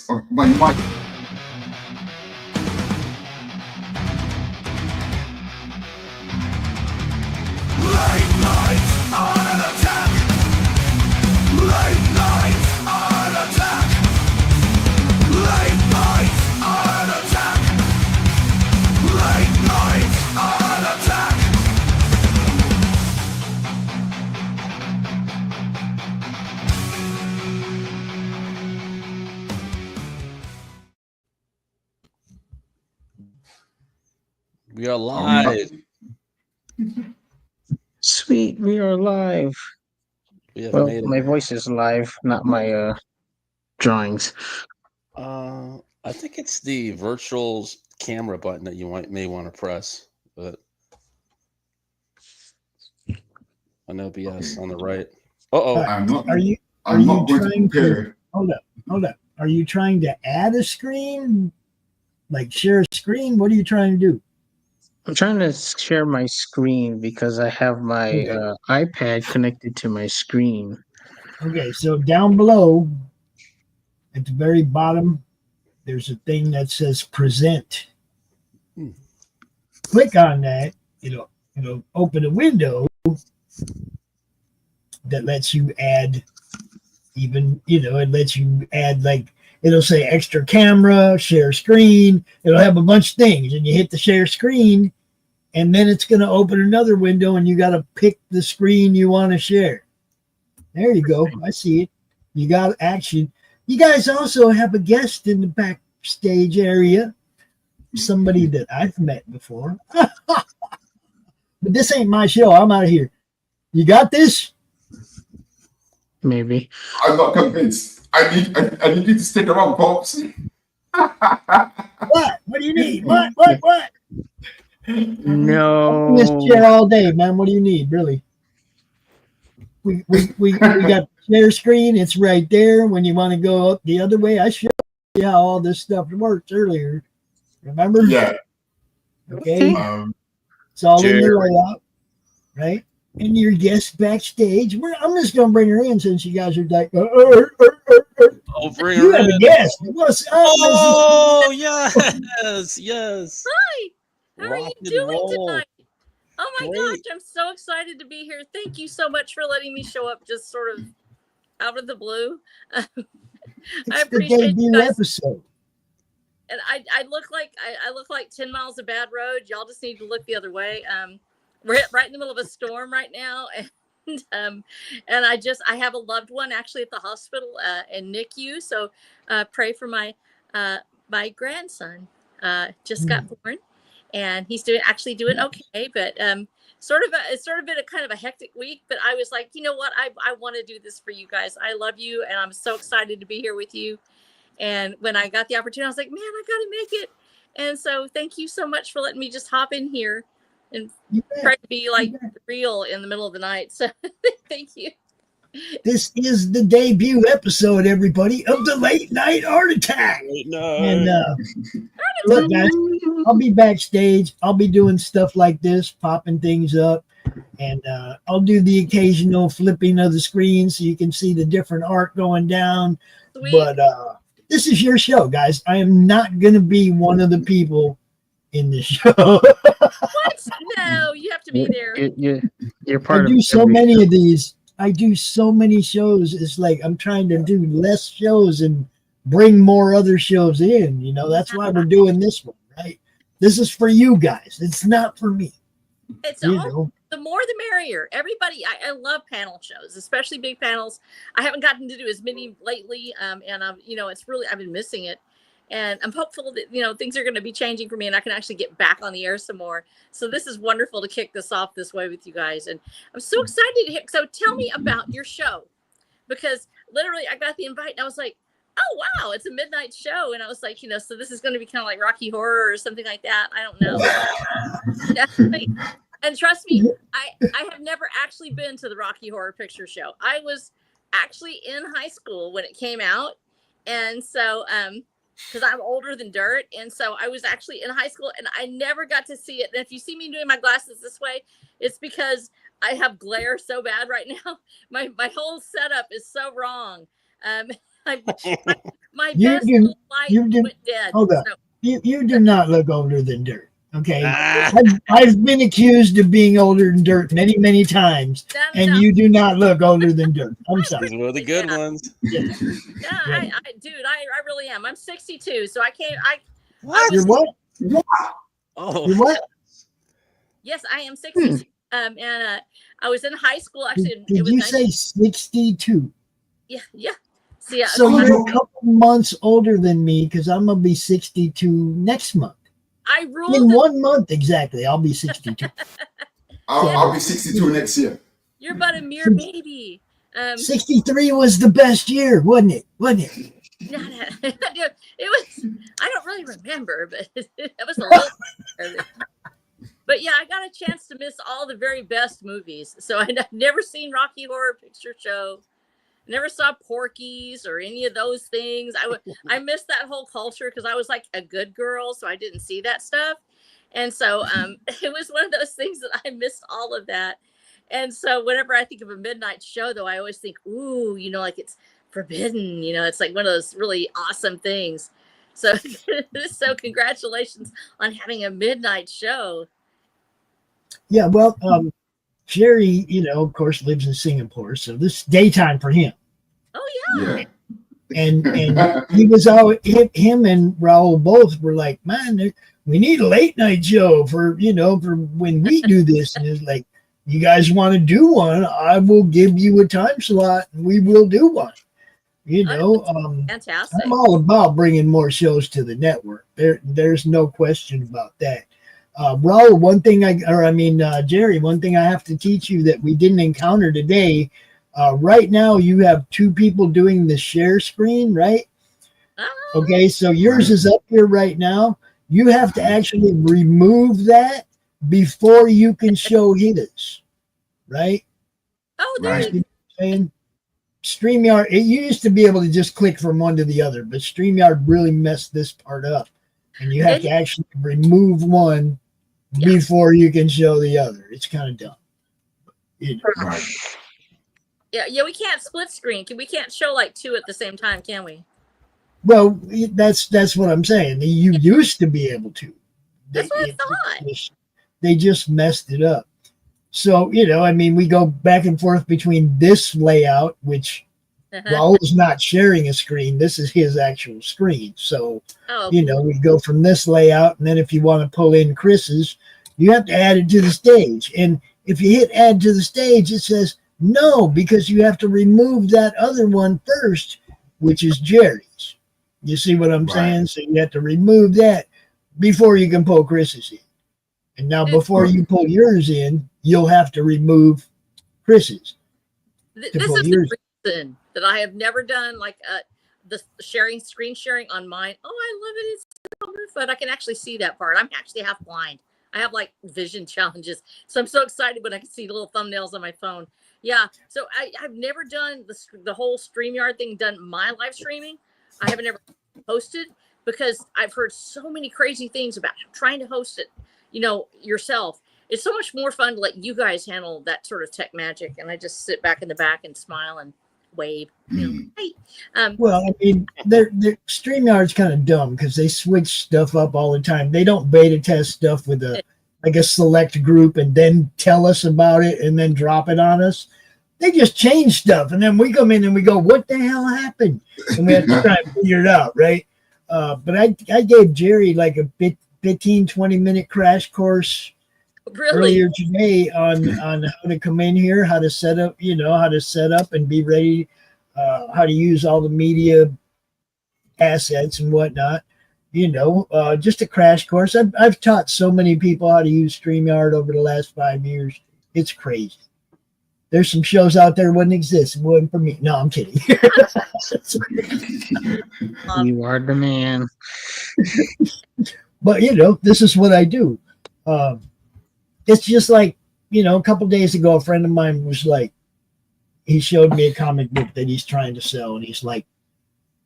or my mic. Late nights on an attack. Late nights on attack. Late nights on attack. Late nights on attack. We are live. Sweet, we are live. We have Well, made my it. voice is live, not my drawings. I think it's the virtual camera button that you may want to press, but on OBS on the right. Uh-oh. I'm not. Are you I'm not going to trying prepare. hold up? Are you trying to add a screen? Like share a screen? What are you trying to do? I'm trying to share my screen because I have my Okay. iPad connected to my screen. Okay, so down below at the very bottom, there's a thing that says present. Click on that, it'll open a window that lets you add it lets you add, like, it'll say extra camera, share screen. It'll have a bunch of things, and you hit the share screen, and then it's going to open another window, and you got to pick the screen you want to share. There you go. I see it. You got action. You guys also have a guest in the backstage area, somebody that I've met before. But this ain't my show. I'm out of here. You got this? Maybe. I'm not convinced. I need you to stick around, Pops. What? What do you need? What? No. This chair all day, man. What do you need, really? We got the share screen. It's right there. When you want to go up the other way, I showed you how all this stuff works earlier. Remember? Yeah. Okay. It's all in the Sure. layout, right? And your guest backstage. I'm just gonna bring her in since you guys are like, Oh, bring you her have in. a guest. What's up, Oh, yes. Hi, how are Rock you and doing roll. tonight? Oh my Great. gosh, I'm so excited to be here. Thank you so much for letting me show up just sort of out of the blue. I It's the appreciate you debut guys. episode. And I look like 10 miles of bad road. Y'all just need to look the other way. We're right in the middle of a storm right now. And I have a loved one actually at the hospital in NICU. So pray for my grandson. Just got born, and he's actually doing okay, but it's sort of been a kind of a hectic week. But I was like, you know what, I want to do this for you guys. I love you, and I'm so excited to be here with you. And when I got the opportunity, I was like, man, I gotta make it. And so thank you so much for letting me just hop in here and try to be like real in the middle of the night. So thank you. This is the debut episode, everybody, of the Late Night Art Attack. Late night. And look, guys, I'll be backstage. I'll be doing stuff like this, popping things up, and I'll do the occasional flipping of the screen so you can see the different art going down. Sweet. But this is your show, guys. I am not going to be one of the people in the show. What? No, you have to be there. You're part I of do so every many show. of these. I do so many shows. It's like I'm trying to do less shows and bring more other shows in. That's why we're doing this one, right? This is for you guys. It's not for me. It's You all, know. the more the merrier. Everybody, I love panel shows, especially big panels. I haven't gotten to do as many lately, and it's really, I've been missing it. And I'm hopeful that things are going to be changing for me, and I can actually get back on the air some more. So this is wonderful to kick this off this way with you guys, and I'm so excited to hear. So tell me about your show, because literally I got the invite and I was like, oh wow, it's a midnight show, and I was like, so this is going to be kind of like Rocky Horror or something like that. I don't know. And trust me, I have never actually been to the Rocky Horror Picture Show. I was actually in high school when it came out, and so because I'm older than dirt, and so I was actually in high school, and I never got to see it. And if you see me doing my glasses this way, it's because I have glare so bad right now. My whole setup is so wrong. my You best do- light you do- went dead. hold on. So, You do not look older than dirt. Okay. Ah, I've been accused of being older than dirt many, many times, and you do not look older than dirt. I'm sorry. these were the good Yeah. ones. yeah, Yeah. I really am. I'm 62, so I can't. I You're what? Oh, You're what? yes, I am 62. And I was in high school. Actually, Did it was you 90 say 62? yeah. See, So you're a couple months older than me because I'm gonna be 62 next month. I In ruled. 1 month exactly, I'll be 62. I'll be 62 next year. You're but a mere baby. 63 was the best year, wasn't it? Wasn't it? It was. I don't really remember, but it was a little. But yeah, I got a chance to miss all the very best movies. So I've never seen Rocky Horror Picture Show. Never saw Porky's or any of those things. I missed that whole culture because I was like a good girl, so I didn't see that stuff. And so it was one of those things that I missed all of that. And so whenever I think of a midnight show, though, I always think, ooh, like it's forbidden. It's like one of those really awesome things. So, so congratulations on having a midnight show. Yeah, well, Jerry, of course, lives in Singapore, so this is daytime for him. Oh yeah. Yeah. And he was always him and Raul both were like, man, we need a late night show for when we do this. And it's like, you guys want to do one? I will give you a time slot, and we will do one. Fantastic. I'm all about bringing more shows to the network. There's no question about that. Raul, Jerry, one thing I have to teach you that we didn't encounter today. Right now, you have two people doing the share screen, right? Okay, so yours is up here right now. You have to actually remove that before you can show his, right? Oh, there Right. you And StreamYard, it used to be able to just click from one to the other, but StreamYard really messed this part up. And you have to actually remove one before you can show the other. It's kind of dumb. Right. Yeah, we can't split screen. We can't show like two at the same time, can we? Well, that's what I'm saying. You used to be able to. That's what I thought. They just messed it up. So, we go back and forth between this layout, which Raul's not sharing a screen. This is his actual screen. So, we go from this layout, and then if you want to pull in Chris's, you have to add it to the stage. And if you hit add to the stage, it says no, because you have to remove that other one first, which is Jerry's. You see what I'm saying? So you have to remove that before you can pull Chris's in. And now before you pull yours in, you'll have to remove Chris's. This is the reason that I have never done like the screen sharing on mine. Oh, I love it. It's so fun. I can actually see that part. I'm actually half blind. I have like vision challenges. So I'm so excited when I can see the little thumbnails on my phone. Yeah. So I've never done the whole StreamYard thing, done my live streaming. I haven't ever hosted because I've heard so many crazy things about trying to host it, yourself. It's so much more fun to let you guys handle that sort of tech magic. And I just sit back in the back and smile and wave. Hey. Well, their StreamYard's kind of dumb because they switch stuff up all the time. They don't beta test stuff with a select group and then tell us about it and then drop it on us. They just change stuff, and then we come in and we go, "What the hell happened?" And we have to try and figure it out, right? But I gave Jerry like a 15, 20-minute crash course earlier today on how to come in here, how to set up, and be ready, how to use all the media assets and whatnot. Just a crash course. I've taught so many people how to use StreamYard over the last 5 years. It's crazy. There's some shows out there wouldn't exist. It wasn't for me. No, I'm kidding. You are the man. But, this is what I do. It's just like, a couple days ago, a friend of mine was like, he showed me a comic book that he's trying to sell. And he's like,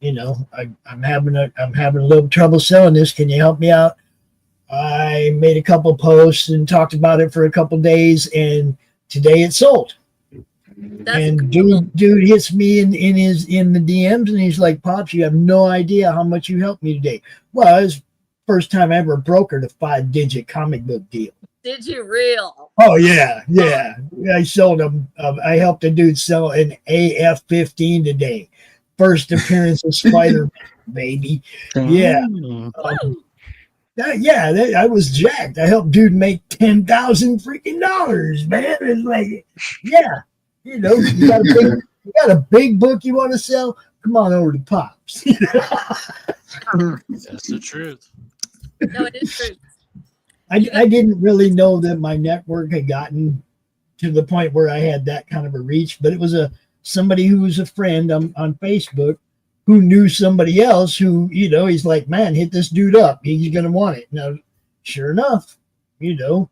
I'm having a little trouble selling this. Can you help me out? I made a couple posts and talked about it for a couple days. And today it sold. And dude hits me in the DMs, and he's like, "Pops, you have no idea how much you helped me today." Well, it was first time I ever brokered a 5-digit comic book deal. Did you real? Oh yeah. I sold him. I helped a dude sell an AF-15 today. First appearance of Spider-Man, baby. Yeah. I was jacked. I helped dude make $10,000 freaking dollars, man. It's like, yeah, you know, you got a big book you want to sell? Come on over to Pops. That's the truth. No, it is true. I didn't really know that my network had gotten to the point where I had that kind of a reach, but it was somebody who was a friend on Facebook who knew somebody else who, you know, he's like, man, hit this dude up. He's going to want it. Now, sure enough, you know,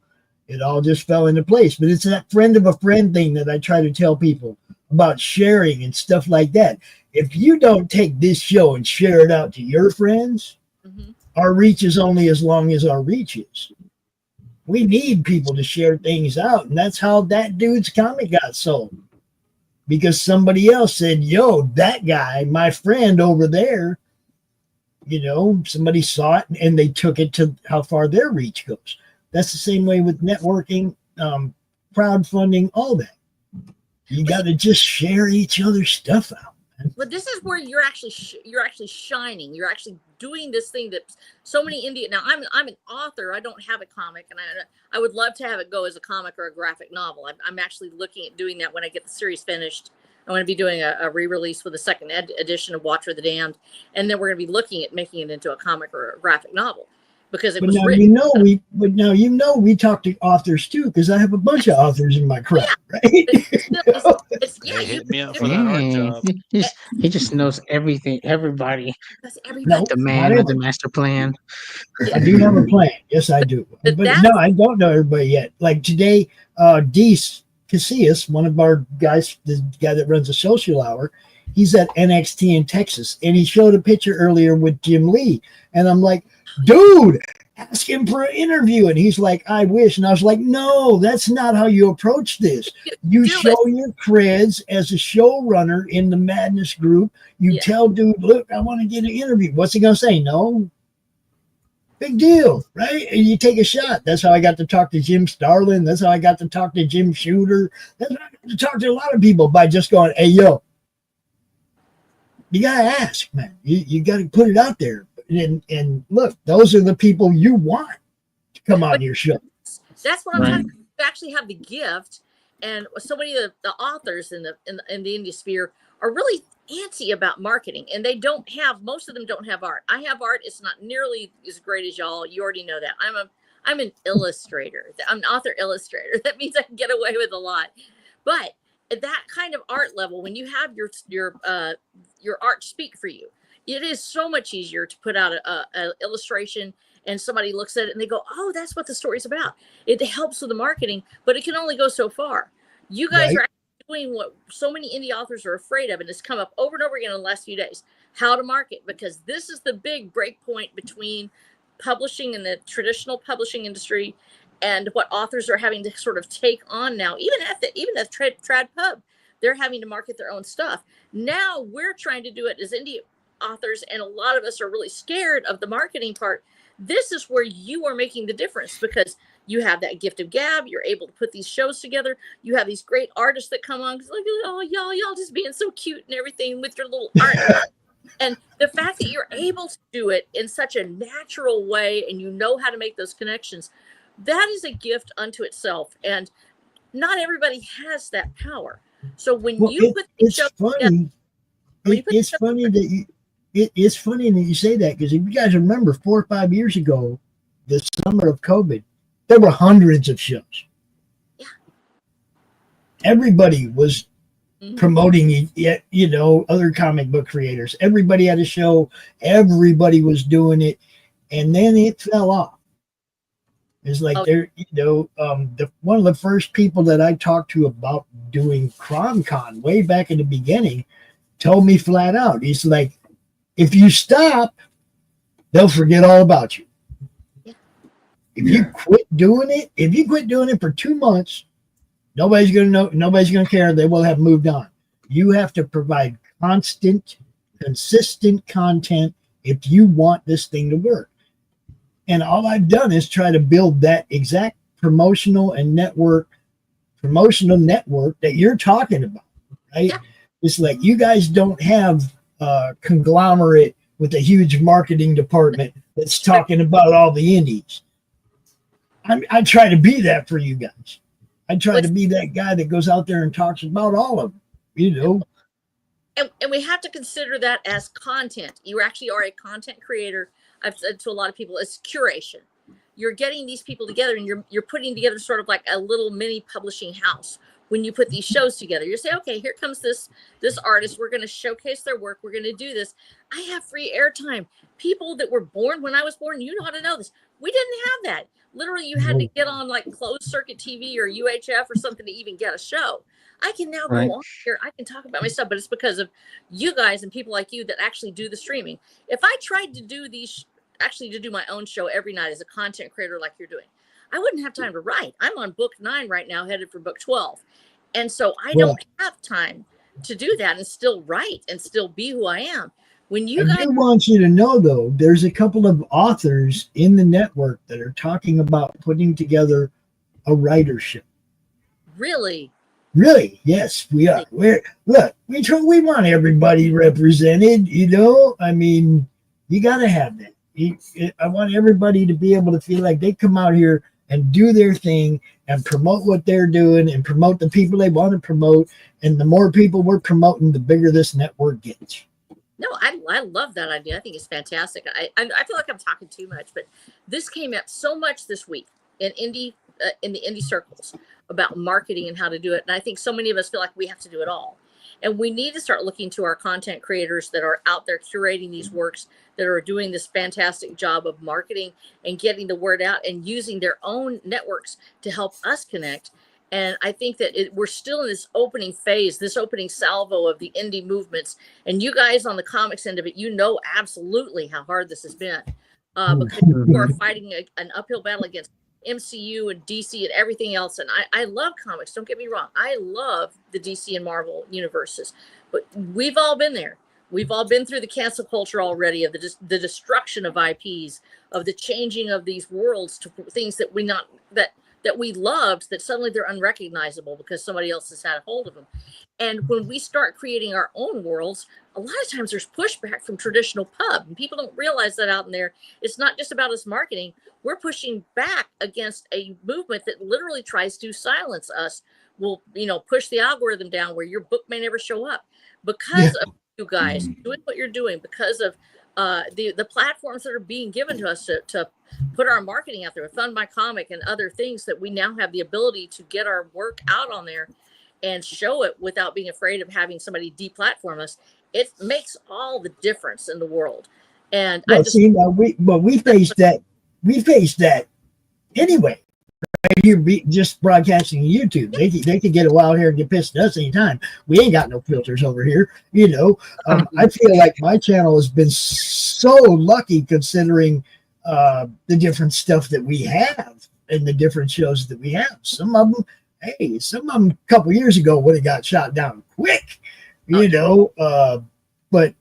it all just fell into place. But it's that friend of a friend thing that I try to tell people about sharing and stuff like that. If you don't take this show and share it out to your friends, our reach is only as long as our reach is. We need people to share things out. And that's how that dude's comic got sold. Because somebody else said, yo, that guy, my friend over there, you know, somebody saw it and they took it to how far their reach goes. That's the same way with networking, crowdfunding, all that. You got to just share each other's stuff out. But this is where you're actually shining. You're actually doing this thing that so many now I'm an author. I don't have a comic, and I would love to have it go as a comic or a graphic novel. I'm actually looking at doing that when I get the series finished. I'm going to be doing a re-release with the second edition of Watch for the Damned, and then we're going to be looking at making it into a comic or a graphic novel because it was written. We talk to authors too, because I have a bunch of authors in my crowd, right? Hit me up for that art job. He just knows everything, everybody. No, the man with the master plan. I do have a plan. Yes, I do. But no, I don't know everybody yet. Like today, Dees Casillas, one of our guys, the guy that runs a social hour, he's at NXT in Texas, and he showed a picture earlier with Jim Lee, and I'm like, dude, ask him for an interview. And he's like, I wish. And I was like, no, that's not how you approach this. You show your creds as a showrunner in the Madness group. You tell dude, look, I want to get an interview. What's he going to say? No. Big deal, right? And you take a shot. That's how I got to talk to Jim Starlin. That's how I got to talk to Jim Shooter. That's how I got to talk to a lot of people by just going, hey, yo, you got to ask, man. You got to put it out there. And look, those are the people you want to come on your show. That's what I'm trying to actually have the gift. And so many of the authors in the indie sphere are really antsy about marketing, and most of them don't have art. I have art. It's not nearly as great as y'all. You already know that. I'm an illustrator. I'm an author illustrator. That means I can get away with a lot. But at that kind of art level, when you have your art speak for you, it is so much easier to put out a illustration and somebody looks at it and they go, oh, that's what the story's about. It helps with the marketing, but it can only go so far. You guys are doing what so many indie authors are afraid of, and it's come up over and over again in the last few days, how to market, because this is the big break point between publishing and the traditional publishing industry and what authors are having to sort of take on now. Even at Trad Pub, they're having to market their own stuff. Now we're trying to do it as indie authors, and a lot of us are really scared of the marketing part. This is where you are making the difference, because you have that gift of gab. You're able to put these shows together. You have these great artists that come on. Like, oh, y'all just being so cute and everything with your little art. And the fact that you're able to do it in such a natural way, and you know how to make those connections, that is a gift unto itself. And not everybody has that power. So when you put the show together, it's funny that you say that, because if you guys remember 4 or 5 years ago, the summer of COVID, there were hundreds of shows. Yeah. Everybody was promoting, other comic book creators. Everybody had a show. Everybody was doing it. And then it fell off. It's like one of the first people that I talked to about doing CronCon way back in the beginning told me flat out, he's like, if you stop, they'll forget all about you. Yeah. If you quit doing it for 2 months, Nobody's going to know. Nobody's going to care. They will have moved on. You have to provide constant, consistent content if you want this thing to work. And all I've done is try to build that exact promotional network that you're talking about, right? Yeah. It's like you guys don't have a conglomerate with a huge marketing department that's talking about all the indies. I try to be that for you guys. I try to be that guy that goes out there and talks about all of them, you know. And we have to consider that as content. You actually are a content creator. I've said to a lot of people, it's curation. You're getting these people together and you're putting together sort of like a little mini publishing house. When you put these shows together, you say, okay, here comes this artist. We're going to showcase their work. We're going to do this. I have free airtime. People that were born when I was born, you know how to know this. We didn't have that. Literally, you had to get on like closed circuit TV or UHF or something to even get a show. I can now go on here. I can talk about my stuff, but it's because of you guys and people like you that actually do the streaming. If I tried to do to do my own show every night as a content creator like you're doing, I wouldn't have time to write. I'm on book 9 right now, headed for book 12. And so I don't have time to do that and still write and still be who I am. When you guys, I do want you to know, though, there's a couple of authors in the network that are talking about putting together a writership. Really? Really? Yes, we are. We want everybody represented, you know? I mean, you got to have that. I want everybody to be able to feel like they come out here and do their thing and promote what they're doing and promote the people they want to promote. And the more people we're promoting, the bigger this network gets. No, I love that idea. I think it's fantastic. I feel like I'm talking too much, but this came up so much this week in the indie circles about marketing and how to do it. And I think so many of us feel like we have to do it all. And we need to start looking to our content creators that are out there curating these works, that are doing this fantastic job of marketing and getting the word out and using their own networks to help us connect. And I think that we're still in this opening phase, this opening salvo of the indie movements. And you guys on the comics end of it, you know absolutely how hard this has been because you are fighting an uphill battle against MCU and DC and everything else. And I love comics. Don't get me wrong. I love the DC and Marvel universes. But we've all been there. We've all been through the cancel culture already of the destruction of IPs, of the changing of these worlds to things that we loved, that suddenly they're unrecognizable because somebody else has had a hold of them. And when we start creating our own worlds, a lot of times there's pushback from traditional pub, and people don't realize that out in there. It's not just about us marketing. We're pushing back against a movement that literally tries to silence us. Will, push the algorithm down where your book may never show up because of you guys doing what you're doing, because of the platforms that are being given to us to put our marketing out there, Fund My Comic and other things, that we now have the ability to get our work out on there and show it without being afraid of having somebody deplatform us. It makes all the difference in the world. And we faced that. We faced that anyway. Right here, just broadcasting YouTube, they could get a while here and get pissed at us anytime. We ain't got no filters over here, I feel like my channel has been so lucky considering the different stuff that we have and the different shows that we have. Some of them a couple years ago would have got shot down quick, but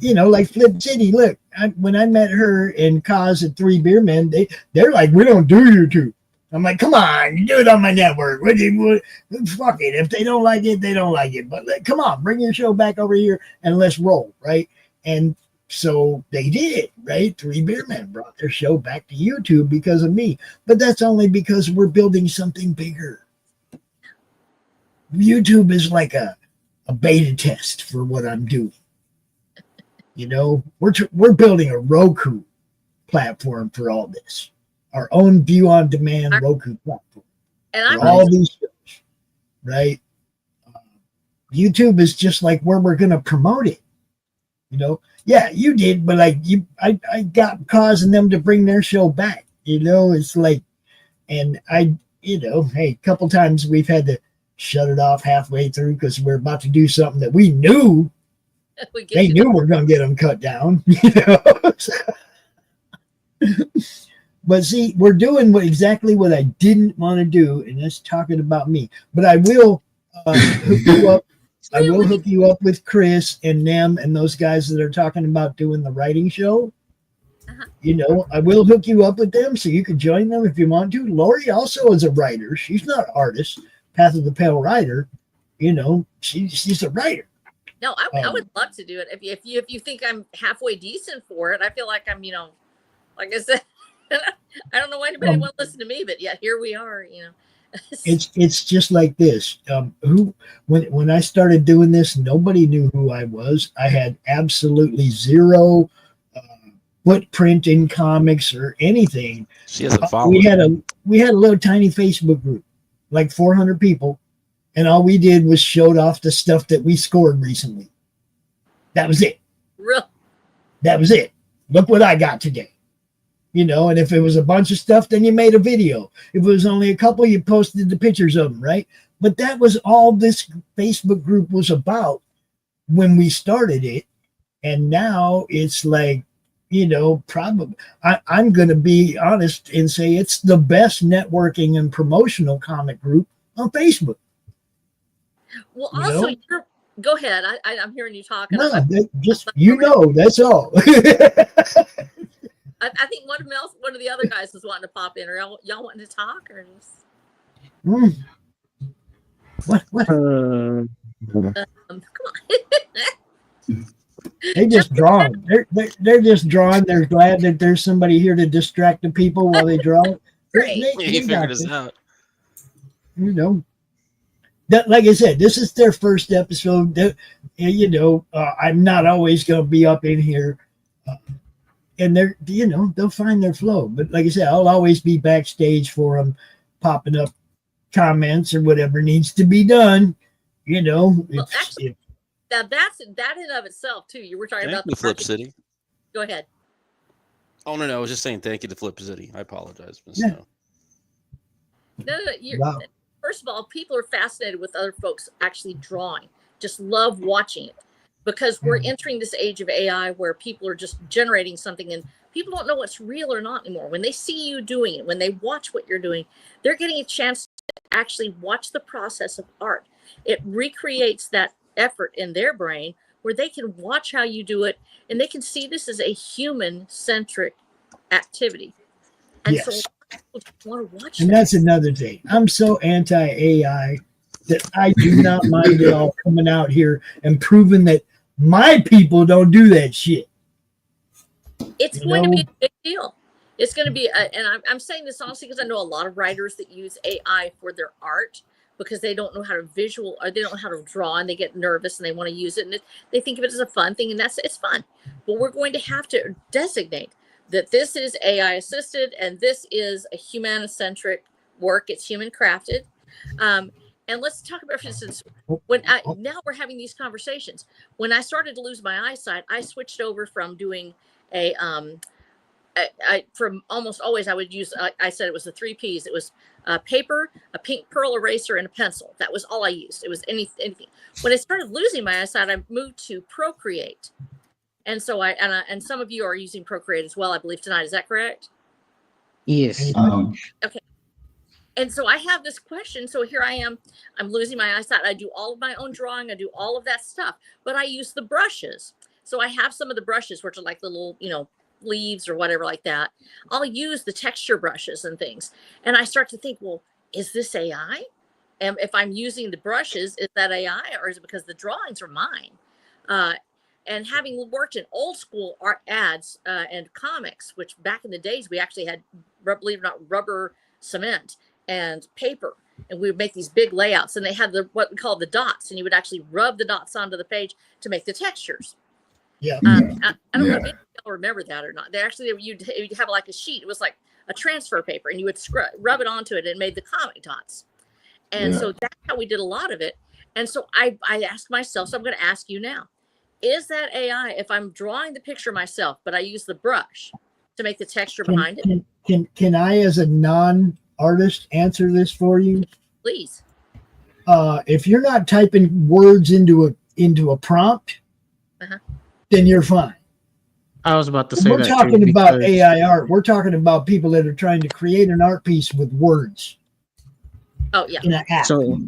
like Flip City. Look, when I met her and Kaz at Three Beer Men, they're like, we don't do YouTube. I'm like, come on, you do it on my network. Fuck it. If they don't like it, they don't like it. But come on, bring your show back over here and let's roll, right? And so they did, right? Three Beer Men brought their show back to YouTube because of me. But that's only because we're building something bigger. YouTube is like a beta test for what I'm doing. We're building a Roku platform for all this. Our own view-on-demand Roku platform. And for all these shows, right? YouTube is just like where we're going to promote it. Yeah, you did, but I got causing them to bring their show back. It's like, and hey, a couple times we've had to shut it off halfway through because we're about to do something that we knew. They knew we're going to get them cut down. But see, we're doing exactly what I didn't want to do, and that's talking about me. But I will hook you up. I will hook you up with Chris and them and those guys that are talking about doing the writing show. You know, I will hook you up with them so you can join them if you want to. Lori also is a writer. She's not an artist, Path of the Pale writer. You know, she's a writer. No, I would love to do it. If you think I'm halfway decent for it, I feel like I'm, like I said, I don't know why anybody won't listen to me, but yeah, here we are, It's just like this. When I started doing this, nobody knew who I was. I had absolutely zero footprint in comics or anything. She has a following. We had a little tiny Facebook group, like 400 people, and all we did was showed off the stuff that we scored recently. That was it. Real. That was it. Look what I got today. And if it was a bunch of stuff, then you made a video. If it was only a couple, you posted the pictures of them, right? But that was all this Facebook group was about when we started it. And now it's like, probably I'm going to be honest and say it's the best networking and promotional comic group on Facebook. Well, also, go ahead. I'm hearing you talk. No, that's all. I think one of the other guys was wanting to pop in. Or y'all wanting to talk, or just What? Come on. They just drawing. They're just drawing. They're glad that there's somebody here to distract the people while they draw. Great. He figured us out. That, like I said, this is their first episode. I'm not always going to be up in here. And they'll find their flow. But like I said, I'll always be backstage for them, popping up comments or whatever needs to be done. Well, actually, that's that in of itself too. You were talking about the Flip City. Go ahead. Oh no, I was just saying thank you to Flip City. I apologize. Yeah. No. Wow. First of all, people are fascinated with other folks actually drawing. Just love watching it. Because we're entering this age of AI where people are just generating something and people don't know what's real or not anymore. When they see you doing it, when they watch what you're doing, they're getting a chance to actually watch the process of art. It recreates that effort in their brain where they can watch how you do it and they can see this as a human-centric activity. And yes. So people just want to watch and that's another thing. I'm so anti-AI that I do not mind it all coming out here and proving that my people don't do that shit. It's going to be a big deal. It's going to be, and I'm saying this honestly because I know a lot of writers that use AI for their art because they don't know how to visual or they don't know how to draw and they get nervous and they want to use it and they think of it as a fun thing and it's fun. But we're going to have to designate that this is AI assisted and this is a human-centric work. It's human crafted. And let's talk about, for instance, now we're having these conversations. When I started to lose my eyesight, I switched over from doing from almost always I would use, I said it was the 3 Ps. It was paper, a pink pearl eraser, and a pencil. That was all I used. It was anything. When I started losing my eyesight, I moved to Procreate. And so and some of you are using Procreate as well, I believe tonight. Is that correct? Yes. Okay. And so I have this question. So here I am. I'm losing my eyesight. I do all of my own drawing. I do all of that stuff. But I use the brushes. So I have some of the brushes, which are like the little, leaves or whatever like that. I'll use the texture brushes and things. And I start to think, well, is this AI? And if I'm using the brushes, is that AI or is it because the drawings are mine? And having worked in old school art ads and comics, which back in the days, we actually had, believe it or not, rubber cement and paper, and we would make these big layouts and they had what we call the dots, and you would actually rub the dots onto the page to make the textures. Yeah. I don't know if y'all remember that or not. You'd have like a sheet. It was like a transfer paper and you would rub it onto it and made the comic dots. And so that's how we did a lot of it. And so I asked myself, so I'm going to ask you now, is that AI if I'm drawing the picture myself, but I use the brush to make the texture behind it? Can I, as a non-artist, answer this for you? Please. If you're not typing words into a prompt, then you're fine. I was about to say We're that talking too, about because AI art. We're talking about people that are trying to create an art piece with words Oh yeah. in an app. so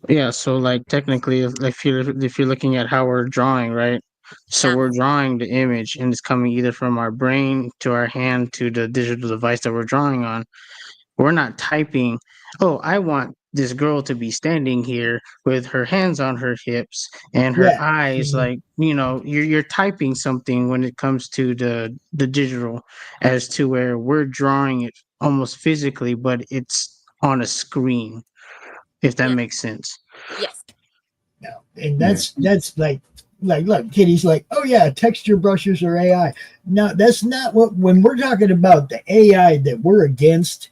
yeah, so like technically, if you're looking at how we're drawing, right? So Yeah. we're drawing the image, and it's coming either from our brain to our hand to the digital device that we're drawing on. We're not typing, oh, I want this girl to be standing here with her hands on her hips and her Yeah. eyes like, you're typing something when it comes to the digital, as to where we're drawing it almost physically, but it's on a screen, if that Yeah. makes sense. Yes. No. And that's like look, Kitty's like, oh yeah, texture brushes are AI. No, that's not what when we're talking about the AI that we're against,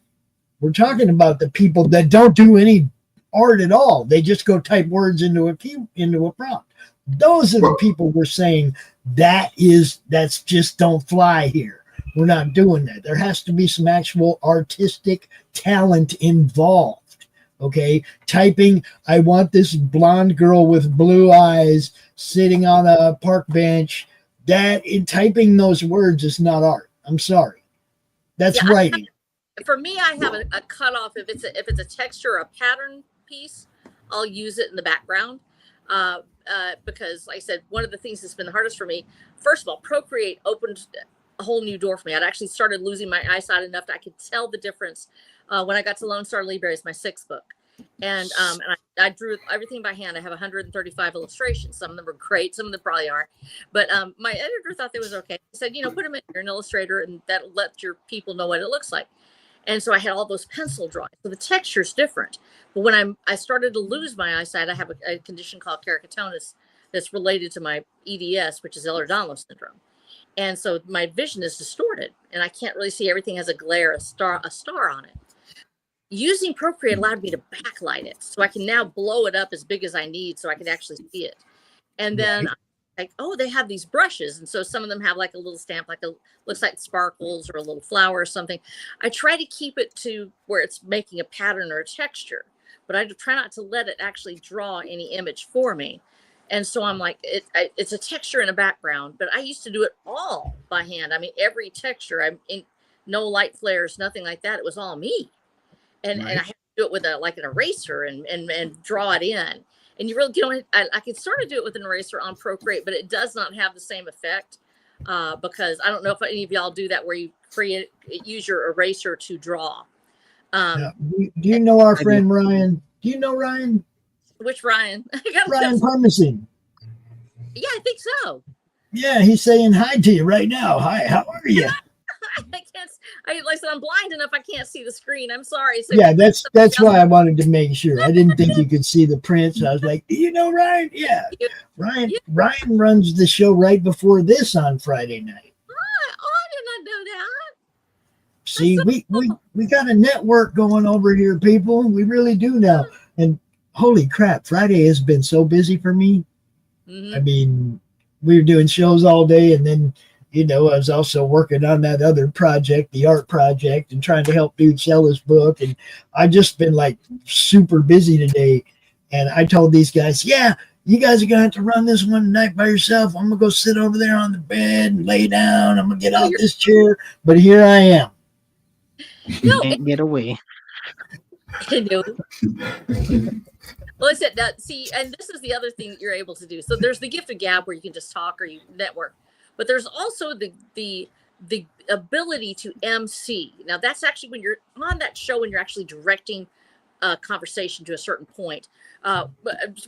we're talking about the people that don't do any art at all. They just go type words into a prompt. Those are the people we're saying that's just don't fly here. We're not doing that. There has to be some actual artistic talent involved. Okay, typing, I want this blonde girl with blue eyes sitting on a park bench. That in typing those words is not art. I'm sorry. That's Yeah, writing. For me, I have a cutoff. If it's a texture or a pattern piece, I'll use it in the background. Because like I said, one of the things that's been the hardest for me, first of all, Procreate opened a whole new door for me. I'd actually started losing my eyesight enough that I could tell the difference when I got to Lone Star Libre, my 6th book. And I drew everything by hand. I have 135 illustrations. Some of them are great. Some of them probably aren't. But my editor thought that was okay. He said, put them in. You're an illustrator, and that'll let your people know what it looks like. And so I had all those pencil drawings. So the texture's different. But when I started to lose my eyesight, I have a condition called keratoconus that's related to my EDS, which is Ehlers-Danlos syndrome. And so my vision is distorted, and I can't really see. Everything has a glare, a star on it. Using Procreate allowed me to backlight it, so I can now blow it up as big as I need so I can actually see it. And then like, oh, they have these brushes, and so some of them have like a little stamp, looks like sparkles or a little flower or something. I try to keep it to where it's making a pattern or a texture, but I try not to let it actually draw any image for me. And so I'm like, it's a texture in a background, but I used to do it all by hand. I mean, every texture, no light flares, nothing like that. It was all me. And I have to do it with an eraser and draw it in. And you really don't. I could sort of do it with an eraser on Procreate, but it does not have the same effect because I don't know if any of y'all do that where you use your eraser to draw. Do you know our friend Ryan? Do you know Ryan? Which Ryan? Ryan Parmesan. Yeah, I think so. Yeah, he's saying hi to you right now. Hi, how are you? Like I said, I'm blind enough I can't see the screen. I'm sorry. So yeah, that's why I wanted to make sure. I didn't think you could see the print. So I was like, do you know Ryan? Yeah. Ryan runs the show right before this on Friday night. Oh, I did not know that. See, we got a network going over here, people. We really do now. And holy crap, Friday has been so busy for me. I mean, we were doing shows all day, and then I was also working on that other project, the art project, and trying to help dude sell his book. And I've just been like super busy today. And I told these guys, yeah, you guys are going to have to run this one tonight by yourself. I'm going to go sit over there on the bed and lay down. I'm going to get out this chair. But here I am. You can't get away. Well, I said that. See, and this is the other thing that you're able to do. So there's the gift of gab where you can just talk or you network. But there's also the ability to MC. Now, that's actually when you're on that show and you're actually directing a conversation to a certain point. But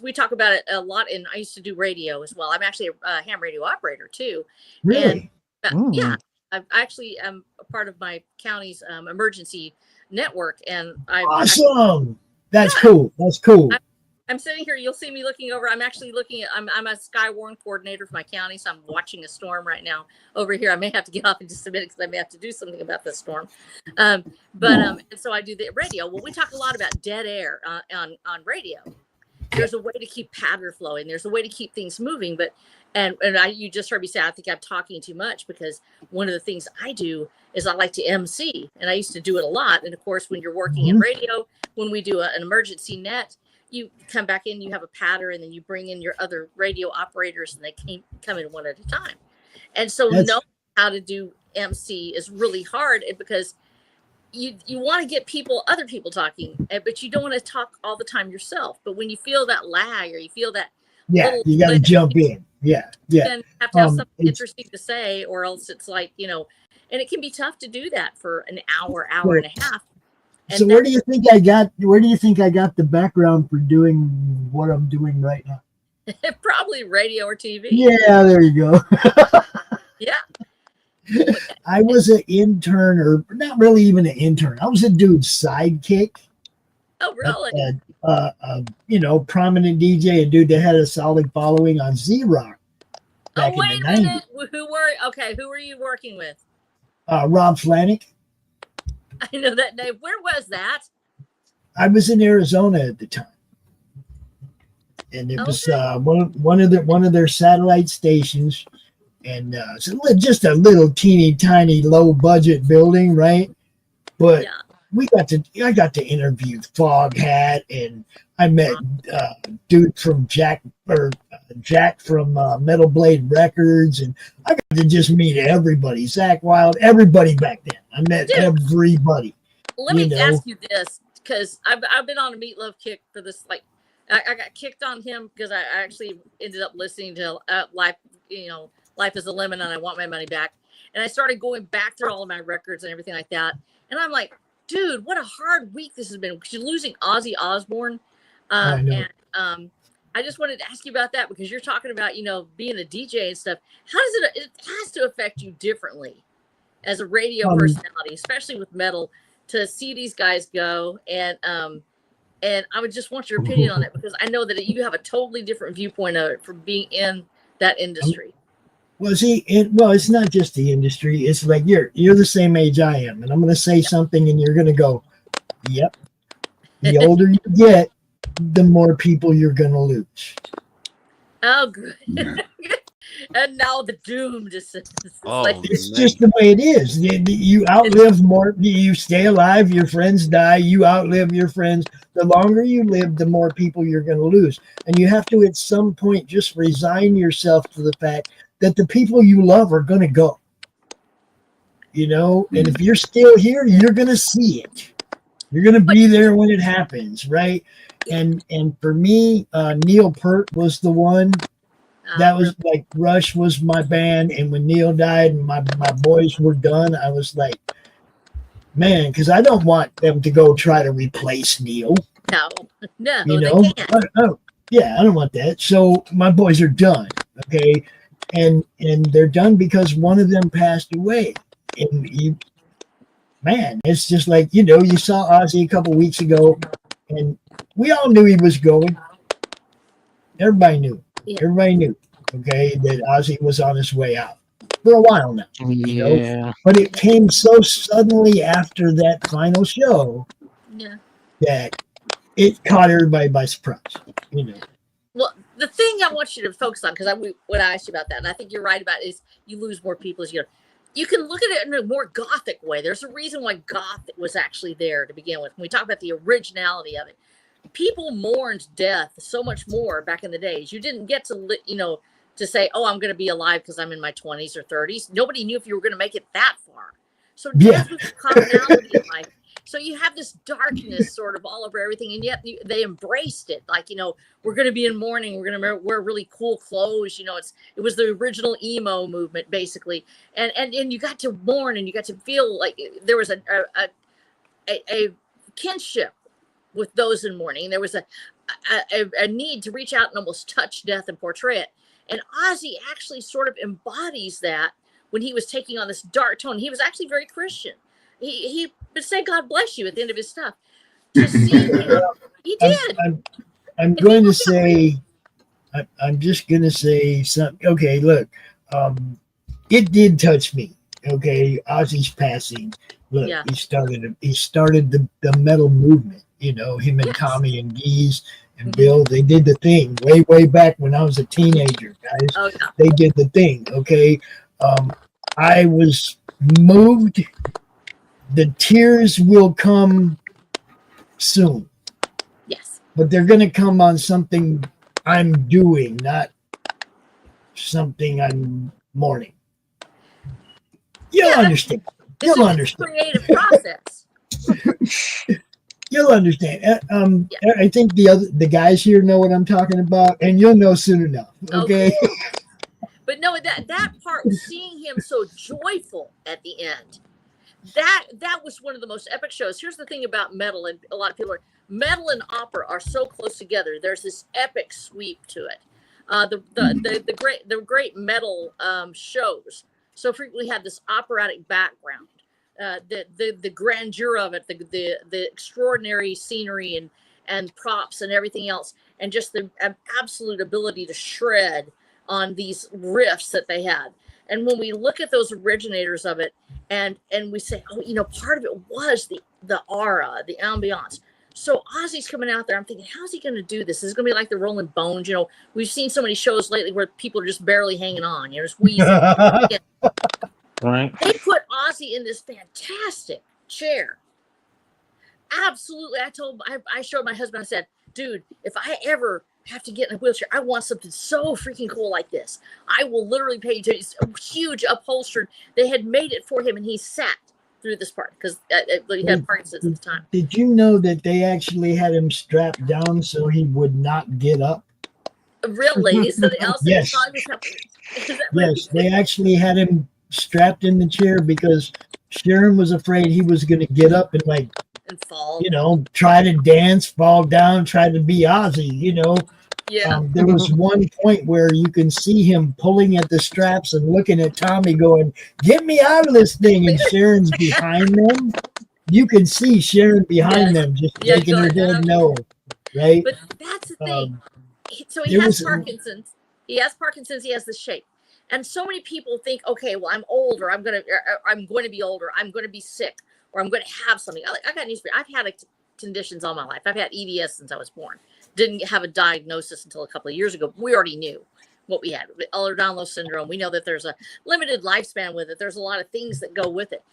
we talk about it a lot, and I used to do radio as well. I'm actually a ham radio operator too. Really? And, yeah, I actually am a part of my county's emergency network, and awesome. That's cool. That's cool. I'm sitting here. You'll see me looking over. I'm actually looking at. I'm a sky warn coordinator for my county, so I'm watching a storm right now over here. I may have to get off in just a minute because I may have to do something about this storm. And so I do the radio. Well, we talk a lot about dead air on radio. There's a way to keep pattern flowing. There's a way to keep things moving. But you just heard me say I think I'm talking too much because one of the things I do is I like to MC, and I used to do it a lot. And of course, when you're working in radio, when we do an emergency net, you come back in, you have a pattern, and then you bring in your other radio operators, and they come in one at a time. And so how to do MC is really hard because you want to get other people talking, but you don't want to talk all the time yourself. But when you feel that lag or you feel that you got to jump in. Yeah. then you have to have something It's- interesting to say, or else it's like, and it can be tough to do that for an hour Right. and a half. And So where do you think I got the background for doing what I'm doing right now? probably radio or TV. Yeah, there you go. Yeah. I was an intern, or not really even an intern. I was a dude's sidekick. Oh, really? Prominent DJ, a dude that had a solid following on Z-Rock back in Wait the a 90s. minute. Who were you working with? Rob Flanick. I know that name. Where was that? I was in Arizona at the time, and it was one of their satellite stations, and so just a little teeny tiny low budget building, right? But Yeah. I got to interview Foghat, and I met dude from Jack from Metal Blade Records, and I got to just meet everybody. Zach Wild, everybody back then. I met everybody. Let me ask you this, because I've been on a Meatloaf kick for this. Like, I got kicked on him because I actually ended up listening to Life is a Lemon, and I Want My Money Back. And I started going back through all of my records and everything like that. And I'm like, dude, what a hard week this has been, because you're losing Ozzy Osbourne. I know. And I just wanted to ask you about that, because you're talking about, being a DJ and stuff. How does it has to affect you differently as a radio personality, especially with metal, to see these guys go. And I would just want your opinion on it, because I know that you have a totally different viewpoint of it from being in that industry. Well, see, it's not just the industry. It's like you're the same age I am, and I'm going to say something, and you're going to go, "Yep." The older you get, the more people you're going to lose. Oh, good. And now the doom just It's just the way it is. You outlive more. You stay alive. Your friends die. You outlive your friends. The longer you live, the more people you're going to lose. And you have to, at some point, just resign yourself to the fact that the people you love are going to go. And if you're still here, you're going to see it. You're going to be there when it happens, right? And for me, Neil Peart was the one. That was like, Rush was my band, and when Neil died and my boys were done, I was like, man, because I don't want them to go try to replace Neil. No, they can't. I don't want that. So my boys are done, okay, and they're done because one of them passed away, and it's just like, you saw Ozzy a couple weeks ago, and we all knew he was going. Everybody knew. Yeah. Everybody knew, okay, that Ozzy was on his way out for a while now. Yeah. But it came so suddenly after that final show that it caught everybody by surprise. Well, the thing I want you to focus on, because when I asked you about that, and I think you're right about it, is you lose more people as you can look at it in a more gothic way. There's a reason why goth was actually there to begin with. When we talk about the originality of it, people mourned death so much more back in the days. You didn't get to, to say, oh, I'm going to be alive because I'm in my 20s or 30s. Nobody knew if you were going to make it that far. So death was a commonality in life. So you have this darkness sort of all over everything, and yet they embraced it. Like, we're going to be in mourning. We're going to wear really cool clothes. It was the original emo movement, basically. And you got to mourn, and you got to feel like there was a kinship with those in mourning. There was a need to reach out and almost touch death and portray it. And Ozzy actually sort of embodies that when he was taking on this dark tone. He was actually very Christian. He would say God bless you at the end of his stuff. To see him, he did. I'm going to say, I'm just going to say something. Okay, look, it did touch me. Okay, Ozzy's passing. Look, he started the metal movement. Him and Tommy and Geese and Bill, they did the thing way back when I was a teenager, guys. Oh, yeah. They did the thing, okay? I was moved. The tears will come soon. Yes. But they're going to come on something I'm doing, not something I'm mourning. You'll Yeah, understand. It's You'll a understand. creative process. You'll understand. Yeah. I think the guys here know what I'm talking about, and you'll know soon enough. Okay. But no, that part, seeing him so joyful at the end, that was one of the most epic shows. Here's the thing about metal, and a lot of people are metal and opera are so close together. There's this epic sweep to it. The great metal shows so frequently have this operatic background. The grandeur of it, the extraordinary scenery and props and everything else, and just the absolute ability to shred on these riffs that they had. And when we look at those originators of it, and we say, oh, part of it was the aura, the ambiance. So Ozzy's coming out there. I'm thinking, how's he going to do this? Is it going to be like the Rolling Bones? We've seen so many shows lately where people are just barely hanging on, just wheezing. Right. They put Ozzy in this fantastic chair. Absolutely. I showed my husband, I said, dude, if I ever have to get in a wheelchair, I want something so freaking cool like this. I will literally pay you. It's huge upholstered. They had made it for him, and he sat through this part because he had Parkinson's at the time. Did you know that they actually had him strapped down so he would not get up? Really? So Yes. Yes, they actually had him strapped in the chair because Sharon was afraid he was going to get up and fall. Try to dance, fall down, try to be Ozzy. Yeah. There was one point where you can see him pulling at the straps and looking at Tommy going, get me out of this thing. And Sharon's behind them. You can see Sharon behind them just making her head no. Right? But that's the thing. So he there has was- Parkinson's. He has Parkinson's. He has this shape. And so many people think, okay, well, I'm older. I'm going to be older. I'm going to be sick, or I'm going to have something. I got news for you. I've had conditions all my life. I've had EDS since I was born. Didn't have a diagnosis until a couple of years ago. We already knew what we had. Ehlers-Danlos syndrome. We know that there's a limited lifespan with it. There's a lot of things that go with it.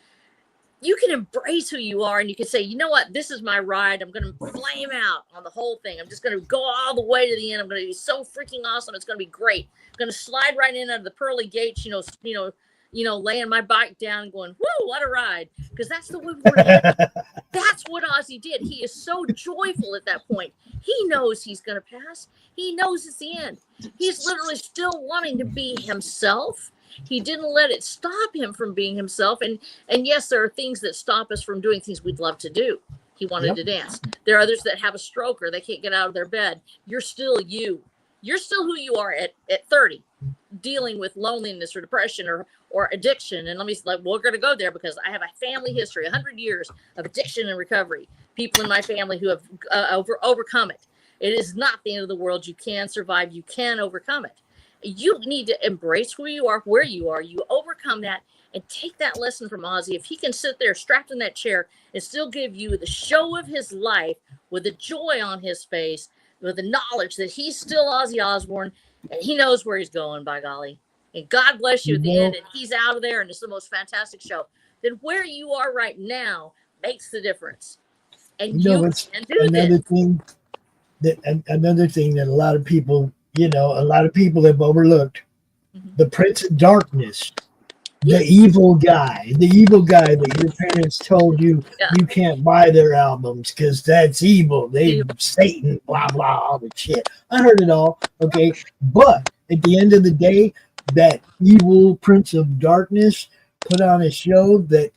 You can embrace who you are, and you can say, you know what, this is my ride. I'm going to flame out on the whole thing. I'm just going to go all the way to the end. I'm going to be so freaking awesome. It's going to be great. I'm going to slide right in under the pearly gates, laying my bike down and going, whoo, what a ride. Because that's the way we want to have. That's what Ozzy did. He is so joyful at that point. He knows he's going to pass. He knows it's the end. He's literally still wanting to be himself. He didn't let it stop him from being himself. And yes, there are things that stop us from doing things we'd love to do. He wanted to dance. There are others that have a stroke or they can't get out of their bed. You're still you. You're still who you are at 30, dealing with loneliness or depression or addiction. And we're going to go there because I have a family history, 100 years of addiction and recovery. People in my family who have overcome it. It is not the end of the world. You can survive. You can overcome it. You need to embrace who you are, where you are. You overcome that and take that lesson from Ozzy. If he can sit there strapped in that chair and still give you the show of his life with the joy on his face, with the knowledge that he's still Ozzy Osbourne and he knows where he's going, by golly. And God bless you at the end, and he's out of there, and it's the most fantastic show. Then where you are right now makes the difference. And you can do another this. Another thing that a lot of people have overlooked. Mhm. The Prince of Darkness, the evil guy that your parents told you you can't buy their albums because that's evil. Satan, blah, blah, all the shit. I heard it all. Okay. But at the end of the day, that evil Prince of Darkness put on a show that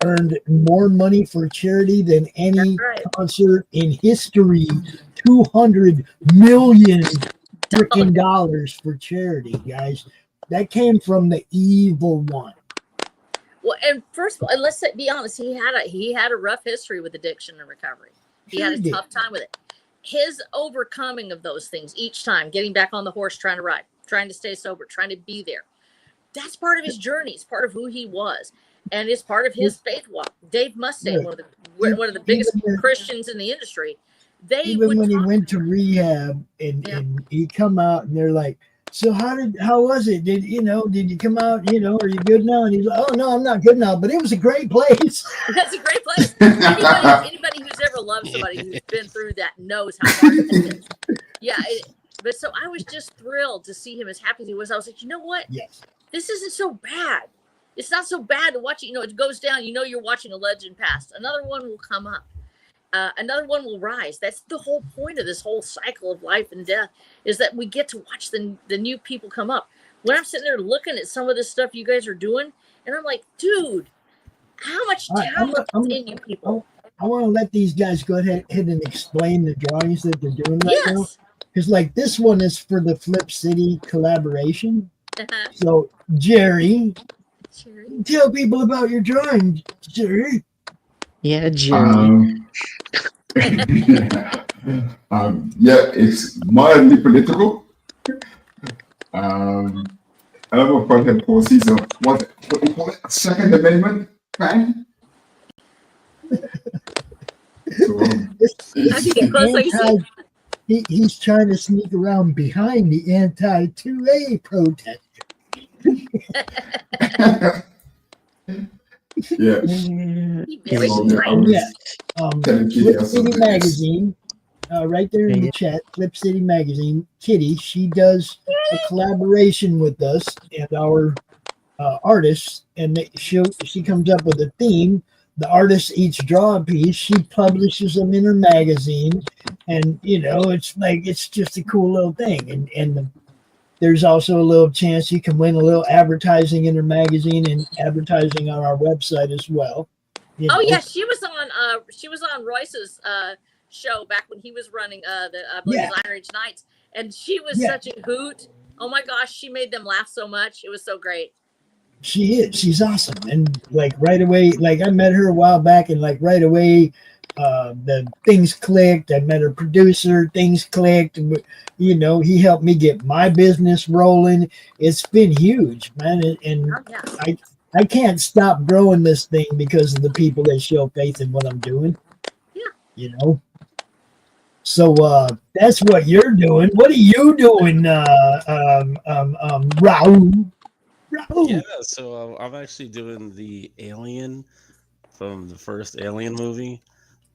earned more money for charity than any concert in history. $200 million freaking dollars for charity, guys. That came from the evil one. Well, and first of all, let's be honest, he had a rough history with addiction and recovery. He had a tough time with it. His overcoming of those things each time, getting back on the horse, trying to ride, trying to stay sober, trying to be there. That's part of his journey. It's part of who he was. And it's part of his faith walk. Dave Mustaine, one of the biggest Christians in the industry. Even when he went to rehab and he come out and they're like, so how was it? Did you come out, are you good now? And he's like, oh no, I'm not good now, but it was a great place. That's a great place. Anybody who's ever loved somebody who's been through that knows how hard it is. Yeah. But so I was just thrilled to see him as happy as he was. I was like, you know what? Yes. This isn't so bad. it's not so bad to watch it. You know, it goes down. You know, you're watching a legend pass. Another one will come up. Another one will rise. That's the whole point of this whole cycle of life and death, is that we get to watch the new people come up. When I'm sitting there looking at some of this stuff you guys are doing, and I'm like, dude, how much talent is in you people? I want to let these guys go ahead and explain the drawings that they're doing right now. Because like this one is for the Flip City collaboration. So Jerry, tell people about your drawing, Jerry. Yeah, Jerry. Yeah, it's mildly political. I have a content policies of what do you call it? Second Amendment fan. So, he's trying to sneak around behind the anti-2A protest. yeah. Flip City Magazine, right there in the chat, Flip City Magazine, Kitty, she does a collaboration with us and our artists, and she comes up with a theme. The artists each draw a piece. She publishes them in her magazine, and you know, it's just a cool little thing. And there's also a little chance you can win a little advertising in her magazine and advertising on our website as well. You know? Yeah, she was on Royce's show back when he was running I believe it was Iron Age Nights, and she was such a hoot. Oh my gosh, she made them laugh so much. It was so great. She's awesome. And like right away, like I met her a while back, and like right away, the things clicked. I met her producer, things clicked, and you know, he helped me get my business rolling. It's been huge, man. And I can't stop growing this thing because of the people that show faith in what I'm doing. Yeah. You know. So that's what you're doing. What are you doing, Raul? Yeah, so I'm actually doing the Alien from the first Alien movie.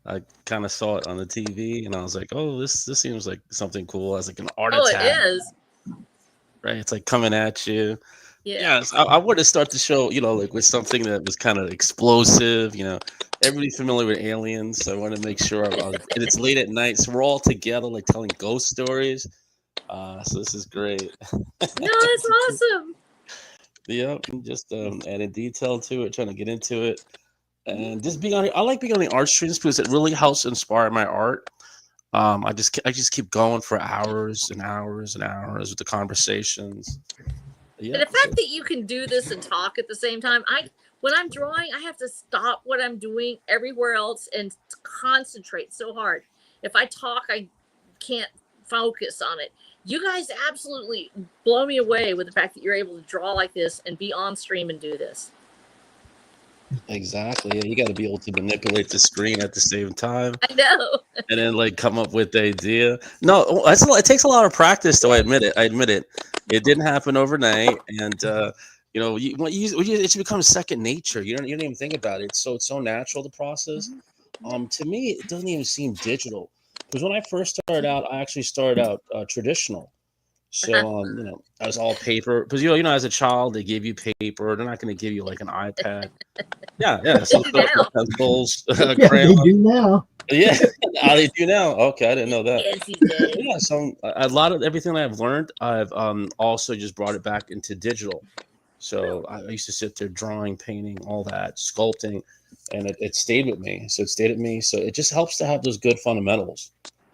I kind of saw it on the TV, and I was like, "Oh, this seems like something cool." As like an art attack. It is. Right, it's like coming at you. Yeah. I wanted to start the show, you know, like with something that was kind of explosive. You know, everybody's familiar with aliens, so I want to make sure. And it's late at night, so we're all together, like telling ghost stories. So this is great. No, it's awesome. Yep, and just adding detail to it, trying to get into it, and just being on. I like being on the art streams because it really helps inspire my art. I just keep going for hours and hours and hours with the conversations. Yeah, and the fact that you can do this and talk at the same time, when I'm drawing, I have to stop what I'm doing everywhere else and concentrate so hard. If I talk, I can't focus on it. You guys absolutely blow me away with the fact that you're able to draw like this and be on stream and do this. Exactly. Yeah, you got to be able to manipulate the screen at the same time. I know. And then like come up with the idea. No, it takes a lot of practice, though. I admit it. It didn't happen overnight, and you know, it should become second nature. You don't even think about it. It's so natural, the process. To me, it doesn't even seem digital. Because when I first started out, I actually started out traditional. So, you know, I was all paper. Because, you know, as a child, they give you paper. They're not going to give you, like, an iPad. Yeah. So, pencils, they do now. Yeah, they do now. Okay, I didn't know that. Yes, he did. Yeah, so a lot of everything that I've learned, I've also just brought it back into digital. So I used to sit there drawing, painting, all that, sculpting, and it stayed with me. So it just helps to have those good fundamentals.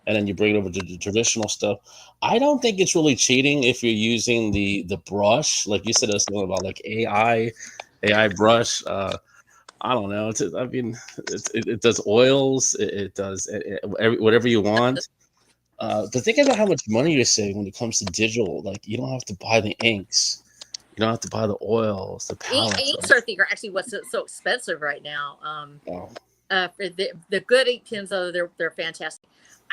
And then you bring it over to the traditional stuff. I don't think it's really cheating if you're using the brush, like you said, us about like AI brush. I don't know. It does oils. It does whatever you want. But think about how much money you're saving when it comes to digital. Like you don't have to buy the inks. You don't have to buy the oils, the palettes. Inks are actually what's so expensive right now. For the good ink pens, though, they're fantastic.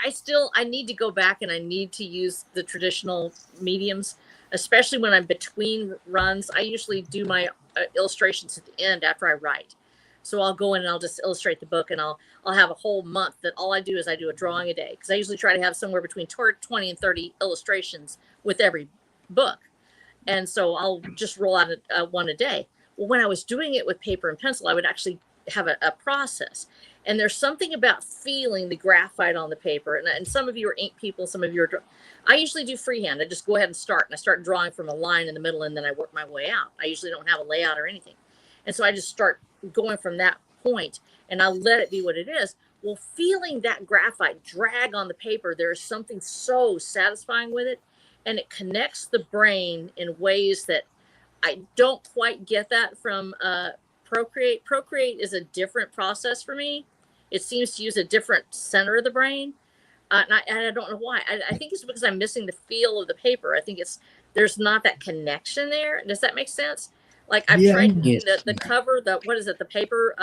I need to go back and I need to use the traditional mediums, especially when I'm between runs. I usually do my illustrations at the end after I write. So I'll go in and I'll just illustrate the book, and I'll have a whole month that all I do is I do a drawing a day, because I usually try to have somewhere between 20 and 30 illustrations with every book. And so I'll just roll out one a day. Well, when I was doing it with paper and pencil, I would actually have a process. And there's something about feeling the graphite on the paper. And some of you are ink people, some of you are. I usually do freehand. I just go ahead and start. And I start drawing from a line in the middle, and then I work my way out. I usually don't have a layout or anything. And so I just start going from that point, and I let it be what it is. Well, feeling that graphite drag on the paper, there is something so satisfying with it. And it connects the brain in ways that I don't quite get that from Procreate. Procreate is a different process for me. It seems to use a different center of the brain. And I don't know why. I think it's because I'm missing the feel of the paper. I think there's not that connection there. Does that make sense? Like I've tried using the cover, what is it? The paper,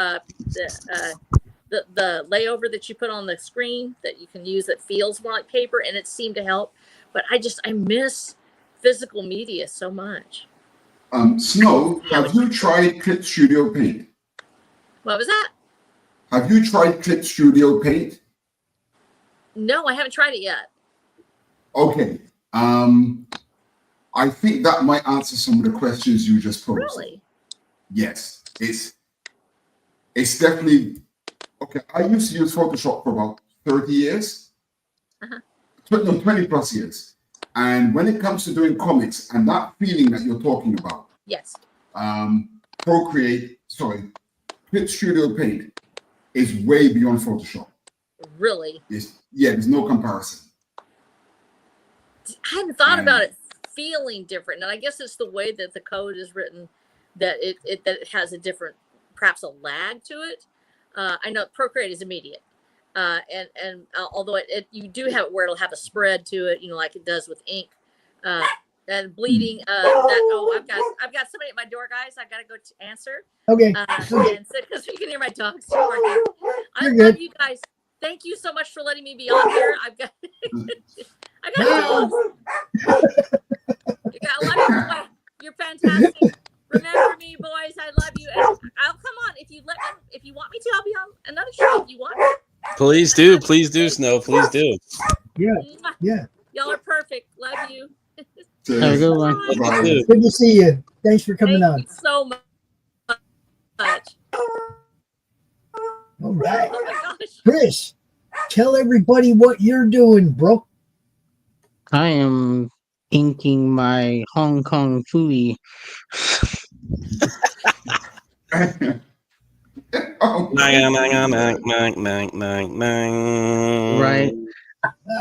the layover that you put on the screen that you can use that feels more like paper, and it seemed to help. But I miss physical media so much. Snow, have you tried Clip Studio Paint? What was that? Have you tried Clip Studio Paint? No, I haven't tried it yet. Okay. I think that might answer some of the questions you just posed. Really? Yes. It's definitely okay. I used to use Photoshop for about 30 years. Uh-huh. 20 plus years. And when it comes to doing comics and that feeling that you're talking about, yes, Clip Studio Paint is way beyond Photoshop. Really? There's no comparison. I hadn't thought about it feeling different, and I guess it's the way that the code is written that it has a different, perhaps a lag to it. I know Procreate is immediate. And although you do have it where it'll have a spread to it, like it does with ink, and bleeding. I've got somebody at my door, guys. I gotta go answer. Okay. Because you can hear my dogs barking. I love you guys. Thank you so much for letting me be on here. I got dogs. I love you. You're fantastic. Remember me, boys. I love you. And I'll come on if you want me to. I'll be on another show if you want. Please do, Snow. Please do. Yeah. Y'all are perfect. Love you. Have a good one. Good to see you. Thanks for coming on. Thank you so much. All right. Oh my gosh. Chris, tell everybody what you're doing, bro. I am inking my Hong Kong Fooey. Right.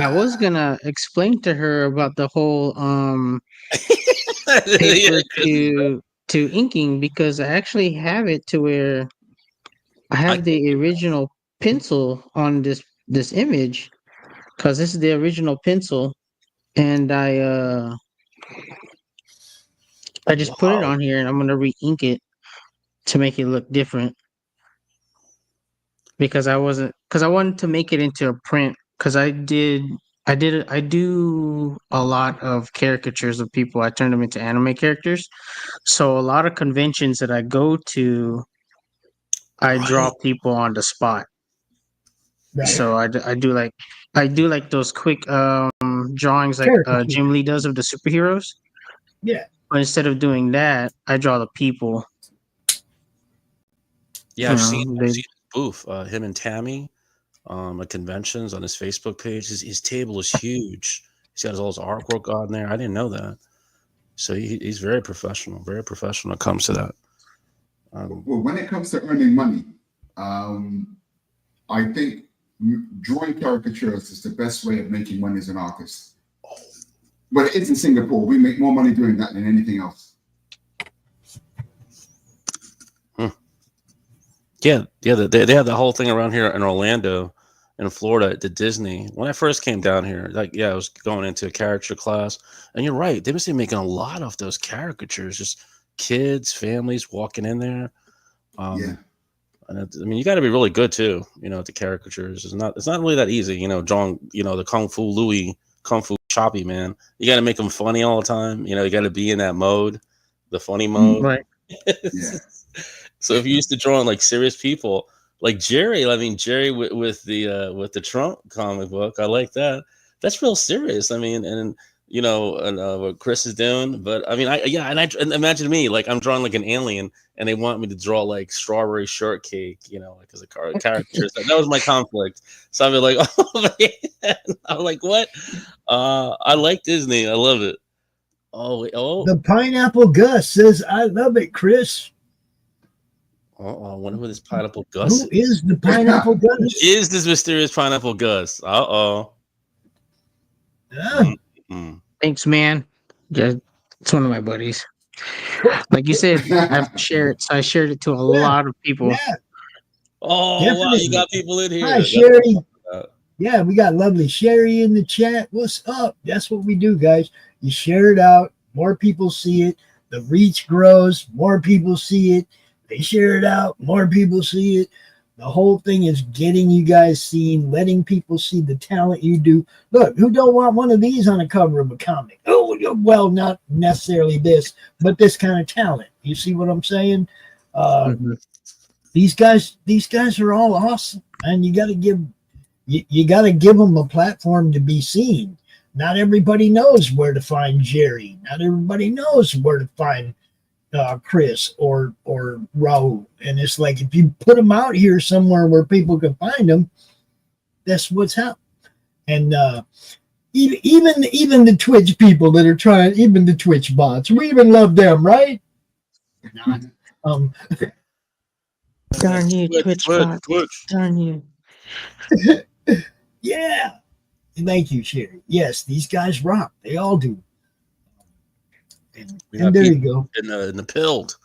I was gonna explain to her about the whole paper to inking, because I actually have it to where I have the original pencil on this image, because this is the original pencil, and I just put it on here, and I'm gonna re-ink it to make it look different, because I wanted to make it into a print, because I do a lot of caricatures of people. I turn them into anime characters. So a lot of conventions that I go to, I draw people on the spot. Right. So I do like those quick drawings like Jim Lee does of the superheroes. Yeah. But instead of doing that, I draw the people. Yeah, I've seen his booth, him and Tammy, at conventions on his Facebook page. His table is huge. He's got all his artwork on there. I didn't know that. So he's very professional when it comes to that. Well, when it comes to earning money, I think drawing caricatures is the best way of making money as an artist. But it is in Singapore. We make more money doing that than anything else. Yeah. They have the whole thing around here in Orlando, in Florida, at the Disney. When I first came down here, I was going into a caricature class, and you're right. They must be making a lot of those caricatures, just kids, families walking in there. And you got to be really good too, at the caricatures. It's not really that easy, drawing, the Kung Fu choppy, man. You got to make them funny all the time. You got to be in that mode, the funny mode. Right. Yeah. So if you used to draw like serious people, like Jerry, Jerry with the Trump comic book, I like that. That's real serious. And you know, and what Chris is doing. But I mean, and imagine me, like I'm drawing like an alien, and they want me to draw like strawberry shortcake, you know, like as a caricature. So that was my conflict. So I'd be like, oh man, I'm like, what? I like Disney. I love it. Oh, wait, The Pineapple Gus says, "I love it, Chris." I wonder who this pineapple Gus Who is the Pineapple Who Gus? is this mysterious pineapple Gus? Yeah. Thanks, man. Yeah, it's one of my buddies. Like you said, I've shared, so I shared it to a lot of people. Yeah. Oh, wow, Definitely. you got people in here. Hi, Sherry. Yeah, we got lovely Sherry in the chat. What's up? That's what we do, guys. You share it out. More people see it. The reach grows. More people see it. They share it out. More people see it. The whole thing is getting you guys seen, letting people see the talent you do. Look, who don't want one of these on the cover of a comic? Oh, well, not necessarily this, but this kind of talent. You see what I'm saying? These guys are all awesome, and you got to give them a platform to be seen. Not everybody knows where to find Jerry. Not everybody knows where to find Chris or Raul. And it's like, if you put them out here somewhere where people can find them, that's what's happening. And even the Twitch people that are trying, even the Twitch bots, we even love them, right? Darn you, Twitch bot. Darn you. Yeah. Thank you, Sherry. Yes, these guys rock. They all do. And there you go. In the pilled,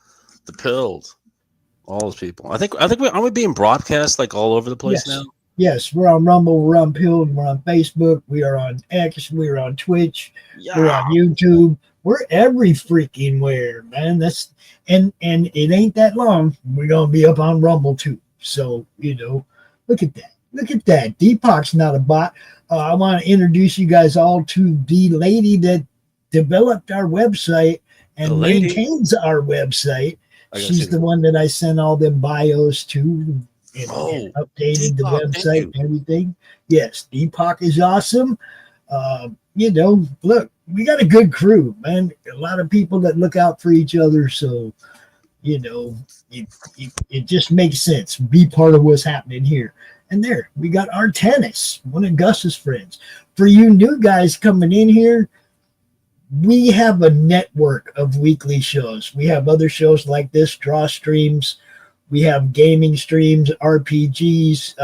all those people. I think aren't we being broadcast like all over the place now? Yes, we're on Rumble, we're on Pilled, we're on Facebook, we are on X, we're on Twitch, we're on YouTube. We're every freaking where, man. That's and it ain't that long. We're gonna be up on Rumble too. So, you know, look at that. Look at that. Deepak's not a bot. I want to introduce you guys all to the lady that developed our website and maintains our website. She's the one that I sent all them bios to and updated the website and everything. Yes, Deepak is awesome. You know, look, we got a good crew, man. A lot of people that look out for each other. So, you know, it just makes sense. Be part of what's happening here. And there, we got Artenis, one of Gus's friends. For you new guys coming in here, we have a network of weekly shows. We have other shows like this, Drawstreams. We have gaming streams, RPGs.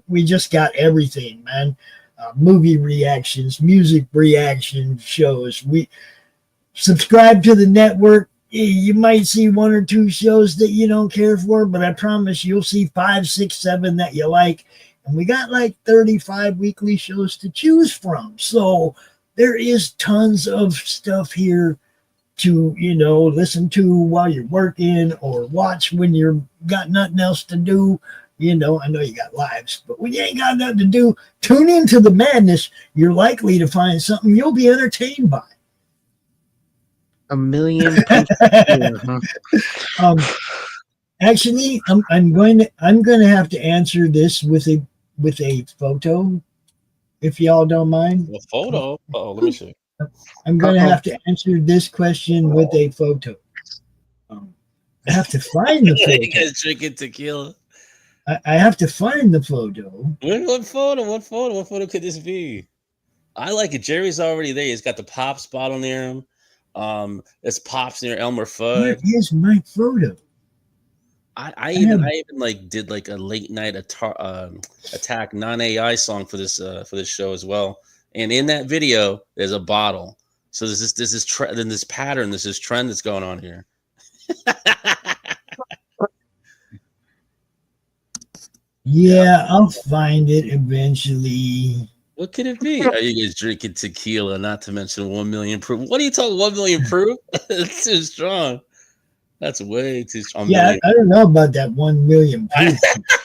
We just got everything, man. Movie reactions, music reaction shows. We subscribe to the network. You might see one or two shows that you don't care for, but I promise you'll see 5, 6, 7 that you like. And we got like 35 weekly shows to choose from. So there is tons of stuff here to, you know, listen to while you're working or watch when you're got nothing else to do. You know, I know you got lives, but when you ain't got nothing to do, tune into the madness. You're likely to find something you'll be entertained by. A million. Actually, I'm going to have to answer this with a photo, if y'all don't mind. A photo? Oh, let me see. I'm going to have to answer this question with a photo. I have to find the photo. You guys drinking tequila? I have to find the photo. What photo? What photo could this be? I like it. Jerry's already there. He's got the Pops bottle near him. It's Pops near Elmer Fudd. Where is my photo? I even like did like a late night attack non-AI song for this show as well. And in that video, there's a bottle. So there's this pattern, this trend that's going on here. Yeah, I'll find it eventually. What could it be? Are you guys drinking tequila? Not to mention 1 million proof. What are you talking? 1 million proof? That's too strong. That's way too strong. Yeah, I don't know about that 1 million proof.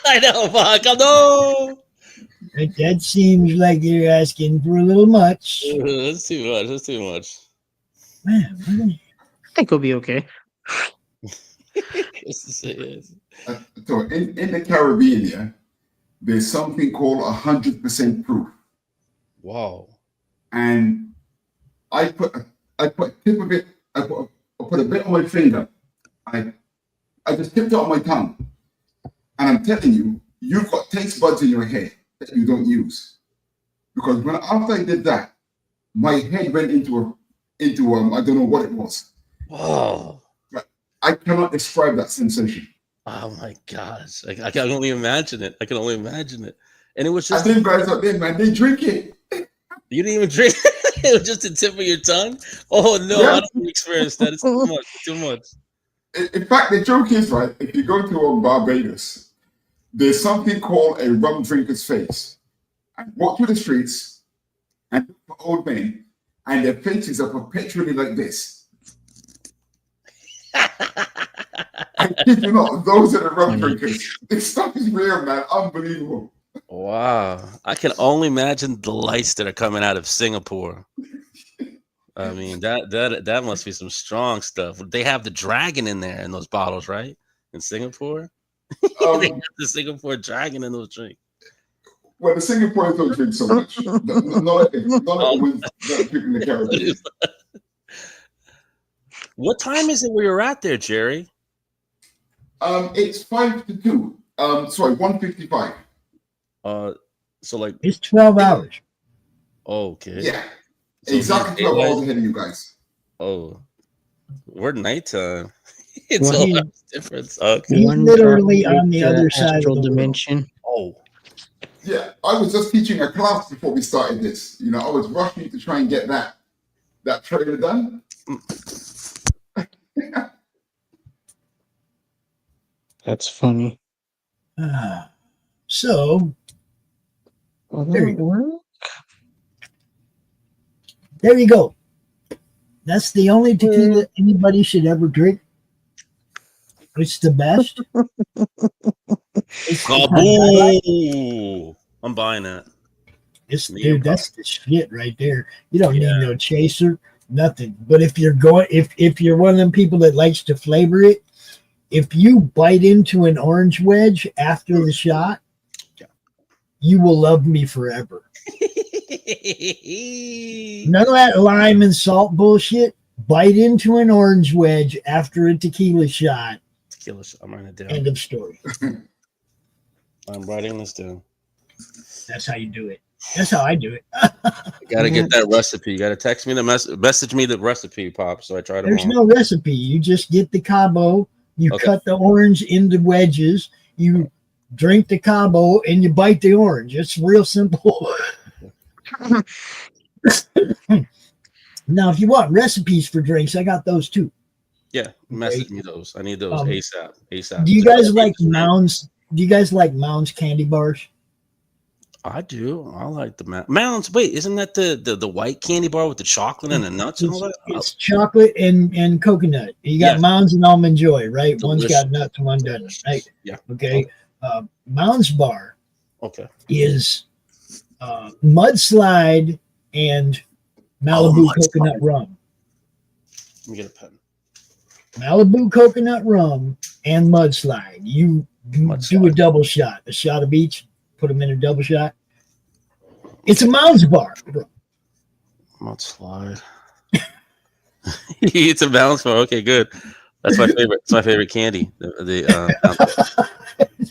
I know, fuck. No. That seems like you're asking for a little much. That's too much. That's too much. Man, I think we'll be okay. So in the Caribbean, there's something called 100% proof. Wow. And I put a tip of it. I put a bit on my finger. I just tipped it on my tongue, and I'm telling you, you've got taste buds in your head that you don't use. Because after I did that, my head went into I don't know what it was. Whoa. But I cannot describe that sensation. Oh my gosh. I can only imagine it. I can only imagine it. And it was just I think guys out there, man, they drink it. you didn't even drink it was just the tip of your tongue. Oh no, Yeah. I don't experience that. It's too much. Too much. In fact, the joke is, right, if you go to Barbados, there's something called a rum drinker's face. And walk through the streets and look for old men, and their faces are perpetually like this. I kid you not, those are the rum drinkers. This stuff is real, man. Unbelievable. Wow. I can only imagine the lights that are coming out of Singapore. I mean, that must be some strong stuff. They have the dragon in there in those bottles, right? In Singapore? They have the Singapore dragon in those drinks. Well, the Singaporeans don't drink so much. Not like the people in the Caribbean. What time is it where you're at there, Jerry? It's 5 to 2. Sorry, 1:55. So like It's 12 hours. okay. Yeah. So Exactly 12 hours ahead of you guys. Oh, we're nighttime. It's Well, a he- lot of difference. Okay. He's One literally drop on the into other side of astral the world. dimension. Oh, Yeah, I was just teaching a class before we started this. You know, I was rushing to try and get that trailer done. That's funny. So Well, There you that work? there you go. That's the only tequila anybody should ever drink. It's the best. It's the kaboom! I'm buying that. dude, that's the shit right there. You don't need no chaser, nothing. But if you're one of them people that likes to flavor it, if you bite into an orange wedge after the shot, you will love me forever. None of that lime and salt bullshit. Bite into an orange wedge after a tequila shot. Tequila shot. I'm writing it down. End of story. I'm writing this down. That's how you do it. That's how I do it. You gotta get that recipe. You gotta text me the message me the recipe, Pop. So I try to. There's no recipe. You just get the Cabo. You cut the orange into wedges. You drink the Cabo and you bite the orange. It's real simple. Now, if you want recipes for drinks, I got those too. Yeah, message me those. I need those ASAP. ASAP. Do you guys like Mounds? Do you guys like Mounds candy bars? I do. I like the Mounds. Wait, isn't that the white candy bar with the chocolate and the nuts and all that? It's chocolate and coconut. You got Mounds and Almond Joy, right? One's got nuts, one doesn't, right? Yeah. Okay. Mounds bar is mudslide and Malibu coconut rum. Let me get a pen. Malibu coconut rum and mudslide. You do a double shot, a shot of each. Put them in a double shot. It's a Mounds bar, bro. Mudslide. It's a Mounds bar. Okay, good. That's my favorite. It's my favorite candy. The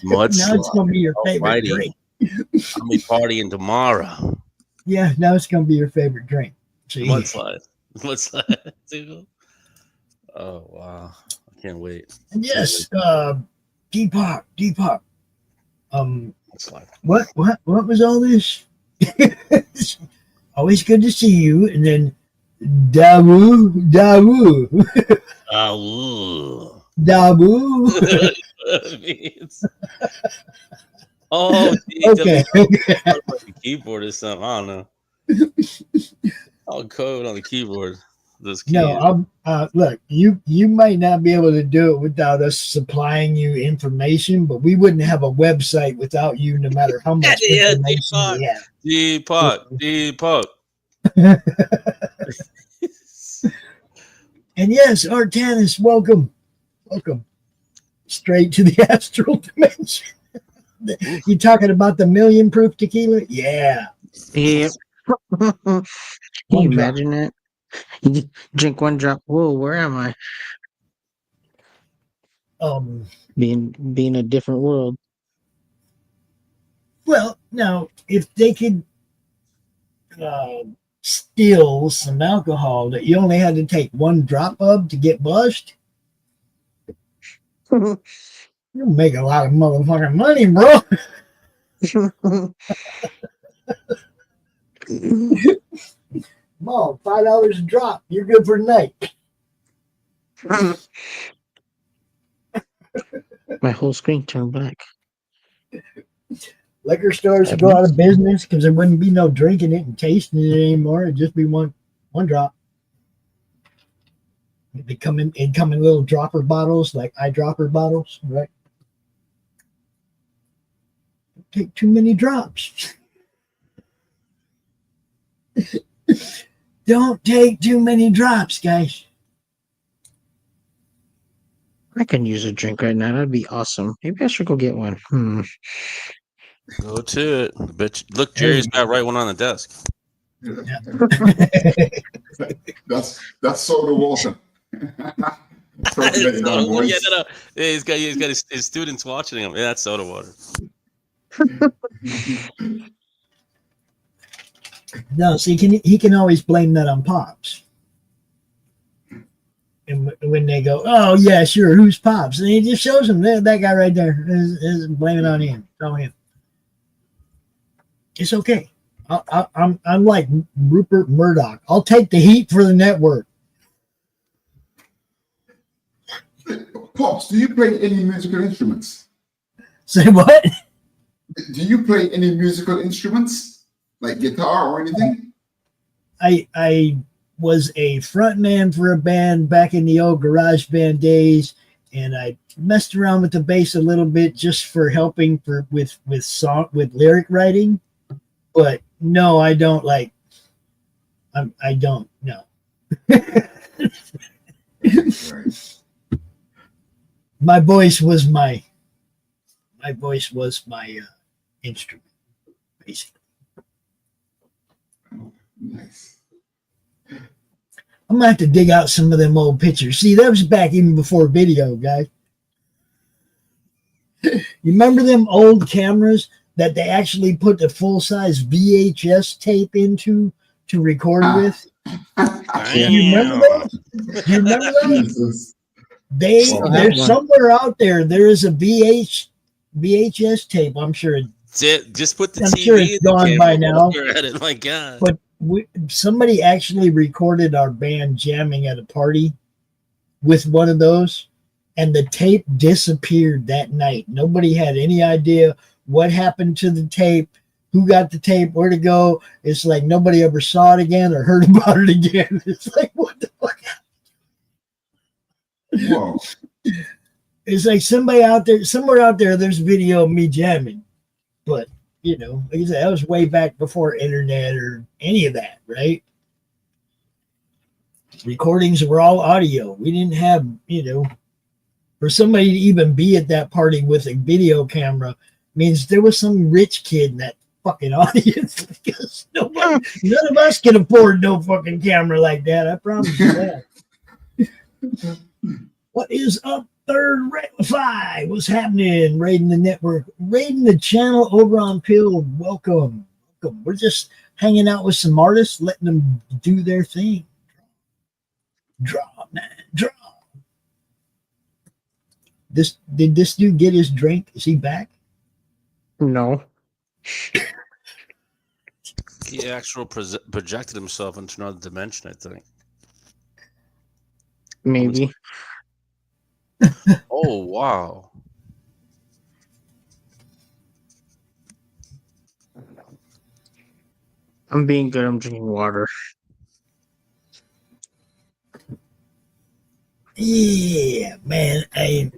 mudslide. Now it's gonna be your favorite drink. I'll be partying tomorrow. Yeah, now it's gonna be your favorite drink. See? Mudslide. Mudslide. Oh wow! I can't wait. And yes, Depop. What was all this? Always good to see you. And then Dawu. Oh, okay. The keyboard or something. I don't know. I'll code on the keyboard. No, look, you might not be able to do it without us supplying you information, but we wouldn't have a website without you, no matter how much information we have. Depop. And yes, Artanis, welcome. Straight to the astral dimension. You talking about the million proof tequila? Yeah. Yeah. Can you imagine it? You drink one drop. Whoa, where am I? Being a different world. Well, now if they could steal some alcohol that you only had to take one drop of to get buzzed, you'll make a lot of motherfucking money, bro. Come on, $5 a drop. You're good for the night. My whole screen turned black. Liquor stores would go out of business because there wouldn't be no drinking it and tasting it anymore. It'd just be one drop. It'd come in little dropper bottles, like eyedropper bottles, right? Don't take too many drops. Don't take too many drops, guys. I can use a drink right now. That'd be awesome. Maybe I should go get one. Go to it. Bitch. Look, Jerry's got right one on the desk. That's soda water. Yeah, no. Yeah, he's got his students watching him. Yeah, that's soda water. No, see, he can always blame that on Pops. And when they go, oh yeah, sure, who's Pops? And he just shows them that guy right there is blaming on him. Tell him. It's okay. I'm like Rupert Murdoch. I'll take the heat for the network. Pops, do you play any musical instruments? Say what? Do you play any musical instruments, like guitar or anything? I was a front man for a band back in the old garage band days, and I messed around with the bass a little bit just for helping with lyric writing. But no, I don't like. I don't know. Right. My voice was my instrument, basically. Nice. I'm gonna have to dig out some of them old pictures. See, that was back even before video, guys. You remember them old cameras that they actually put the full-size VHS tape into to record with? You remember those? Do you remember those? There's somewhere out there. There is a VHS tape. I'm sure. Just put the I'm TV. sure it's gone by now. At it. My God. But somebody actually recorded our band jamming at a party with one of those, and the tape disappeared that night. Nobody had any idea what happened to the tape, who got the tape, where to go. It's like nobody ever saw it again or heard about it again. It's like, what the fuck? Whoa. It's like somewhere out there, there's video of me jamming. But, like I said, that was way back before internet or any of that, right? Recordings were all audio. We didn't have, for somebody to even be at that party with a video camera means there was some rich kid in that fucking audience, because none of us can afford no fucking camera like that. I promise you that. What is up, Third Rectify? What's happening? Raiding the network, raiding the channel over on Pill. Welcome. We're just hanging out with some artists, letting them do their thing. Draw, man, draw. Did this dude get his drink? Is he back? No. He actually projected himself into another dimension, I think. Maybe. Oh, wow. I'm being good. I'm drinking water. Yeah, man. I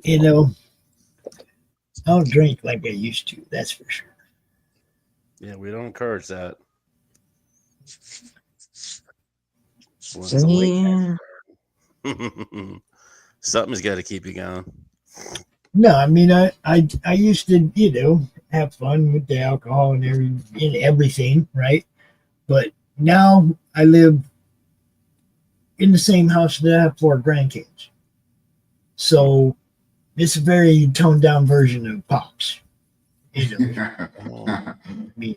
don't drink like I used to. That's for sure. Yeah, we don't encourage that. Yeah. Something's got to keep you going. No, I mean, I used to, have fun with the alcohol and everything, right? But now I live in the same house that I have 4 grandkids. So it's a very toned down version of Pops. You know, I mean,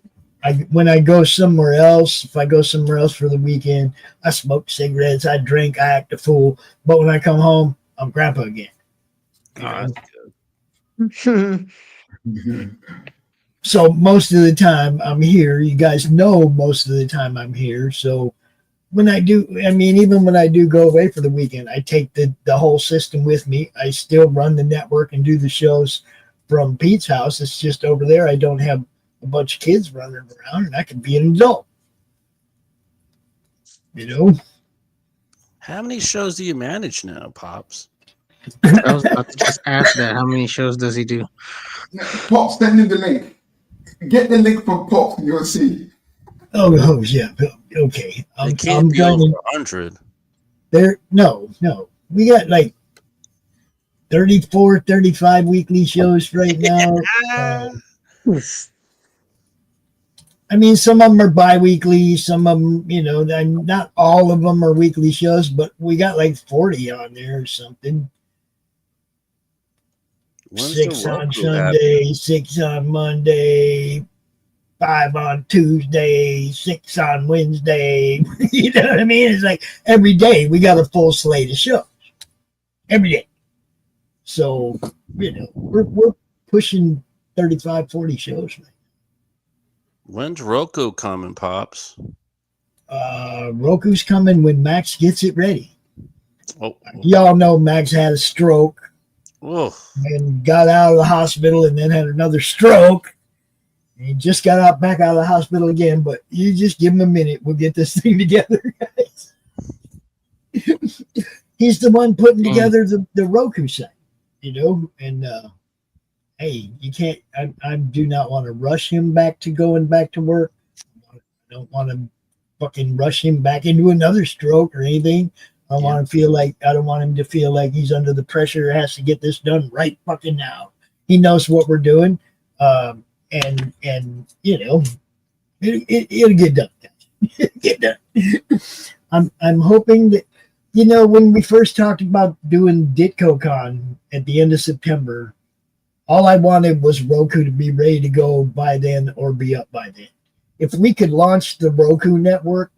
when I go somewhere else, if I go somewhere else for the weekend, I smoke cigarettes, I drink, I act a fool. But when I come home, I'm Grandpa again. You know? So most of the time I'm here. You guys know most of the time I'm here. So when I do, I mean, even when I do go away for the weekend, I take the whole system with me. I still run the network and do the shows from Pete's house. It's just over there. I don't have a bunch of kids running around, and I can be an adult. You know? How many shows do you manage now, Pops? I was about to just ask that. How many shows does he do? Pop, send me the link. Get the link from Pop and you'll see. Oh yeah. Okay. It can't be over 100. No. We got like 34, 35 weekly shows right now. I mean, some of them are bi-weekly, some of them, you know, not all of them are weekly shows, but we got like 40 on there or something. When's 6 the on Roku Sunday, 6 on Monday, 5 on Tuesday, 6 on Wednesday. You know what I mean? It's like every day we got a full slate of shows. Every day. So, you know, we're pushing 35, 40 shows, man. When's Roku coming, Pops? Roku's coming when Max gets it ready. Oh, Y'all know Max had a stroke oh. and got out of the hospital and then had another stroke. And he just got back out of the hospital again, but you just give him a minute. We'll get this thing together, guys. He's the one putting together the Roku site, you know, and hey, you can't, I do not want to rush him back to going back to work. I don't want to fucking rush him back into another stroke or anything. I don't want him to feel like he's under the pressure, has to get this done right fucking now. He knows what we're doing. And you know, it'll get done. Get done. I'm hoping that, you know, when we first talked about doing DitcoCon at the end of September, all I wanted was Roku to be ready to go by then or be up by then. If we could launch the Roku network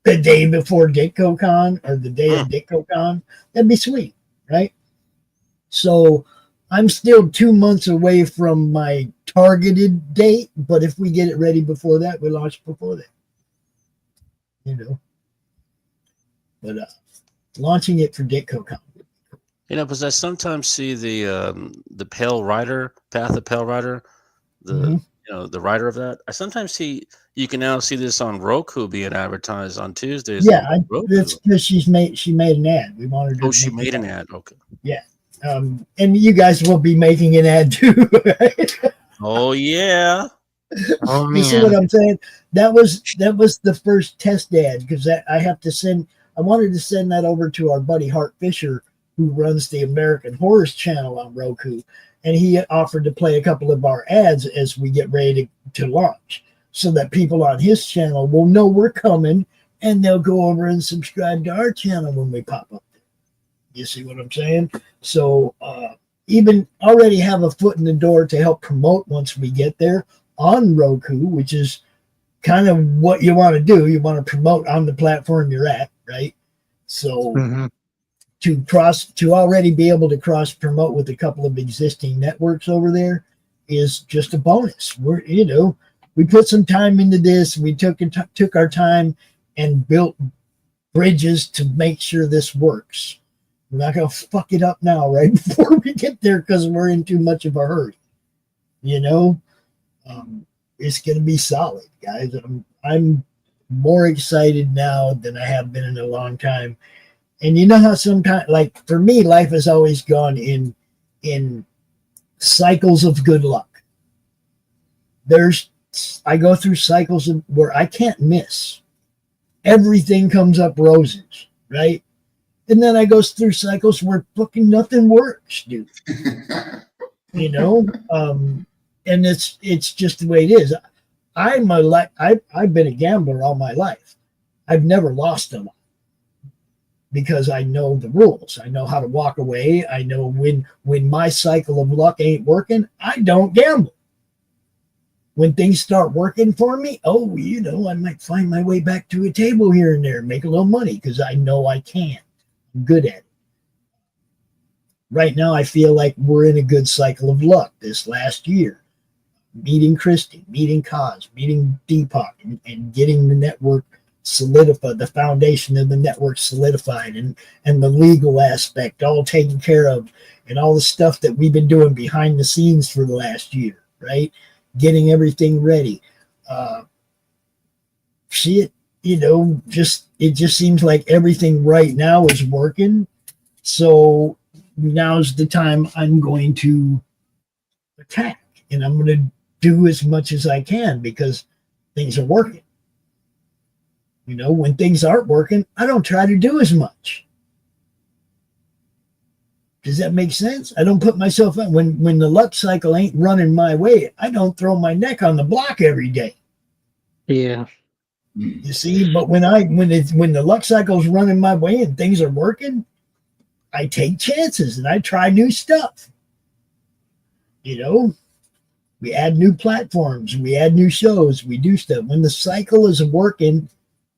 the day before DitcoCon or the day of DitcoCon, that'd be sweet, right? So I'm still 2 months away from my targeted date, but if we get it ready before that, we launch before that. You know? But launching it for DitcoCon. You know, because I sometimes see the Pale Rider, Path of Pale Rider, you know, the writer of that. I sometimes see, you can now see this on Roku being advertised on Tuesdays. Yeah, that's because she made an ad. We wanted to. Oh, she made an ad. Okay. Yeah, and you guys will be making an ad too. Right? Oh yeah. Oh man. You see what I'm saying? That was the first test ad because I wanted to send that over to our buddy Hart Fisher, who runs the American Horrors channel on Roku, and he offered to play a couple of our ads as we get ready to launch, so that people on his channel will know we're coming, and they'll go over and subscribe to our channel when we pop up there. You see what I'm saying? So even already have a foot in the door to help promote once we get there on Roku, which is kind of what you want to do. You want to promote on the platform you're at, right? So to already be able to cross promote with a couple of existing networks over there is just a bonus. We put some time into this. We took our time and built bridges to make sure this works. We're not going to fuck it up now right before we get there because we're in too much of a hurry. You know, it's going to be solid, guys. I'm more excited now than I have been in a long time. And you know how sometimes, like for me, life has always gone in cycles of good luck. I go through cycles where I can't miss. Everything comes up roses, right? And then I go through cycles where fucking nothing works, dude. You know, and it's just the way it is. I've been a gambler all my life. I've never lost a lot. because I know the rules. I know how to walk away. I know when my cycle of luck ain't working, I don't gamble. When things start working for me, oh, I might find my way back to a table here and there, make a little money because I know I can. I'm good at it. Right now, I feel like we're in a good cycle of luck this last year. Meeting Christy, meeting Kaz, meeting Deepak, and getting the network solidified, the foundation of the network solidified, and the legal aspect all taken care of, and all the stuff that we've been doing behind the scenes for the last year, right? Getting everything ready. It just seems like everything right now is working. So now's the time I'm going to attack, and I'm going to do as much as I can because things are working. When things aren't working, I don't try to do as much. Does that make sense? I don't put myself in when the luck cycle ain't running my way. I don't throw my neck on the block every day. Yeah. You see, but when the luck cycle's running my way and things are working, I take chances and I try new stuff. We add new platforms, we add new shows, we do stuff. When the cycle is working,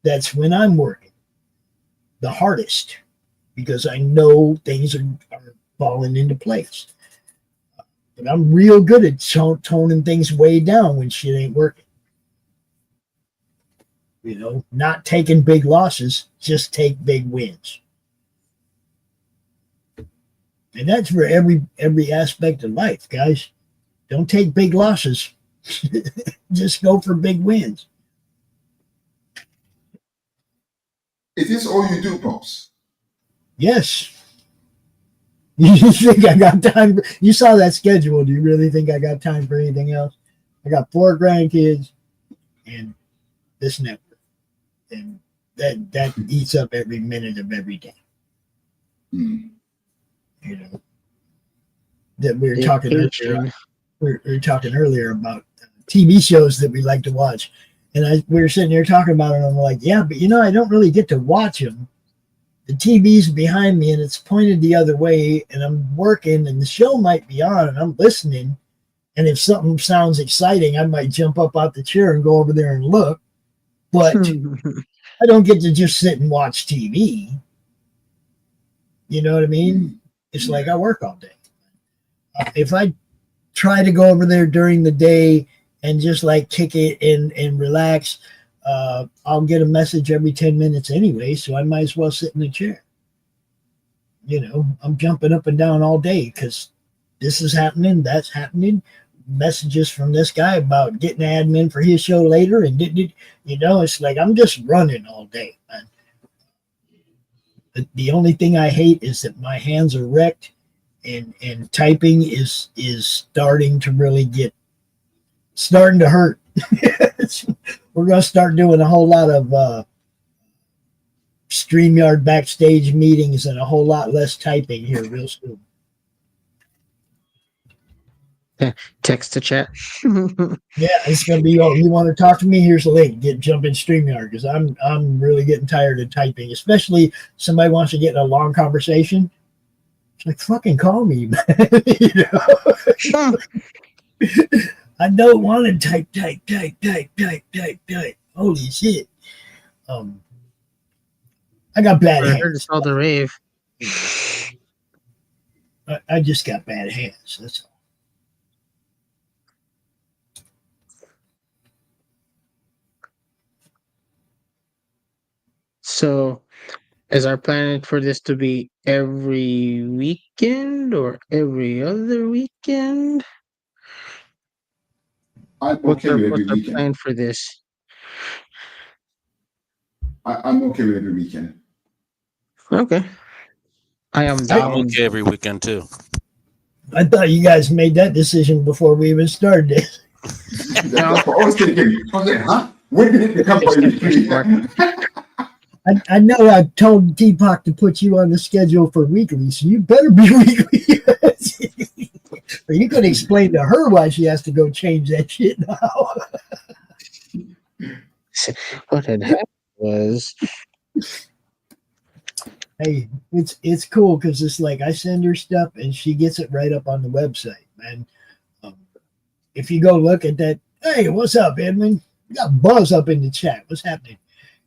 that's when I'm working the hardest because I know things are falling into place. But I'm real good at toning things way down when shit ain't working. Not taking big losses, just take big wins. And that's for every aspect of life, guys. Don't take big losses. Just go for big wins. Is this all you do, Pops? Yes. You think I got time? You saw that schedule. Do you really think I got time for anything else? I got 4 grandkids and this network. And that eats up every minute of every day. Mm. That we were talking earlier. We were talking earlier about TV shows that we like to watch. And we were sitting there talking about it, and I'm like, yeah, but I don't really get to watch them. The TV's behind me, and it's pointed the other way, and I'm working, and the show might be on, and I'm listening. And if something sounds exciting, I might jump up out the chair and go over there and look. But I don't get to just sit and watch TV. You know what I mean? It's like I work all day. If I try to go over there during the day and just like kick it and relax, I'll get a message every 10 minutes anyway, so I might as well sit in the chair. I'm jumping up and down all day because this is happening, that's happening. Messages from this guy about getting admin for his show later, and it's like I'm just running all day, man. The only thing I hate is that my hands are wrecked, and typing is starting to hurt. We're gonna start doing a whole lot of StreamYard backstage meetings and a whole lot less typing here real soon. Text to chat. Yeah, it's gonna be. Oh, you want to talk to me? Here's a link. Jump in StreamYard because I'm really getting tired of typing. Especially somebody wants to get in a long conversation. It's like fucking call me, man. I don't want to type. Holy shit. I got bad hands. I heard it's all the rave. I just got bad hands. That's all. So, is our plan for this to be every weekend or every other weekend? I'm What's okay our, with every what's our weekend. plan for this? I'm okay with every weekend. Okay. I am I'm down. okay every weekend too. I thought you guys made that decision before we even started it. That's what I was thinking. I was like, huh? When did it become every weekend? I know I told Deepak to put you on the schedule for weekly, so you better be weekly. Or you could explain to her why she has to go change that shit now. What had happened was Hey, it's cool because it's like I send her stuff and she gets it right up on the website, man. Um, if you go look at that, hey, what's up, Edwin? We got Buzz up in the chat. What's happening?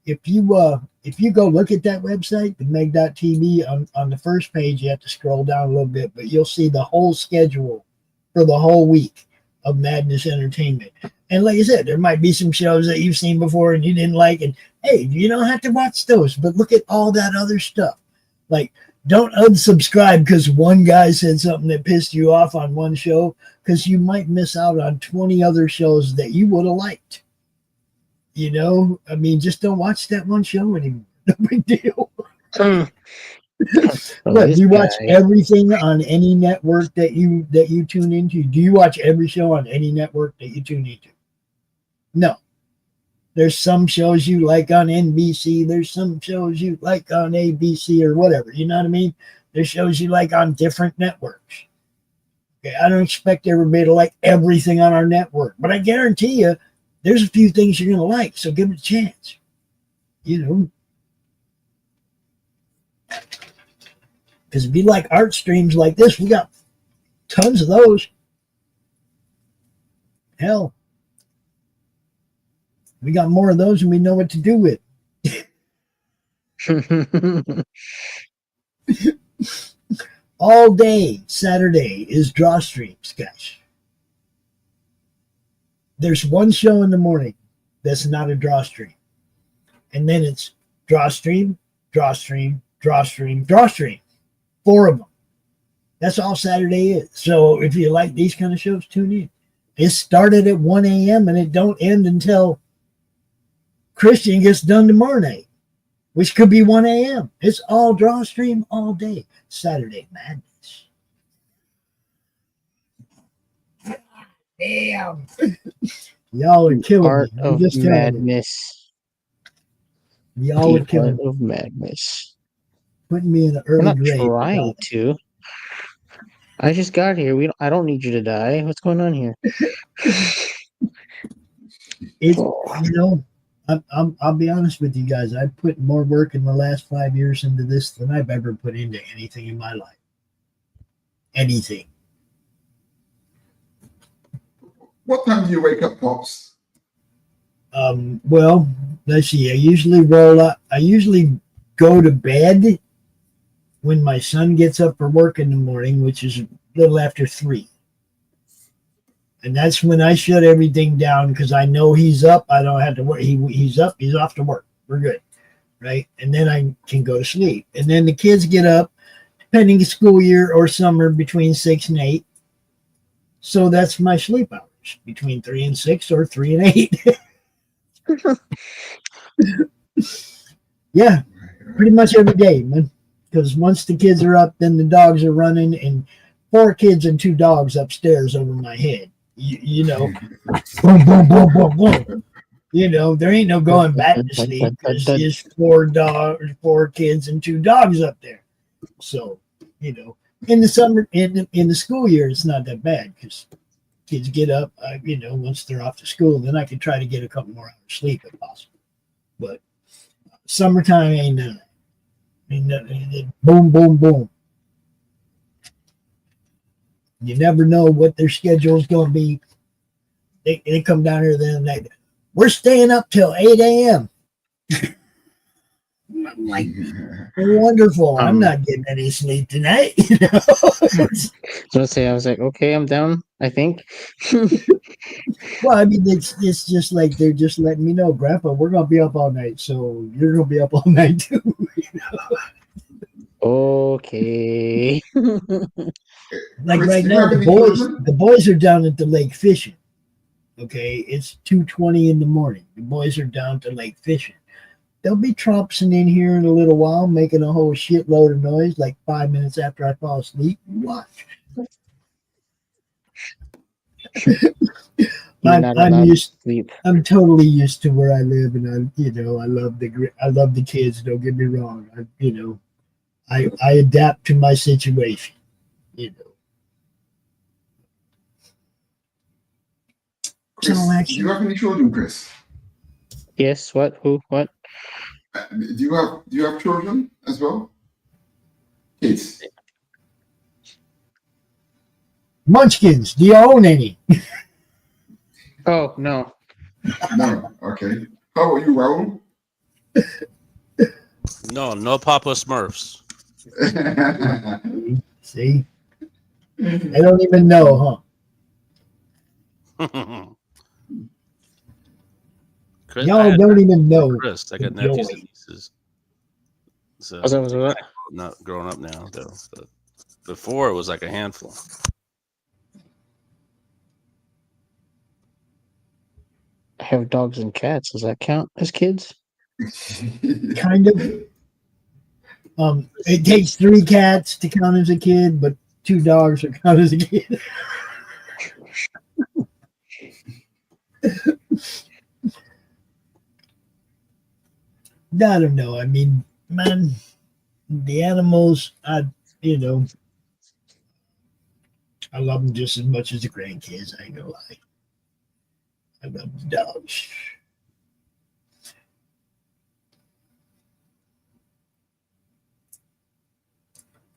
If you go look at that website, the Meg.tv, on the first page, you have to scroll down a little bit, but you'll see the whole schedule for the whole week of Madness Entertainment. And like I said, there might be some shows that you've seen before and you didn't like, and hey, you don't have to watch those, but look at all that other stuff. Like, don't unsubscribe because one guy said something that pissed you off on one show, because you might miss out on 20 other shows that you would have liked. You know, I mean, just don't watch that one show anymore. No big deal. But do you watch everything on any network that you tune into? Do you watch every show on any network that you tune into? No. There's some shows you like on NBC. There's some shows you like on ABC or whatever. You know what I mean? There's shows you like on different networks. Okay, I don't expect everybody to like everything on our network, but I guarantee you there's a few things you're going to like, so give it a chance. You know? Because if you like art streams like this, we got tons of those. Hell, we got more of those than we know what to do with. All day Saturday is Drawstreams, guys. There's one show in the morning that's not a Drawstream. And then it's Drawstream, Drawstream, Drawstream, Drawstream. 4 of them. That's all Saturday is. So if you like these kind of shows, tune in. It started at 1 a.m. and it don't end until Christian gets done tomorrow night, which could be 1 a.m. It's all Drawstream all day. Saturday Madness. Damn. Y'all are killing Art me. of Madness. Y'all are killing me. Art of Madness. Putting me in an We're early not grade. trying to. I just got here. I don't need you to die. What's going on here? It's, you know, I'll be honest with you guys. I've put more work in the last 5 years into this than I've ever put into anything in my life. Anything. What time do you wake up, Pops? Well, let's see. I usually roll up. I usually go to bed when my son gets up for work in the morning, which is a little after 3. And that's when I shut everything down because I know he's up. I don't have to work. He's up. He's off to work. We're good. Right? And then I can go to sleep. And then the kids get up, depending on school year or summer, between 6 and 8. So that's my sleep hours, between 3 and 6 or 3 and 8. Yeah, pretty much every day, man. Because once the kids are up, then the dogs are running, and 4 kids and 2 dogs upstairs over my head. You know, boom, boom, boom, boom, boom. You know, there ain't no going back to sleep because there's 4 kids and 2 dogs up there. So, you know, in the summer, in the school year, it's not that bad because kids get up, you know, once they're off to school, then I can try to get a couple more hours sleep if possible. But summertime ain't none of that. Boom, boom, boom. You never know what their schedule is going to be. They come down here the other night. We're staying up till 8 a.m. I'm like, wonderful. I'm not getting any sleep tonight. You know? I was like, okay, I'm down, I think. Well, I mean, it's just like they're just letting me know, Grandpa, we're going to be up all night. So you're going to be up all night too. You know? Okay. Like Chris, right do you now, have any children? the boys are down at the lake fishing. Okay, it's 2:20 in the morning. The boys are down to lake fishing. They'll be trompsing in here in a little while, making a whole shitload of noise, like 5 minutes after I fall asleep. Watch. I'm totally used to where I live, and I love the kids. Don't get me wrong. I adapt to my situation. You know. Chris, do you have any children, Chris? Yes. What? Who? What? Do you have children as well? Kids. Munchkins. Do you own any? Oh no. No. Okay. How about you, Raul? No Papa Smurfs. See? I don't even know, huh? Chris, Y'all don't even know. Chris, I got the nephews joy. and nieces. So What's that? not growing up now, though. But before it was like a handful. I have dogs and cats. Does that count as kids? Kind of. It takes 3 cats to count as a kid, but 2 dogs are count as a kid. I don't know. I mean, man, the animals, I love them just as much as the grandkids. I ain't gonna lie. I love the dogs.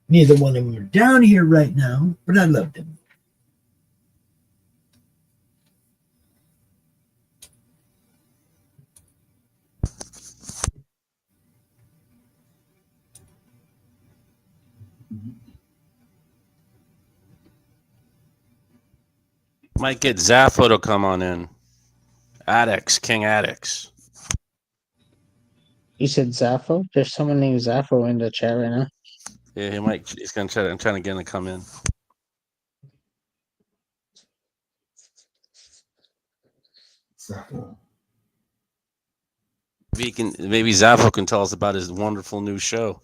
Neither one of them are down here right now, but I love them. Might get Zaffo to come on in. Addicts, King Addicts. You said Zaffo? There's someone named Zaffo in the chat right now. Yeah, he might. He's gonna try. I'm trying to get him to come in. Maybe Zaffo can tell us about his wonderful new show.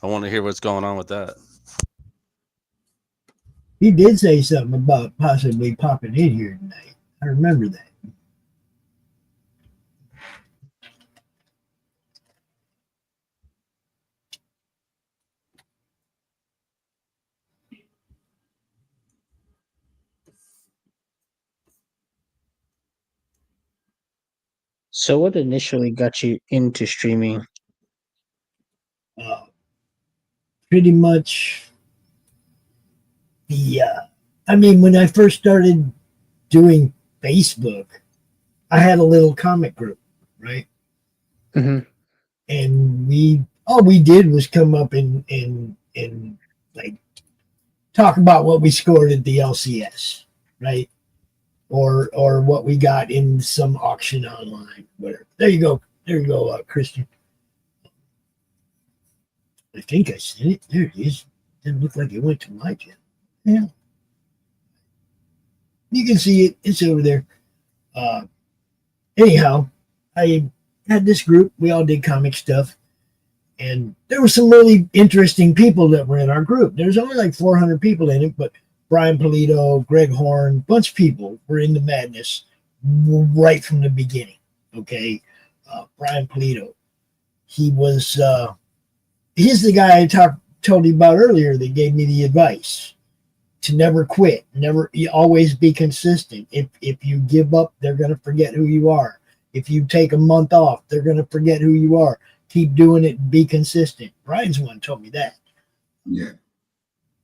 I want to hear what's going on with that. He did say something about possibly popping in here tonight. I remember that. So what initially got you into streaming? Pretty much when I first started doing Facebook, I had a little comic group, right? Mm-hmm. And all we did was come up and like talk about what we scored at the LCS, right? Or what we got in some auction online, whatever. There you go, Christian. I think I sent it. There it is. Didn't look like it went to my channel. Yeah. You can see it. It's over there. Anyhow, I had this group. We all did comic stuff. And there were some really interesting people that were in our group. There's only like 400 people in it, but Brian Polito, Greg Horn, bunch of people were in the madness right from the beginning. Okay. Brian Polito. He was, he's the guy I told you about earlier that gave me the advice to never quit, you always be consistent. If you give up, they're going to forget who you are. If you take a month off, they're going to forget who you are. Keep doing it. Be consistent. Brian's one told me that. Yeah.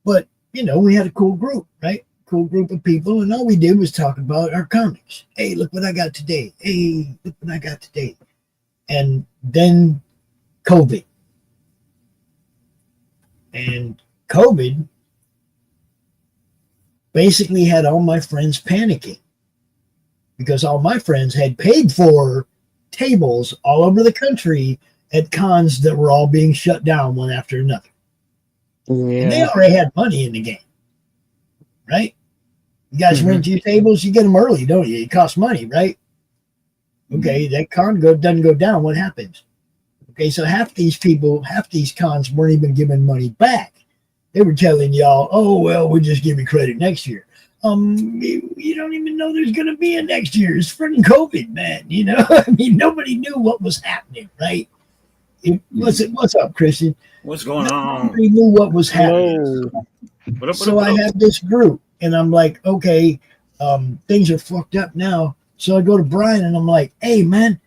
But, we had a cool group, right? Cool group of people. And all we did was talk about our comics. Hey, look what I got today. Hey, look what I got today. And then COVID. And COVID basically had all my friends panicking because all my friends had paid for tables all over the country at cons that were all being shut down one after another. Yeah. And they already had money in the game, right? You guys rent your tables, you get them early, don't you? It costs money, right? Okay, that con doesn't go down. What happens? Okay, so half these cons weren't even giving money back. They were telling y'all, oh, well, we'll just give you credit next year. You don't even know there's going to be a next year. It's freaking COVID, man. I mean, nobody knew what was happening, right? What's up, Christian? What's going on? Nobody knew what was happening. So I have this group, and I'm like, okay, things are fucked up now. So I go to Brian, and I'm like, hey, man,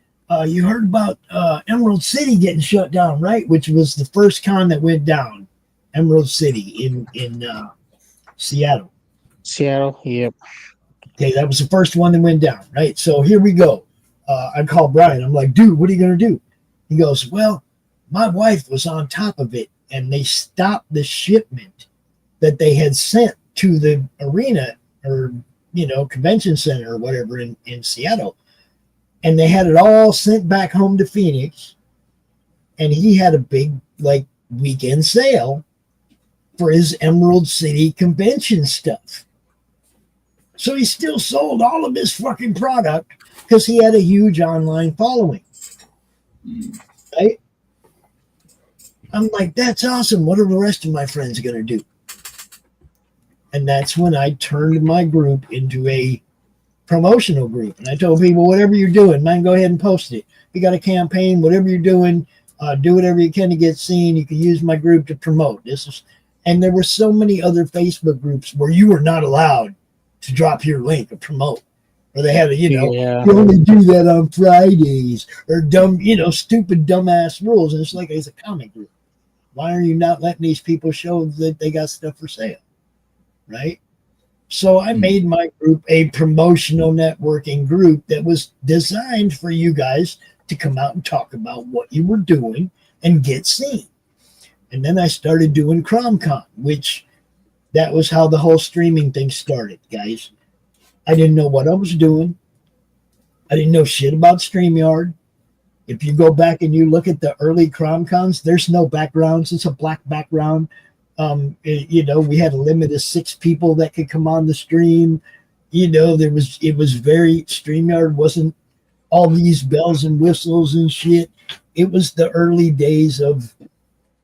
you heard about Emerald City getting shut down, right? Which was the first con that went down Emerald City in Seattle. Seattle. Yep. Okay, that was the first one that went down, right? So here we go. I call Brian. I'm like, dude, what are you gonna do? He goes, well, my wife was on top of it, and they stopped the shipment that they had sent to the arena or convention center or whatever in Seattle, and they had it all sent back home to Phoenix. And he had a big weekend sale for his Emerald City convention stuff. So he still sold all of his fucking product because he had a huge online following. Right? I'm like, that's awesome. What are the rest of my friends going to do? And that's when I turned my group into a promotional group. And I told people, whatever you're doing, man, go ahead and post it. If you got a campaign, whatever you're doing, do whatever you can to get seen. You can use my group to promote. And there were so many other Facebook groups where you were not allowed to drop your link or promote. Or they had you only do that on Fridays, or stupid dumbass rules. And it's like, it's a comic group. Why are you not letting these people show that they got stuff for sale? Right? So I made my group a promotional networking group that was designed for you guys to come out and talk about what you were doing and get seen. And then I started doing CromCon, which that was how the whole streaming thing started, guys. I didn't know what I was doing. I didn't know shit about StreamYard. If you go back and you look at the early CromCons, there's no backgrounds. It's a black background. We had a limit of 6 people that could come on the stream. It was very, StreamYard wasn't all these bells and whistles and shit. It was the early days of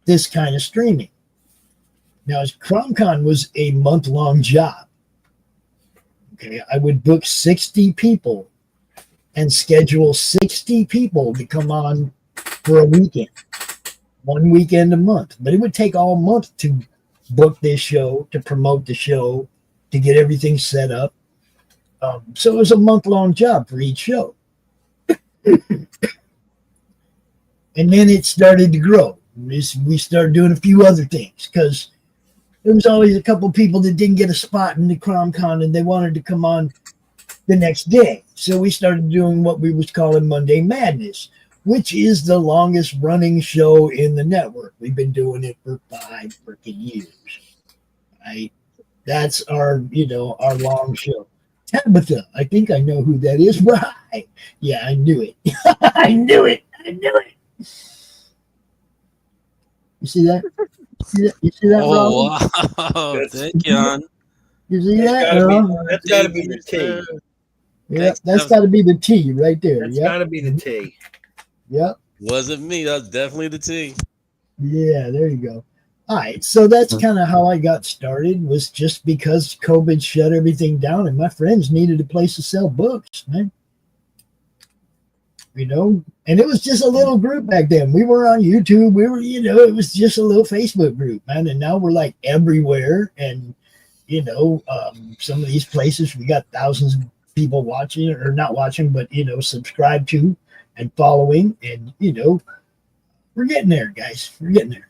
this kind of streaming. Now, CromCon was a month-long job. Okay, I would book 60 people and schedule 60 people to come on for a weekend. One weekend a month. But it would take all month to book this show, to promote the show, to get everything set up. So it was a month-long job for each show. And then it started to grow. We started doing a few other things because there was always a couple people that didn't get a spot in the CromCon and they wanted to come on the next day. So we started doing what we was calling Monday Madness, which is the longest running show in the network. We've been doing it for 5 freaking years. Right? That's our long show. Tabitha, I think I know who that is. Right. Yeah, I knew it. I knew it. You see that? You see that, Oh, Robin? wow. Thank you, John. You see that? That's got to be the T. Yeah, that's got to be the T right there. That's got to be the T. Yep. Wasn't me. That was definitely the T. Yeah, there you go. All right, so that's kind of how I got started, was just because COVID shut everything down and my friends needed a place to sell books, man. And it was just a little group back then. We were on YouTube. We were, it was just a little Facebook group, man. And now we're like everywhere. And, some of these places, we got thousands of people watching, or not watching, but, subscribe to and following. And, we're getting there, guys. We're getting there.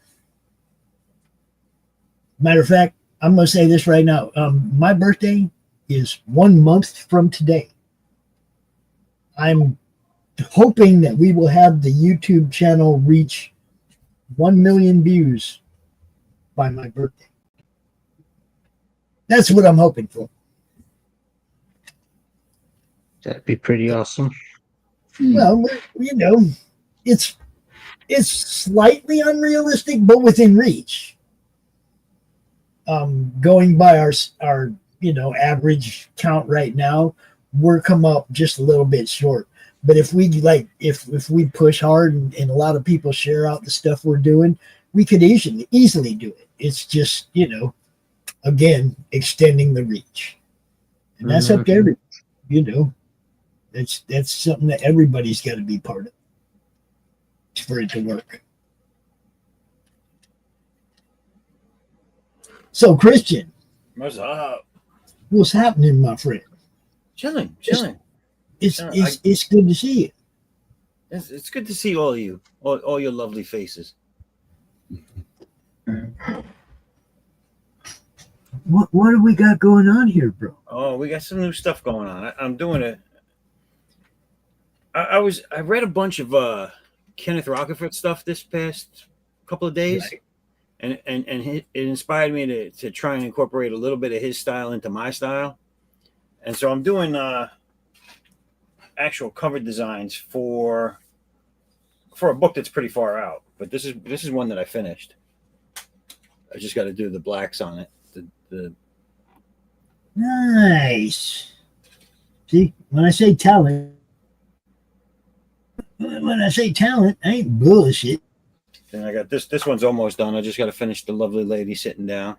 Matter of fact, I'm going to say this right now. My birthday is 1 month from today. I'm hoping that we will have the YouTube channel reach 1 million views by my birthday. That's what I'm hoping for. That'd be pretty awesome. Well, it's slightly unrealistic, but within reach. Going by our average count right now, we're come up just a little bit short. But if we if we push hard and a lot of people share out the stuff we're doing, we could easily do it. It's just, again, extending the reach. And that's up to everybody, That's something that everybody's got to be part of for it to work. So, Christian, What's up? what's happening, my friend? Chilling. It's good to see you. It's good to see all of you, all your lovely faces. what do we got going on here, bro? Oh, we got some new stuff going on. I'm doing it. I read a bunch of Kenneth Rockefeller stuff this past couple of days, Right. and it inspired me to try and incorporate a little bit of his style into my style, and so I'm doing actual cover designs for a book that's pretty far out, but this is one that I finished. I just got to do the blacks on it. The Nice. See, when I say talent, I ain't bullshit. and I got this one's almost done. I just got to finish the lovely lady sitting down.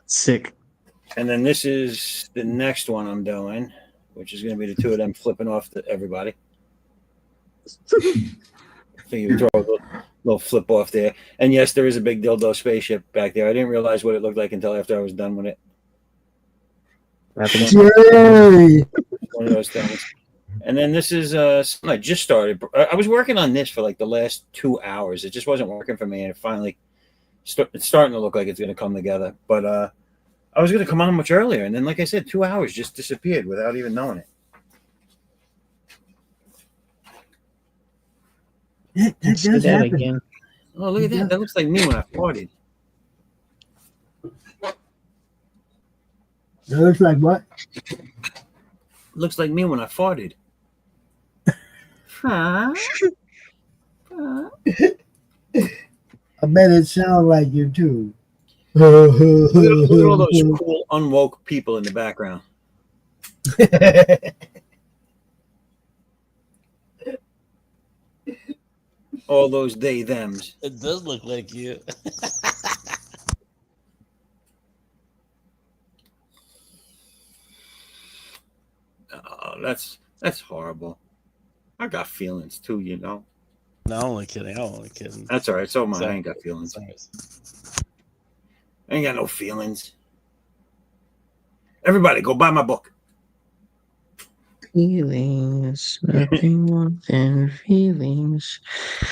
Sick. And then this is the next one I'm doing, which is going to be the two of them flipping off to everybody. So you throw a little flip off there. And yes, there is a big dildo spaceship back there. I didn't realize what it looked like until after I was done with it. Yay! One of those things. And then this is something I just started. I was working on this for like the last 2 hours. It just wasn't working for me. And it finally, it's starting to look like it's going to come together. But I was going to come on much earlier. And then, like I said, 2 hours just disappeared without even knowing it. That Let's do does that happen. again. Oh, look at that. That looks like me when I farted. That looks like what? Looks like me when I farted. Huh? I bet it sounds like you too. Look at all those cool, unwoke people in the background. All those they, thems. It does look like you. Oh, that's horrible. I got feelings too, you know. No, I'm only kidding. I'm only kidding. That's all right. So mine. So- I ain't got feelings. Sorry. I ain't got no feelings. Everybody, go buy my book. Feelings, nothing more than feelings.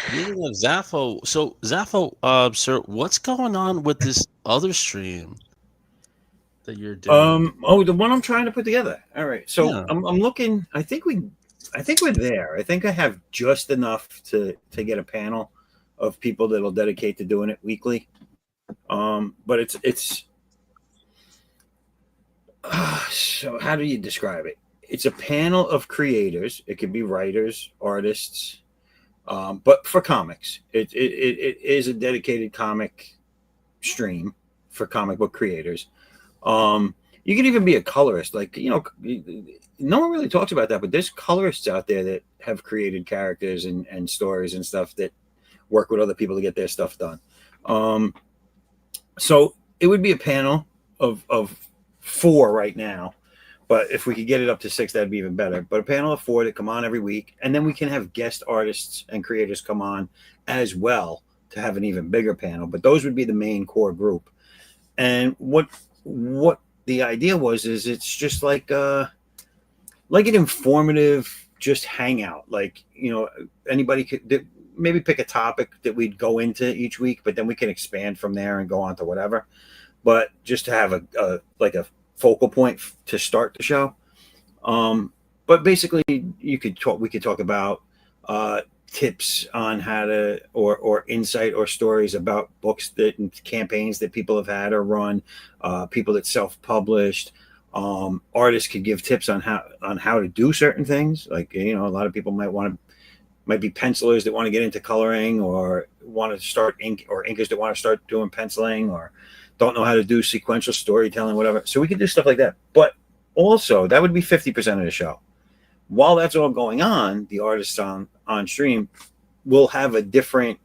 Speaking of Zaffo, so Zaffo, sir, what's going on with this other stream that you're doing? Oh, the one I'm trying to put together. All right. So Yeah. I'm looking. I think we're there. I think I have just enough to get a panel of people that'll dedicate to doing it weekly. But it's so how do you describe it? It's a panel of creators. It could be writers, artists, but for comics. It is a dedicated comic stream for comic book creators. You can even be a colorist. Like, you know, no one really talks about that, but there's colorists out there that have created characters and stories and stuff that work with other people to get their stuff done. So it would be a panel of 4 right now. But if we could get it up to 6, that'd be even better. But a panel of 4 that come on every week. And then we can have guest artists and creators come on as well to have an even bigger panel. But those would be the main core group. And what the idea is it's just like an informative just hangout. Like, you know, anybody could maybe pick a topic that we'd go into each week, but then we can expand from there and go on to whatever. But just to have a focal point to start the show. But basically we could talk about tips on how to or insight or stories about books that and campaigns that people have had or run, people that self-published. Artists could give tips on how to do certain things. Like, you know, a lot of people might be pencilers that want to get into coloring or want to start ink, or inkers that want to start doing penciling or don't know how to do sequential storytelling, whatever. So we could do stuff like that. But also, that would be 50% of the show. While that's all going on, the artists on stream will have a different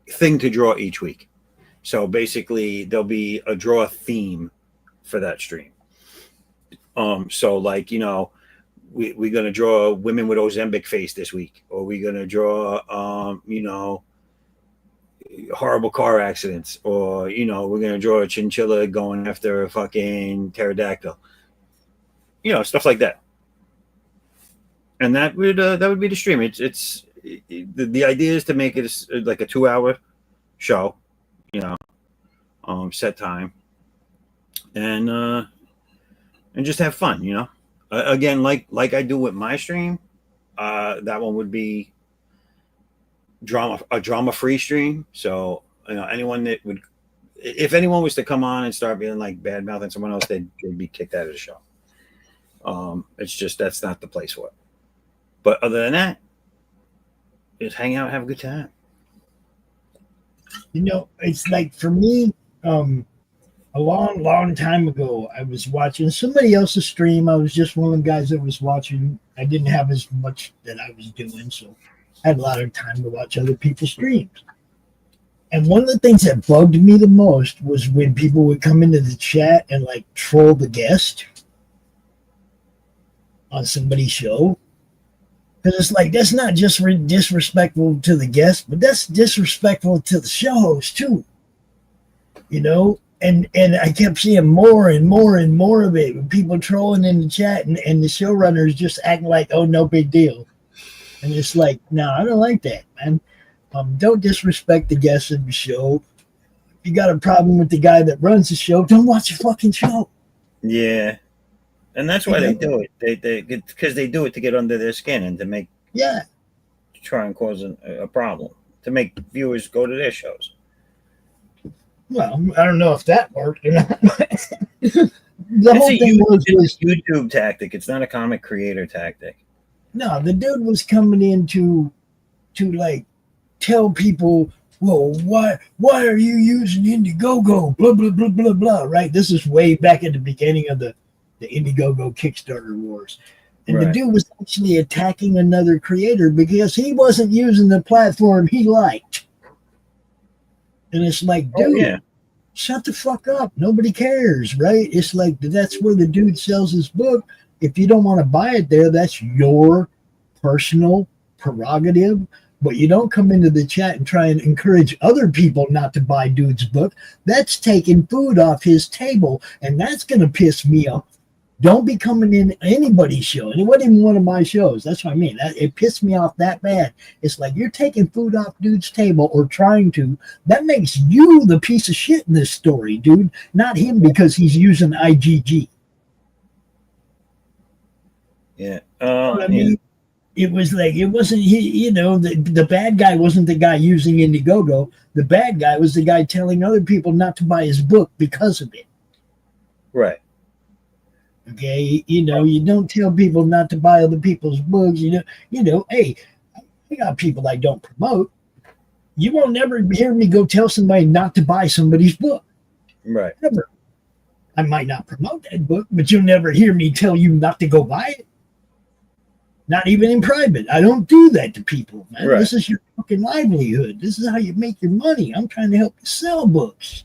thing to draw each week. So basically, there'll be a draw theme for that stream. So like, you know, we're going to draw women with Ozempic face this week, or we're going to draw, you know, horrible car accidents, or, you know, we're going to draw a chinchilla going after a fucking pterodactyl, you know, stuff like that. And that would be the stream. The idea is to make it like a 2-hour show set time, and just have fun. Again, like I do with my stream, that one would be a drama free stream. So anyone that would, if anyone was to come on and start being like bad mouthing someone else, they'd be kicked out of the show. It's just that's not the place for it. But other than that, just hang out, have a good time. It's like for me, a long time ago, I was watching somebody else's stream. I was just one of the guys that was watching. I didn't have as much that I was doing, so I had a lot of time to watch other people's streams. And one of the things that bugged me the most was when people would come into the chat and like troll the guest on somebody's show. Because it's like, that's not just disrespectful to the guest, but that's disrespectful to the show host too. And I kept seeing more and more and more of it, with people trolling in the chat, and the showrunners just acting like, oh, no big deal. And it's like, no, I don't like that, man. Don't disrespect the guests of the show. If you got a problem with the guy that runs the show, don't watch the fucking show. Yeah. And that's why they do it. Because they do it to get under their skin and to make try and cause a problem, to make viewers go to their shows. Well, I don't know if that worked or not. The whole thing was a YouTube tactic. It's not a comic creator tactic. No, the dude was coming in to like tell people, well, why are you using Indiegogo? Blah blah blah blah blah. Right? This is way back at the beginning of the Indiegogo Kickstarter wars. And the dude was actually attacking another creator because he wasn't using the platform he liked. And it's like, dude, shut the fuck up. Nobody cares, right? It's like, that's where the dude sells his book. If you don't want to buy it there, that's your personal prerogative. But you don't come into the chat and try and encourage other people not to buy dude's book. That's taking food off his table, and that's going to piss me off. Don't be coming in anybody's show. And it wasn't even one of my shows. That's what I mean. It pissed me off that bad. It's like, you're taking food off dude's table, or trying to. That makes you the piece of shit in this story, dude. Not him, because he's using IGG. Yeah. I mean, it was like, it wasn't, the bad guy wasn't the guy using Indiegogo. The bad guy was the guy telling other people not to buy his book because of it. Right. Okay, you don't tell people not to buy other people's books. Hey, I got people I don't promote. You won't never hear me go tell somebody not to buy somebody's book. Right. Never. I might not promote that book, but you'll never hear me tell you not to go buy it. Not even in private. I don't do that to people, man. Right. This is your fucking livelihood. This is how you make your money. I'm trying to help you sell books.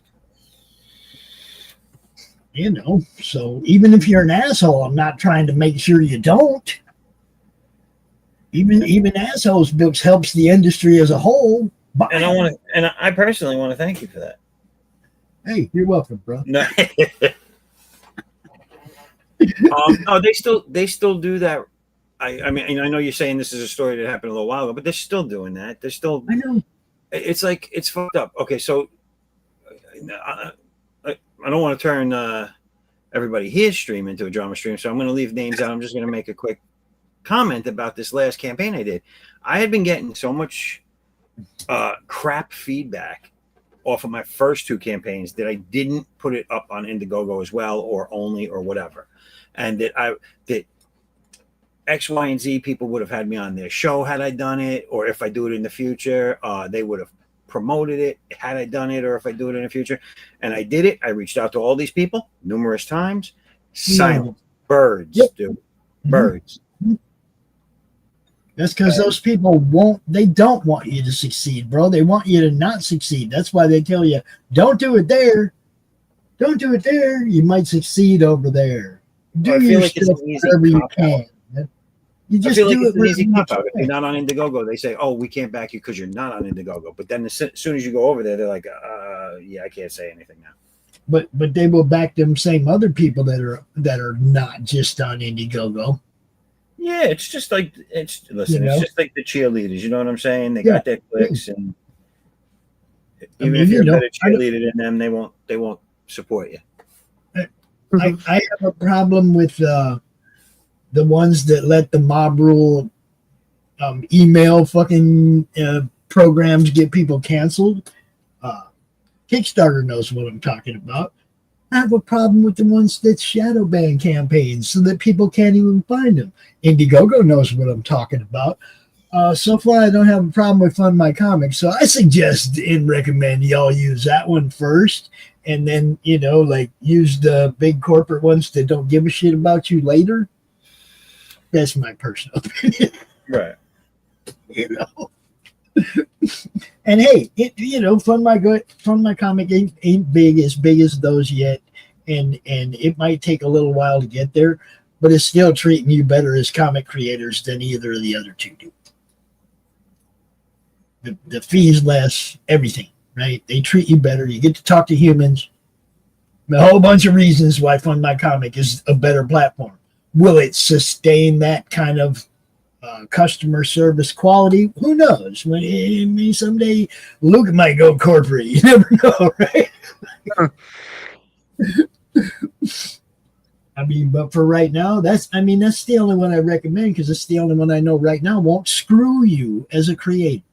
So even if you're an asshole, I'm not trying to make sure you don't. Even assholes books helps the industry as a whole. And I personally want to thank you for that. Hey, you're welcome, bro. No, no, they still do that. I mean, I know you're saying this is a story that happened a little while ago, but they're still doing that. They're still. I know. It's like, it's fucked up. Okay, so I don't want to turn everybody here's stream into a drama stream, so I'm going to leave names out. I'm just going to make a quick comment about this last campaign I did. I had been getting so much crap feedback off of my first two campaigns that I didn't put it up on Indiegogo as well, or only, or whatever, and that X, Y, and Z people would have had me on their show had I done it, or if I do it in the future, they would have promoted it had I done it, or if I do it in the future. And I did it. I reached out to all these people numerous times. Silent. Birds, dude. Birds. That's because those people don't want you to succeed, bro. They want you to not succeed. That's why they tell you, don't do it there. Don't do it there. You might succeed over there. Do your stuff wherever you can. You just I feel like do it's an easy cop out. If it. you're not on Indiegogo, they say, "Oh, we can't back you because you're not on Indiegogo." But then as soon as you go over there, they're like, "Yeah, I can't say anything now." But they will back them same other people that are not just on Indiegogo. Yeah, it's just like it's just like the cheerleaders. You know what I'm saying? They got their clicks, and Even mean, if you're you a know, better cheerleader than them, they won't support you. I have a problem with the ones that let the mob rule email fucking programs get people canceled. Kickstarter knows what I'm talking about. I have a problem with the ones that shadow ban campaigns so that people can't even find them. Indiegogo knows what I'm talking about. So far, I don't have a problem with Fund My Comics, so I suggest and recommend y'all use that one first, and then like use the big corporate ones that don't give a shit about you later. That's my personal opinion. Right. And hey, Fund My Comic ain't big as those yet, and it might take a little while to get there, but it's still treating you better as comic creators than either of the other two do. The fees less, everything, right? They treat you better. You get to talk to humans. A whole bunch of reasons why Fund My Comic is a better platform. Will it sustain that kind of customer service quality? Who knows? Maybe someday Luke might go corporate. You never know, right? I mean, but for right now, that's the only one I recommend because it's the only one I know right now won't screw you as a creator.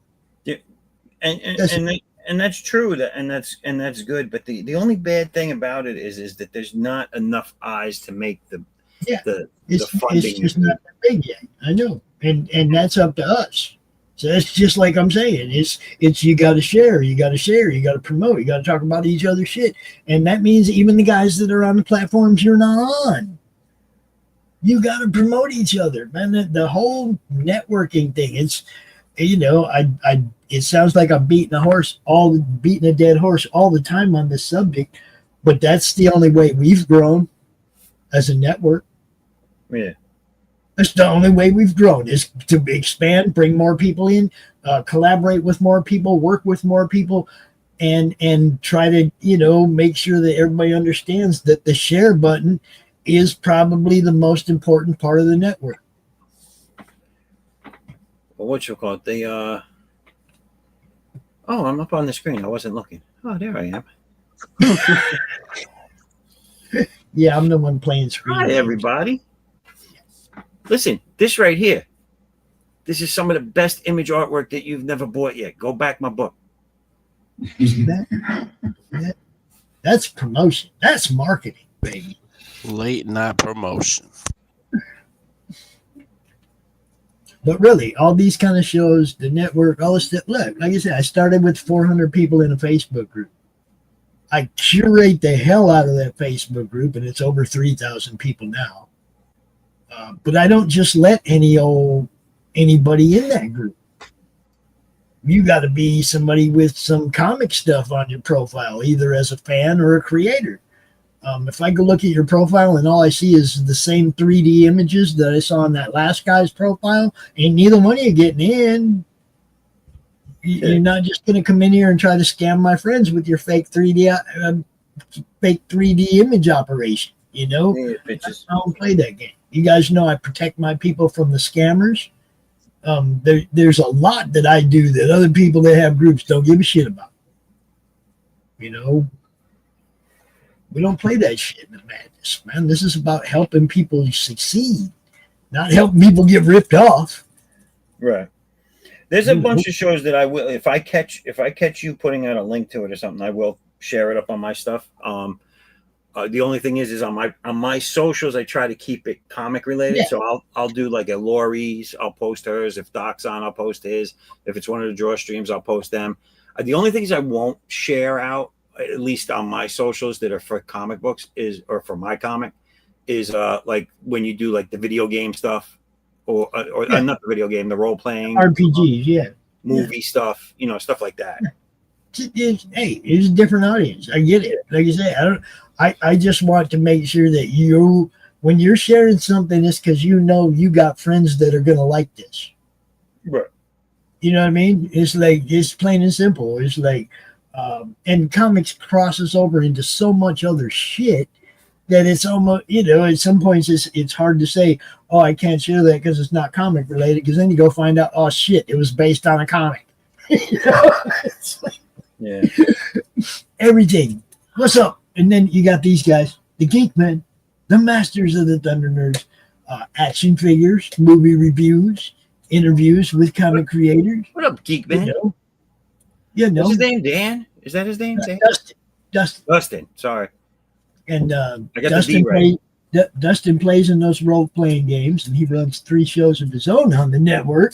And that's true, and that's good. But the only bad thing about it is that there's not enough eyes to make the funding. It's just not that big yet. I know, and that's up to us. So that's just like I'm saying. It's you got to share, you got to promote, you got to talk about each other's shit, and that means even the guys that are on the platforms you're not on. You got to promote each other, man. The whole networking thing. It's it sounds like I'm beating a dead horse all the time on this subject, but that's the only way we've grown as a network. Yeah. That's the only way we've grown is to expand, bring more people in, collaborate with more people, work with more people, and try to, make sure that everybody understands that the share button is probably the most important part of the network. Well, what you call it? Oh, I'm up on the screen. I wasn't looking. Oh, there I am. Yeah, I'm the one playing screen. Hi, everybody. Listen, this right here. This is some of the best image artwork that you've never bought yet. Go back my book. That's promotion. That's marketing, baby. Late night promotion. But really, all these kind of shows, the network, all this stuff. Look, like I said, I started with 400 people in a Facebook group. I curate the hell out of that Facebook group, and it's over 3,000 people now. But I don't just let anybody in that group. You got to be somebody with some comic stuff on your profile, either as a fan or a creator. If I go look at your profile and all I see is the same 3D images that I saw on that last guy's profile, ain't neither one of you getting in. You're not just going to come in here and try to scam my friends with your fake 3D image operation. I don't play that game. You guys know I protect my people from the scammers. There's a lot that I do that other people that have groups don't give a shit about. We don't play that shit in the madness, man. This is about helping people succeed, not helping people get ripped off. Right. There's a bunch of shows that I will, if I catch you putting out a link to it or something, I will share it up on my stuff. The only thing is on my socials, I try to keep it comic related. Yeah. So I'll do like a Lori's, I'll post hers. If Doc's on, I'll post his. If it's one of the Drawstreams, I'll post them. The only things I won't share out, at least on my socials that are for comic books or for my comic is like when you do like the video game stuff or not the video game, the role playing RPGs, movie stuff, stuff like that. It's a different audience. I get it. Like you say, I just want to make sure that when you're sharing something, it's because you got friends that are gonna like this. Right. You know what I mean? It's like it's plain and simple. It's like and comics crosses over into so much other shit that it's almost, at some points it's hard to say, oh, I can't share that because it's not comic related, because then you go find out, oh shit, it was based on a comic. It's like, Yeah. Everything. What's up? And then you got these guys, the Geek Men, the masters of the Thunder Nerds, action figures, movie reviews, interviews with comic creators. What up, Geek Man? What's his name? Dan? Is that his name? Dan? Dustin. Dustin. Sorry. And I got Dustin the D right. Dustin plays in those role-playing games, and he runs 3 shows of his own on the network.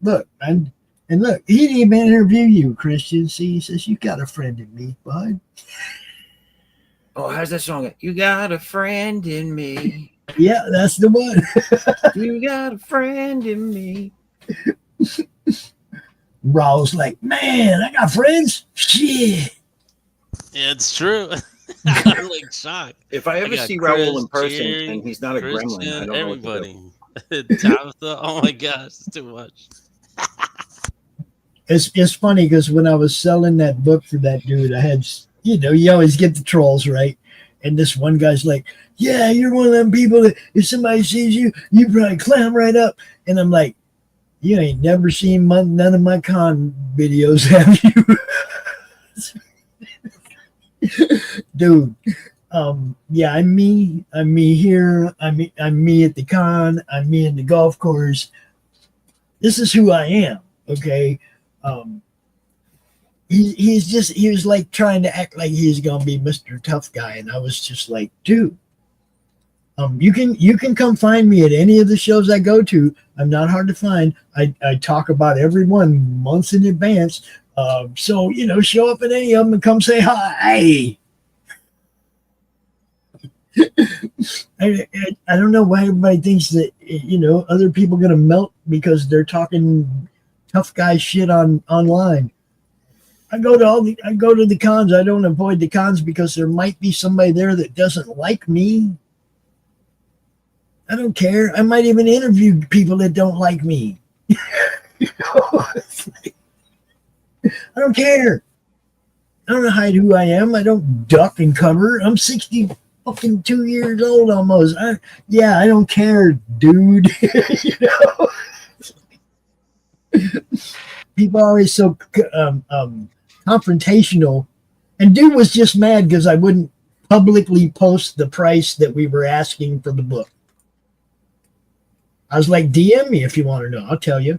Look, he didn't even interview you, Christian. See, he says, you got a friend in me, bud. Oh, how's that song? You got a friend in me. Yeah, that's the one. You got a friend in me. Raul's like, man, I got friends. Shit. Yeah, it's true. I'm like shocked. If I ever see Raul in person and he's not a gremlin, I don't know everybody. Tabitha, oh my gosh, it's too much. It's funny because when I was selling that book for that dude, I had, you always get the trolls, right? And this one guy's like, yeah, you're one of them people that if somebody sees you, you probably clam right up. And I'm like, you ain't never seen none of my con videos, have you? Dude, yeah, I'm me here. I'm me at the con. I'm me in the golf course. This is who I am, okay? He was like trying to act like he's gonna be Mr. Tough Guy, and I was just like, dude, you can come find me at any of the shows I go to. I'm not hard to find. I talk about every one months in advance. So show up at any of them and come say hi. I don't know why everybody thinks that other people are gonna melt because they're talking tough guy shit online. I go to the cons. I don't avoid the cons because there might be somebody there that doesn't like me. I don't care. I might even interview people that don't like me. I don't care. I don't hide who I am. I don't duck and cover. I'm 60 fucking 2 years old almost. I don't care, dude. People are always so confrontational, and dude was just mad because I wouldn't publicly post the price that we were asking for the book. I was like, DM me if you want to know. I'll tell you.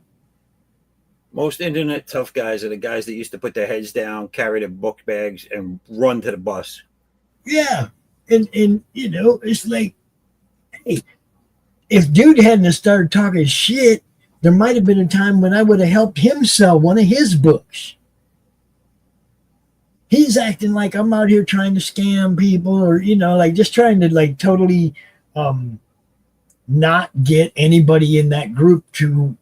Most internet tough guys are the guys that used to put their heads down, carry their book bags, and run to the bus. Yeah, and it's like, hey, if dude hadn't started talking shit, there might have been a time when I would have helped him sell one of his books. He's acting like I'm out here trying to scam people or, like just trying to like totally not get anybody in that group to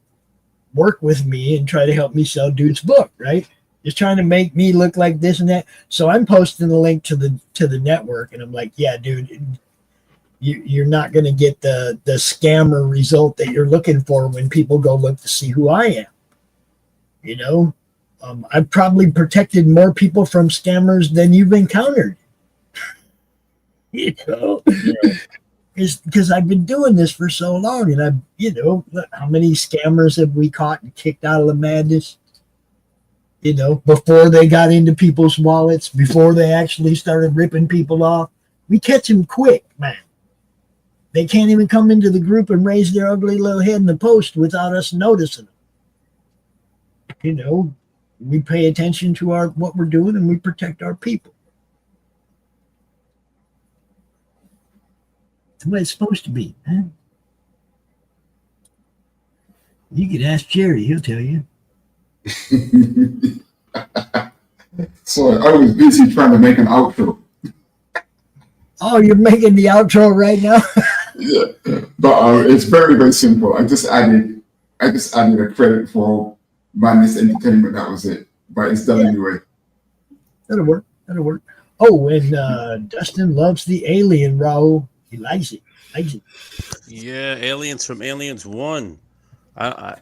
work with me and try to help me sell dude's book, right? Just trying to make me look like this and that. So I'm posting the link to the network and I'm like, yeah, dude, you're not going to get the scammer result that you're looking for when people go look to see who I am. I've probably protected more people from scammers than you've encountered. It's because I've been doing this for so long, and how many scammers have we caught and kicked out of the madness? Before they got into people's wallets, before they actually started ripping people off, we catch them quick, man. They can't even come into the group and raise their ugly little head in the post without us noticing them. We pay attention to what we're doing and we protect our people. That's the way it's supposed to be, man. You could ask Jerry, he'll tell you. So I was busy trying to make an outro. Oh, you're making the outro right now? Yeah, but it's very, very simple. I just added a credit for Madness Entertainment. That was it. But it's done anyway. That'll work. Oh, and Dustin loves the Alien, Raul. He likes it. Yeah, Aliens from Aliens 1.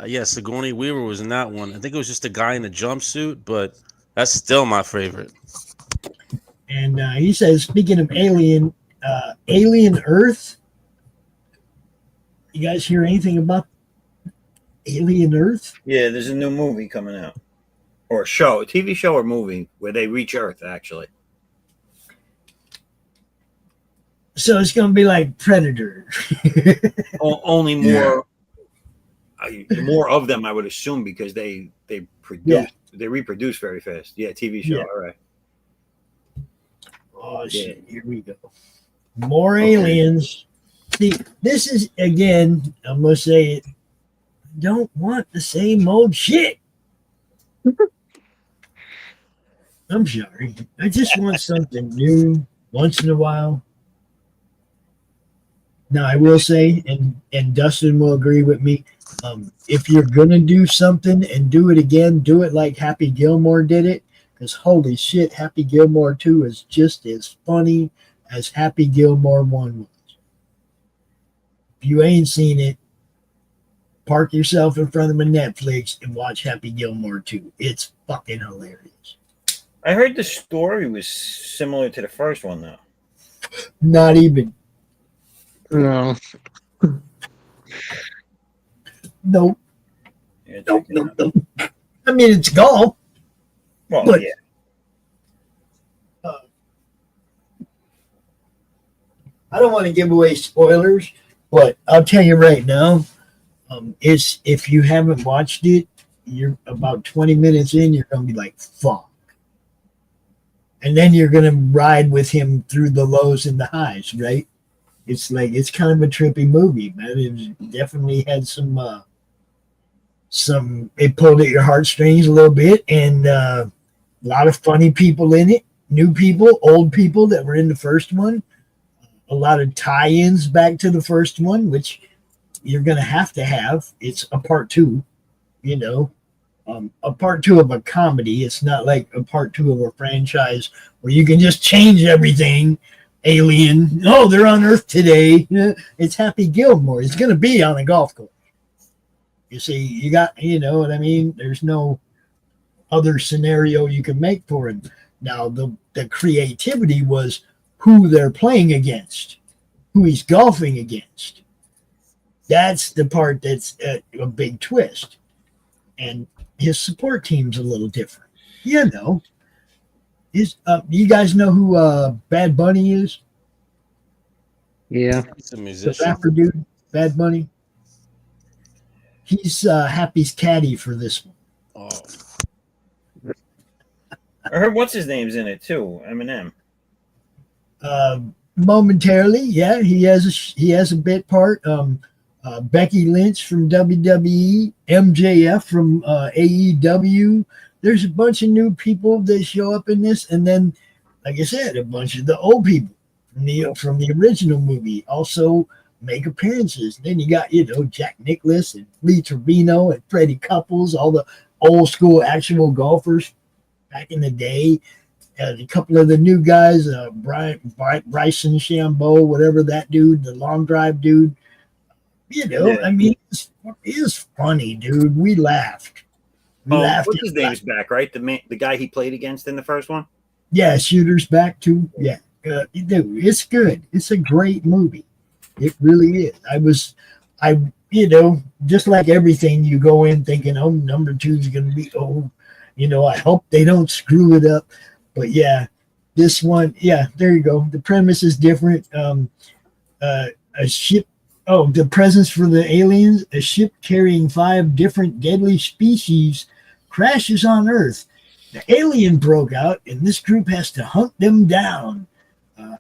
Yeah, Sigourney Weaver was in that one. I think it was just a guy in a jumpsuit, but that's still my favorite. And he says, speaking of Alien Earth, you guys hear anything about Alien Earth? Yeah, there's a new movie coming out. or a show, a TV show or movie where they reach Earth. Actually, So it's going to be like Predator. only Yeah. more of them, I would assume, because they Yeah. reproduce very fast. Yeah, TV show. Yeah. All right. Oh, Yeah. shit. Here we go. More Okay. aliens. See, this is, again, I'm going to say it. Don't want the same old shit. I'm sorry. I just want something new once in a while. Now, I will say, and Dustin will agree with me, if you're going to do something and do it again, do it like Happy Gilmore did it. Because holy shit, Happy Gilmore 2 is just as funny as Happy Gilmore 1 was. If you ain't seen it, park yourself in front of a Netflix and watch Happy Gilmore 2. It's fucking hilarious. I heard the story was similar to the first one, though. Not even. No. Nope. Yeah, Nope. check it out. Nope. Nope. I mean, it's golf. Well, But- yeah. I don't want to give away spoilers, but I'll tell you right now, it's if you haven't watched it, you're about 20 minutes in, you're gonna be like, fuck. And then you're gonna ride with him through the lows and the highs, right? It's like it's kind of a trippy movie, man. It definitely had some it pulled at your heartstrings a little bit, and a lot of funny people in it, new people, old people that were in the first one. A lot of tie-ins back to the first one, which you're going to have. It's a part two, a part two of a comedy. It's not like a part two of a franchise where you can just change everything. Alien, oh, they're on Earth today. It's Happy Gilmore. It's going to be on a golf course. You see, you got, you know what I mean? There's no other scenario you can make for it. Now, the creativity was who they're playing against, who he's golfing against. That's the part that's a big twist. And his support team's a little different. You guys know who Bad Bunny is? Yeah. He's a The musician. rapper dude, Bad Bunny. He's Happy's caddy for this one. Oh, I heard what's his name's in it too. Eminem. Momentarily, yeah, he has a bit part. Becky Lynch from WWE, MJF from AEW. There's a bunch of new people that show up in this, and then, like I said, a bunch of the old people from the original movie also make appearances. Then you got Jack Nicklaus and Lee Trevino and Freddie Couples, all the old school actual golfers back in the day. A couple of the new guys, Bryson Shambo, whatever that dude, the long drive dude. Yeah. I mean, it is funny, dude. We laughed. What's his name's back, right? The guy he played against in the first one. Yeah, Shooter's back too. Yeah, dude, it's good. It's a great movie. It really is. Just like everything, you go in thinking, oh, number 2 is going to be, I hope they don't screw it up. But yeah, this one, yeah, there you go. The premise is different. A ship, the presence for the aliens, a ship carrying 5 different deadly species crashes on Earth. The alien broke out, and this group has to hunt them down.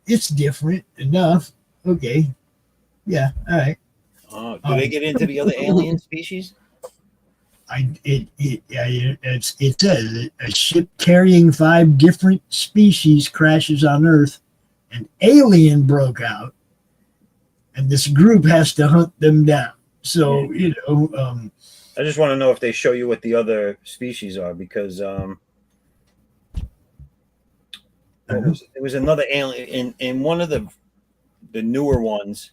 It's different enough. Okay. Yeah, all right. Oh, do they get into the other alien species? It says a ship carrying 5 different species crashes on Earth. An alien broke out, and this group has to hunt them down. So I just want to know if they show you what the other species are, because it was another alien in one of the newer ones.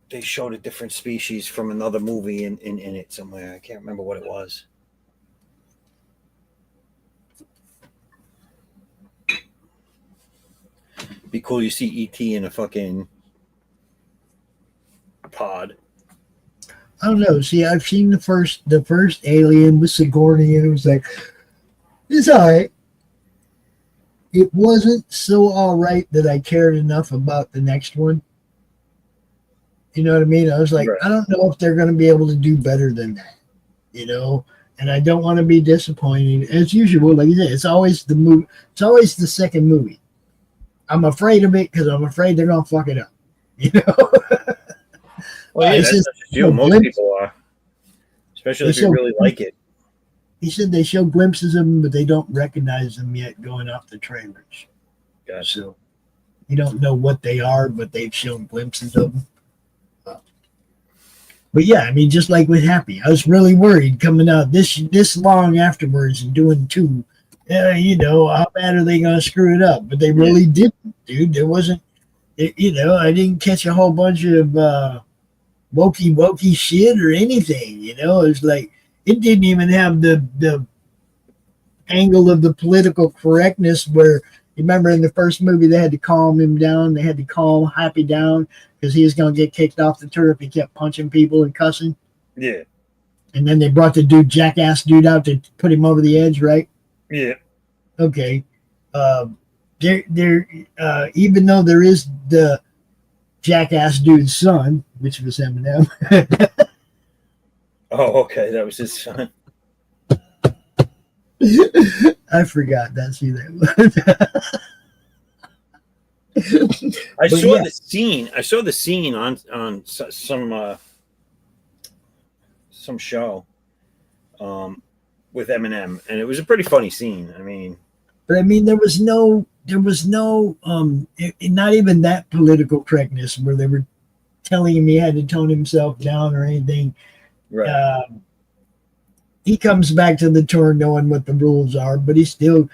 They showed a different species from another movie in it somewhere. I can't remember what it was. Be cool. You see ET in a fucking pod. I don't know. See, I've seen the first Alien with Sigourney, and it was like, it's all right. It wasn't so all right that I cared enough about the next one. You know what I mean? I was like, Right. I don't know if they're going to be able to do better than that, you know? And I don't want to be disappointed. As usual, like you said, it's always the movie. It's always the second movie. I'm afraid of it because I'm afraid they're going to fuck it up, you know? Well, yeah, It's that's just not just you. Most glimpse- people are, especially if It's so- you really like it. He said they show glimpses of them, but they don't recognize them yet going off the trailers. Gotcha. So you don't know what they are, but they've shown glimpses of them. But yeah, I mean, just like with Happy, I was really worried coming out this long afterwards and doing two. You know, how bad are they going to screw it up? But they really didn't, dude. There wasn't, you know, I didn't catch a whole bunch of wokey shit or anything. You know, it's like it didn't even have the angle of the political correctness where. You remember in the first movie, they had to calm him down. They had to calm Happy down because he was going to get kicked off the turf. He kept punching people and cussing. Yeah. And then they brought the jackass dude out to put him over the edge, right? Yeah. Okay. Even though there is the jackass dude's son, which was Eminem. Oh, okay. That was his son. I forgot that's who that was. I But saw yeah. the scene. I saw the scene on some show with Eminem, and it was a pretty funny scene. I mean, But I mean, there was no, not even that political correctness where they were telling him he had to tone himself down or anything. right? He comes back to the tour knowing what the rules are, but he still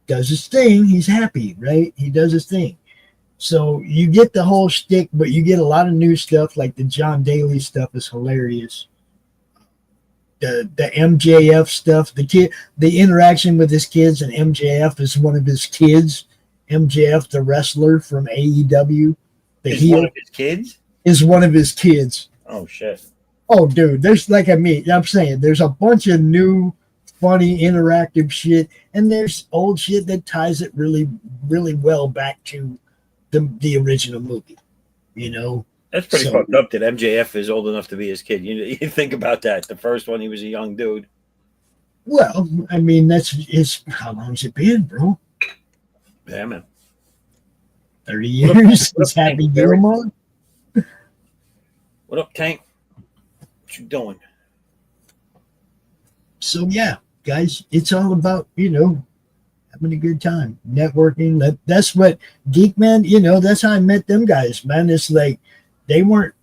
does his thing. He's happy, right? He does his thing. So you get the whole shtick, but you get a lot of new stuff. Like the John Daly stuff is hilarious. The MJF stuff, the interaction with his kids, and MJF is one of his kids. MJF, the wrestler from AEW, the Is heel, one of his kids? is one of his kids. Oh shit! Oh, dude, there's I'm saying there's a bunch of new, funny, interactive shit, and there's old shit that ties it really, really well back to the original movie. You know, That's pretty So- fucked up that MJF is old enough to be his kid. You think about that. The first one, he was a young dude. well, I mean it's how long's it been, bro? Yeah, man. 30 years since Happy Gilmore. What up, Tank? What you doing? So yeah, guys, it's all about, you know, having a good time, networking. That's what Geekman, you know, that's how I met them guys, man. It's like they weren't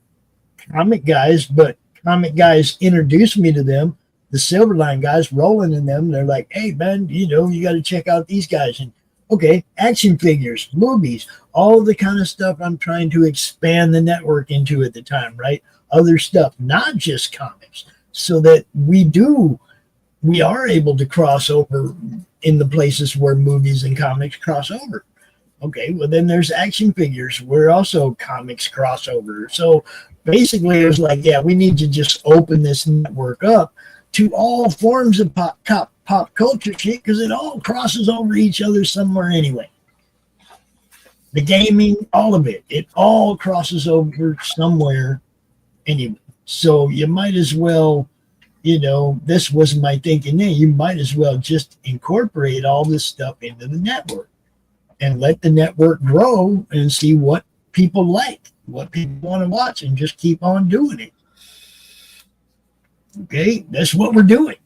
comic guys, but comic guys introduced me to them. The Silverline guys, Roland and them, they're like, hey man, you know, you got to check out these guys. And okay, action figures, movies, all the kind of stuff I'm trying to expand the network into at the time, right? Other stuff, not just comics, so that we are able to cross over in the places where movies and comics cross over. Okay, well then there's action figures where also comics crossover. So basically it was like, yeah, we need to just open this network up to all forms of pop culture shit because it all crosses over each other somewhere anyway. The gaming, all of it, it all crosses over somewhere anyway. So you might as well, you know, this was my thinking then, you might as well just incorporate all this stuff into the network and let the network grow and see what people like, what people want to watch, and just keep on doing it. Okay, that's what we're doing.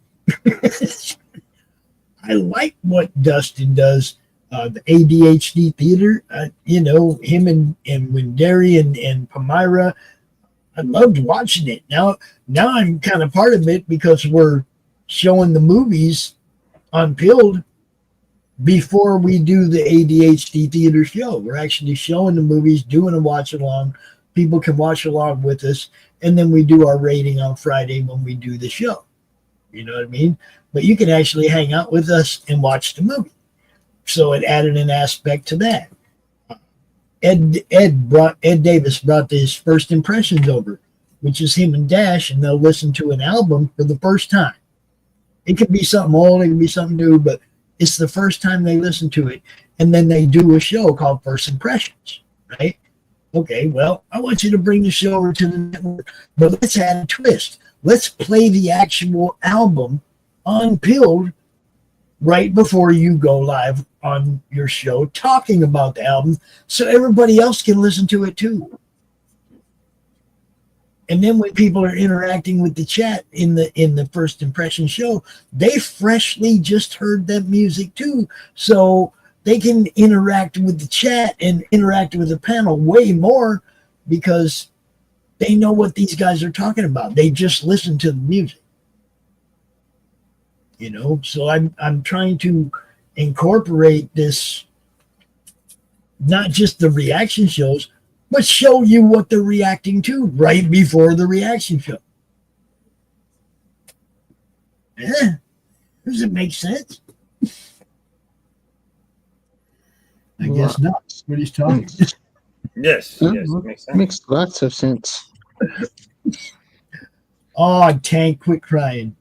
I like what Dustin does, the ADHD theater. You know, him and Windari and Palmyra. I loved watching it. Now I'm kind of part of it because we're showing the movies on Pilled before we do the ADHD theater show. We're actually showing the movies, doing a watch along. People can watch along with us, and then we do our rating on Friday when we do the show. You know what I mean? But you can actually hang out with us and watch the movie. So it added an aspect to that. Ed Davis brought his first impressions over. which is him and Dash, and they'll listen to an album for the first time. It could be something old, it could be something new, but it's the first time they listen to it. And then they do a show called First Impressions, right? Okay, well, I want you to bring the show over to the network, but let's add a twist. Let's play the actual album unpilled right before you go live on your show talking about the album so everybody else can listen to it too. And then when people are interacting with the chat in the First Impression show, they freshly just heard that music too. So they can interact with the chat and interact with the panel way more because they know what these guys are talking about. They just listen to the music. You know, so I'm trying to incorporate this, not just the reaction shows, but show you what they're reacting to right before the reaction show. Yeah. Does it make sense? I guess not. What he's talking. Yes, yes, makes sense. Makes lots of sense. Oh, Tank, quit crying.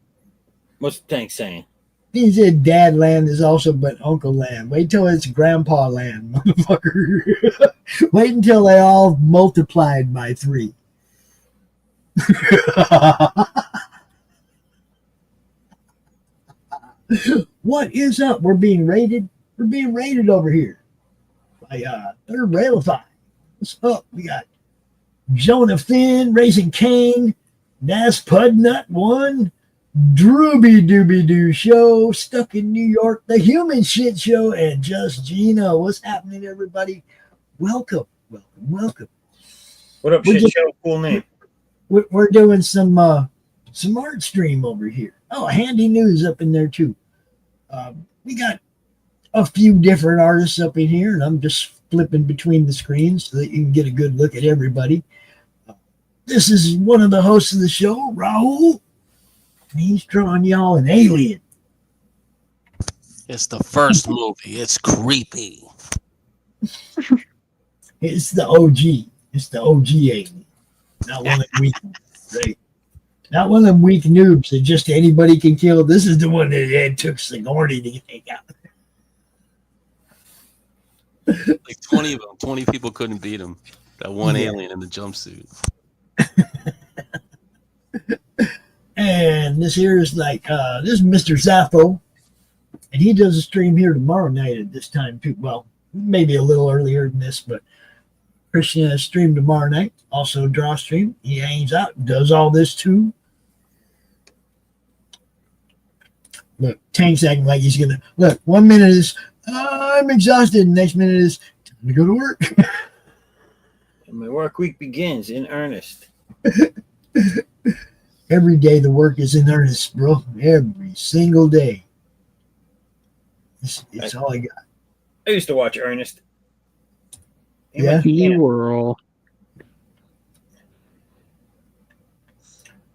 What's the tank saying? He said Dad land is also but Uncle land. Wait till it's Grandpa land, motherfucker. Wait until they all multiplied by 3. What is up? We're being raided. We're being raided over here by Third Railify. What's up? We got Jonah Finn, Raising Kane, Nas Pudnut 1, Drooby Dooby Doo Show, Stuck in New York, The Human Shit Show, and Just Gino. What's happening, everybody? Welcome, welcome, welcome. What up, Shit Show? Cool name. We're doing some art stream over here. Oh, Handy News up in there too. We got a few different artists up in here, and I'm just flipping between the screens so that you can get a good look at everybody. This is one of the hosts of the show, Raul. And he's drawing y'all an alien. It's the first movie. It's creepy. It's the OG. It's the OG alien. Not one of them weak, right? Not one of them weak noobs that just anybody can kill. This is the one that it took Sigourney to take out. Like 20 of them. 20 people couldn't beat him. That one alien in the jumpsuit. And this here is like, this is Mr. Zaffo. And he does a stream here tomorrow night at this time too. Well, maybe a little earlier than this, but Christian has streamed tomorrow night. Also Drawstream. He hangs out, does all this too. Look, Tank's acting like he's gonna look. 1 minute is I'm exhausted. Next minute is time to go to work. And my work week begins in earnest. Every day the work is in earnest, bro. Every single day. It's all I got. I used to watch Ernest. Yeah. You whirl.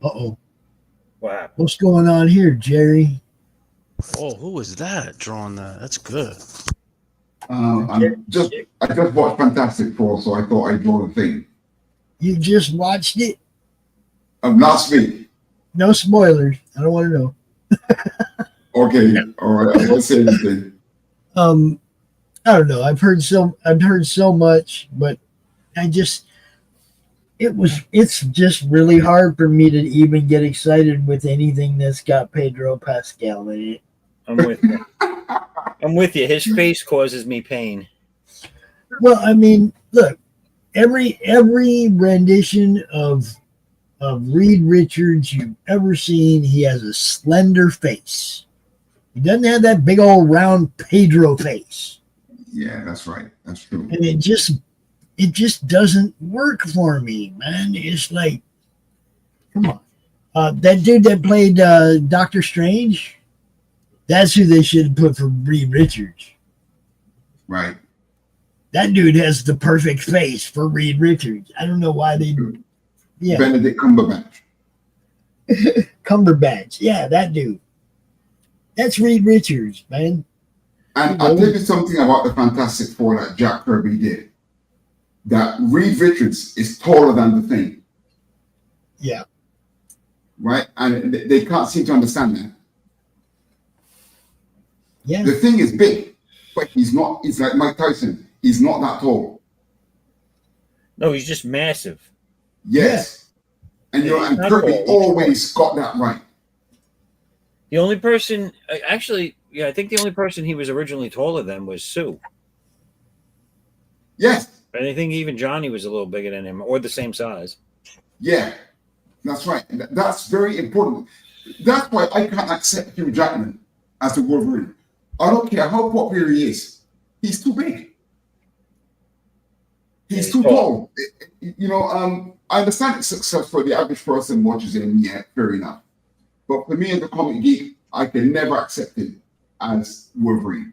Uh-oh. Wow. What's going on here, Jerry? Oh, who was that drawing that? That's good. I just watched Fantastic Four, so I thought I'd draw the thing. You just watched it? Last week. No spoilers. I don't want to know. Okay, all right. I won't say anything. I don't know. I've heard so much, but it's just really hard for me to even get excited with anything that's got Pedro Pascal in it. I'm with you. I'm with you. His face causes me pain. Well, I mean, look, every rendition of Reed Richards you've ever seen, he has a slender face. He doesn't have that big old round Pedro face. Yeah, that's right. That's true. And it just doesn't work for me, man. It's like, come on. That dude that played Doctor Strange, that's who they should have put for Reed Richards. Right. That dude has the perfect face for Reed Richards. I don't know why they do. Yeah. Benedict Cumberbatch. Cumberbatch. Yeah, that dude. That's Reed Richards, man. And I'll tell you something about the Fantastic Four that Jack Kirby did. That Reed Richards is taller than the Thing. Yeah. Right? And they can't seem to understand that. Yeah. The thing is big, but he's not. He's like Mike Tyson. He's not that tall. No, he's just massive. Yes. And Yeah, he's and not Kirby tall, he's always got that right. The only person, actually, yeah, I think the only person he was originally taller than was Sue. Yes. And I think even Johnny was a little bigger than him, or the same size. Yeah. That's right. And that's very important. That's why I can't accept Hugh Jackman as a Wolverine. I don't care how popular he is. He's too big. He's too tall. You know, I understand it's successful. The average person watches him. Yeah, fair enough. But for me as a comic geek, I can never accept him as Wolverine.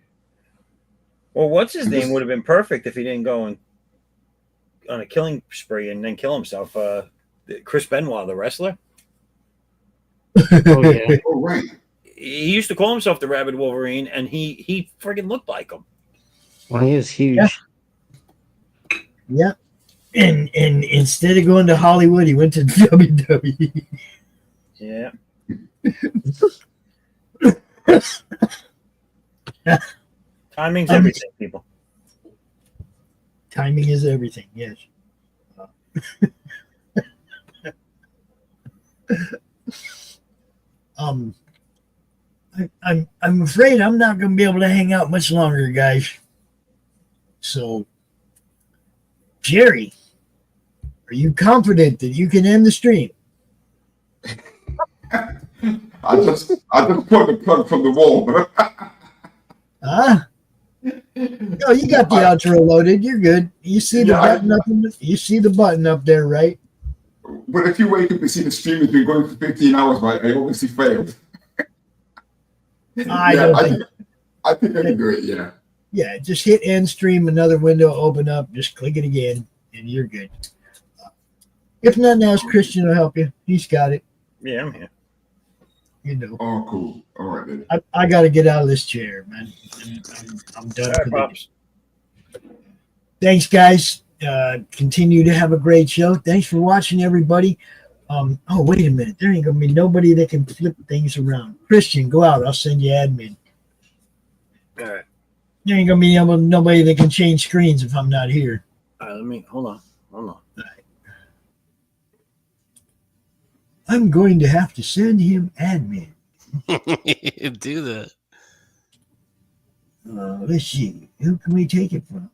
Well, what's his name would have been perfect if he didn't go on a killing spree and then kill himself. Chris Benoit, the wrestler. Oh yeah. Oh, right. He used to call himself the Rabid Wolverine, and he friggin' looked like him. Well, he is huge. Yeah. And instead of going to Hollywood, he went to WWE. Yeah. Timing's everything, people. Timing is everything. Yes. I'm afraid I'm not going to be able to hang out much longer, guys. So, Jerry, are you confident that you can end the stream? I just pulled the plug from the wall. Huh? No, you got the outro loaded. You're good. You see the button up. You see the button up there, right? But if you wake up and see the stream has been going for 15 hours, right, I obviously failed. I think I can do it. Yeah. Yeah, just hit end stream, another window open up, just click it again, and you're good. If nothing else, Christian will help you. He's got it. Yeah, I'm here. You know. Oh, cool. All right, then. I got to get out of this chair, man. I'm done. All right, Pops. Thanks, guys. Continue to have a great show. Thanks for watching, everybody. Oh, wait a minute. There ain't going to be nobody that can flip things around. Christian, go out. I'll send you admin. All right. There ain't going to be nobody that can change screens if I'm not here. All right, let me, hold on. All right. I'm going to have to send him admin. Do that. Let's see. Who can we take it from?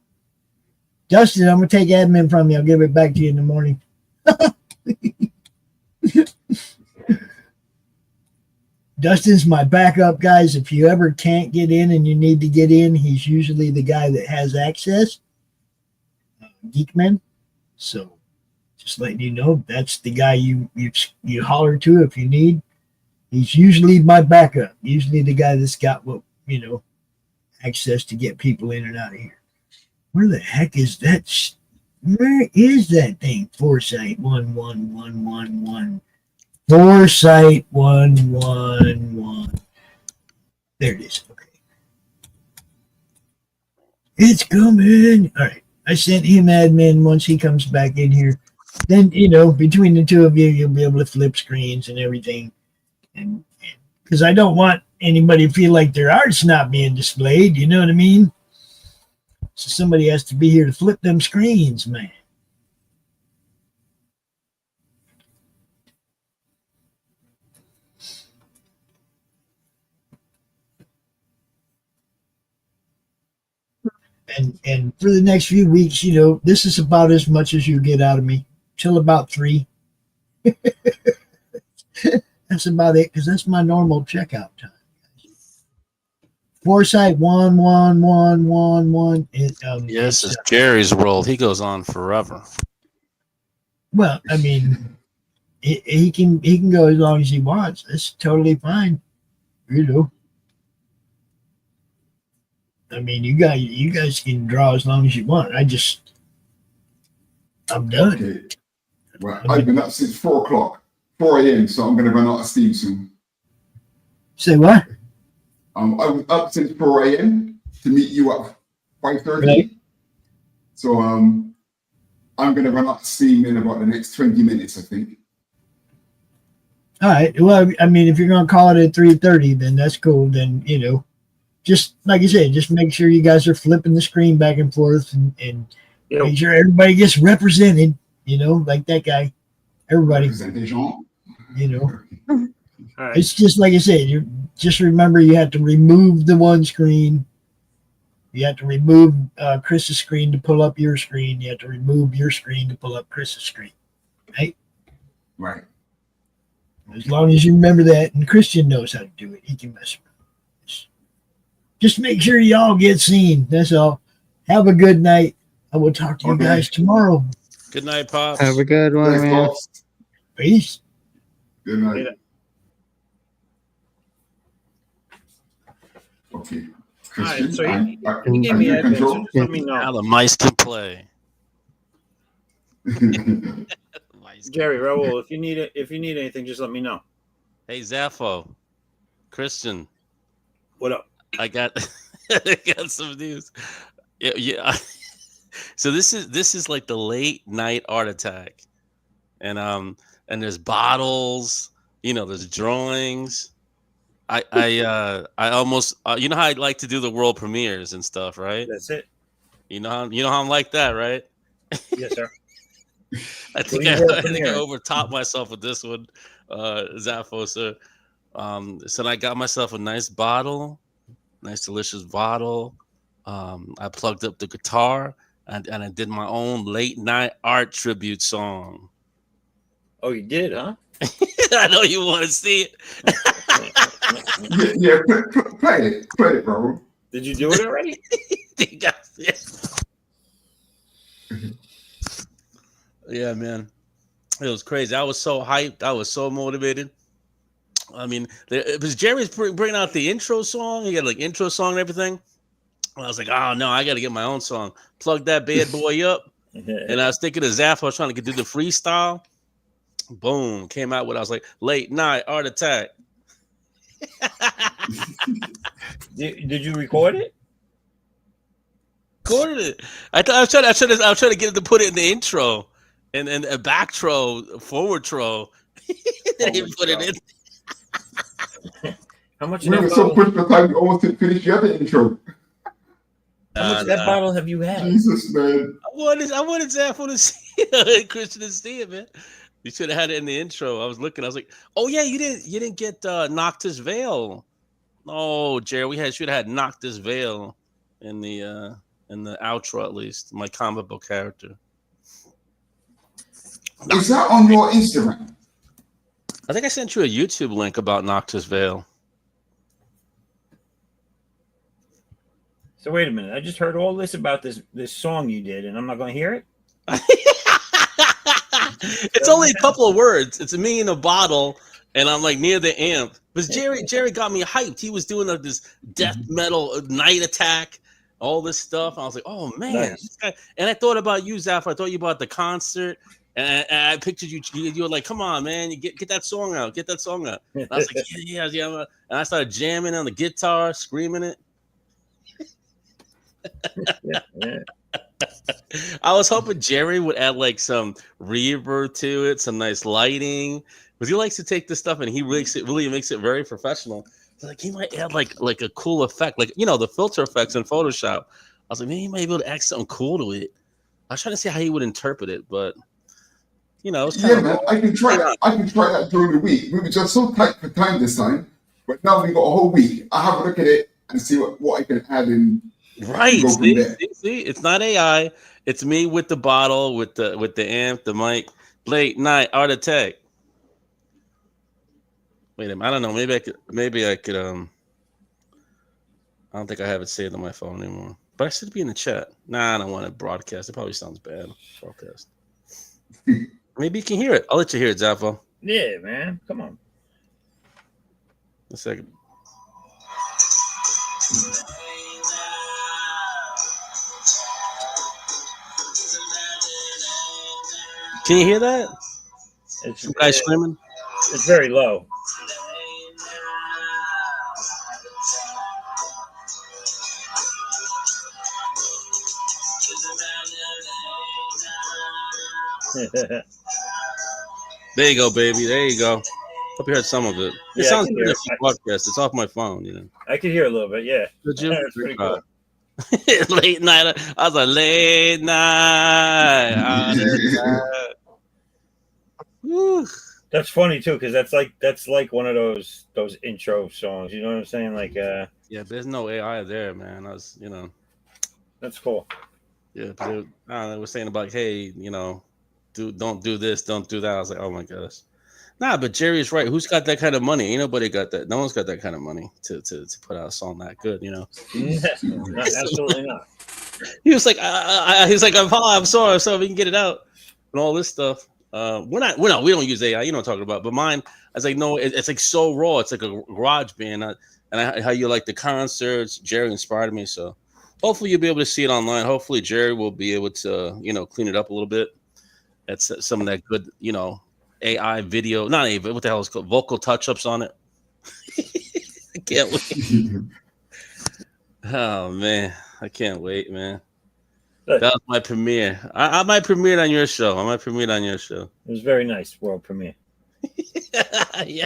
Dustin, I'm going to take admin from you. I'll give it back to you in the morning. Dustin's my backup, guys. If you ever can't get in and you need to get in, he's usually the guy that has access. Geekman. So just letting you know, that's the guy you holler to if you need. He's usually my backup. Usually the guy that's got access to get people in and out of here. Where the heck is that? Where is that thing? Foresight 11111. Foresight 111. There it is. Okay. It's coming. All right. I sent him admin. Once he comes back in here, then between the two of you, you'll be able to flip screens and everything. And because I don't want anybody to feel like their art's not being displayed, you know what I mean? So somebody has to be here to flip them screens, man. And for the next few weeks, this is about as much as you get out of me till about 3. That's about it, because that's my normal checkout time. Foresight 11111. Yes, it's Jerry's world. He goes on forever. Well, I mean, he can go as long as he wants. That's totally fine. I mean, you guys can draw as long as you want. I'm done. Okay. Well, I've been up since 4 a.m., so I'm going to run out of steam soon. Say what? I was up since 4 a.m. to meet you at 5:30. Right. So I'm going to run out of steam in about the next 20 minutes, I think. All right. Well, I mean, if you're gonna call it at 3:30, then that's cool. Then just like you said, just make sure you guys are flipping the screen back and forth, and make sure everybody gets represented. Like that guy. Everybody. Representation. All right. It's just like I said. You just remember you have to remove the one screen. You have to remove Chris's screen to pull up your screen. You have to remove your screen to pull up Chris's screen. Right? Right. As long as you remember that, and Christian knows how to do it, he can mess around. Just make sure y'all get seen. That's all. Have a good night. I will talk to you guys tomorrow. Good night, Pops. Have a good one, Thanks, man. Pops. Peace. Good night. Okay. All right, Christian, so he are gave you me in admin, so control? just let me Now know. the mice can play. Mice can- Jerry, Raul, if you need anything, just let me know. Hey, Zaffo. Christian. What up? I got I got some news. Yeah. So this is like the late night art attack. And there's bottles, there's drawings. I almost you know how I like to do the world premieres and stuff, right? That's it. You know how I'm like that, right? Yes, sir. I think I overtopped myself with this one, Zaffo. So I got myself a nice bottle, nice delicious bottle. I plugged up the guitar and I did my own late night art tribute song. Oh, you did, huh? I know you want to see it. Yeah, play it, bro. Did you do it already? Yeah, man. It was crazy. I was so hyped. I was so motivated. I mean, because Jerry's bringing out the intro song. He got like intro song and everything. And I was like, oh no, I got to get my own song. Plug that bad boy up. And I was thinking of Zaff. I was trying to do the freestyle. Boom, came out with. I was like, late night art attack. Did you record it? Recorded it. I was trying to get him to put it in the intro and a back tro, forward tro. They didn't put it in. How much? We were so pushed for time, we almost didn't finish the other intro. How much of that bottle have you had? Jesus, man. I wanted Zaffo to see it, Christian to see it, man. You should have had it in the intro. I was looking. I was like, oh yeah, you didn't get Noctis Veil. Oh, Jerry, should have had Noctis Veil in the outro at least. My comic book character. Is that on your Instagram? I think I sent you a YouTube link about Noctis Veil. So wait a minute. I just heard all this about this song you did, and I'm not going to hear it. It's only a couple of words. It's me in a bottle, and I'm like near the amp. Because Jerry got me hyped. He was doing this death metal night attack, all this stuff. I was like, oh man, Nice. this guy. And I thought about you, Zaff. I thought you about the concert, and I pictured you. You were like, come on, man, you get that song out. Get that song out. And I was like, yeah. And I started jamming on the guitar, screaming it. Yeah. I was hoping Jerry would add like some reverb to it, some nice lighting, because he likes to take this stuff and he really makes it very professional. So like he might add like a cool effect, like the filter effects in Photoshop. I was like, maybe he might be able to add something cool to it. I was trying to see how he would interpret it, but it's kind of Man, I can try that during the week. We were just so tight for time this time, but now we got a whole week. I have a look at it and see what I can add in. Right. See, it's not AI. It's me with the bottle, with the amp, the mic. Late night art attack. Wait a minute. I don't know. Maybe I could. I don't think I have it saved on my phone anymore. But I should be in the chat. Nah, I don't want to broadcast. It probably sounds bad. Broadcast. Maybe you can hear it. I'll let you hear it, Zaffo. Yeah, man. Come on. A second. Can you hear that? Some guy screaming? It's very low. There you go, baby. There you go. Hope you heard some of it. It Yeah, I sounds can like hear a it. podcast. It's off my phone, you know. I could hear a little bit. Yeah, Did you? That's pretty cool. Late night. I was like, late night. On the side. Whew. That's funny too, because that's like one of those intro songs. You know what I'm saying? Like, Yeah, but there's no AI there, man. I was, you know. that's cool. Yeah, but they were saying about, hey, you know, don't do this, don't do that. I was like, oh my gosh. Nah, but Jerry's right. Who's got that kind of money? Ain't nobody got that. No one's got that kind of money to put out a song that good, you know. Absolutely not. He was like, he's like, I'm sorry, we can get it out and all this stuff. We don't use AI. You know what I'm talking about. But mine, I was like, no, it's like so raw. It's like a garage band, how you like the concerts. Jerry inspired me, so hopefully you'll be able to see it online. Hopefully Jerry will be able to, you know, clean it up a little bit. That's some of that good, you know, AI video, not even what the hell is called, vocal touch-ups on it. I can't wait. Oh man, I can't wait, man. Good. That was my premiere. I might premiere it on your show. It was very nice world premiere. Yeah.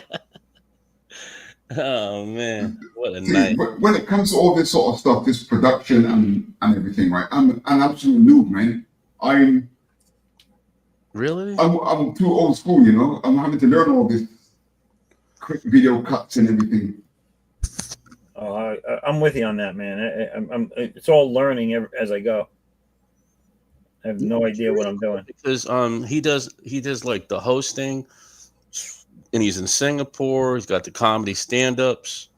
Oh man, what a night. When it comes to all this sort of stuff, this production and everything, right? I'm an absolute noob, man. I'm too old school, you know. I'm having to learn all this quick video cuts and everything. Oh, I'm with you on that, man. It's all learning as I go. I have no idea what I'm doing. Because he does like the hosting, and he's in Singapore. He's got the comedy stand-ups.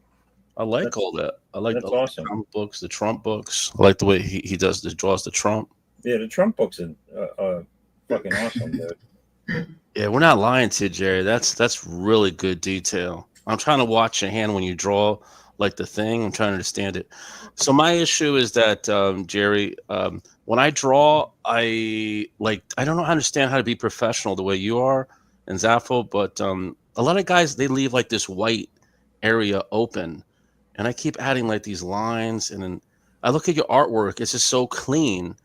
I like all that. I like that's the awesome. comic books, the Trump books. I like the way he draws the Trump. Yeah, the Trump books are fucking awesome, dude. Yeah, we're not lying to you, Jerry. That's really good detail. I'm trying to watch your hand when you draw like the thing. I'm trying to understand it. So my issue is that Jerry, when I draw, I don't understand how to be professional the way you are and Zaffo, but a lot of guys, they leave like this white area open, and I keep adding like these lines, and then I look at your artwork, it's just so clean.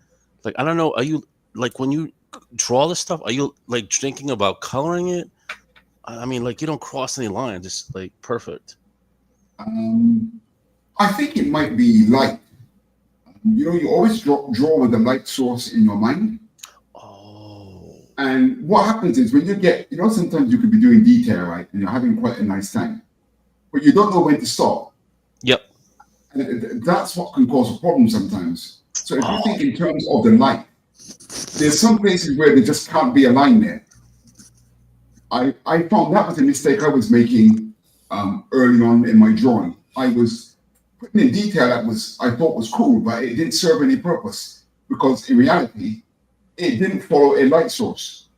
Like, I don't know, are you like, when you draw this stuff, are you like thinking about coloring it? I mean, like, you don't cross any lines, it's like perfect. I think it might be light. You know, you always draw with the light source in your mind. Oh. And what happens is when you get, you know, sometimes you could be doing detail, right? And you're having quite a nice time, but you don't know when to stop. Yep. And that's what can cause a problem sometimes. So if you think in terms of the light, there's some places where there just can't be a line there. I found that was a mistake I was making early on in my drawing. I was putting in detail that I thought was cool, but it didn't serve any purpose because in reality, it didn't follow a light source.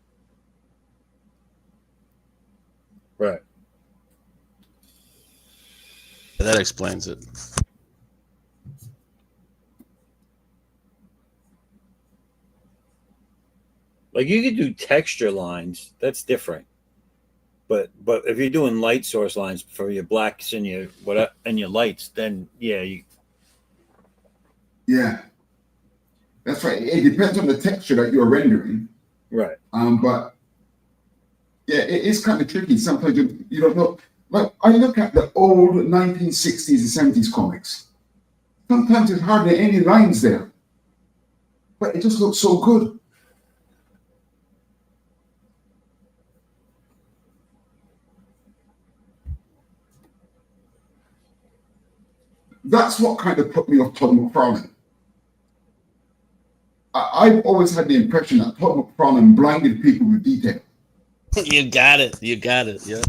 Right. That explains it. Like, you could do texture lines, that's different. But if you're doing light source lines for your blacks and your lights, then yeah, that's right. It depends on the texture that you're rendering. Right. But yeah, it is kind of tricky. Sometimes you don't know. Like, I look at the old 1960s and 70s comics. Sometimes there's hardly any lines there, but it just looks so good. That's what kind of put me off Todd McFarlane. I've always had the impression that Todd McFarlane blinded people with detail. You got it. Yeah.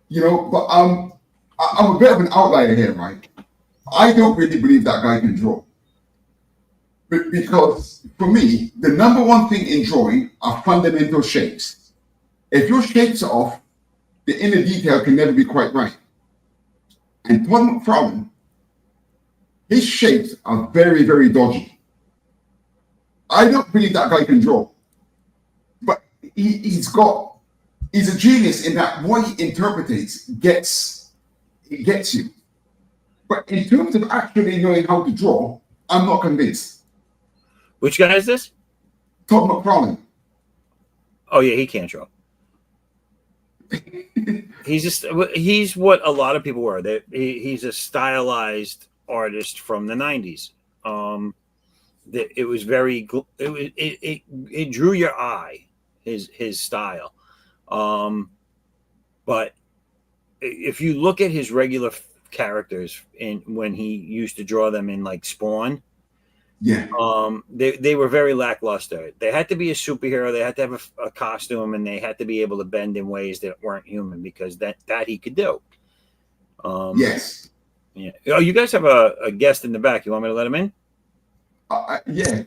You know, but I'm a bit of an outlier here, right? I don't really believe that guy can draw. Because for me, the number one thing in drawing are fundamental shapes. If your shapes are off, the inner detail can never be quite right. And Todd McFarlane, his shapes are very, very dodgy. I don't believe that guy can draw. But he's a genius in that what he interprets gets you. But in terms of actually knowing how to draw, I'm not convinced. Which guy is this? Todd McFarlane. Oh yeah, he can't draw. he's what a lot of people were. He's a stylized artist from the 90s. It was very it drew your eye, his style. But if you look at his regular characters when he used to draw them in like Spawn, Yeah. They were very lackluster. They had to be a superhero. They had to have a costume, and they had to be able to bend in ways that weren't human, because that he could do. Yes. Yeah. Oh, you guys have a guest in the back. You want me to let him in? Yeah.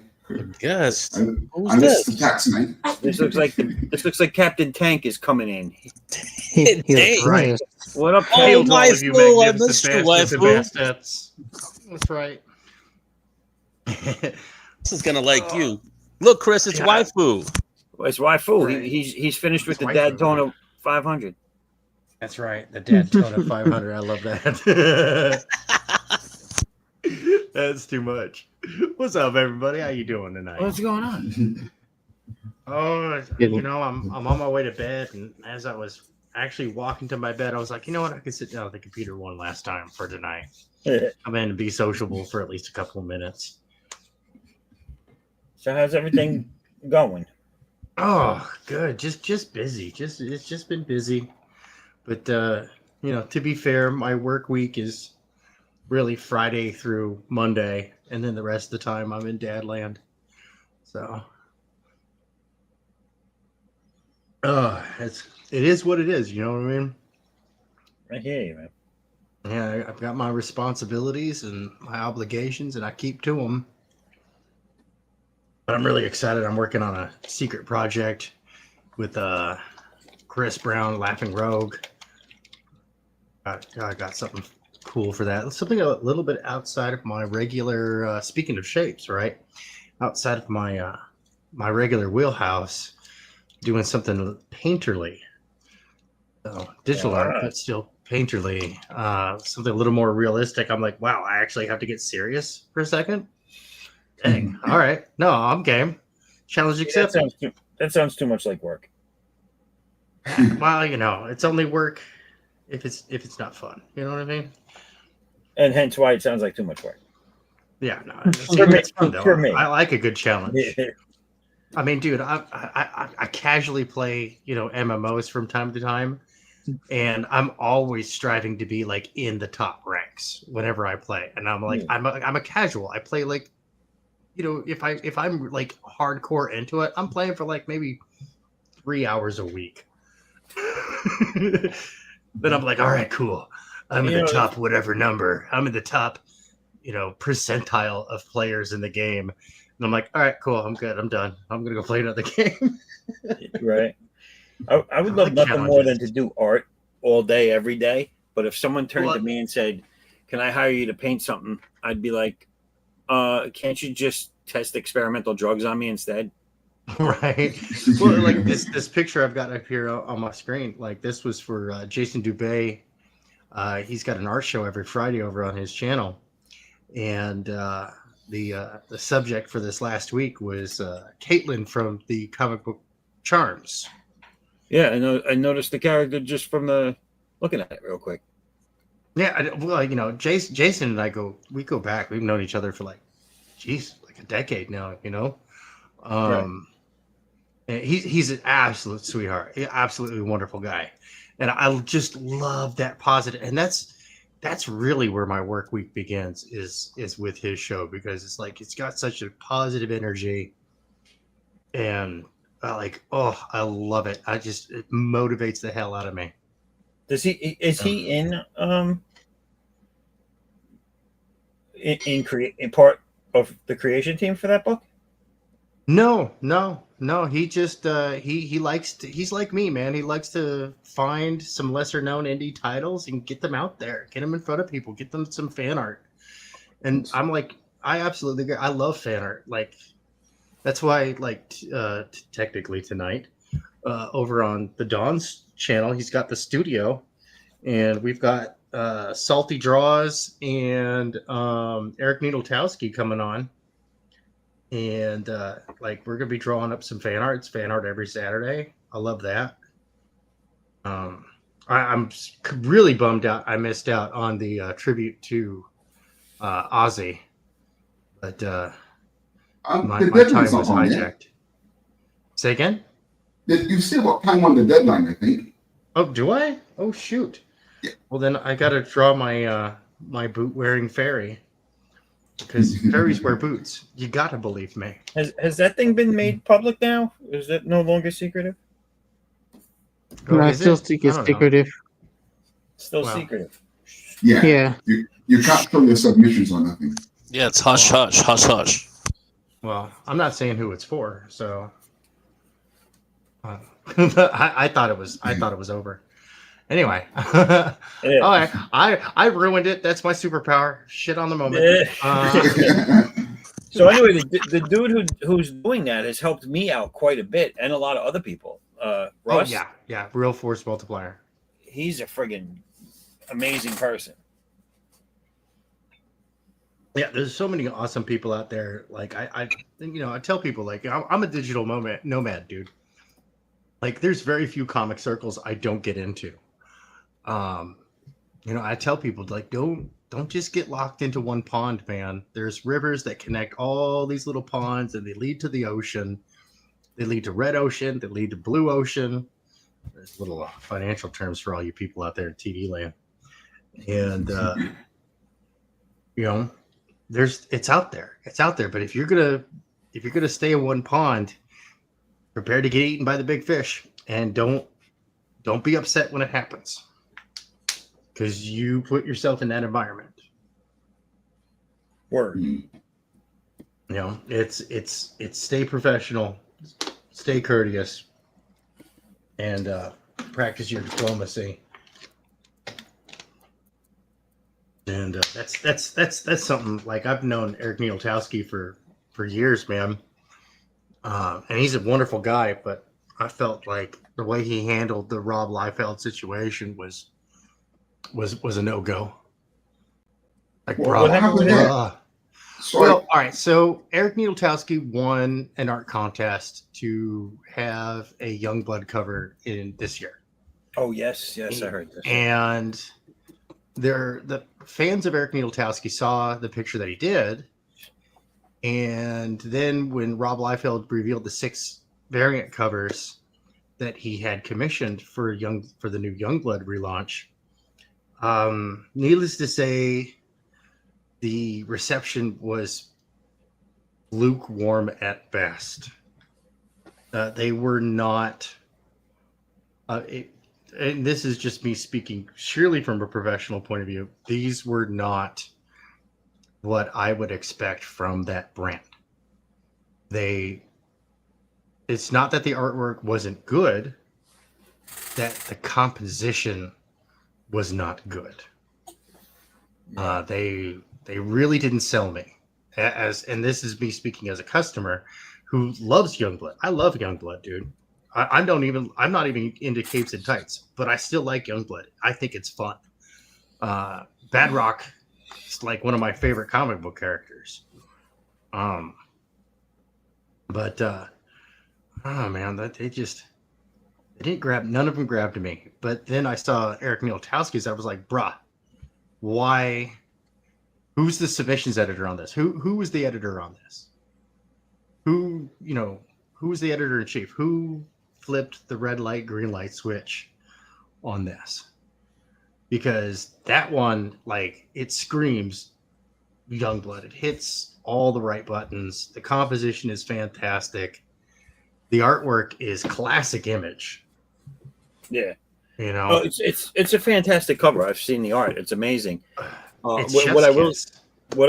Yes. Who's And this? this is the tax, mate. This looks like Captain Tank is coming in. He Dang. was right. What up, Oh, Tank? Hail to all of you waifu, I magnificent missed you, bastards and waifu. bastards. That's right. This is gonna like you. Look, Chris, it's Yeah. waifu. It's waifu. Right. He's finished with It's the dad waifu. tone of 500. That's right. The dad tone of 500. I love that. That's too much. What's up, everybody? How you doing tonight? What's going on? Oh, you know, I'm on my way to bed, and as I was actually walking to my bed, I was like, you know what? I could sit down at the computer one last time for tonight. Come in and be sociable for at least a couple of minutes. So how's everything going? Oh, good. Just busy. It's just been busy. But you know, to be fair, my work week is really Friday through Monday, and then the rest of the time I'm in Dadland. So it is what it is, you know what I mean? I hear you, man. Yeah, I've got my responsibilities and my obligations, and I keep to them. But I'm really excited. I'm working on a secret project with Chris Brown, Laughing Rogue. I got something cool for that. Something a little bit outside of my regular. Speaking of shapes, right? Outside of my my regular wheelhouse, doing something painterly. So digital art, but still painterly. Something a little more realistic. I'm like, wow, I actually have to get serious for a second. Dang. All right. No, I'm game. Challenge accepted. That sounds too much like work. Well, you know, it's only work if it's not fun. You know what I mean? And hence why it sounds like too much work. Yeah, no. It's fun, though. For me. I like a good challenge. Yeah. I mean, dude, I casually play, you know, MMOs from time to time, and I'm always striving to be like in the top ranks whenever I play. And I'm like, I'm a casual. I play like, you know, if I'm like hardcore into it, I'm playing for like maybe 3 hours a week. Then I'm like, all right, cool. I'm in the top whatever number. I'm in the top, you know, percentile of players in the game. And I'm like, all right, cool. I'm good. I'm done. I'm going to go play another game. Right. I would love nothing more than to do art all day, every day. But if someone turned to me and said, can I hire you to paint something? I'd be like, can't you just test experimental drugs on me instead? Right. Well, like this picture I've got up here on my screen, like this was for Jason Dubé. He's got an art show every Friday over on his channel. And the subject for this last week was Caitlin from the comic book Charms. Yeah, I noticed the character just from the looking at it real quick. Yeah, well, you know, Jason and I go back. We've known each other for like a decade now. You know, Right. And he's an absolute sweetheart, absolutely wonderful guy, and I just love that positive. And that's really where my work week begins is with his show, because it's like it's got such a positive energy, and I love it. It motivates the hell out of me. Is he in part of the creation team for that book? No. He just he likes to, he's like me, man. He likes to find some lesser known indie titles and get them out there, get them in front of people, get them some fan art. And I'm like, I love fan art. Like that's why, like, technically tonight, over on the Dawn's channel, he's got the studio, and we've got Salty Draws and Eric Needletowski coming on. And like we're gonna be drawing up some fan art. It's fan art every Saturday. I love that. I'm really bummed out. I missed out on the tribute to Ozzy, but my The time deadline's not was on yet. hijacked. Say again? You still got time on the deadline, I think. Oh, do I? Oh, shoot. Yeah. Well, then I got to draw my my boot wearing fairy, because fairies wear boots. You got to believe me. Has that thing been made public now? Is it no longer secretive? Oh, I is still it? think I it's don't know. secretive. Still Well. secretive. Yeah. Yeah. You can't show your submissions or nothing. Yeah, it's hush, hush, hush, hush. Well, I'm not saying who it's for, so I thought it was. I thought it was over. Anyway, Yeah. all right. I ruined it. That's my superpower. Shit on the moment. Yeah. So anyway, the dude who's doing that has helped me out quite a bit, and a lot of other people. Russ, yeah. Real force multiplier. he's a friggin' amazing person. Yeah, there's so many awesome people out there. Like I tell people like I'm a digital nomad, dude. Like there's very few comic circles I don't get into. I tell people like don't just get locked into one pond, man. There's rivers that connect all these little ponds, and they lead to the ocean. They lead to red ocean. They lead to blue ocean. There's little financial terms for all you people out there in TV land, and it's out there. It's out there. But if you're gonna stay in one pond, prepare to get eaten by the big fish, and don't be upset when it happens, because you put yourself in that environment. Word. It's stay professional, stay courteous, and practice your diplomacy. And that's something like I've known Eric Nieltowski for years, man. And he's a wonderful guy, but I felt like the way he handled the Rob Liefeld situation was a no-go. Like, What happened with that? Sorry. Well, all right. So Eric Nieltowski won an art contest to have a Youngblood cover in this year. Oh yes, I heard this. And the fans of Eric Nieltowski saw the picture that he did, and then when Rob Liefeld revealed the 6 variant covers that he had commissioned for the new Youngblood relaunch, needless to say, the reception was lukewarm at best. They were not. And this is just me speaking surely from a professional point of view. These were not what I would expect from that brand. It's not that the artwork wasn't good, that the composition was not good. They really didn't sell me. And this is me speaking as a customer who loves Youngblood. I love Youngblood, dude. I'm not even into capes and tights, but I still like Youngblood. I think it's fun. Badrock is like one of my favorite comic book characters. Oh man, they didn't grab. None of them grabbed me. But then I saw Eric Nieltowski's. I was like, bruh, why? Who's the submissions editor on this? Who was the editor on this? Who was the editor in chief? Who flipped the red light, green light switch on this? Because that one, like, it screams Youngblood. It hits all the right buttons. The composition is fantastic. The artwork is classic Image. Yeah. It's a fantastic cover. I've seen the art. It's amazing. It's what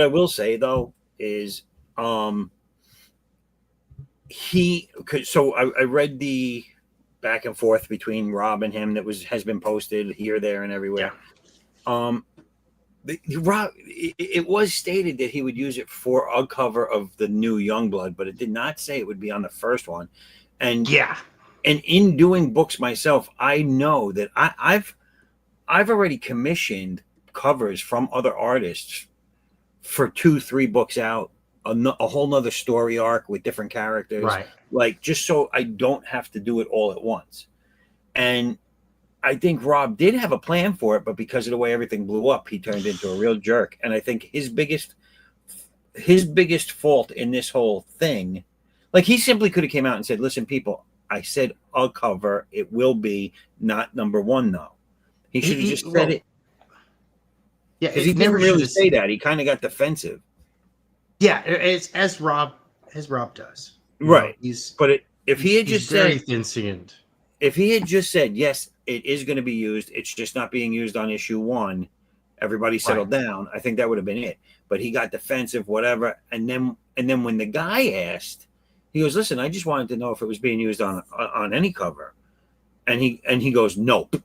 I will say though is I read the back and forth between Rob and him that has been posted here, there, and everywhere. Yeah. Rob, it was stated that he would use it for a cover of the new Youngblood, but it did not say it would be on the first one. And and in doing books myself, I know that I've already commissioned covers from other artists for 2-3 books out, a whole nother story arc with different characters, right? Like, just so I don't have to do it all at once. And I think Rob did have a plan for it, but because of the way everything blew up, he turned into a real jerk. And I think his biggest fault in this whole thing, like he simply could have came out and said, "Listen, people, I said a cover. It will be not number one, though." He should have just said it. Yeah, Because he didn't really say that. He kind of got defensive. Yeah, it's as Rob does. Right. If he had just said, thin-skinned. If he had just said, yes, it is going to be used, it's just not being used on issue 1, everybody settled down, I think that would have been it. But he got defensive, whatever. And then when the guy asked, he goes, "Listen, I just wanted to know if it was being used on any cover." And he goes, "Nope."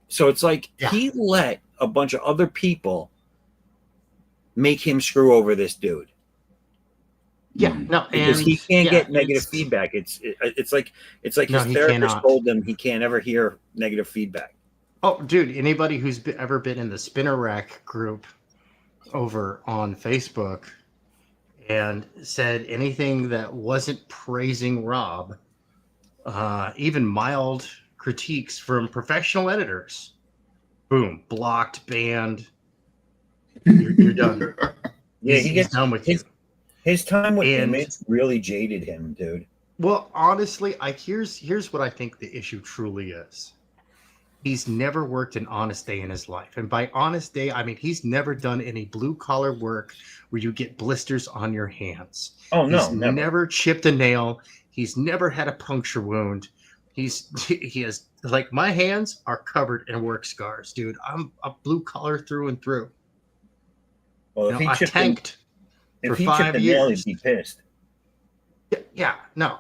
So it's like he let a bunch of other people make him screw over this dude. Yeah, no, because he can't get negative feedback. It's like his therapist told him he can't ever hear negative feedback. Oh, dude, anybody who's ever been in the Spinner Rack group over on Facebook and said anything that wasn't praising Rob, even mild critiques from professional editors, boom, blocked, banned. You're done. Yeah, he gets done with you. His time with inmates really jaded him, dude. Well, honestly, here's what I think the issue truly is. He's never worked an honest day in his life. And by honest day, I mean he's never done any blue-collar work where you get blisters on your hands. Oh, no, he's never chipped a nail. He's never had a puncture wound. He has, like, my hands are covered in work scars, dude. I'm a blue-collar through and through. Well, if he tanked for 5 years, nail, he'd be pissed. Yeah, no,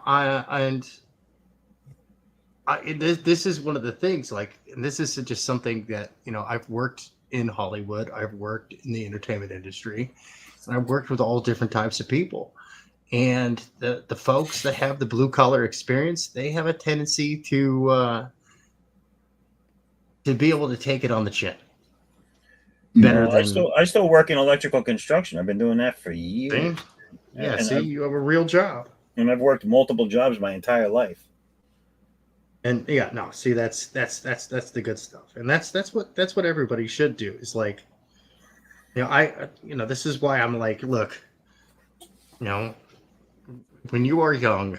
this is one of the things, like, and this is just something that, I've worked in Hollywood, I've worked in the entertainment industry, and I've worked with all different types of people. And the folks that have the blue collar experience, they have a tendency to be able to take it on the chin. I still work in electrical construction. I've been doing that for years. Yeah, you have a real job. And I've worked multiple jobs my entire life. And that's the good stuff. And that's what everybody should do. Is like, this is why I'm like, look, when you are young,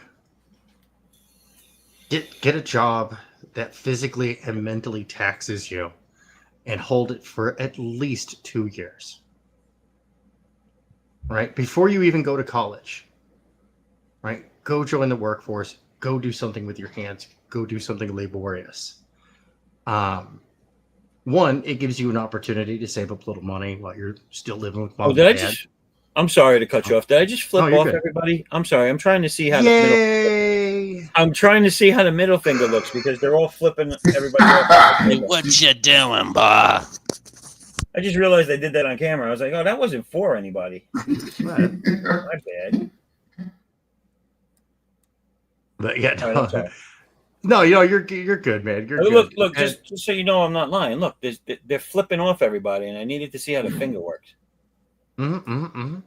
get a job that physically and mentally taxes you, and hold it for at least 2 years, right? Before you even go to college, right? Go join the workforce, go do something with your hands, go do something laborious. One, it gives you an opportunity to save up a little money while you're still living with mom and dad. I'm sorry to cut you off. Did I just flip off good. Everybody? I'm sorry. I'm trying to see how I'm trying to see how the middle finger looks because they're all flipping everybody off. What you doing, boy? I just realized I did that on camera. I was like, oh, that wasn't for anybody. My bad. But you're good, man. You're good. Look, just so you know, I'm not lying. Look, they're flipping off everybody, and I needed to see how the finger works. No,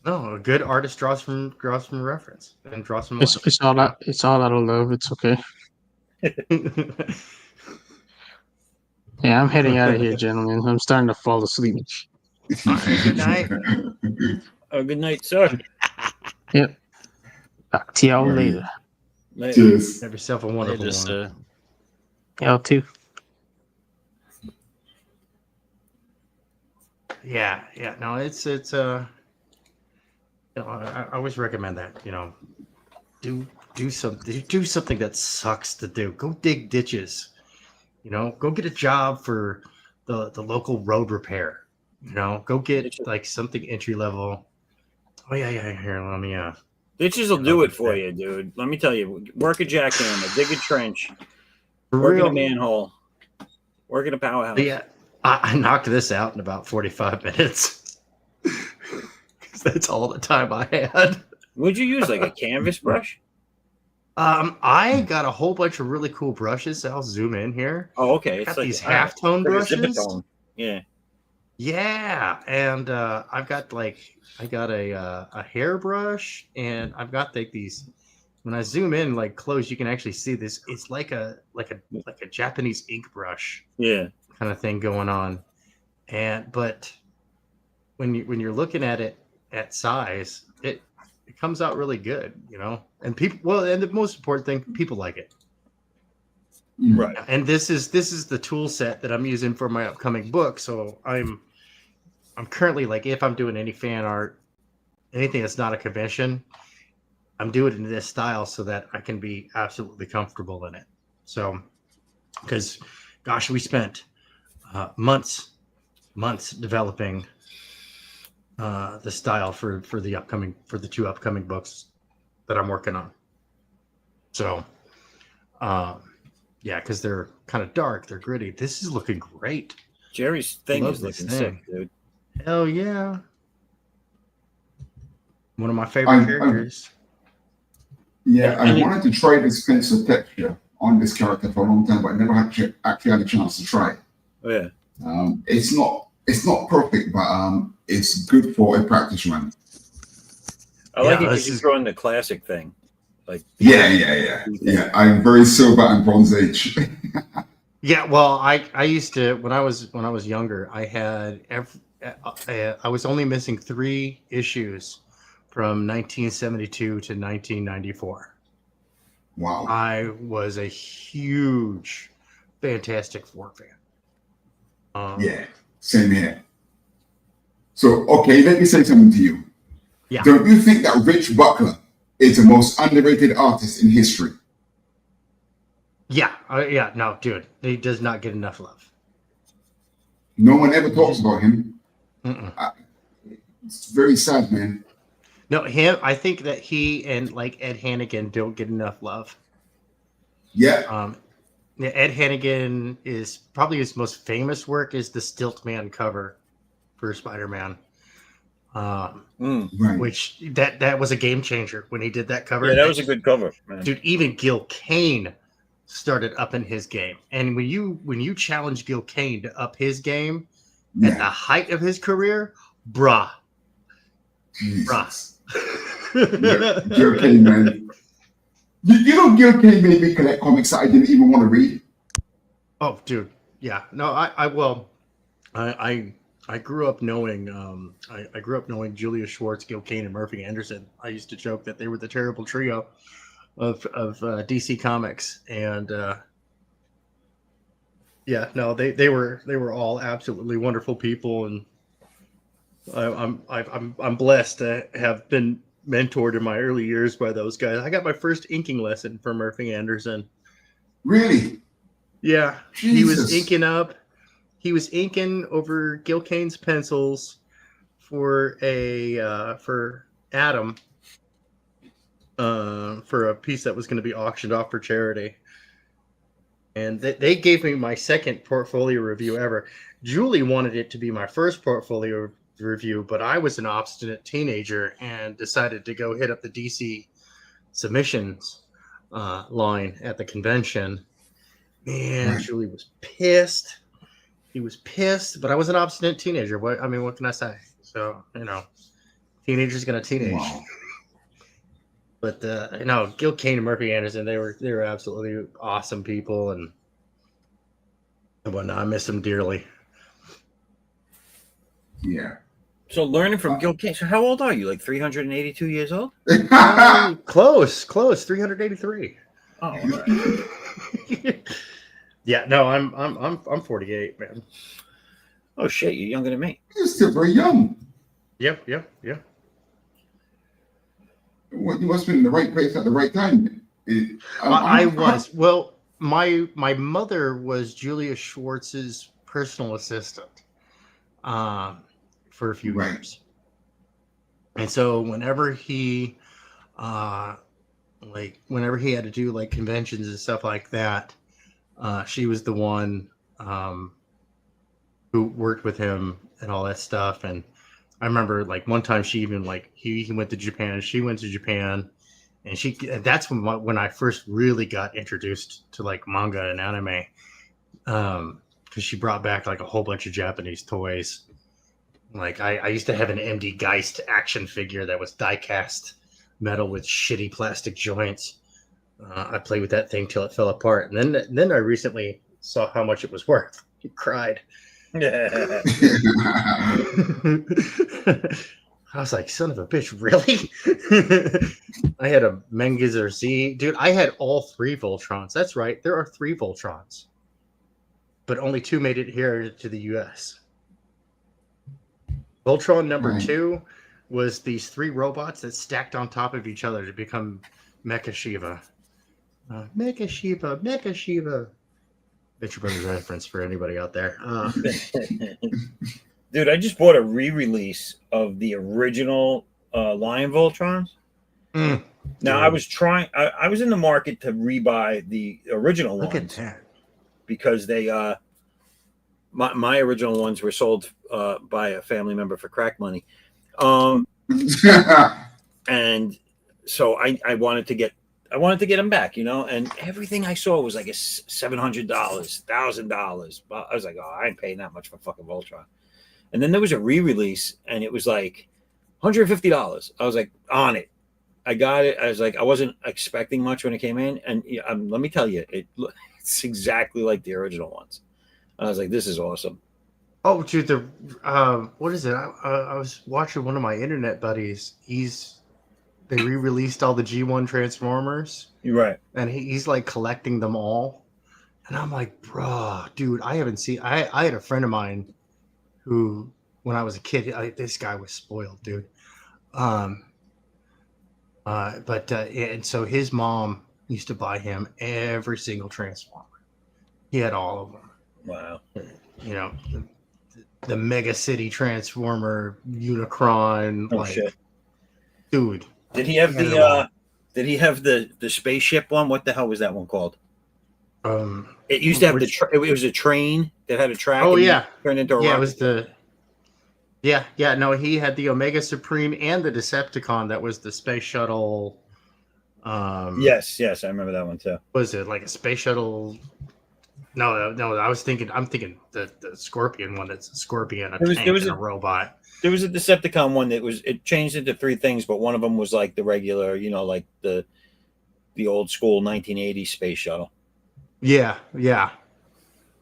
a good artist draws from reference and draws from. It's all out of love. It's okay. Yeah, I'm heading out of here, gentlemen. I'm starting to fall asleep. Good night. Good night, sir. Yep. Talk to y'all later. Cheers. Have yourself a wonderful one. Y'all too. Yeah. No, it's I always recommend that. Do something that sucks to do. Go dig ditches. Go get a job for the local road repair. Go get like something entry level. Oh yeah. Here, let me. Ditches will do it for you, dude. Let me tell you. Work a jackhammer, dig a trench, For work in real. a manhole, work in a powerhouse. Yeah, I knocked this out in about 45 minutes. 'Cause that's all the time I had. Would you use like a canvas brush? I got a whole bunch of really cool brushes. I'll zoom in here. Oh, okay. Got It's like these halftone like a brushes. zipper-tone. Yeah. Yeah, and I got a hairbrush, and I've got like these when I zoom in like close, you can actually see this. It's like a Japanese ink brush Yeah. kind of thing going on. But when you're looking at it at size, it comes out really good, you know. And and the most important thing, people like it. Right. And this is the tool set that I'm using for my upcoming book. So I'm currently, like, if I'm doing any fan art, anything that's not a convention, I'm doing it in this style so that I can be absolutely comfortable in it. So, because, gosh, we spent months developing the style for the two upcoming books that I'm working on. So, yeah, because they're kind of dark, they're gritty. This is looking great. Jerry's thing Love is this looking thing. sick, dude. Hell yeah. One of my favorite characters. I wanted to try this pencil texture on this character for a long time, but I never actually had a chance to try it. Oh yeah. It's not perfect, but it's good for a practice run. I like Yeah, it this because you is- throw in the classic thing. Like Yeah. I'm very silver and Bronze Age. Yeah, well, I used to when I was younger, I had I was only missing 3 issues from 1972 to 1994. Wow. I was a huge Fantastic Four fan. Yeah, same here. So, okay, let me say something to you. Yeah. Don't you think that Rich Buckler is the most underrated artist in history? Yeah, no, dude, he does not get enough love. No one ever talks about him. Mm-mm. It's very sad, man. No, him. I think that he and like Ed Hannigan don't get enough love. Yeah. Yeah, Ed Hannigan is probably his most famous work is the Stiltman cover for Spider-Man. Right. Which that was a game changer when he did that cover. Yeah, that was a good cover, man. Dude, even Gil Kane started upping his game. And when you challenge Gil Kane to up his game at the height of his career, bruh. Jesus. Gil Kane, man. You know, Gil Kane made me collect comics that I didn't even want to read. Oh, dude. Yeah. No, I grew up knowing I grew up knowing Julius Schwartz, Gil Kane, and Murphy Anderson. I used to joke that they were the terrible trio of DC Comics, and yeah, no, they were all absolutely wonderful people, and I'm blessed to have been mentored in my early years by those guys. I got my first inking lesson from Murphy Anderson. Really? Yeah, Jesus. he was inking up. He was inking over Gil Kane's pencils for Adam for a piece that was going to be auctioned off for charity. And they gave me my second portfolio review ever. Julie wanted it to be my first portfolio review, but I was an obstinate teenager and decided to go hit up the DC submissions line at the convention. Man, Julie was pissed. He was pissed, but I was an obstinate teenager. What can I say? So, teenager's gonna teenage. Wow. But Gil Kane and Murphy Anderson, they were absolutely awesome people, and whatnot. I miss them dearly. Yeah. So learning from Gil Kane. So how old are you? Like 382 years old? Close, 383. Oh, all right. Yeah, no, I'm 48, man. Oh shit, you're younger than me. You're still very young. Yep. Well, you must have been in the right place at the right time. I was. Well, my mother was Julius Schwartz's personal assistant for a few years. And so whenever he had to do like conventions and stuff like that, she was the one who worked with him and all that stuff. And I remember like one time she even he went to Japan, she went to Japan, and that's when I first really got introduced to like manga and anime, because she brought back like a whole bunch of Japanese toys. Like I used to have an MD Geist action figure that was die cast metal with shitty plastic joints. I played with that thing till it fell apart, and then I recently saw how much it was worth. He cried. I was like, son of a bitch, really? I had a Mengizer Z. Dude, I had all 3 Voltrons. That's right. There are 3 Voltrons. But only 2 made it here to the US. Voltron number 2 was these 3 robots that stacked on top of each other to become Mecha Shiva. Mecha Shiva, Mecha Shiva. Bitch Brothers reference for anybody out there. Dude, I just bought a re-release of the original Lion Voltrons. Now, I was trying. I was in the market to rebuy the original ones. Look at that. Because they, my original ones were sold by a family member for crack money, and so I wanted to get them back, you know. And everything I saw was like a $700, $1,000. I was like, oh, I ain't paying that much for fucking Voltron. And then there was a re-release, and it was like $150. I was like, on it. I got it. I was like, I wasn't expecting much when it came in, and let me tell you, it's exactly like the original ones. I was like, this is awesome. Oh, dude, what is it? I was watching one of my internet buddies. They re-released all the G1 Transformers. You're right. And he's like collecting them all. And I'm like, bro, dude, I haven't seen. I had a friend of mine who, when I was a kid, this guy was spoiled, dude. And so his mom used to buy him every single Transformer. He had all of them. Wow. You know, the Mega City Transformer, Unicron. Oh, shit. Dude. Did he have the spaceship one? What the hell was that one called? It used to have it was a train that had a track. Oh, yeah. Turned into a rocket. It was the. Yeah. No, he had the Omega Supreme and the Decepticon that was the space shuttle. Yes, I remember that one too. Was it like a space shuttle? No. I'm thinking the Scorpion one. That's a Scorpion, tank, and a robot. There was a Decepticon one it changed into 3 things, but one of them was like the regular, you know, like the old school 1980s space shuttle. Yeah.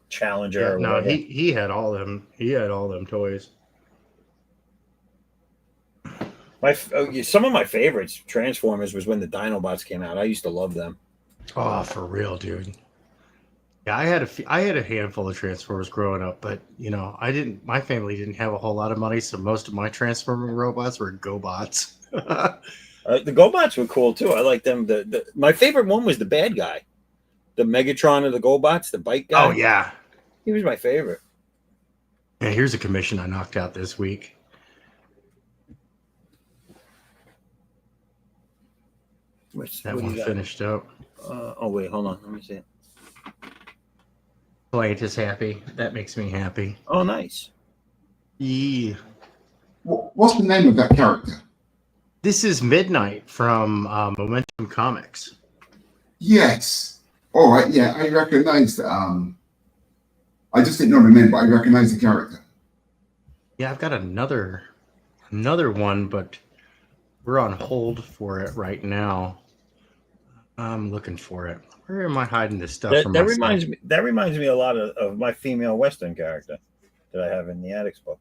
Challenger. Yeah, no, he had all them. He had all them toys. Some of my favorites Transformers was when the Dinobots came out. I used to love them. Oh, for real, dude. Yeah, I had a handful of Transformers growing up, but you know, my family didn't have a whole lot of money, so most of my Transforming robots were GoBots. The GoBots were cool too. I liked them. My favorite one was the bad guy, the Megatron of the GoBots, the bike guy. Oh yeah, he was my favorite. And here's a commission I knocked out this week. That one finished up. Oh wait, hold on. Let me see it. Client is happy. That makes me happy. Oh, nice. Yeah. What's the name of that character? This is Midnight from Momentum Comics. Yes. All right. Yeah, I recognize. I just didn't know the name, but I recognize the character. Yeah, I've got another one, but we're on hold for it right now. I'm looking for it. Where am I hiding this stuff from? That reminds me a lot of my female Western character that I have in the Addicts book.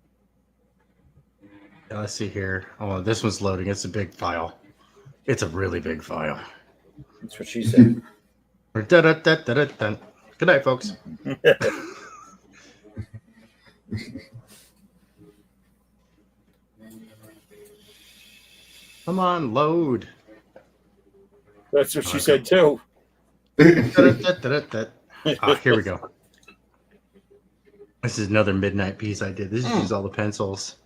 Let's see here. Oh, this one's loading. It's a big file. It's a really big file. That's what she said. Good night, folks. Come on, load. That's what she said too. Here we go. This is another midnight piece I did. This is use all the pencils.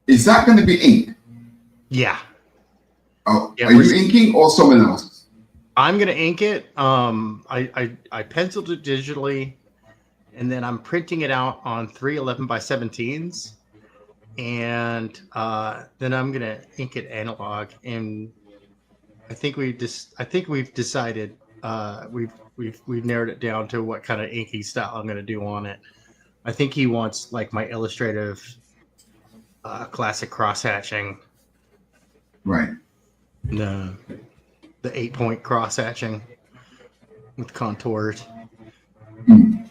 Is that going to be ink? Yeah. Oh, yeah, are you inking or someone else? I'm going to ink it. I penciled it digitally, and then I'm printing it out on 311 by 17s. And then I'm gonna ink it analog, and I think we've decided we've narrowed it down to what kind of inking style I'm gonna do on it. I think he wants like my illustrative classic cross hatching, Right. the 8-point cross hatching with contours. Mm.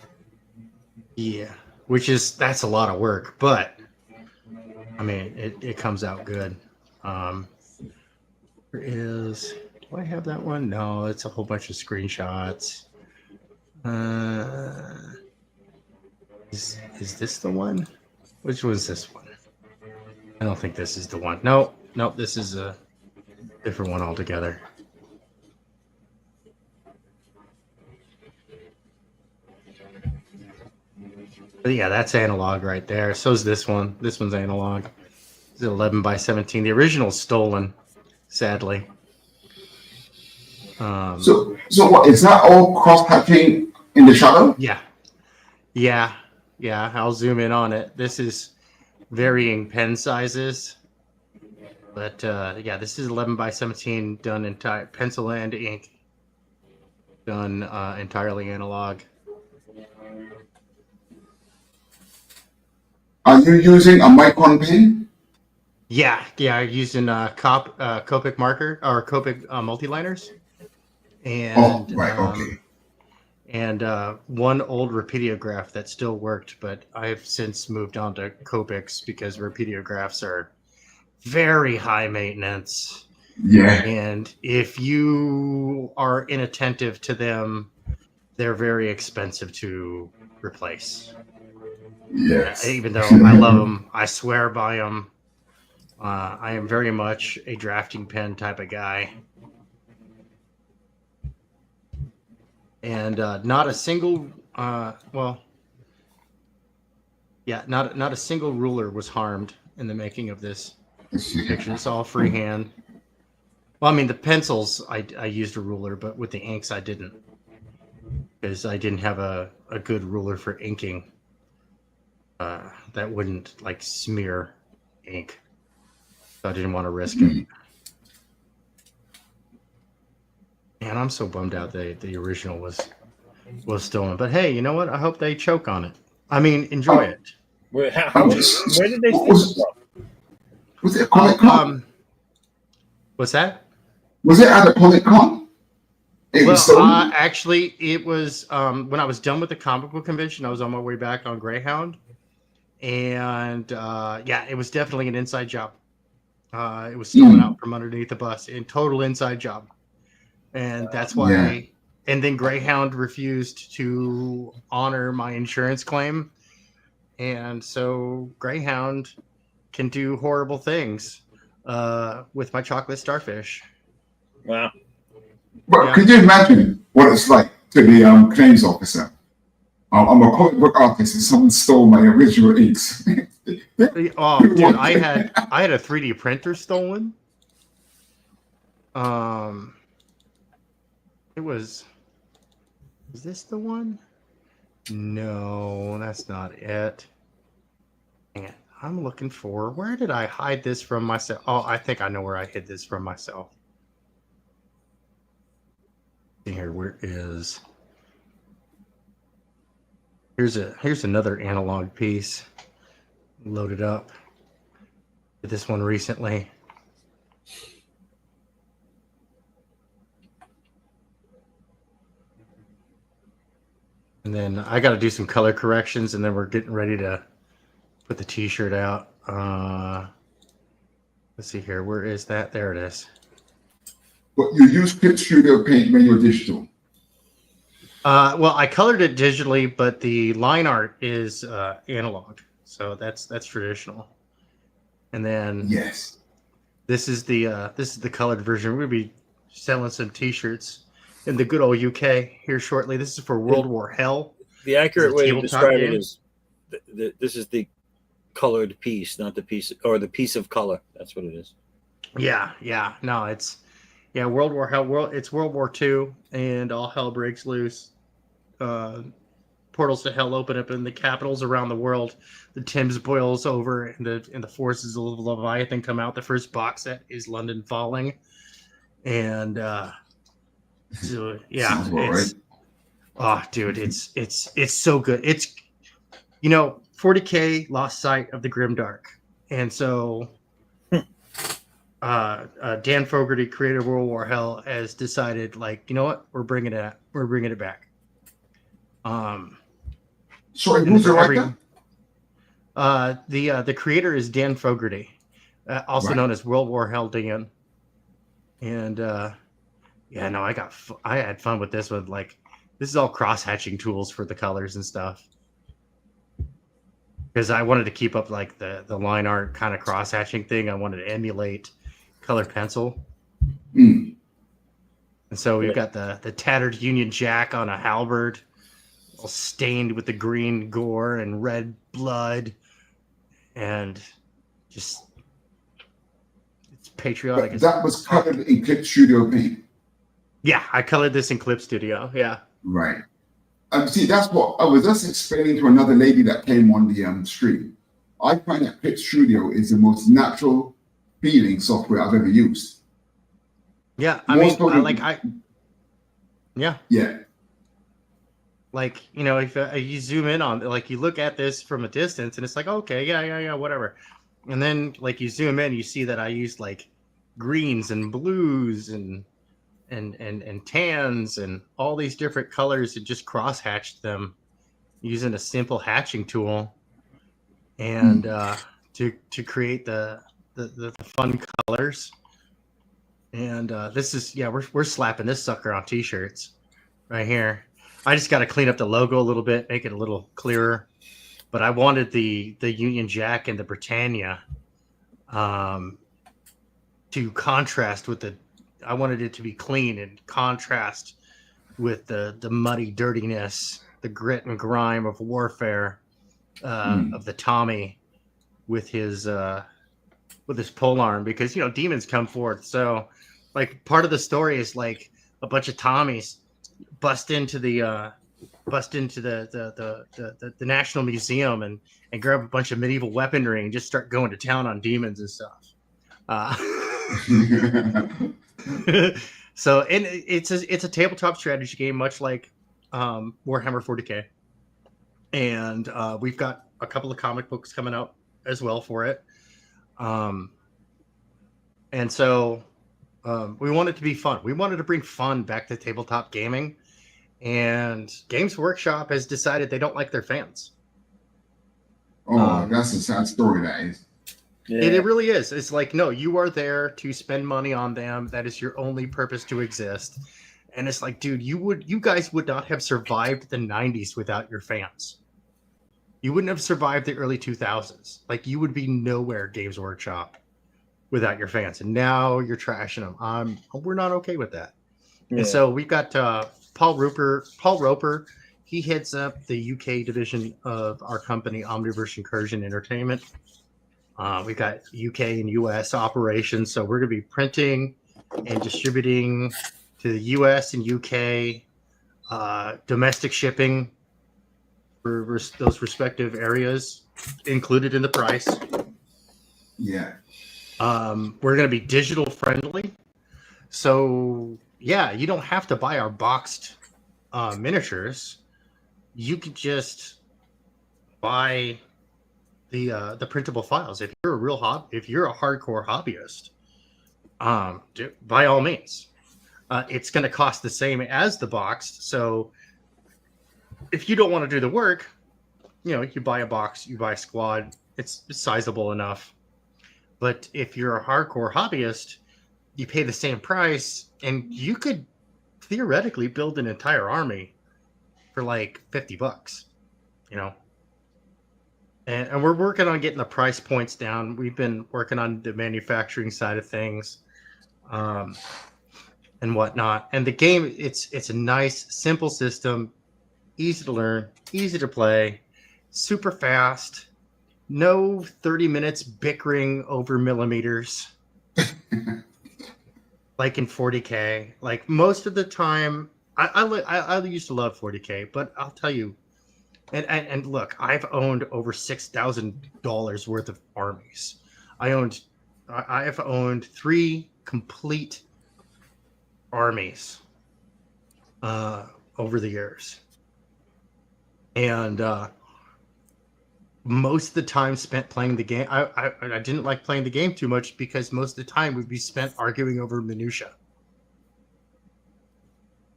Yeah, that's a lot of work, but I mean it comes out good. There is. Do I have that one? No, it's a whole bunch of screenshots. Is this the one? Which was this one? I don't think this is the one. Nope, this is a different one altogether. But yeah, that's analog right there. So is this one. This one's analog. It's 11 by 17. The original's stolen, sadly. So what is that all cross hatching in the shadow? Yeah. I'll zoom in on it. This is varying pen sizes, but yeah, this is 11 by 17 done entire pencil and ink, done entirely analog. Are you using a micron pen? Yeah, using Copic marker or Copic multiliners, and right, okay. And one old repeatograph that still worked, but I've since moved on to Copics because repeatographs are very high maintenance. Yeah. And if you are inattentive to them, they're very expensive to replace. Yes. Even though I love them, I swear by them. I am very much a drafting pen type of guy. And not a single, not a single ruler was harmed in the making of this picture. It's all freehand. Well, I mean, the pencils, I used a ruler, but with the inks, I didn't. Because I didn't have a good ruler for inking that wouldn't, like, smear ink. So I didn't want to risk it. Man, I'm so bummed out that the original was stolen. But hey, you know what? I hope they choke on it. I mean, enjoy it. Where did they steal it from? Was it a Comic Con? What's that? Was it at a Comic Con? Actually, it was when I was done with the comic book convention. I was on my way back on Greyhound, and it was definitely an inside job. It was stolen out from underneath the bus, a total inside job. And that's why. Yeah. And then Greyhound refused to honor my insurance claim, and so Greyhound can do horrible things with my chocolate starfish. Wow! But could you imagine what it's like to be claims officer? I'm a comic book artist, and someone stole my original inks. Oh, dude, I had a 3D printer stolen. It was this the one? No, that's not it. Dang it. I'm looking for, where did I hide this from myself? Oh, I think I know where I hid this from myself. Here, where is? Here's another analog piece. Loaded up. Did this one recently. And then I got to do some color corrections, and then we're getting ready to put the T-shirt out. Let's see here. Where is that? There it is. But you use Clip Studio Paint when you're digital. Well, I colored it digitally, but the line art is analog, so that's traditional. And then yes, this is the colored version. We'll be selling some T-shirts in the good old UK here shortly. This is for World War Hell. The accurate way to describe game. it is this is the colored piece, not the piece, or the piece of color. That's what it is. Yeah. No, it's World War Hell. It's World War II, and all hell breaks loose. Portals to hell open up in the capitals around the world. The Thames boils over, and the forces of Leviathan come out. The first box set is London Falling, and so yeah, right. Oh, dude, it's so good. 40K lost sight of the grimdark, and so Dan Fogarty, creator of World War Hell, has decided, like, you know what, we're bringing it back. Sorry, And who's the so writer? the creator is Dan Fogarty, also Right. known as World War Hell Dan. And yeah, no, I had fun with this one. Like, this is all cross hatching tools for the colors and stuff, because I wanted to keep up like the line art kind of cross hatching thing. I wanted to emulate colored pencil. Mm. And so we've got the tattered Union Jack on a halberd, all stained with the green gore and red blood, and just it's patriotic. But that was covered in Clip Studio paint. Yeah, I colored this in Clip Studio. Yeah. Right. See, that's what I was just explaining to another lady that came on the stream. I find that Clip Studio is the most natural feeling software I've ever used. Yeah, I More mean, so than- yeah, Yeah. like, if you zoom in on, like, you look at this from a distance and it's like, okay, yeah, whatever. And then, like, you zoom in, you see that I used like greens and blues and tans and all these different colors and just cross hatched them using a simple hatching tool, and to create the fun colors. And this is, yeah, we're slapping this sucker on t-shirts right here. I just got to clean up the logo a little bit, make it a little clearer. But I wanted the Union Jack and the Britannia to contrast with I wanted it to be clean and contrast with the muddy dirtiness, the grit and grime of warfare of the Tommy with his polearm, because demons come forth. So, like, part of the story is like a bunch of Tommies bust into the National Museum and grab a bunch of medieval weaponry and just start going to town on demons and stuff. So, and it's a tabletop strategy game, much like Warhammer 40K, and we've got a couple of comic books coming out as well for it. And so we want it to be fun. We wanted to bring fun back to tabletop gaming, and Games Workshop has decided they don't like their fans. Oh, that's a sad story, that is. Yeah. It really is. It's like, no, you are there to spend money on them. That is your only purpose to exist. And it's like, dude, you guys would not have survived the 90s without your fans. You wouldn't have survived the early 2000s. Like, you would be nowhere, Games Workshop, without your fans. And now you're trashing them. We're not okay with that. Yeah. And so we've got Paul Roper. He heads up the UK division of our company, Omniverse Incursion Entertainment. We've got UK and US operations. So we're going to be printing and distributing to the US and UK, domestic shipping for those respective areas included in the price. Yeah. We're going to be digital friendly. So, yeah, you don't have to buy our boxed miniatures. You could just buy the printable files. If you're a hardcore hobbyist, by all means. It's going to cost the same as the boxed. So if you don't want to do the work, you buy a box, you buy a squad. It's sizable enough. But if you're a hardcore hobbyist, you pay the same price, and you could theoretically build an entire army for like $50, And we're working on getting the price points down. We've been working on the manufacturing side of things, and whatnot. And the game, it's a nice, simple system, easy to learn, easy to play, super fast. No 30 minutes bickering over millimeters, like in 40K. Like, most of the time, I used to love 40K, but I'll tell you. And look, I've owned over $6,000 worth of armies. I have owned 3 complete armies over the years. And most of the time spent playing the game. I didn't like playing the game too much because most of the time would be spent arguing over minutia.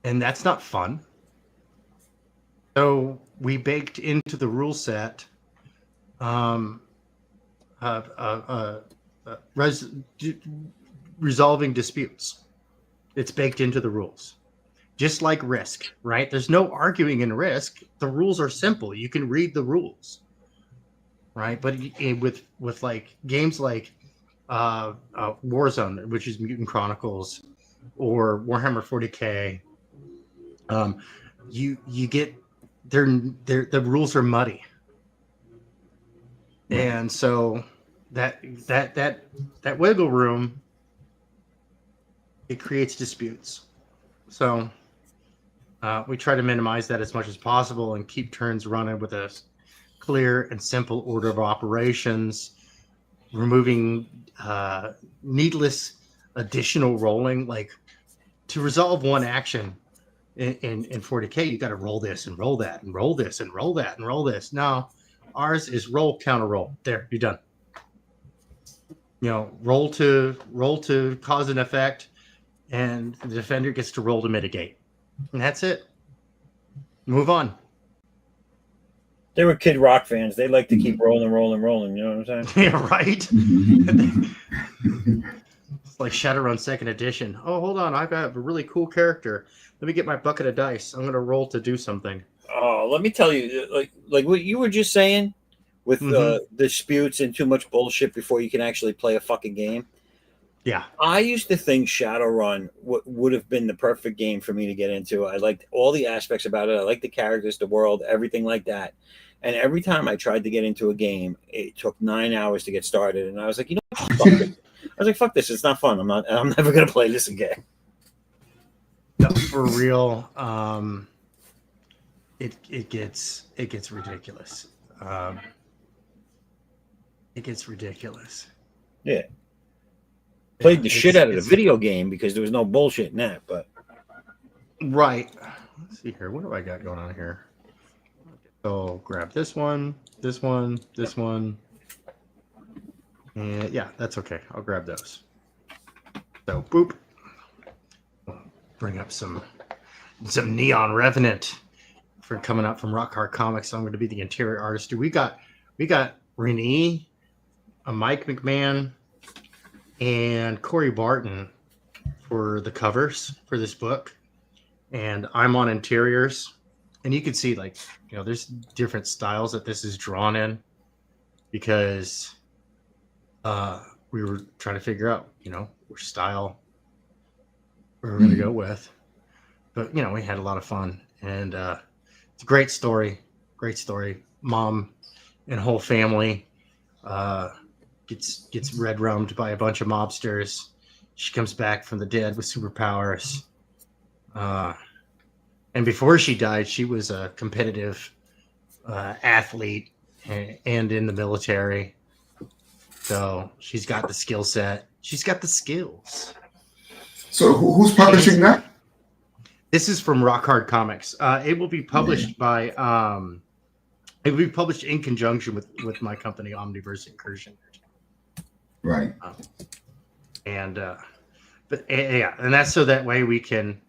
And that's not fun. So we baked into the rule set resolving disputes. It's baked into the rules. Just like Risk, right? There's no arguing in Risk. The rules are simple. You can read the rules, right? But with like games like Warzone, which is Mutant Chronicles, or Warhammer 40K, you get the rules are muddy, and so that wiggle room, it creates disputes. So we try to minimize that as much as possible and keep turns running with a clear and simple order of operations, removing needless additional rolling. Like, to resolve one action in 40K, you got to roll this and roll that and roll this and roll that and roll this. No, ours is roll, counter roll. There, you're done. You know, roll to cause an effect, and the defender gets to roll to mitigate. And that's it. Move on. They were Kid Rock fans. They like to keep rolling. You know what I'm saying? Yeah, right? It's like Shadowrun 2nd Edition. Oh, hold on. I've got a really cool character. Let me get my bucket of dice. I'm going to roll to do something. Oh, let me tell you, like what you were just saying with disputes and too much bullshit before you can actually play a fucking game. Yeah. I used to think Shadowrun would have been the perfect game for me to get into. I liked all the aspects about it. I liked the characters, the world, everything like that. And every time I tried to get into a game, it took 9 hours to get started. And I was like, you know what? Fuck this. I was like, fuck this. It's not fun. I'm never going to play this again. No, for real. It gets ridiculous. It gets ridiculous. Yeah. Played the shit out of the video game because there was no bullshit in that, but right. Let's see here. What do I got going on here? So grab this one, this one, this one. And yeah, that's okay. I'll grab those. So boop. Bring up some Neon Revenant for coming up from Rock Hard Comics. I'm going to be the interior artist. We got Renee, Mike McMahon, and Corey Barton for the covers for this book, and I'm on interiors. And you can see, like, you know, there's different styles that this is drawn in, because we were trying to figure out, you know, which style we were going to go with. But, you know, we had a lot of fun, and it's a great story. Mom and whole family gets red rummed by a bunch of mobsters. She comes back from the dead with superpowers. And before she died, she was a competitive athlete and in the military. So she's got the skill set. She's got the skills. So who's publishing that? This is from Rock Hard Comics. It will be published by it will be published in conjunction with my company, Omniverse Incursion. Right. But yeah, and that's so that way we can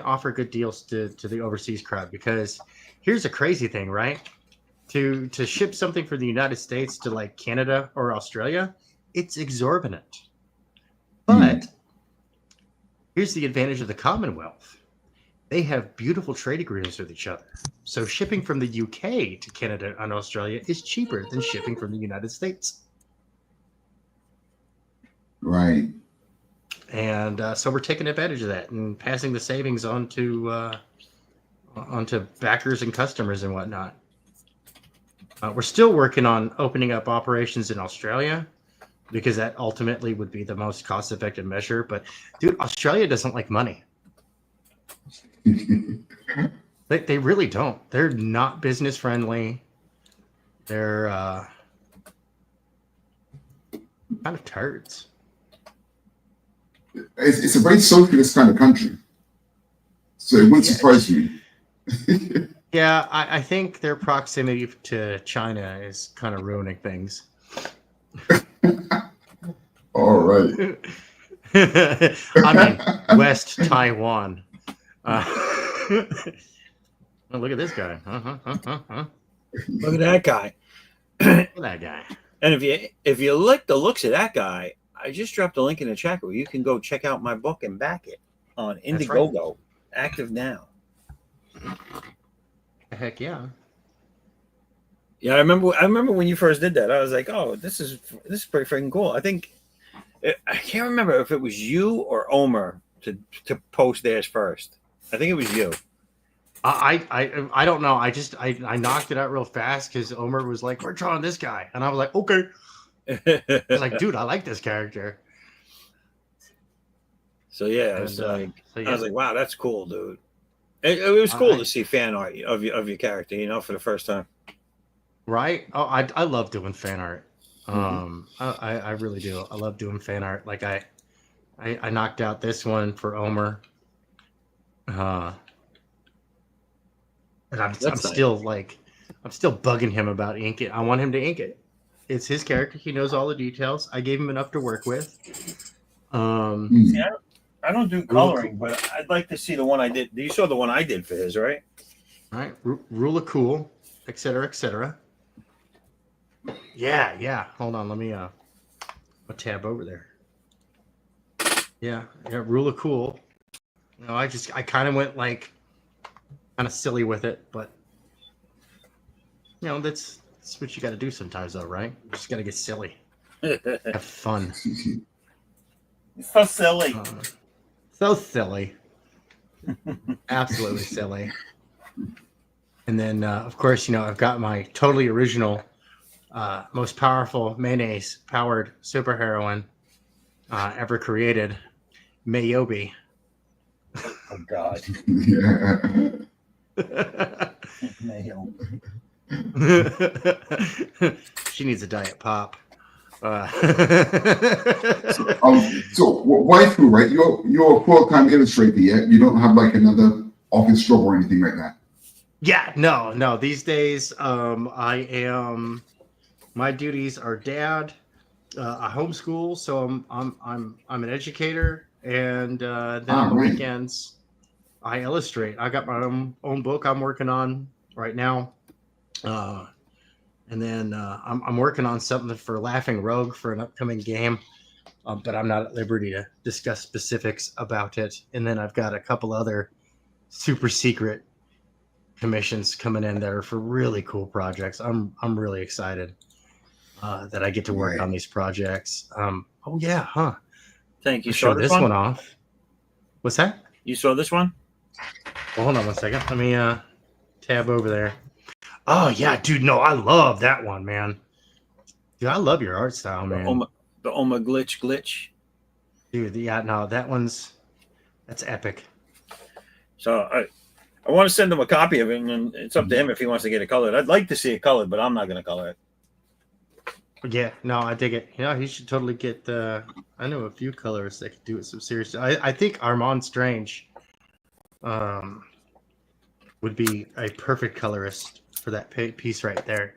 offer good deals to the overseas crowd, because here's a crazy thing, right? To ship something from the United States to like Canada or Australia, it's exorbitant. But here's the advantage of the Commonwealth. They have beautiful trade agreements with each other. So shipping from the UK to Canada and Australia is cheaper than shipping from the United States. Right. And so we're taking advantage of that and passing the savings on to backers and customers and whatnot. We're still working on opening up operations in Australia, because that ultimately would be the most cost-effective measure. But, dude, Australia doesn't like money. They really don't. They're not business-friendly. They're kind of turds. It's a very socialist kind of country, so it wouldn't surprise me. Yeah, I think their proximity to China is kind of ruining things. All right. I mean, West Taiwan. Oh, look at this guy. Look at that guy. Look at that guy. And if you like the looks of that guy, I just dropped a link in the chat where you can go check out my book and back it on Indiegogo, active now. Heck yeah. Yeah, I remember when you first did that. I was like, "Oh, this is pretty freaking cool." I can't remember if it was you or Omer to post theirs first. I think it was you. I don't know. I knocked it out real fast because Omer was like, "We're drawing this guy," and I was like, "Okay." I was like, "Dude, I like this character." So yeah, I was like, "Wow, that's cool, dude." It was cool to see fan art of your character, for the first time. Right? Oh, I love doing fan art. I really do. I love doing fan art. Like I knocked out this one for Omer. And I'm still bugging him about ink it. I want him to ink it. It's his character. He knows all the details. I gave him enough to work with. See, I don't do coloring, but I'd like to see the one I did. You saw the one I did for his, right? Right. Rule of cool, etc., etc. Yeah. Hold on. Let me I'll tab over there. Yeah. Rule of cool. I kind of went like kind of silly with it, but that's what you got to do sometimes, though, right? You just got to get silly, have fun. It's so silly, so silly, absolutely silly. And then, of course, I've got my totally original, most powerful mayonnaise-powered superheroine ever created, Mayobi. Oh God. Yeah. She needs a diet pop. So waifu, right? You're a full-time illustrator, yeah? You don't have like another office job or anything like that. Yeah, no. These days, I am. My duties are dad. I homeschool, so I'm an educator, and then on the weekends, I illustrate. I got my own book I'm working on right now, and then I'm working on something for Laughing Rogue for an upcoming game, but I'm not at liberty to discuss specifics about it. And then I've got a couple other super secret commissions coming in there for really cool projects. I'm really excited that I get to work on these projects. Oh yeah, huh? Thank you. Show this one off. What's that? You saw this one? Well, hold on 1 second. Let me tab over there. Oh yeah, dude. No, I love that one, man. Dude, I love your art style, man. The Oma glitch. Dude, yeah, no, that's epic. So I want to send him a copy of it, and it's up to him if he wants to get it colored. I'd like to see it colored, but I'm not going to color it. Yeah, no, I dig it. He should totally get I know a few colorists that could do it some serious. I think Armand Strange would be a perfect colorist for that piece right there.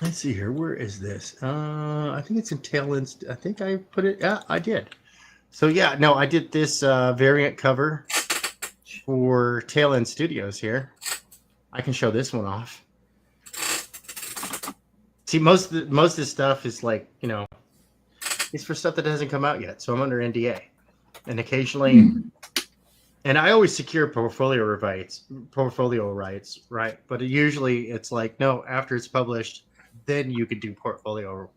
Let's see here. Where is this? I think it's in Tailends. I think I put it. Yeah, I did. So yeah, no, I did this variant cover for Tailend Studios here. I can show this one off. See, most of this stuff is like, it's for stuff that hasn't come out yet. So I'm under NDA, and occasionally, and I always secure portfolio rights, right? But usually it's like, no, after it's published, then you could do portfolio.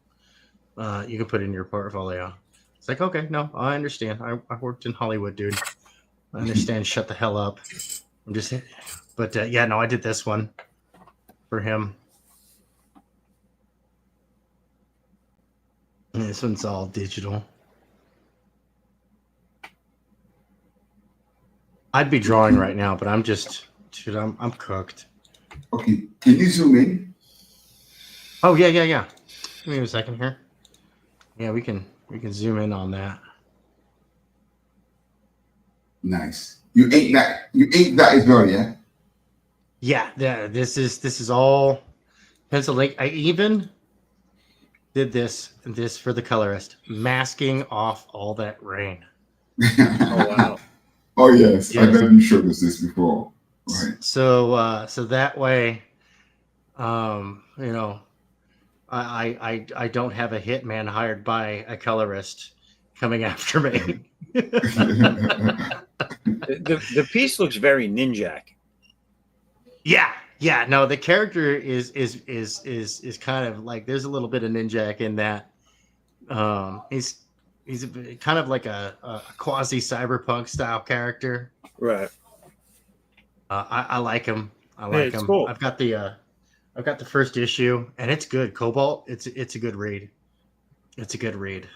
You can put in your portfolio. It's like, okay, no, I understand. I worked in Hollywood, dude. I understand. Shut the hell up. Yeah, no, I did this one for him. And this one's all digital. I'd be drawing right now, but I'm cooked. Okay, can you zoom in? Oh yeah. Give me a second here. Yeah, we can zoom in on that. Nice. You ate that. You ate that as well, yeah. Yeah, this is all pencil ink. I even did this for the colorist, masking off all that rain. Oh wow. Oh yes, I Yes. know you showed us this before. Right. So that way, you know, I don't have a hitman hired by a colorist coming after me. The piece looks very ninja. Yeah. No, the character is kind of like, there's a little bit of ninja in that. He's kind of like a quasi cyberpunk style character. Right. I like him. I Yeah, like it's him. cool. I've got the first issue, and it's good. Cobalt. It's a good read. It's a good read.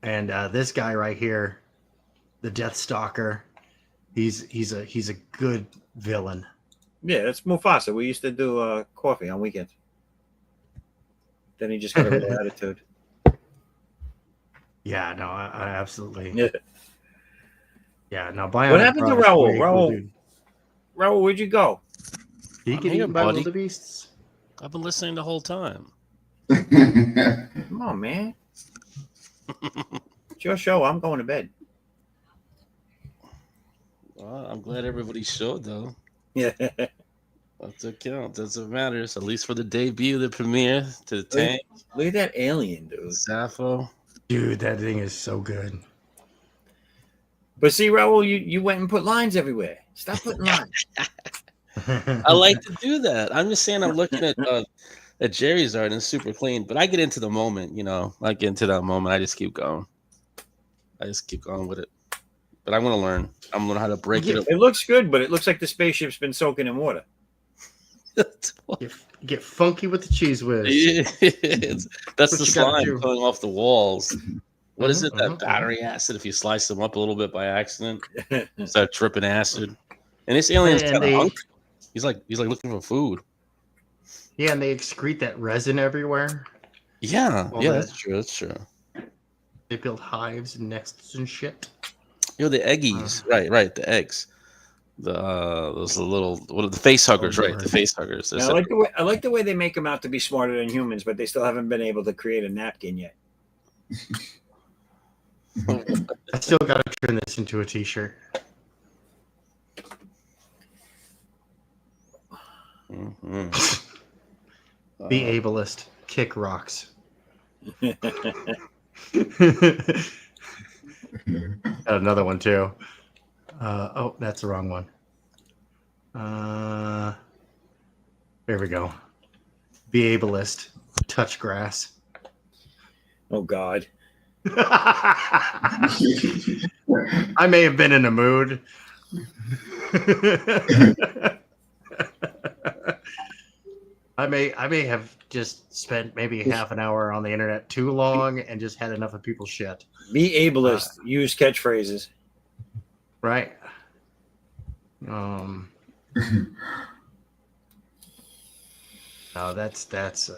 And this guy right here, the Death Stalker, he's a good villain. Yeah, that's Mufasa. We used to do coffee on weekends. Then he just got a real attitude. Yeah, no, I absolutely. Yeah. Yeah, no. What happened to Raul? Raul, where'd you go? Did he I'm get here, eaten by buddy. wildebeests? I've been listening the whole time. Come on, man. It's your show. I'm going to bed. Well, I'm glad everybody showed though. Yeah. That's a count. Doesn't matter. At least for the debut, the premiere, to the tank, Look at that alien, dude. Sappho. Dude, that thing is so good. But see, Raul, you went and put lines everywhere. Stop putting lines. I like to do that. I'm just saying I'm looking at Jerry's art and it's super clean, but I get into the moment, you know. I get into that moment. I just keep going. With it. But I'm gonna learn. I'm gonna learn how to break it up. It looks good, but it looks like the spaceship's been soaking in water. Get funky with the cheese whiz. That's what the you gotta slime do. coming off the walls. What is it? That mhm. battery acid. If you slice them up a little bit by accident, start dripping acid. And this alien's And kind of they- hungry. He's like looking for food. Yeah, and they excrete that resin everywhere. Yeah, Well, yeah, that- that's true. That's true. They build hives and nests and shit. You know the eggies, right? The eggs, those little what are the face huggers, right? The Lord. face huggers. They're Now, I like the way they make them out to be smarter than humans, but they still haven't been able to create a napkin yet. I still gotta turn this into a t-shirt. Mhm. Be ableist. Kick rocks. Got another one too. Oh, that's the wrong one. There we go. Be ableist. Touch grass. Oh God. I may have been in a mood. I may have just spent maybe half an hour on the internet too long and just had enough of people's shit. Be ableist. Use catchphrases. Right. No, that's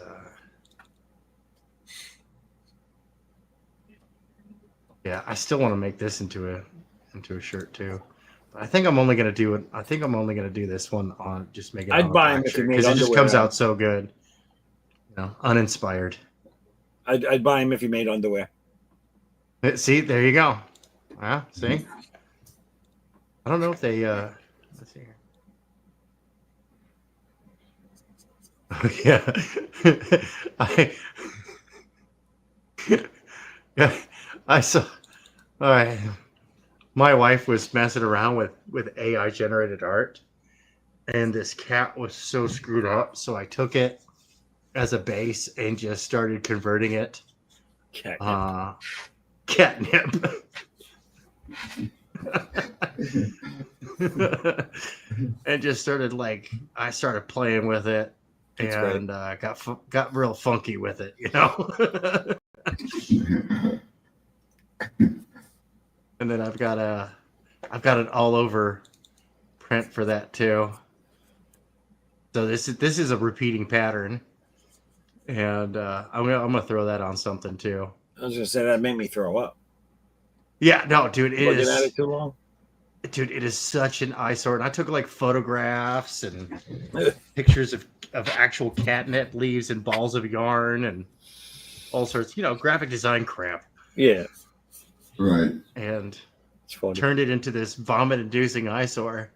yeah, I still want to make this into a shirt too. But I think I'm only gonna do it. I think I'm only gonna do this one on just make it. I'd on a buy 'em black if you shirt, made 'cause it just underwear comes out. out so good. You know, uninspired. I'd buy him if he made underwear. See, there you go. See, I don't know if they. Let's see here. Yeah, yeah, I saw. All right, my wife was messing around with AI generated art, and this cat was so screwed up. So I took it as a base and just started converting it. Catnip. And just started I started playing with it. That's And got real funky with it, you know. And then I've got an all over print for that too. So this is a repeating pattern, and I'm gonna throw that on something too. I was gonna say that made me throw up. Yeah, no, dude, it Looking at is. it too long. Dude, it is such an eyesore. And I took like photographs and pictures of actual catnip leaves and balls of yarn and all sorts, graphic design crap. Yeah, Right. And it's funny. turned it into this vomit-inducing eyesore.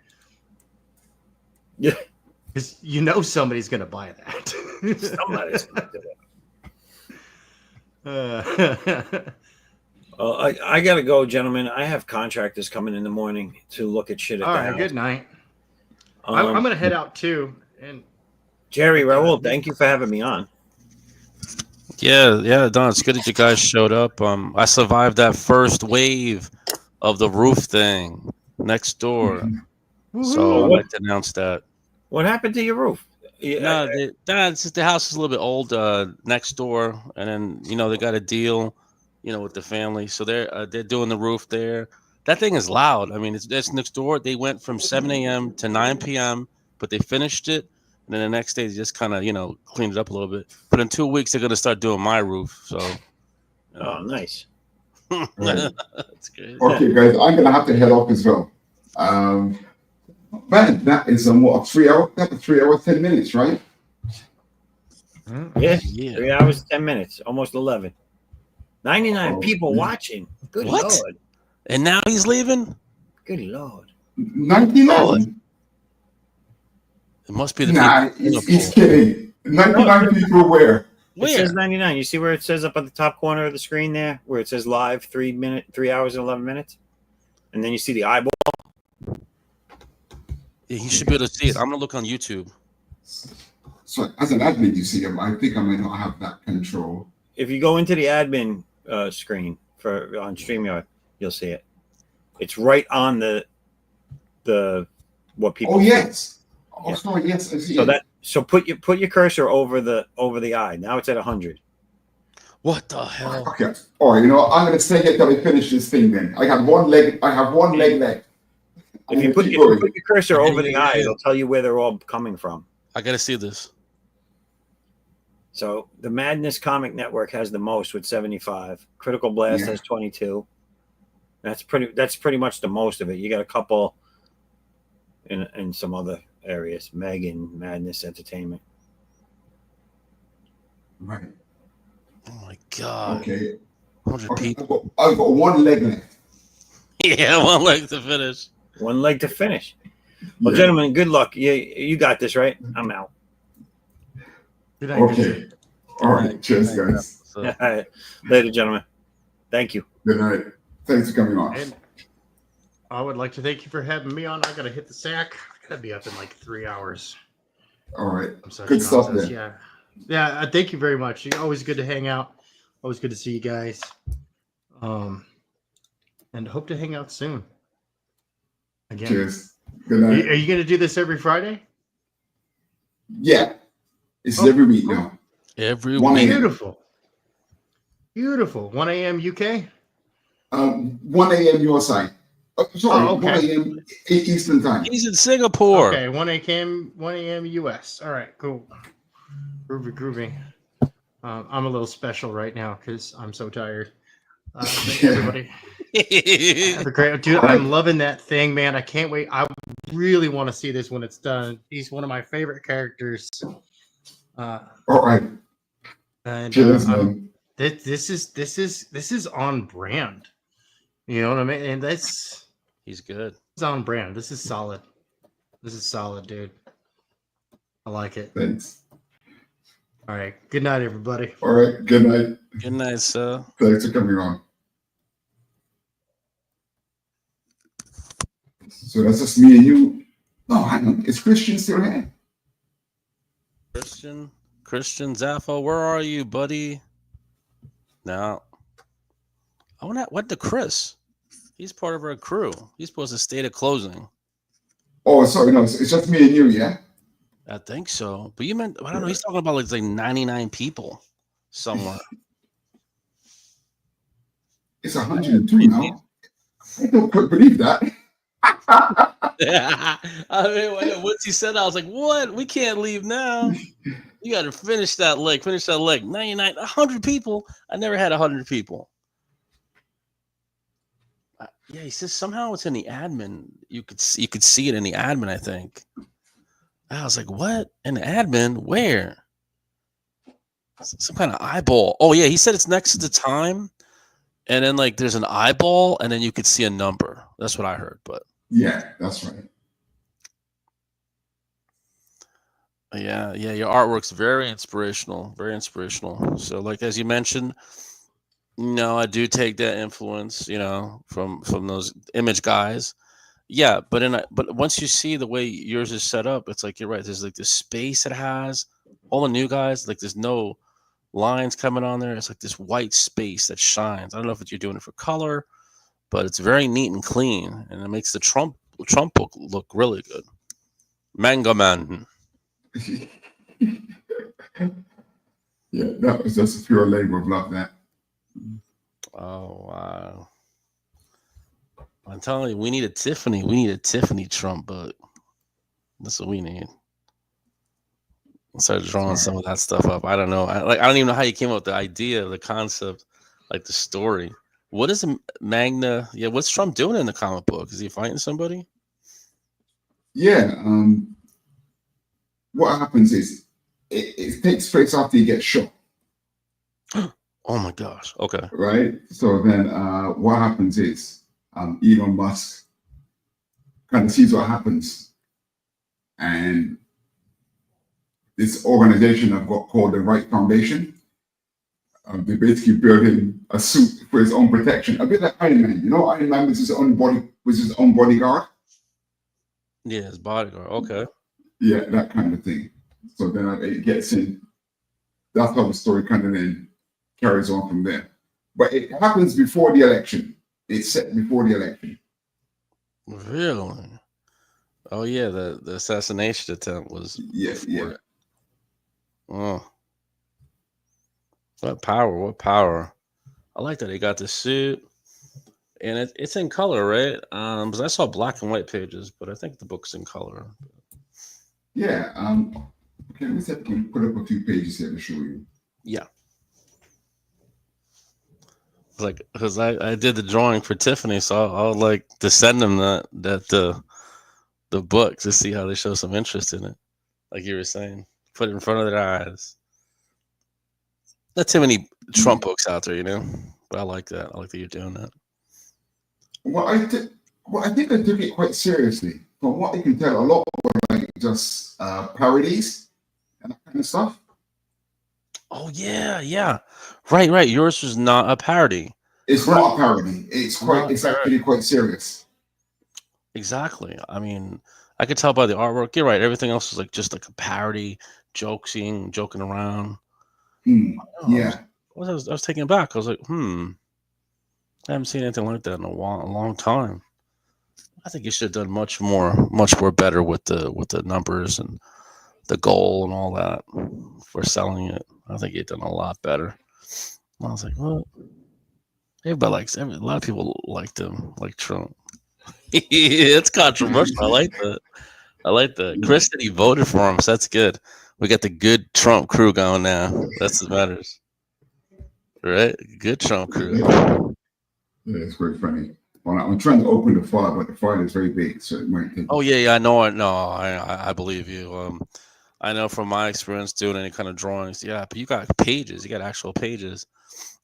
Yeah, Because somebody's going to buy that. somebody's gonna do it. Uh, I gotta go, gentlemen. I have contractors coming in the morning to look at shit at all the right, house. good night. I'm going to head out too. And Jerry, Raul, thank you for having me on. Yeah, Don. It's good that you guys showed up. I survived that first wave of the roof thing next door, so I'd like to announce that. What happened to your roof? No, it's just the house is a little bit old next door, and then they got a deal, with the family, so they're doing the roof there. That thing is loud. I mean, it's next door. They went from 7 a.m. to 9 p.m., but they finished it, and then the next day they just kind of cleaned it up a little bit. But in 2 weeks they're gonna start doing my roof. So, Oh, nice. Right. That's good. Okay, guys, I'm gonna have to head off as well. Man, that is what, 3 hours? That was 3 hours, 10 minutes, right? Yeah, Yeah. 3 hours, 10 minutes, almost 11. 99 Oh, people man. watching. Good What? Lord. And now he's leaving. Good Lord. 99. It must be the Nah, people in he's Singapore. kidding. 99 people where? It says Where? 99. You see where it says up at the top corner of the screen there, where it says live 3 hours and 11 minutes? And then you see the eyeball. Yeah, he should be able to see it. I'm gonna look on YouTube. So as an admin, you see, I think I might not have that control. If you go into the admin screen on StreamYard, you'll see it. It's right on the what people. Oh yes. Oh Yeah. sorry, yes, I see. So it. so put your cursor over the eye. Now it's at 100. What the hell? Okay. All right, I'm gonna stay here till I finish this thing. Then I have one leg. I have one leg left. If you put your cursor over the eye, it'll tell you where they're all coming from. I gotta see this. So the Madness Comic Network has the most with 75. Critical Blast Yeah. has 22. That's pretty much the most of it. You got a couple in some other areas. Meg and Madness Entertainment. Right. Oh my god. Okay. 100 Okay. people. I've got one leg left. Yeah, one leg to finish. One leg to finish. Well, Yeah. gentlemen, good luck. You got this, right? I'm out. good night. Okay. All right. Cheers, guys. So, All right. Later, gentlemen. Thank you. Good night. Thanks for coming on. And I would like to thank you for having me on. I gotta hit the sack. I gotta be up in like 3 hours. All right. I'm such Good stuff nonsense. then. Yeah. Thank you very much. Always good to hang out. Always good to see you guys. And hope to hang out soon. Again. Cheers. Good Are night. you gonna do this every Friday? Yeah. It's Oh, every week now. every 1 week. a.m. Beautiful. 1 a.m. UK. 1 a.m. your side. Sorry, Oh, okay. 1 a.m. Eastern time. He's in Singapore. Okay, 1 a.m. US. All right, cool. Groovy. I'm a little special right now because I'm so tired. Thank you, everybody. Have a great dude. I'm loving that thing, man. I can't wait. I really want to see this when it's done. He's one of my favorite characters. All right. And Cheers, man. this is on brand. You know what I mean? And that's He's good. it's on brand. This is solid. This is solid, dude. I like it. Thanks. All right. Good night, everybody. All right. Good night. Good night, sir. Thanks for coming on. So that's just me and you. No, hang on. Is Christian still here? Christian Zaffo, where are you, buddy? Now, I went to Chris. He's part of our crew. He's supposed to stay to closing. Oh, sorry. No, it's just me and you, yeah? I think so. But you meant, I don't know. He's talking about like 99 people somewhere. It's 102 now. I don't quite believe that. I mean, once he said that, I was like, what? We can't leave now. You got to finish that leg. 99, 100 people. I never had 100 people. Yeah, he says somehow it's in the admin. You could see it in the admin. I think. I was like, what in the admin? Where? Some kind of eyeball. Oh yeah, he said it's next to the time, and then like there's an eyeball, and then you could see a number. That's what I heard. But Yeah, that's right. yeah, your artwork's very inspirational. Very inspirational. So like as you mentioned, I do take that influence, from those image guys. Yeah, but once you see the way yours is set up, it's like you're right. There's like this space it has. All the new guys, like there's no lines coming on there. It's like this white space that shines. I don't know if you're doing it for color, but it's very neat and clean, and it makes the Trump book look really good. Manga Man. Yeah, that was just a pure labor of love. That. Oh wow. I'm telling you, we need a Tiffany. We need a Tiffany Trump book. That's what we need. Start drawing some of that stuff up. I don't know. I don't even know how you came up with the idea, the concept, like the story. What is Magna? Yeah, what's Trump doing in the comic book? Is he fighting somebody? Yeah. What happens is it takes place after he gets shot. Oh my gosh. Okay. Right. So then, what happens is Elon Musk kind of sees what happens, and this organization I've got called the Right Foundation. They basically build him a suit for his own protection, a bit like Iron Man. You know, Iron Man was his own bodyguard. Yeah, his bodyguard. Okay. Yeah, that kind of thing. So then it gets in. That's how the story kind of then carries on from there. But it happens before the election. It's set before the election. Really? Oh yeah, the assassination attempt was. Yeah. Oh, what power! What power! I like that he got the suit, and it's in color, right? Because I saw black and white pages, but I think the book's in color. Yeah. Okay, let me see if I can put up a few pages here to show you. Yeah. Like, because I did the drawing for Tiffany, so I'll like to send them the book to see how they show some interest in it. Like you were saying, put it in front of their eyes. Not too many Trump books out there, but I like that. I like that you're doing that. Well, I think I took it quite seriously. From what I can tell, a lot were like just parodies and that kind of stuff. Oh yeah. Right. Yours was not a parody. It's not a parody. It's actually quite serious. Exactly. I mean, I could tell by the artwork. You're right. Everything else was like just like a parody, joking around. Yeah. I was taken aback. I was like, I haven't seen anything like that in a long time. I think you should have done much more better with the numbers and the goal and all that for selling it. I think you've done a lot better. I was like, what? Everybody likes a lot of people liked him, like Trump. It's controversial. I like that. Chris said he voted for him, so that's good. We got the good Trump crew going now. That's what matters. Right? Good Trump crew. Yeah, it's very funny. Well, I'm trying to open the file, but the file is very big, so it might take. Oh yeah, I know. I believe you. I know from my experience doing any kind of drawings. Yeah, but you got pages. You got actual pages.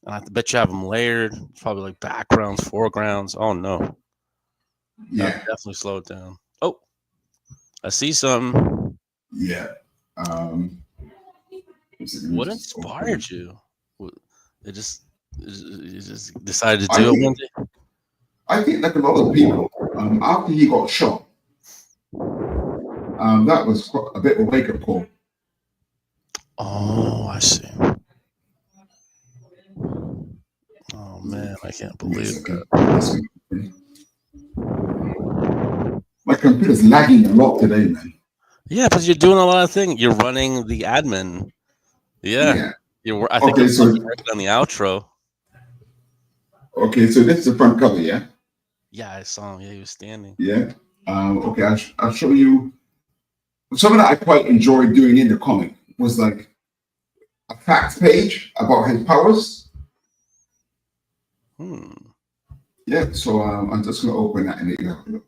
And I bet you have them layered. Probably like backgrounds, foregrounds. Oh no. Yeah. That'll definitely slow it down. Oh, I see something. Yeah. What inspired you? You just decided to do it one day? I think like a lot of people, after he got shot, that was a bit of a wake-up call. Oh, I see. Oh man, I can't believe that. My computer's lagging a lot today, man. Yeah, because you're doing a lot of things. You're running the admin. Yeah. I think you're working on the outro. Okay, so this is the front cover, yeah? Yeah, I saw him. Yeah, he was standing. Yeah. Okay, I'll show you. Something that I quite enjoyed doing in the comic was like a fact page about his powers. Yeah, so I'm just gonna open that and let you have a look.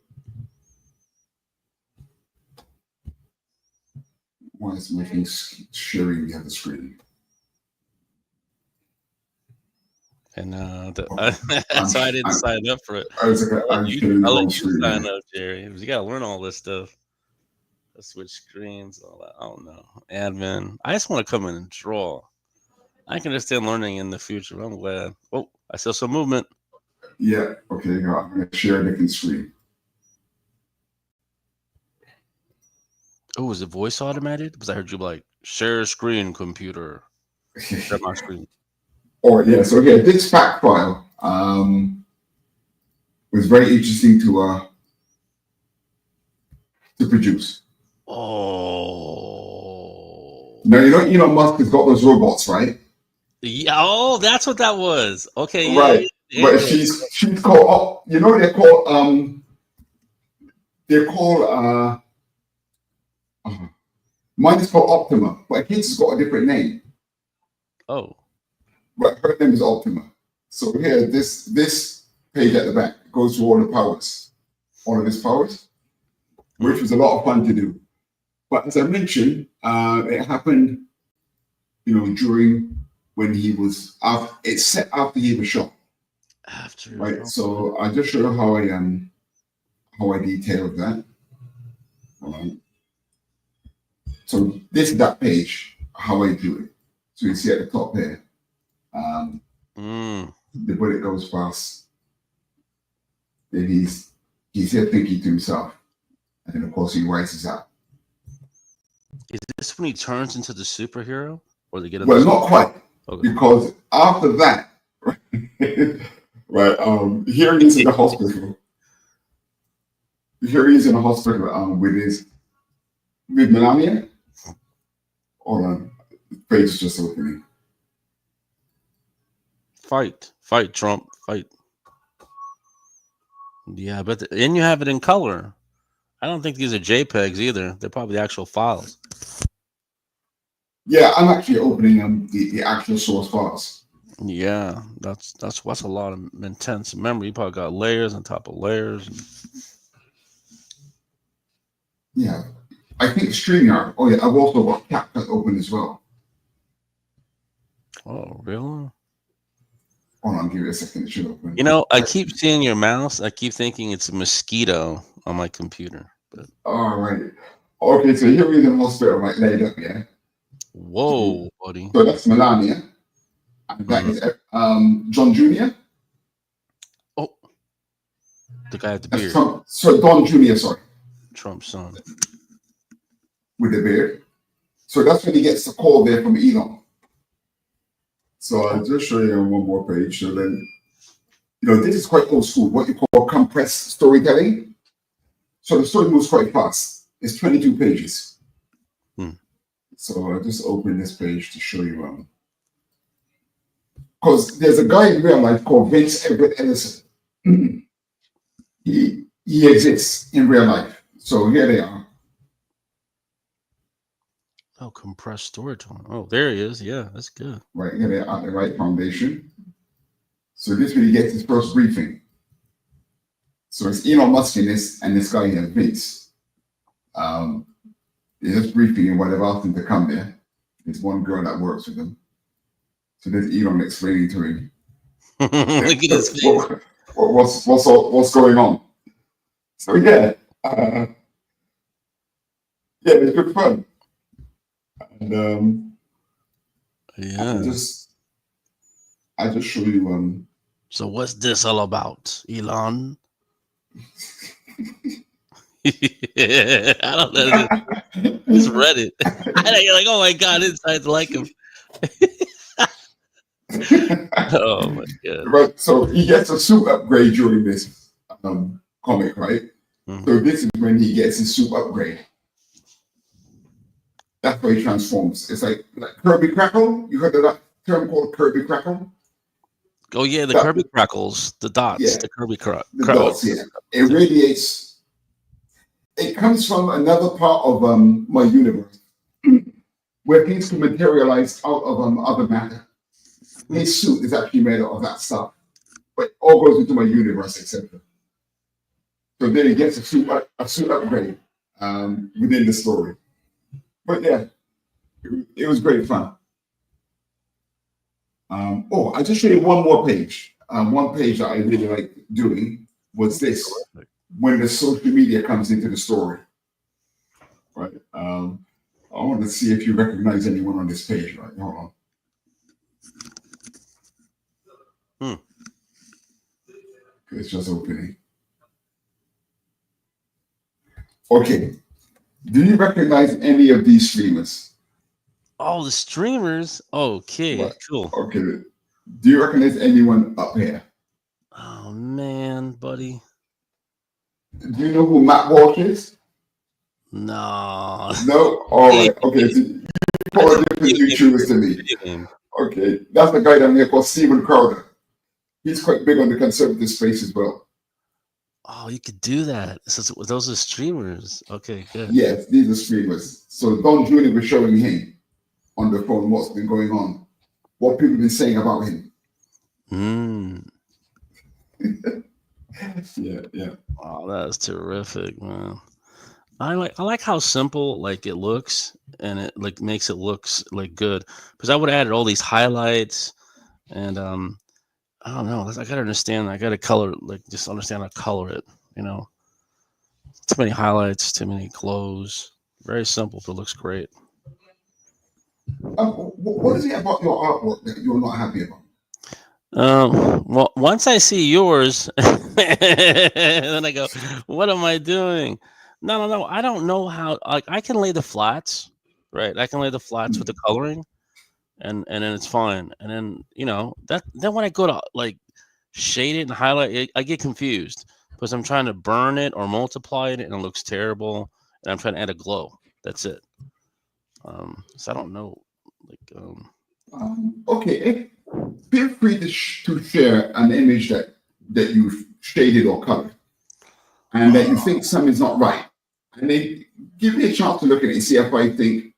Why is my thing sharing the other screen? And Okay. that's why I didn't sign up for it. I was like, I'm sharing the I'll wrong let you screen. sign up, Jerry. You got to learn all this stuff. Switch screens, all that. I don't know. Admin. I just want to come in and draw. I can understand learning in the future. I'm glad. Oh, I saw some movement. Yeah, okay, I'm gonna share a different screen. Oh, was it voice automated? Because I heard you like share screen, computer. Share my screen. Oh yeah, so yeah, this fact file was very interesting to produce. Oh. Now you know Elon Musk has got those robots, right? Yeah. Oh, that's what that was. Okay. Yeah. Right. Yeah, But yeah. she's called you know they're called mine is called Optima, but his has got a different name. Oh. But her name is Optima. So here, this page at the back goes through all the powers, all of his powers, which was a lot of fun to do. But as I mentioned, it happened, during when he was after. It's set after he was shot. After. Right. So I'll just show you how I detailed that. So this is that page, how I do it. So you see at the top there, the bullet goes past. Then he's here thinking to himself, and then of course he rises up. Is this when he turns into the superhero, or they get? Well, not quite, okay. Because after that, right? Here he is in the hospital. Here he is in the hospital with Melania. Hold on, the page is just opening. Fight, Trump, fight. Yeah, but and you have it in color. I don't think these are JPEGs either. They're probably the actual files. Yeah, I'm actually opening the actual source files. Yeah, that's a lot of intense memory. You probably got layers on top of layers. Yeah, I think StreamYard. Oh yeah, I've also got CapCut open as well. Oh, really? Hold on, give it a second. It should open. I keep seeing your mouse. I keep thinking it's a mosquito on my computer. But all right. Okay, so here we are in the hospital, right, laid up, yeah. Whoa, buddy. So that's Melania, and that is John Jr. Oh, the guy with the beard. Trump, so Don Jr. Sorry, Trump's son with the beard. So that's when he gets the call there from Elon. So I'll just show you on one more page. So then, this is quite old school, what you call compressed storytelling. So the story moves quite fast. It's 22 pages. So I'll just open this page to show you. Because there's a guy in real life called Vince Everett Ellison. He exists in real life. So here they are. Oh, compressed storytelling. Oh, there he is. Yeah, that's good. Right here they are at the right foundation. So this really gets his first briefing. So it's Elon Musk in this, and this guy here, Vince. They're just briefing him while they've asked him to come there. There's one girl that works with him. So there's Elon explaining to him. Look at his face. What's going on? So yeah, it's good fun. And yeah, I just show you. So what's this all about, Elon? I don't know. Just read it. And you're like, oh my god, inside like him. Oh my god! Right, so he gets a suit upgrade during this comic, right? So this is when he gets his suit upgrade. That's why he transforms. It's like Kirby Crackle. You heard of that term called Kirby Crackle? Oh yeah, the Kirby Crackles, the dots, yeah, the Kirby Crackles. The dots, yeah. It radiates. It comes from another part of my universe where things can materialize out of other matter. His suit is actually made out of that stuff. but it all goes into my universe, etc. So then it gets a suit upgrade within the story. But yeah, it was great fun. I just showed you one more page. One page that I really like doing was this: when the social media comes into the story. Right. I want to see if you recognize anyone on this page. Right. Hold on. It's just opening. Okay. Do you recognize any of these streamers? Oh, the streamers. Okay, Right. cool. Okay. Do you recognize anyone up here? Oh man, buddy. Do you know who Matt Walsh is? No. No? All right. Okay. So you probably different YouTubers to me. Okay. That's the guy down here called Steven Crowder. He's quite big on the conservative space as well. Oh, you could do that. So those are streamers. Okay, good. Yes, these are streamers. So Don Jr. was showing him on the phone what's been going on, what people have been saying about him. Yeah. Oh, that's terrific, man. I like how simple like it looks, and it like makes it looks like good. Because I would have added all these highlights, and I don't know. I gotta understand. I gotta color, like just understand how to color it. You know, too many highlights, too many glows. Very simple, but it looks great. What is it about your artwork that you're not happy about? Well, once I see yours, then I go, "What am I doing?" No. I don't know how. Like, I can lay the flats, right? I can lay the flats with the coloring, and then it's fine. And then then when I go to like shade it and highlight it, I get confused because I'm trying to burn it or multiply it, and it looks terrible. And I'm trying to add a glow. That's it. So I don't know. Like, Okay. Feel free to share an image that you've shaded or colored, and that you think something's not right, and then give me a chance to look at it and see if I think.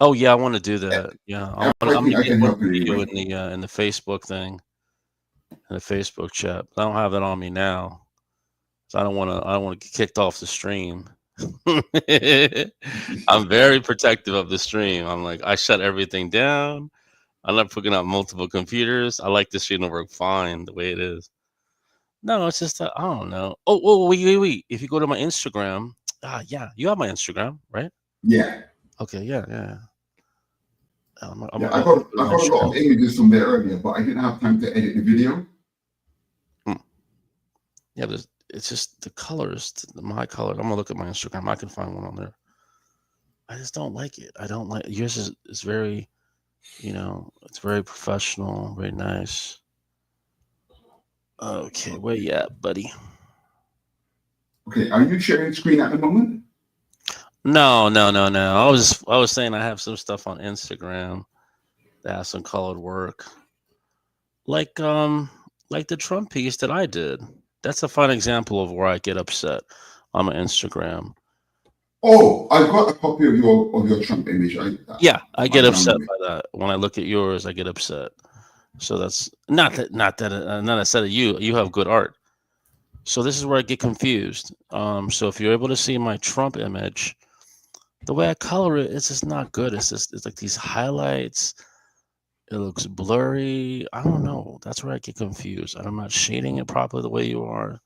Oh yeah, I want to do that. Yeah, I'm gonna I get can one help for you you anyway. in the Facebook thing, in the Facebook chat. I don't have that on me now, so I don't want to get kicked off the stream. I'm very protective of the stream. I'm like, I shut everything down. I'm not picking up multiple computers. I like the stream to work fine the way it is. No, it's just I don't know. Oh, wait. If you go to my Instagram, yeah, you have my Instagram, right? Yeah. Okay, yeah. I got a lot of images from there earlier, but I didn't have time to edit the video. Yeah, but it's just the colors, my color. I'm gonna look at my Instagram. I can find one on there. I just don't like it. I don't like yours. Is very, it's very professional, very nice. Okay, where you at, buddy? Okay, are you sharing screen at the moment? No. I was saying I have some stuff on Instagram that has some colored work, like the Trump piece that I did. That's a fine example of where I get upset on my Instagram. Oh, I've got a copy of your Trump image. I get upset by that. When I look at yours, I get upset. So that's not I said of you. You have good art. So this is where I get confused. So if you're able to see my Trump image, the way I color it, it's just not good. It's like these highlights. It looks blurry. I don't know. That's where I get confused. I'm not shading it properly the way you are.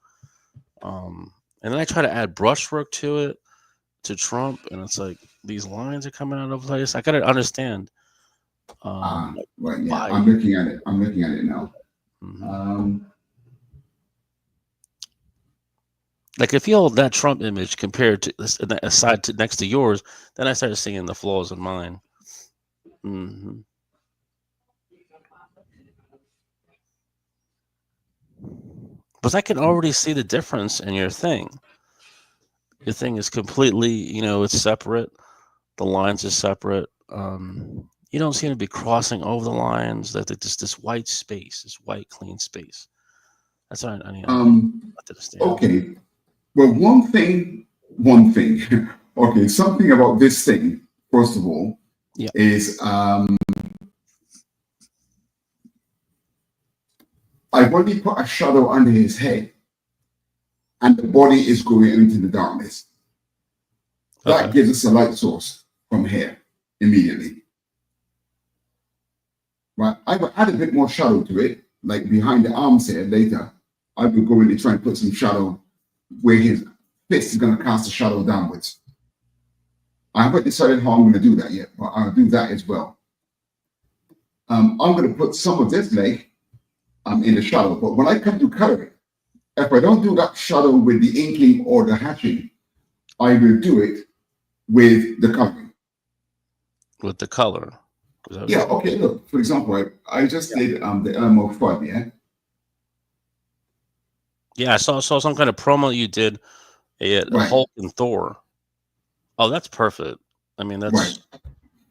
And then I try to add brushwork to it, to Trump, and it's like these lines are coming out of place. I gotta understand. Right, yeah. I'm looking at it. I'm looking at it now. Mm-hmm. Like if you hold that Trump image compared to aside to next to yours, then I started seeing the flaws in mine. Mm-hmm. But I can already see the difference in your thing. Your thing is completely, it's separate. The lines are separate. You don't seem to be crossing over the lines. That there's this white space, this white clean space. That's what I need to understand. Okay. Well, one thing. Okay, something about this thing. First of all, is I I've already put a shadow under his head, and the body is going into the darkness. That Okay. gives us a light source from here immediately. Right, I will add a bit more shadow to it, like behind the arms here later. I will go in and try and put some shadow where his fist is going to cast a shadow downwards. I haven't decided how I'm going to do that yet, but I'll do that as well. I'm going to put some of this leg in the shadow, but when I come to color it, if I don't do that shadow with the inking or the hatching, I will do it with the coloring. With the color. Is that what Yeah, you're saying? okay, look, for example, I just did the Elmo FUD, yeah? Yeah, I saw some kind of promo you did a Right. Hulk and Thor. Oh, that's perfect. I mean, Right.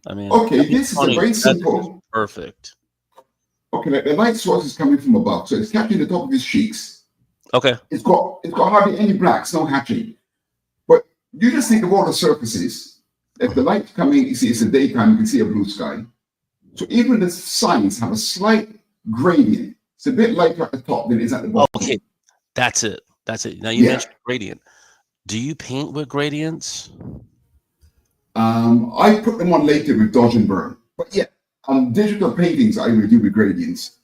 Okay, that'd be this is a funny. very That's just simple. perfect. Okay, like the light source is coming from above, so it's catching the top of his cheeks. Okay. It's got hardly any blacks, no hatching. But you just think of all the surfaces. If the light's coming, you see it's the daytime, you can see a blue sky. So even the signs have a slight gradient. It's a bit lighter at the top than it is at the bottom. Okay. That's it. That's it. Now you Yeah. mentioned gradient. Do you paint with gradients? I put them on later with dodge and burn. But yeah, digital paintings I will do with gradients.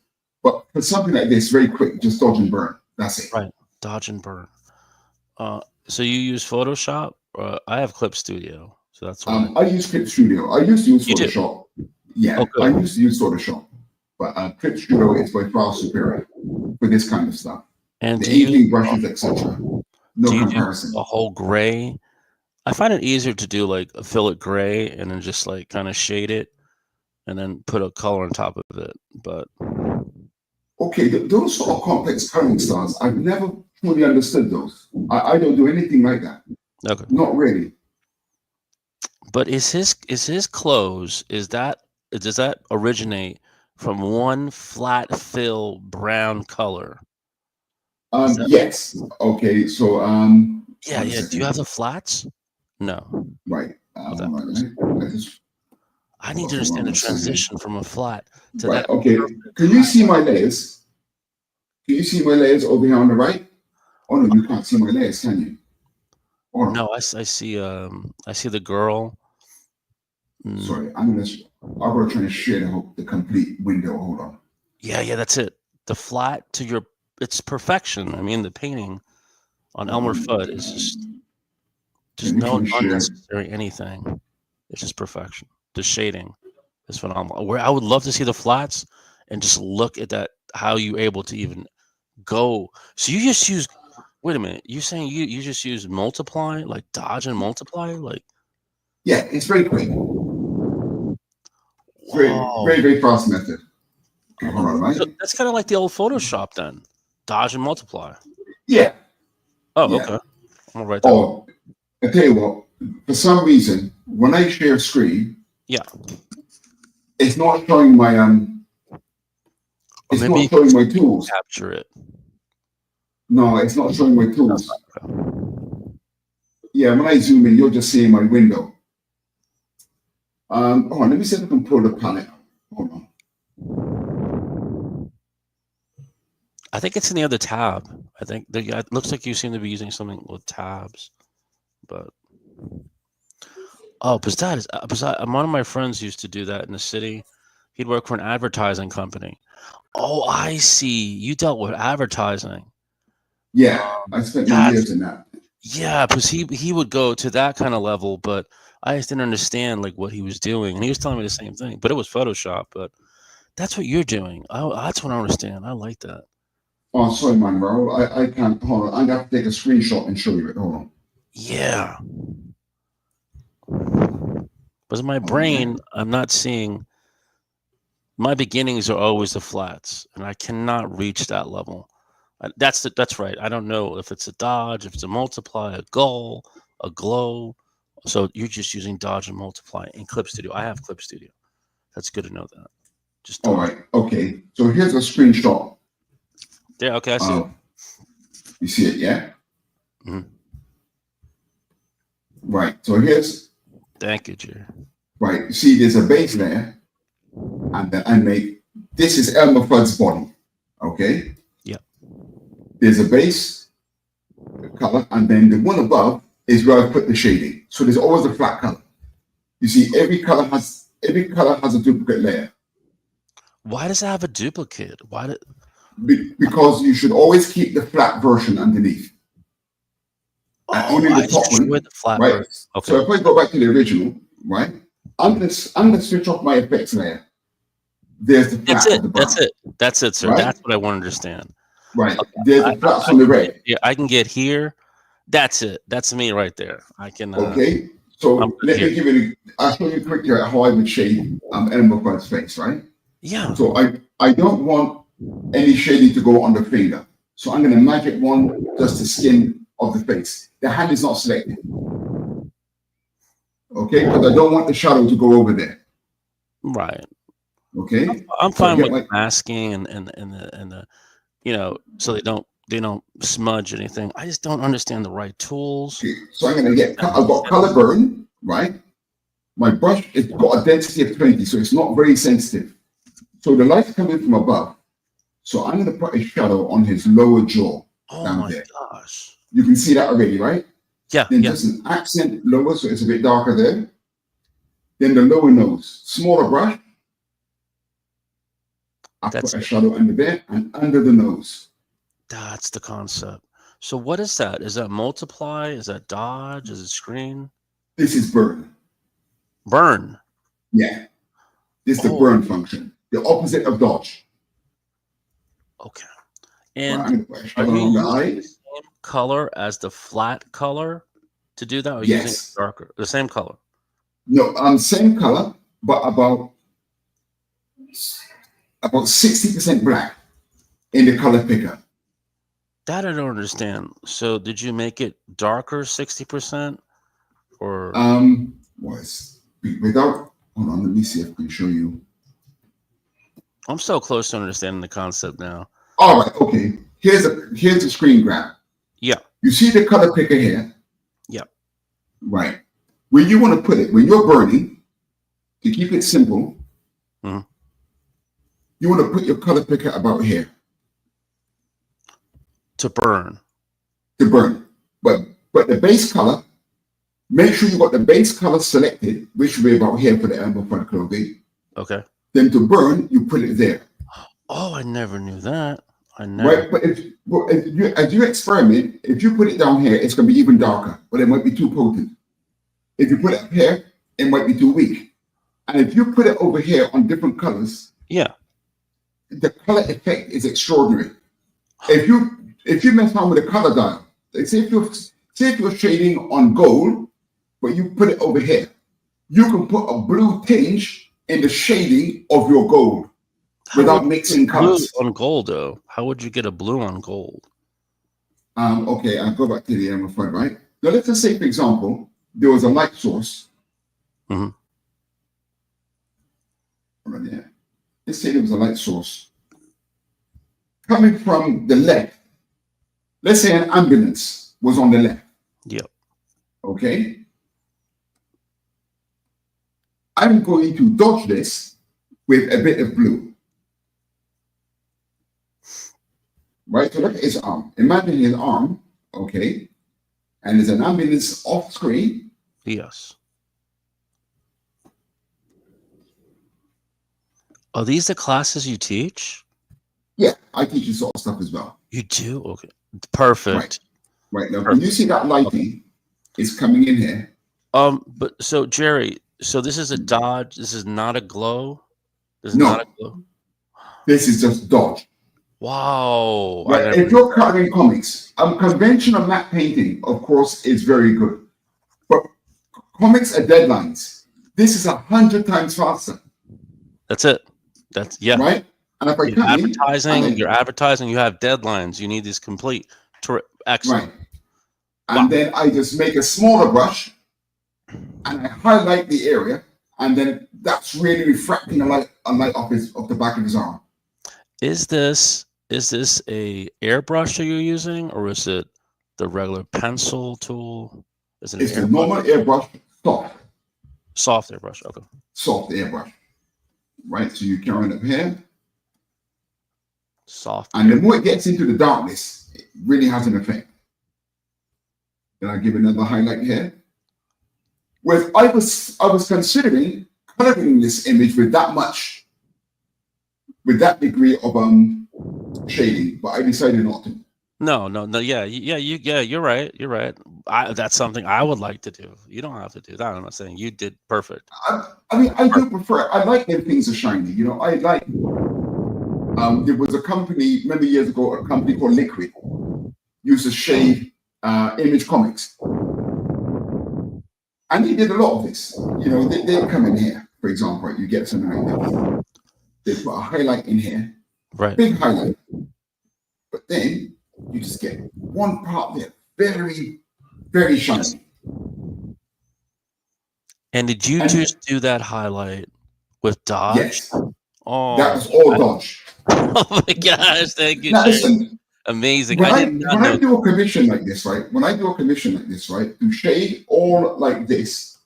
But for something like this, very quick, just dodge and burn. That's it. Right. Dodge and burn. So you use Photoshop? I have Clip Studio, so that's why. I use Clip Studio. I used to use You do? Photoshop. Yeah, Oh, good. I used to use Photoshop. But Clip Studio is by far superior for this kind of stuff. And The do you inking brushes, etc. No do you comparison. do a whole gray? I find it easier to do like a fillet gray and then just like kind of shade it and then put a color on top of it. But Okay, those sort of complex coloring styles, I've never fully understood those. I don't do anything like that. okay. Not really. But is his clothes, does that originate from one flat fill brown color? Is that Yes. Okay, so yeah, one yeah. Do second. you have the flats? No. Right. Oh, that Hold on, was- right? I need Hold to on understand the one second. transition from a flat to Right, that. okay. Can you see my layers? Can you see my layers over here on the right? Oh no, you can't see my layers, can you? Hold on. No, I see the girl. Sorry, I'm gonna try to share the complete window. Hold on. Yeah, that's it. The flat to it's perfection. I mean, the painting on Elmer Fudd is just Let me no try to share. unnecessary anything. It's just perfection. The shading is phenomenal. Where I would love to see the flats and just look at that, how you able to even go. So you just use, wait a minute, you're saying you just use multiply, like dodge and multiply? Like, Yeah, it's very quick. wow. Very, very fast method. Okay, hold on, right? So that's kind of like the old Photoshop then. Dodge and multiply. Yeah. Oh, Yeah. okay. I'm gonna write that. Oh, I tell you what, for some reason, when I share screen, Yeah. it's not showing my it's maybe not showing my tools. Capture it. No, it's not showing my tools. Yeah, when I zoom in, you're just seeing my window. Hold on, let me see if I can pull the palette. Hold on. I think it's in the other tab. I think it looks like you seem to be using something with tabs, but because one of my friends used to do that in the city. He'd work for an advertising company. Oh, I see. You dealt with advertising. Yeah, I spent many years in that. Yeah, because he would go to that kind of level, but I just didn't understand like what he was doing, and he was telling me the same thing. But it was Photoshop. But that's what you're doing. That's what I understand. I like that. Oh, sorry, man, Raul. I can't. Hold on. I'm gonna have to take a screenshot and show you it. Hold on. Yeah. But in my brain, I'm not seeing. My beginnings are always the flats, and I cannot reach that level. That's right. I don't know if it's a dodge, if it's a multiply, a goal, a glow. So you're just using dodge and multiply in Clip Studio. I have Clip Studio. That's good to know that. Just all right. Okay. So here's a screenshot. Yeah. Okay. I see it. You see it, yeah? Mhm. Right. So here's. Thank you, Jerry. Right. You see, there's a base layer, and then I make. This is Elmer Fudd's body. Okay. there's a base color, and then the one above is where I put the shading. So there's always a flat color. You see, every color has a duplicate layer. Why does it have a duplicate? Why did? Because you should always keep the flat version underneath. And Oh, only I the top one, destroyed the flat right? version. Okay. So if I go back to the original, right? I'm gonna switch off my effects layer. There's the flat That's of it. the brown. That's it, sir. Right? That's what I want to understand. Right. Okay. There's the flats on the red. Yeah, I can get here. That's it. That's me right there. I can. Okay. So I'm let here. me give you. I'll show you quickly how I would shade Animal Front's face, right? Yeah. So I don't want any shading to go on the finger. So I'm gonna magic one just the skin of the face. The hand is not selected. Okay, because I don't want the shadow to go over there. Right. Okay. I'm So I fine get with masking and the so they don't smudge anything. I just don't understand the right tools. Okay, so I'm gonna get. I've got color burn, right? My brush, it's got a density of 20, so it's not very sensitive. So the light's coming from above. So I'm gonna put a shadow on his lower jaw Oh down my there. gosh. You can see that already, right? Yeah. Then Yeah. just an accent lower, so it's a bit darker there. Then the lower nose, smaller brush. I That's put a it. shadow under there and under the nose. That's the concept. So what is that? Is that multiply? Is that dodge? Is it screen? This is burn. Burn. Yeah. This is the Oh. burn function. The opposite of dodge. Okay. Right, And I'm gonna put a are shadow you on the using eye. the same color as the flat color to do that? Or are you using Yes. darker? The same color. No, same color, but about 60% black in the color picker. That I don't understand. So did you make it darker 60%? Or Was without hold on, let me see if I can show you. I'm so close to understanding the concept now. All right, okay. Here's a screen grab. Yeah. You see the color picker here? Yeah. Right. Where you want to put it, when you're burning, to keep it simple, Mhm. you want to put your color picker about here To burn. to burn. But the base color, make sure you got the base color selected, which will be about here for the Amber Front clothing. Okay. Then to burn, you put it there. Oh, I never knew that. I never. Right, but as you experiment, if you put it down here, it's going to be even darker, but it might be too potent. If you put it up here, it might be too weak. And if you put it over here on different colors, Yeah. the color effect is extraordinary. If you mess around with the color dial, like say if you're shading on gold, but you put it over here, you can put a blue tinge in the shading of your gold without mixing Blue colors. on gold, though. How would you get a blue on gold? Okay, I'll go back to the Emerald Front, right? Now let's just say, for example, there was a light source. Mhm. Right there. Let's say there was a light source coming from the left. Let's say an ambulance was on the left. Yep. Okay. I'm going to dodge this with a bit of blue. Right, so look at his arm. Imagine his arm, okay, and there's an ambulance off screen. Yes. Are these the classes you teach? Yeah, I teach you sort of stuff as well. You do? Okay. Perfect. Right now, when you see that lighting is coming in here. But so Jerry, so this is a dodge. This is not a glow. This is No. not a glow. This is just dodge. Wow. Right, if you're coloring comics, conventional matte painting, of course, is very good. But comics are deadlines. This is 100 times faster. That's it. That's yeah. Right? And if I You're come in, advertising, you're advertising, you have deadlines. You need these complete. Excellent. right. And then I just make a smaller brush and I highlight the area, and then that's really refracting a light off the back of his arm. Is this a airbrush that you're using, or is it the regular pencil tool? Is it an It's a normal airbrush, soft airbrush? Okay. Soft airbrush. Right, so you carry it up here. Soft. And the more it gets into the darkness, it really has an effect. Then I give another highlight here. Whereas I was considering coloring this image with that degree of shading, but I decided not to. No. Yeah, you're right. You're right. That's something I would like to do. You don't have to do that. I'm not saying you did perfect. I mean, I do prefer. I like when things are shiny. You know, I like. There was a company many years ago, a company called Liquid, used to shade Image Comics, and they did a lot of this. You know, they come in here, for example, you get something like that. They put a highlight in here, Right. big highlight, but then you just get one part there, very, very shiny. And did you just do that highlight with Dodge? Yes, Oh, that was all Dodge. oh my gosh! Thank you. Now Shane. listen, Amazing. when I did not I know. do a commission like this, right? When I do a commission like this, right, to shade all like this,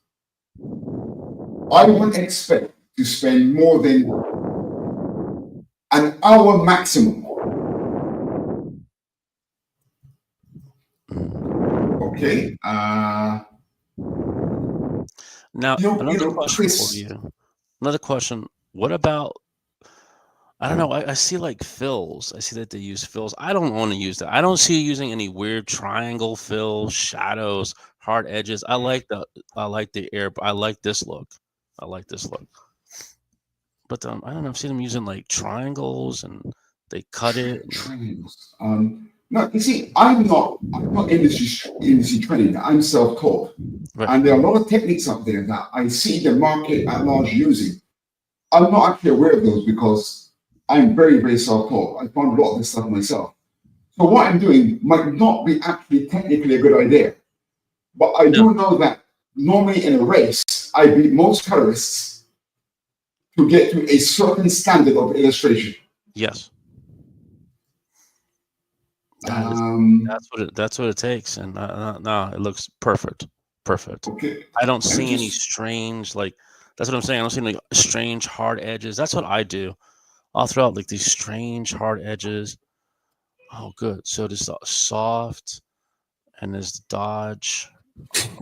I wouldn't expect to spend more than an hour maximum. Okay. Now, another question Chris. for you. Another question. What about? I don't know. I see like fills. I see that they use fills. I don't want to use that. I don't see you using any weird triangle fills, shadows, hard edges. I like the air. I like this look. I like this look. But I don't know. I've seen them using like triangles and they cut it. Triangles. No, you see, I'm not industry trained. I'm self-taught, Right. and there are a lot of techniques out there that I see the market at large using. I'm not actually aware of those because I'm very, very self-taught. I found a lot of this stuff myself. So what I'm doing might not be actually technically a good idea, but I do know that normally in a race, I beat most colorists to get to a certain standard of illustration. Yes. That's what it takes, and no, it looks perfect. Okay. I don't see any strange that's what I'm saying. I don't see any strange hard edges. That's what I do. I'll throw out like these strange hard edges. Oh, good. So this soft, and this Dodge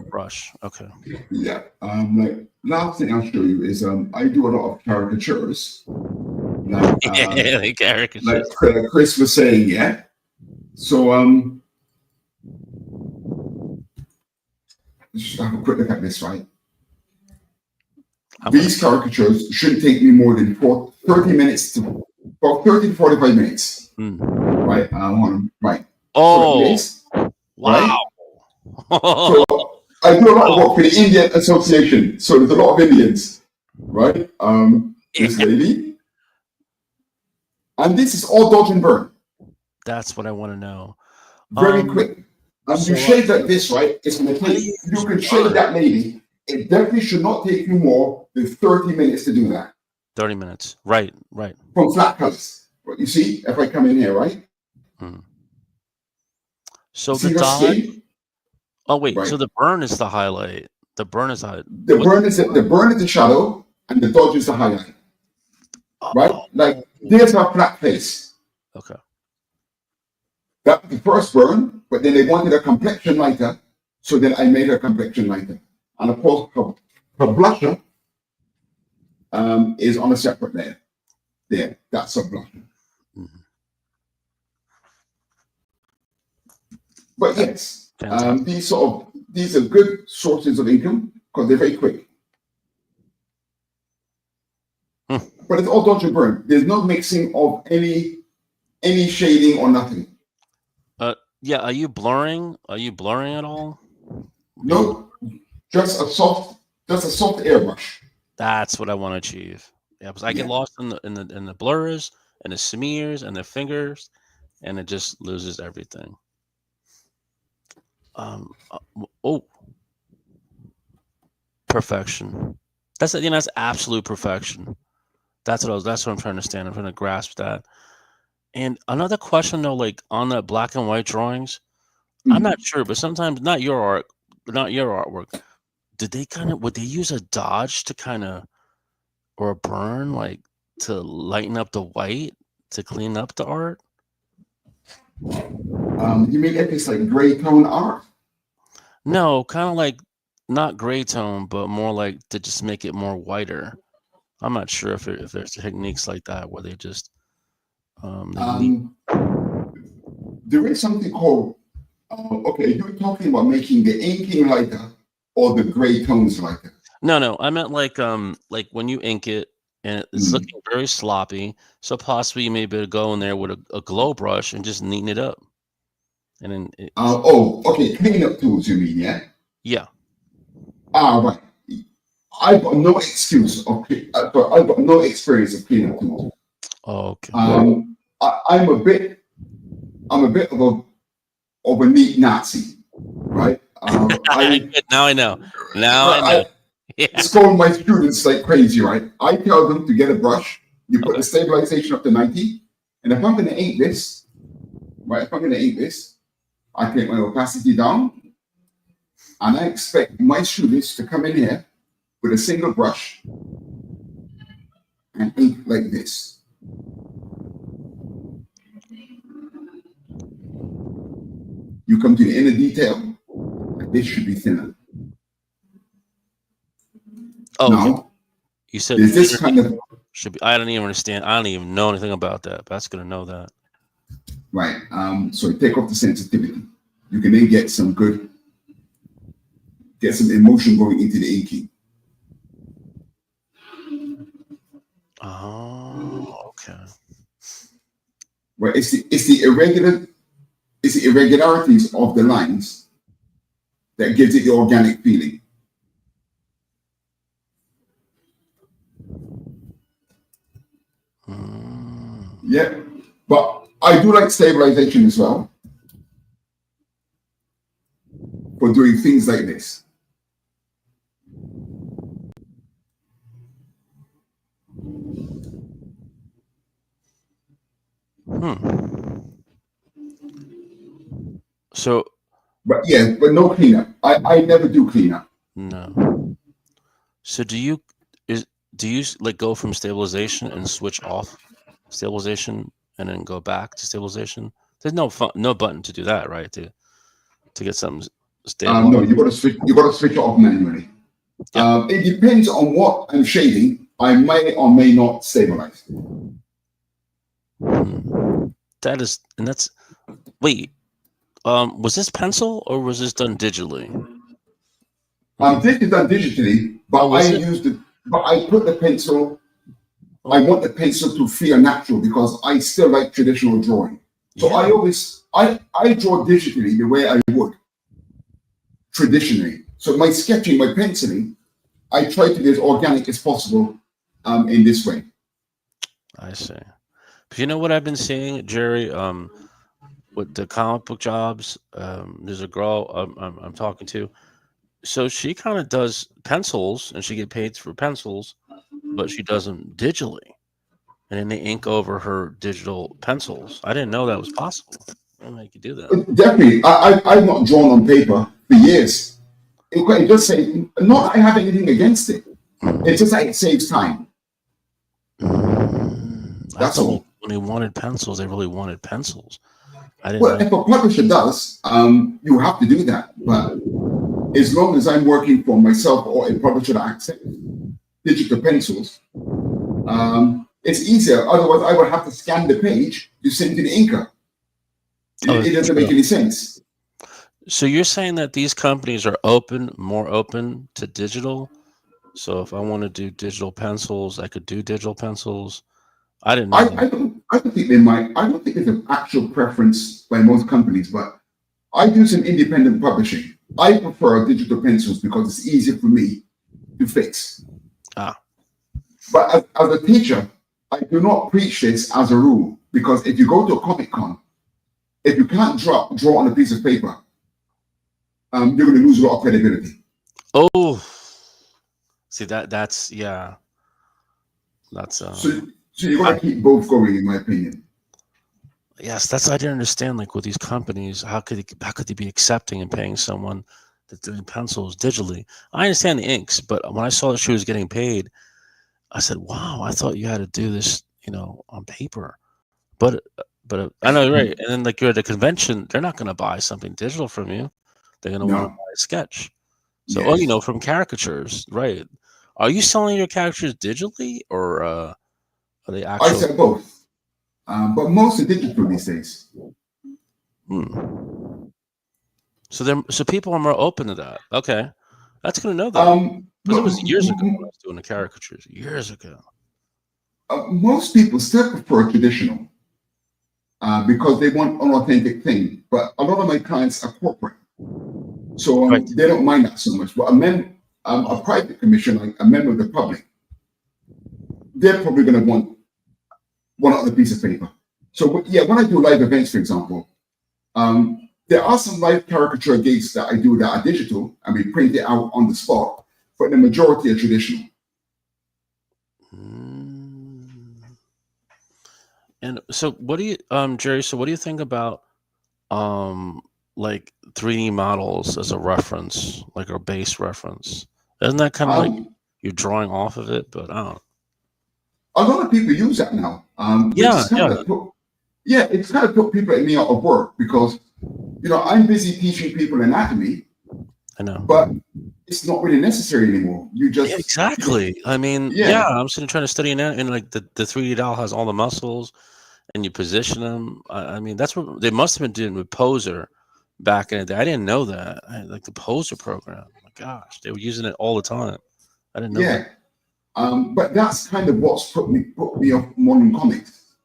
brush. Okay. Yeah. Like last thing I'll show you is I do a lot of caricatures. Like Yeah, caricatures. like Chris was saying, yeah. So just have a quick look at this, right? These caricatures shouldn't take me more than 30 minutes to about 30 to 45 minutes. Right? Right. Oh, so wow. Right? So I do a lot of work for the Indian Association. So there's a lot of Indians, right? This lady. And this is all dodge and burn. That's what I want to know. Very quick. You shade like this, right? It's going to take, you can shade that lady. It definitely should not take you more than 30 minutes to do that. 30 minutes. Right. From flat colors. But you see, if I come in here, right? So see the Dodge. Oh, wait. Right. So the burn is the highlight. The burn is the burn is the shadow, and the dodge is the highlight. Right? Like, there's our flat face. Okay. That's the first burn, but then they wanted a complexion lighter, so then I made her complexion lighter. And of course, her blusher is on a separate layer. There, that's a blusher. But yes, these are good sources of income because they're very quick. But it's all dodge and burn. There's no mixing of any shading or nothing. Yeah, are you blurring? Are you blurring at all? No, just a soft airbrush. That's what I want to achieve. Yeah, because I get lost in the blurs and the smears and the fingers, and it just loses everything. Perfection. That's absolute perfection. That's what I'm trying to understand. I'm trying to grasp that. And another question though, like on the black and white drawings, I'm not sure, but sometimes not your artwork. Would they use a dodge to or a burn like to lighten up the white? to clean up the art? You mean if it's like gray tone art? No, kind of like not gray tone, but more like to just make it more whiter. I'm not sure if there's techniques like that where they just they There is something called. Okay, you're talking about making the inking lighter or the gray tones lighter. No, I meant like when you ink it and it's Mm. looking very sloppy, so possibly you may be able to go in there with a glow brush and just neaten it up. And then Okay, cleanup tools, you mean, yeah? yeah. Right. I've got no excuse I've got no experience of cleanup tools. Okay. I'm a bit of a neat Nazi, right? Now I know. Now I know. Yeah. scold my students like crazy, right? I tell them to get a brush, you put the stabilization up to 90, and if I'm going to ink this, right? If I'm going to ink this, I take my opacity down, and I expect my students to come in here with a single brush and ink like this. You come to the inner detail, and this should be thinner. Oh, Now, you said is this kind of should be. I don't even understand. I don't even know anything about that. But that's gonna know that. right? So take off the sensitivity. You can then get some emotion going into the inking. Oh, okay. Right? It's the irregularities of the lines that gives it the organic feeling. Yeah, but I do like stabilization as well for doing things like this. So, but no cleanup. I never do cleanup. No. So do you like go from stabilization and switch off stabilization and then go back to stabilization? There's no button to do that, right? To get something stable. No, you got to switch. You got to switch it off manually. Yeah. It depends on what I'm shading. I may or may not stabilize. That is, and that's. Wait, was this pencil or was this done digitally? This is done digitally, but But I put the pencil. I want the pencil to feel natural because I still like traditional drawing. So I draw digitally the way I would traditionally. So my sketching, my penciling, I try to be as organic as possible in this way. I see. But you know what I've been seeing, Jerry? With the comic book jobs, there's a girl I'm talking to. So she kind of does pencils, and she get paid for pencils, but she does them digitally, and then they ink over her digital pencils. I didn't know that was possible. I didn't know you could do that. Definitely, I've not drawn on paper for years. It just say not that I have anything against it. It's just that it saves time. That's all. When they wanted pencils, they really wanted pencils. I didn't Well, know. if a publisher does, you have to do that. But as long as I'm working for myself or a publisher that accepts digital pencils, it's easier. Otherwise, I would have to scan the page to send to the inker. It doesn't make any sense. So you're saying that these companies are more open to digital? So if I want to do digital pencils, I could do digital pencils. I didn't know. I don't think they might. I don't think there's an actual preference by most companies, but I do some independent publishing. I prefer digital pencils because it's easier for me to fix. But as a teacher, I do not preach this as a rule because if you go to a Comic Con, if you can't draw on a piece of paper, you're going to lose a lot of credibility. Oh, see that's yeah. That's So you got to keep both going, in my opinion. Yes, that's I didn't understand. Like with these companies, how could they be accepting and paying someone that's doing pencils digitally? I understand the inks, but when I saw that she was getting paid, I said, "Wow, I thought you had to do this, on paper." But I know you're right. And then like you're at a convention, they're not going to buy something digital from you. They're going to want to No. buy a sketch. So, Yes. from caricatures, right? Are you selling your caricatures digitally, or are they I actual? sell both, but most are digital these days. So people are more open to that. Okay, that's going to know that because it was years ago when I was doing the caricatures. Years ago. Most people still prefer traditional because they want an authentic thing. But a lot of my clients are corporate, so Right. they don't mind that so much. But a private commission, like a member of the public, they're probably going to want one other piece of paper. So yeah, when I do live events, for example, there are some live caricature gigs that I do that are digital and we print it out on the spot, but the majority are traditional. And so, what do you, Jerry? So, what do you think about, like 3D models as a reference, like a base reference? Isn't that kind of like you're drawing off of it? But I don't. A lot of people use that now. It's kind of put people like me out of work because, I'm busy teaching people anatomy. I know, but it's not really necessary anymore. You just exactly. I mean, I'm sitting trying to study that, and like the 3D doll has all the muscles, and you position them. I mean, that's what they must have been doing with Poser back in the day. I didn't know that. Like the Poser program. Oh my gosh, they were using it all the time. I didn't know that. But that's kind of what's put me off modern comics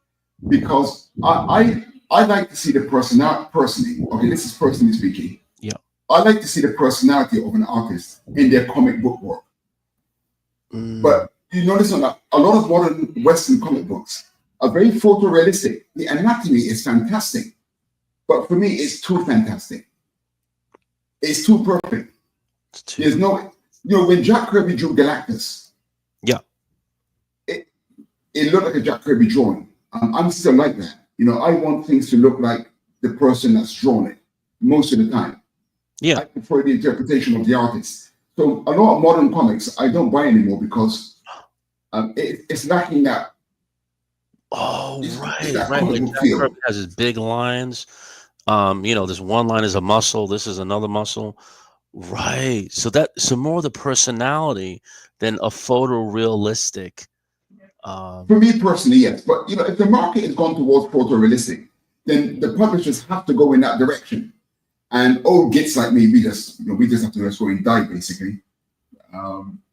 because I like to see the personally. Okay, this is personally speaking. Yeah. I like to see the personality of an artist in their comic book work. But you notice a lot of modern Western comic books are very photorealistic. The anatomy is fantastic, but for me, it's too fantastic. It's too perfect. There's no, when Jack Kirby drew Galactus, it looked like a Jack Kirby drawing. I'm still like that. I want things to look like the person that's drawn it most of the time. Yeah. I prefer the interpretation of the artist. So a lot of modern comics I don't buy anymore because it's lacking that. Oh, right. That Like comic book Jack feel. Kirby has his big lines. This one line is a muscle. This is another muscle. Right. So more of the personality than a photorealistic. For me personally, yes. But if the market has gone towards photorealistic, then the publishers have to go in that direction. And old gits like me, we just have to let go and die basically.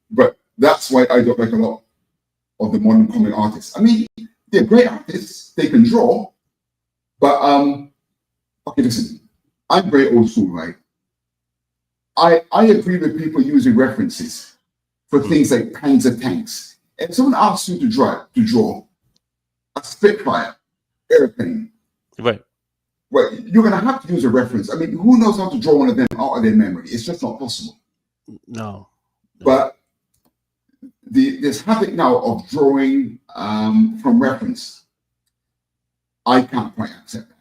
But that's why I don't like a lot of the modern comic artists. I mean, they're great artists; they can draw. But okay, listen, I'm very old school, right? I agree with people using references for things like kinds of tanks. If someone asks you to draw a Spitfire airplane, Right. well, you're going to have to use a reference. I mean, who knows how to draw one of them out of their memory? It's just not possible. No. But this habit now of drawing from reference, I can't quite accept that.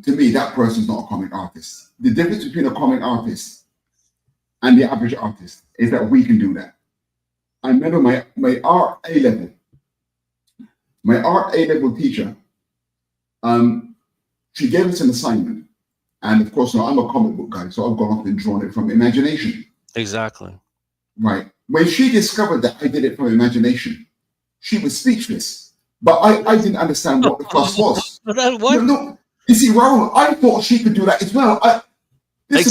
To me, that person's not a comic artist. The difference between a comic artist and the average artist is that we can do that. I remember my art A-level teacher, she gave us an assignment. And of course, I'm a comic book guy, so I've gone off and drawn it from imagination. Exactly. Right. When she discovered that I did it from imagination, she was speechless. But I didn't understand what the fuss was. What? No, you see, Raul, I thought she could do that as well. This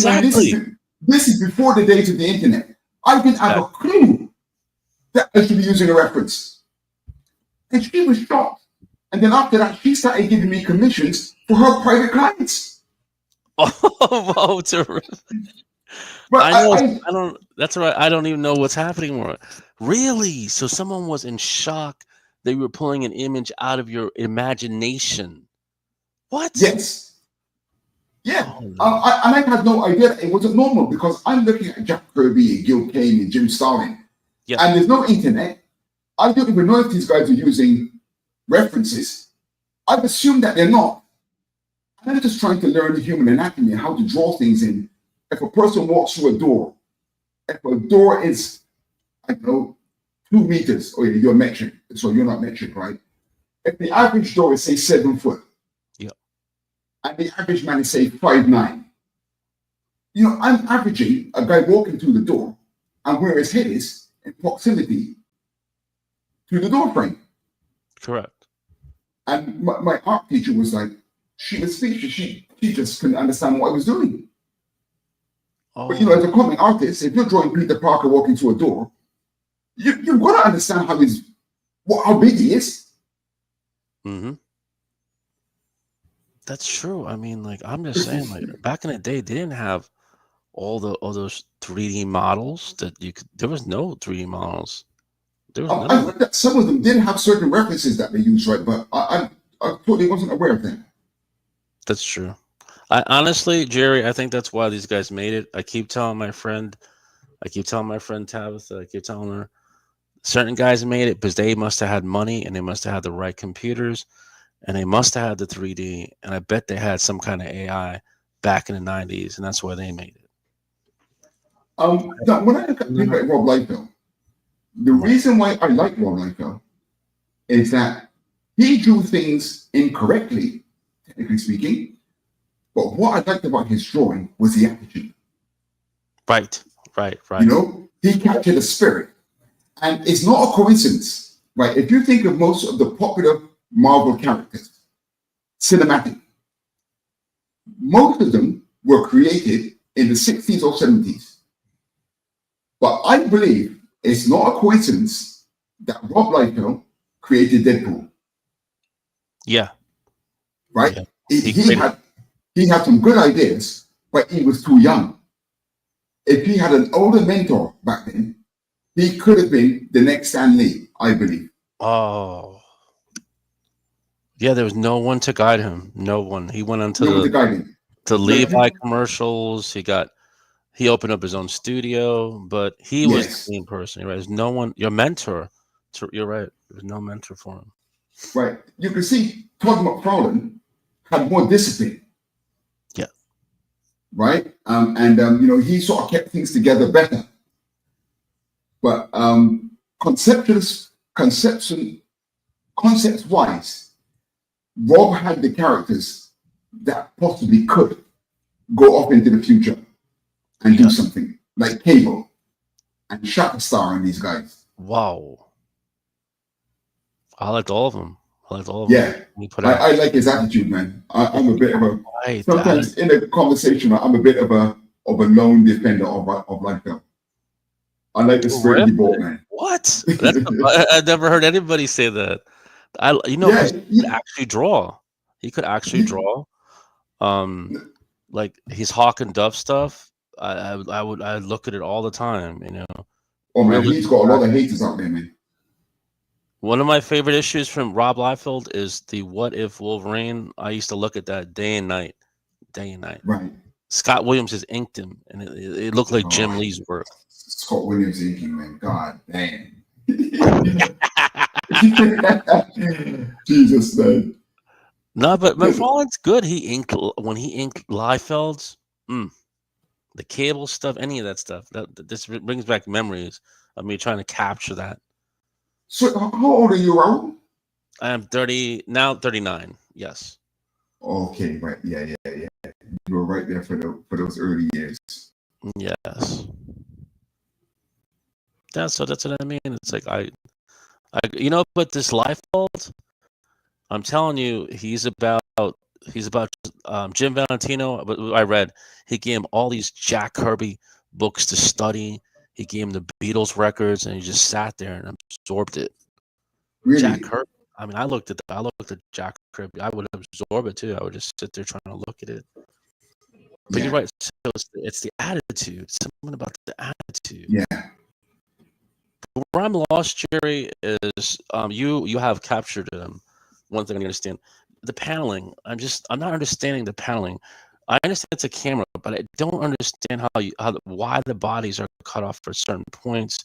is before the days of the internet. I didn't have a clue that I should be using a reference. And she was shocked. And then after that, she started giving me commissions for her private clients. Oh, terrific. But I don't. That's right. I don't even know what's happening more. Really? So someone was in shock that you were pulling an image out of your imagination. What? Yes. Yeah. And I had no idea that it wasn't normal because I'm looking at Jack Kirby and Gil Kane and Jim Starlin. Yeah. And there's no internet. I don't even know if these guys are using references. I've assumed that they're not. I'm just trying to learn the human anatomy and how to draw things in. If a person walks through a door, if a door is, I don't know, 2 meters, or you're metric, so you're not metric, right? if the average door is say 7 foot, Yep. and the average man is say 5'9", you know, I'm averaging a guy walking through the door and where his head is in proximity to the door frame. Correct. And my art teacher was like, she was speechless. She just couldn't understand what I was doing. Oh, But you know, as a comic artist, if you're drawing Peter Parker walking through a door, you've got to understand how big he is. mm-hmm. That's true. I mean, like, I'm just saying, like, back in the day, they didn't have all those 3D models that you could. There was no 3D models. There was I none. heard that some of them didn't have certain references that they used, right? But I totally wasn't aware of that. That's true. I honestly, Jerry, I think that's why these guys made it. I keep telling my friend Tabitha, I keep telling her certain guys made it because they must have had money and they must have had the right computers and they must have had the 3D. And I bet they had some kind of AI back in the 90s, and that's why they made it. Now, when I look at people like Rob Liefeld, the reason why I like Rob Liefeld is that he drew things incorrectly, technically speaking. But what I liked about his drawing was the attitude. Right. You know, he captured the spirit. And it's not a coincidence, right? If you think of most of the popular Marvel characters, cinematic, most of them were created in the 60s or 70s. But I believe it's not a coincidence that Rob Liefeld created Deadpool. Yeah. Right? Yeah. He had some good ideas, but he was too young. If he had an older mentor back then, he could have been the next Stan Lee, I believe. Oh. Yeah, there was no one to guide him. No one. He went on to the Levi commercials. He opened up his own studio, but he was the same person. Right? There's no one. Your mentor. You're right. There's no mentor for him. Right. You can see Todd McFarlane had more discipline. Yeah. Right. You know, he sort of kept things together better. But concepts-wise, Rob had the characters that possibly could go off into the future and do something like Cable and Shatterstar and these guys. Wow. I liked all of them. Yeah. I like his attitude, man. I'm a bit of a sometimes in a conversation, I'm a bit of a lone defender of Liefeld. I like the spirit he brought, man. What? I never heard anybody say that. He could actually draw. He could actually draw. Like his Hawk and Dove stuff. I look at it all the time. You know. Oh man, he's got a lot of haters out there, man. One of my favorite issues from Rob Liefeld is the What If Wolverine. I used to look at that day and night. Right. Scott Williams has inked him, and it looked like Jim Lee's work. Scott Williams inking, man. God damn. Jesus, man. No, but McFarlane's good. When he inked Liefeld's, the Cable stuff, any of that stuff. This brings back memories of me trying to capture that. So, how old are you, Raul? I am 30 now, 39. Yes. Okay, right. Yeah. You were right there for those early years. Yes. That's what I mean. It's like but this Liefeld, I'm telling you, he's about Jim Valentino. But I read he gave him all these Jack Kirby books to study. He gave him the Beatles records, and he just sat there and absorbed it. Really? Jack Kirby. I mean, I looked at Jack Kirby. I would absorb it too. I would just sit there trying to look at it. But you're right. So it's the attitude. Something about the attitude. Yeah. Where I'm lost, Jerry, is you have captured one thing I understand. The paneling. I'm not understanding the paneling. I understand it's a camera, but I don't understand why the bodies are cut off for certain points.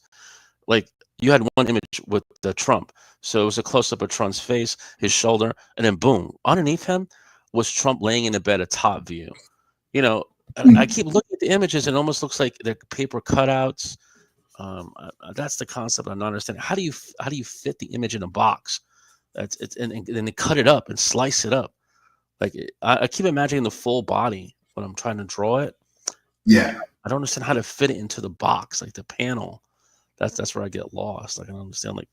Like you had one image with the Trump, so it was a close up of Trump's face, his shoulder, and then boom, underneath him was Trump laying in the bed, a top view. You know, I keep looking at the images, and it almost looks like they're paper cutouts. That's the concept I'm not understanding. How do you fit the image in a box? That's it's and then they cut it up and slice it up. Like I keep imagining the full body when I'm trying to draw it. Yeah. I don't understand how to fit it into the box, like the panel. That's where I get lost. Like I don't understand, like,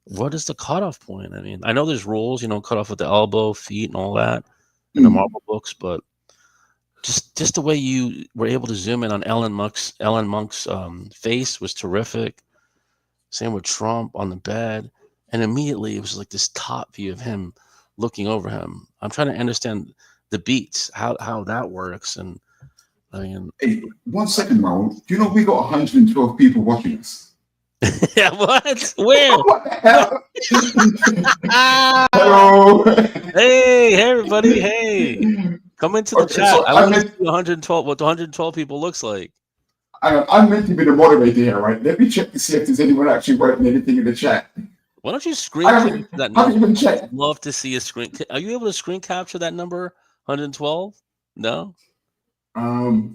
what is the cutoff point? I mean, I know there's rules, cut off with the elbow, feet, and all that in the Marvel books, but just the way you were able to zoom in on Ellen Monk's face was terrific. Same with Trump on the bed, and immediately it was like this top view of him looking over him. I'm trying to understand the beats, how that works, and I mean, Hey, 1 second, Raul. Do you know we got 112 people watching us? yeah, what? Where? What the hell? Hello. Hey, everybody! Hey, come into the Okay, chat. so I I want to meant, see 112. What the 112 people looks like. I'm meant to be the moderator here, right? Let me check to see if there's anyone actually writing anything in the chat. Why don't you screen I capture haven't, that haven't number? even checked. I'd love to see a screen. Are you able to screen capture that number? 112? No.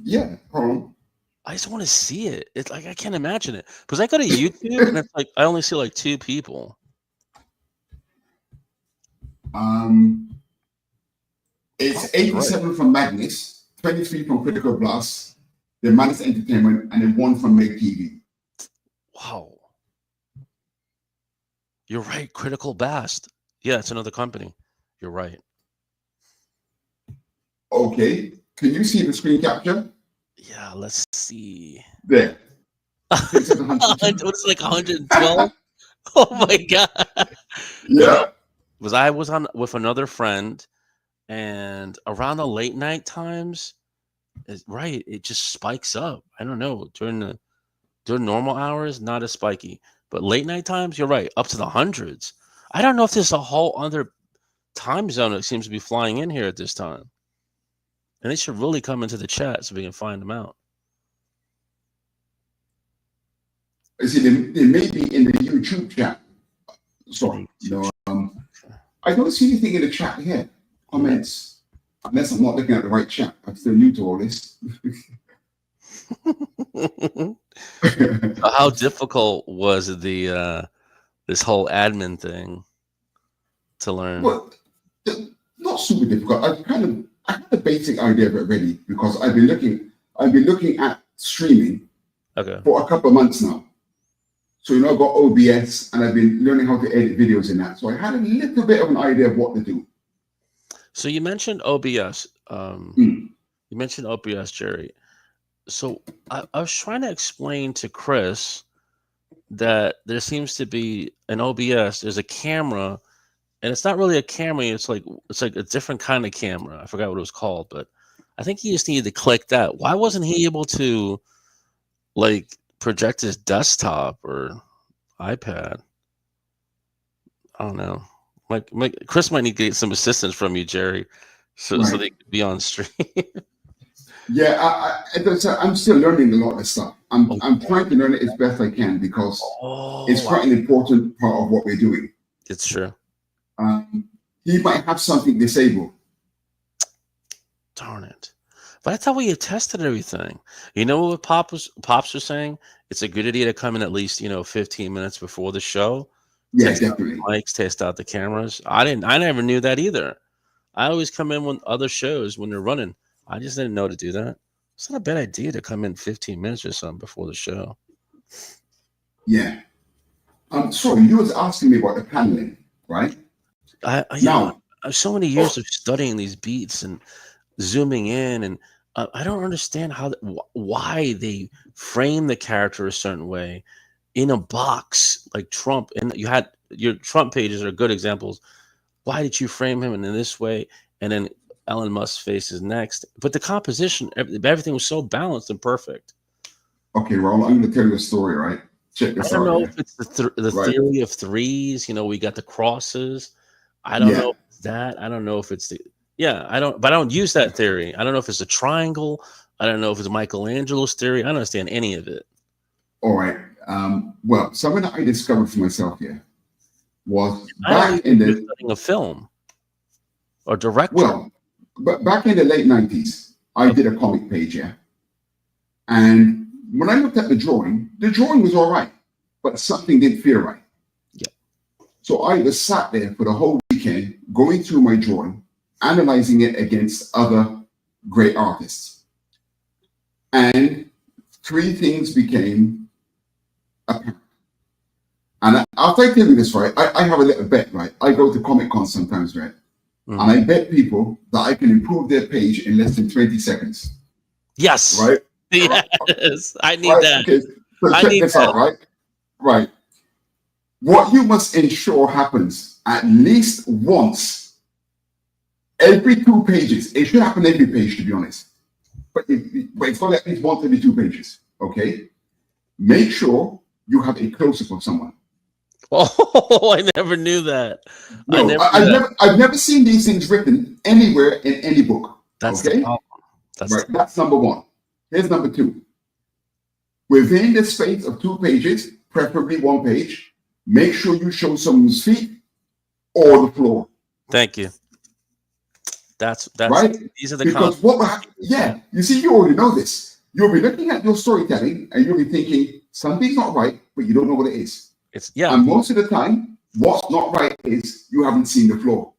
Yeah, hold on. I just want to see it. It's like I can't imagine it because I go to YouTube and it's like I only see like 2 people. It's 87 from Magnus, 23 from Critical Blast, then Manus Entertainment, and then 1 from Make TV. Wow. You're right. Critical Blast. Yeah, it's another company. You're right. Okay, can you see the screen capture? Yeah, let's see. There. What's it, like 112? Oh my god. Yeah. I was on with another friend, and around the late night times, it just spikes up. I don't know. During normal hours, not as spiky. But late night times, you're right, up to the hundreds. I don't know if there's a whole other time zone that seems to be flying in here at this time. And they should really come into the chat so we can find them out. I see they may be in the YouTube chat. Sorry, no, I don't see anything in the chat here. Comments, unless I'm not looking at the right chat. I'm still new to all this. How difficult was the this whole admin thing to learn? Well, not super difficult. I had a basic idea of it already because I've been looking at streaming for a couple of months now. So I've got OBS and I've been learning how to edit videos in that. So I had a little bit of an idea of what to do. So you mentioned OBS. You mentioned OBS, Jerry. So I was trying to explain to Chris that there seems to be an OBS. There's a camera, and it's not really a camera. It's like a different kind of camera. I forgot what it was called, but I think he just needed to click that. Why wasn't he able to like project his desktop or iPad? I don't know. Like Chris might need to get some assistance from you, Jerry, so they could be on stream. Yeah, I'm still learning a lot of this stuff. I'm trying to learn it as best I can because it's quite an important part of what we're doing. It's true. He might have something disabled. Darn it. But I thought we had tested everything. You know what Pops was saying? It's a good idea to come in at least 15 minutes before the show. Yeah, test definitely. out the mics, test out the cameras. I never knew that either. I always come in when other shows when they're running. I just didn't know to do that. It's not a bad idea to come in 15 minutes or something before the show. Yeah. Sorry, you was asking me about the paneling, right? I have so many years of studying these beats and zooming in, and I don't understand why they frame the character a certain way in a box like Trump. And you had your Trump pages are good examples. Why did you frame him in this way? And then Elon Musk's face is next. But the composition, everything was so balanced and perfect. Okay, Raul, I'm going to tell you a story, right? Check this out. I don't know here. if it's the theory of threes. We got the crosses. I don't know if it's that. I don't know if it's I don't use that theory. I don't know if it's a triangle. I don't know if it's Michelangelo's theory. I don't understand any of it. All right. Well, something that I discovered for myself here was back in the studying a film or director. Well, but back in the late 90s, I did a comic page, and when I looked at the drawing was all right, but something didn't feel right. Yeah. So I just sat there for the whole weekend, going through my drawing, analyzing it against other great artists. And three things became apparent. And after I tell you this, right, I have a little bet, right? I go to Comic Con sometimes, right? Mhm. And I bet people that I can improve their page in less than 20 seconds, Yes. right? Yes. I need Right? that. Okay, so I check need this that. out, right? Right. What you must ensure happens at least once every 2 pages. It should happen every page, to be honest. But it's got at least once every 2 pages, okay? Make sure you have a close-up of someone. Oh, I never knew that. I No, never knew that. I've never seen these things written anywhere in any book. That's the okay? problem. That's Right, that's number one. Here's number two. Within the space of 2 pages, preferably 1 page, make sure you show someone's feet or the floor. Thank you. That's Right? These are the Because what will happen? Yeah, you see, you already know this. You'll be looking at your storytelling and you'll be thinking something's not right, but you don't know what it is. It's yeah. And most of the time, what's not right is you haven't seen the floor.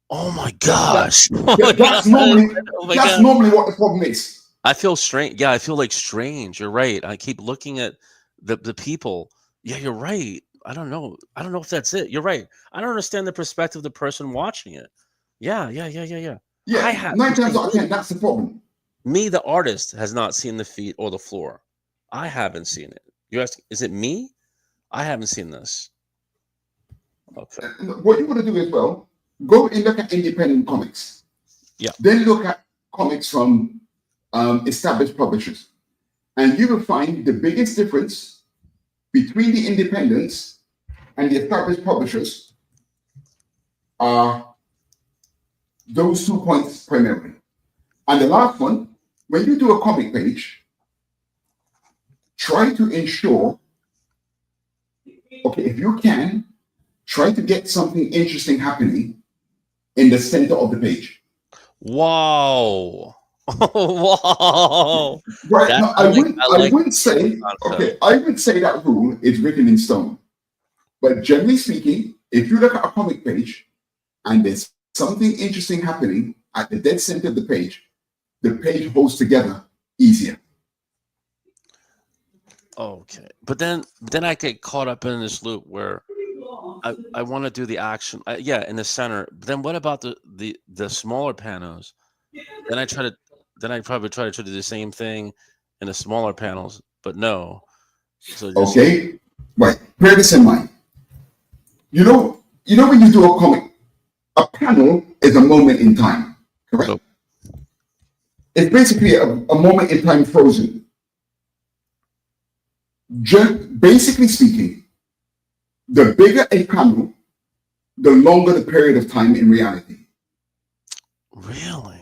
Oh my gosh. That's normally what the problem is. I feel strange. Yeah, I feel like strange. You're right. I keep looking at the people. Yeah, you're right. I don't know. I don't know if that's it. You're right. I don't understand the perspective of the person watching it. Yeah. Yeah, I have 9 times out of 10, that's the problem. me, the artist, has not seen the feet or the floor. I haven't seen it. You ask, is it me? I haven't seen this. Okay. What you want to do as well, go and look at independent comics. Yeah. Then look at comics from established publishers. And you will find the biggest difference between the independents and the established publishers are those 2 points primarily. And the last one, when you do a comic page, try to ensure, okay, if you can, try to get something interesting happening in the center of the page. Wow. Wow. Right. That- No, I like wouldn't say, okay, I would say that rule is written in stone. But generally speaking, if you look at a comic page and there's something interesting happening at the dead center of the page holds together easier. Okay, but then I get caught up in this loop where I want to do the action, in the center. But then what about the smaller panels? Then I probably try to do the same thing in the smaller panels, but no. So just, Okay, right. Bear this in mind. You know when you do a comic, a panel is a moment in time, correct? Oh. It's basically a moment in time frozen. Basically speaking, the bigger a panel, the longer the period of time in reality. Really?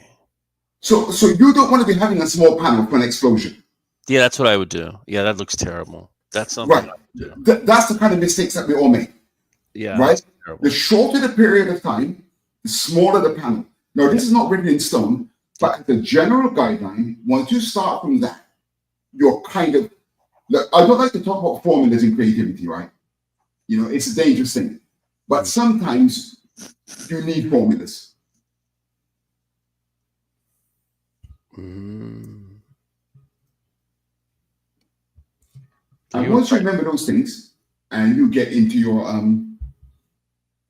So you don't want to be having a small panel for an explosion. Yeah, that's what I would do. Yeah, that looks terrible. That's something Right. I would do. That's the kind of mistakes that we all make. Yeah, Right? that's terrible. The shorter the period of time, the smaller the panel. Now, this is not written in stone, but the general guideline, once you start from that, you're kind of, look, I don't like to talk about formulas in creativity, right? You know, it's a dangerous thing. But sometimes you need formulas. Mm. And once you remember those things and you get into your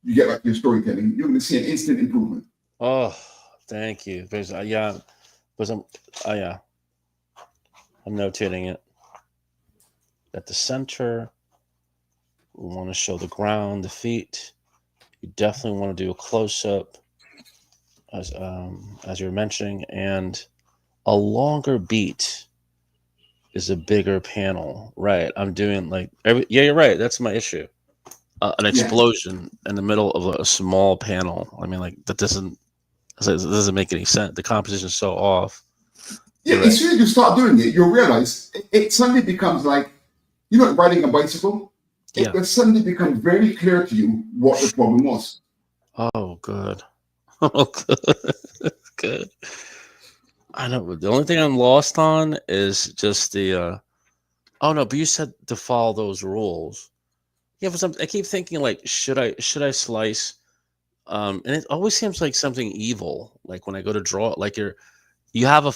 you get back to your storytelling, you're going to see an instant improvement. Oh, thank you. Because I'm notating it. At the center, we want to show the ground, the feet. You definitely want to do a close-up, as you're mentioning, and a longer beat is a bigger panel. Right. I'm doing you're right. That's my issue. An explosion in the middle of a small panel. I mean, that doesn't make any sense. The composition is so off. Yeah, as soon as you start doing it, you'll realize it suddenly becomes like, riding a bicycle. It will suddenly become very clear to you what the problem was. Oh, good. Oh, good. Good. I know. The only thing I'm lost on is just the. Oh no! But you said to follow those rules. Yeah, for some, I keep thinking like, should I slice? And it always seems like something evil. Like when I go to draw, like I have the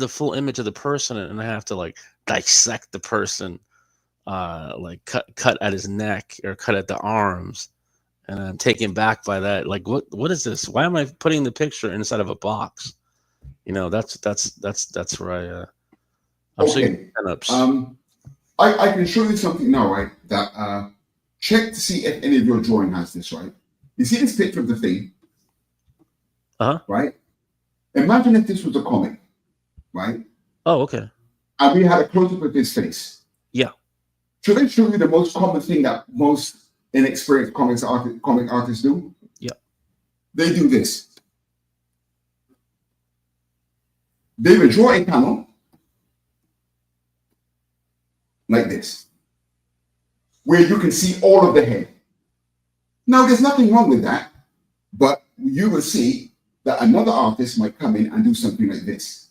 full image of the person, and I have to like dissect the person, like cut at his neck or cut at the arms, and I'm taken back by that. Like, what is this? Why am I putting the picture inside of a box? That's where I'm seeing Okay. pinups. I can show you something now, right? That check to see if any of your drawing has this, right? You see this picture of the thing, right? Imagine if this was a comic, right? Oh, okay. And we had a close-up of his face. Yeah. Should I show you the most common thing that most inexperienced comic artists do? Yeah. They do this. They will draw a panel like this, where you can see all of the head. Now, there's nothing wrong with that, but you will see that another artist might come in and do something like this.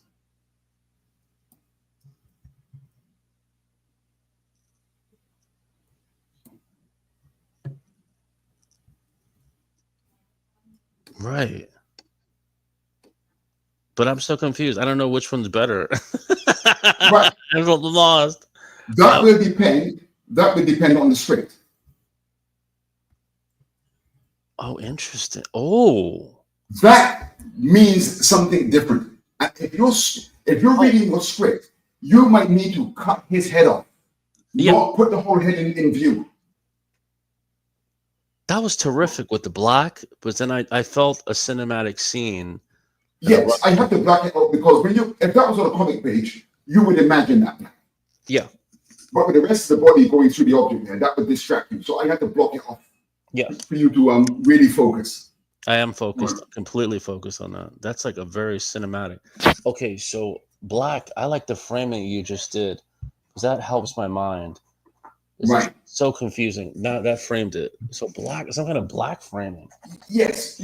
Right. But I'm so confused. I don't know which one's better. Right. I'm lost. That will depend on the script. Oh, interesting. Oh. That means something different. And if you're reading your script, you might need to cut his head off, not put the whole head in view. That was terrific with the black, but then I felt a cinematic scene. Yes, I have to black it out because if that was on a comic page, you would imagine that. Yeah. But with the rest of the body going through the object there, that would distract you. So I had to block it off. Yeah. For you to really focus. I am focused, completely focused on that. That's like a very cinematic. Okay, so black, I like the framing you just did because that helps my mind. It's right. So confusing. Now that framed it. So black, some kind of black framing. Yes.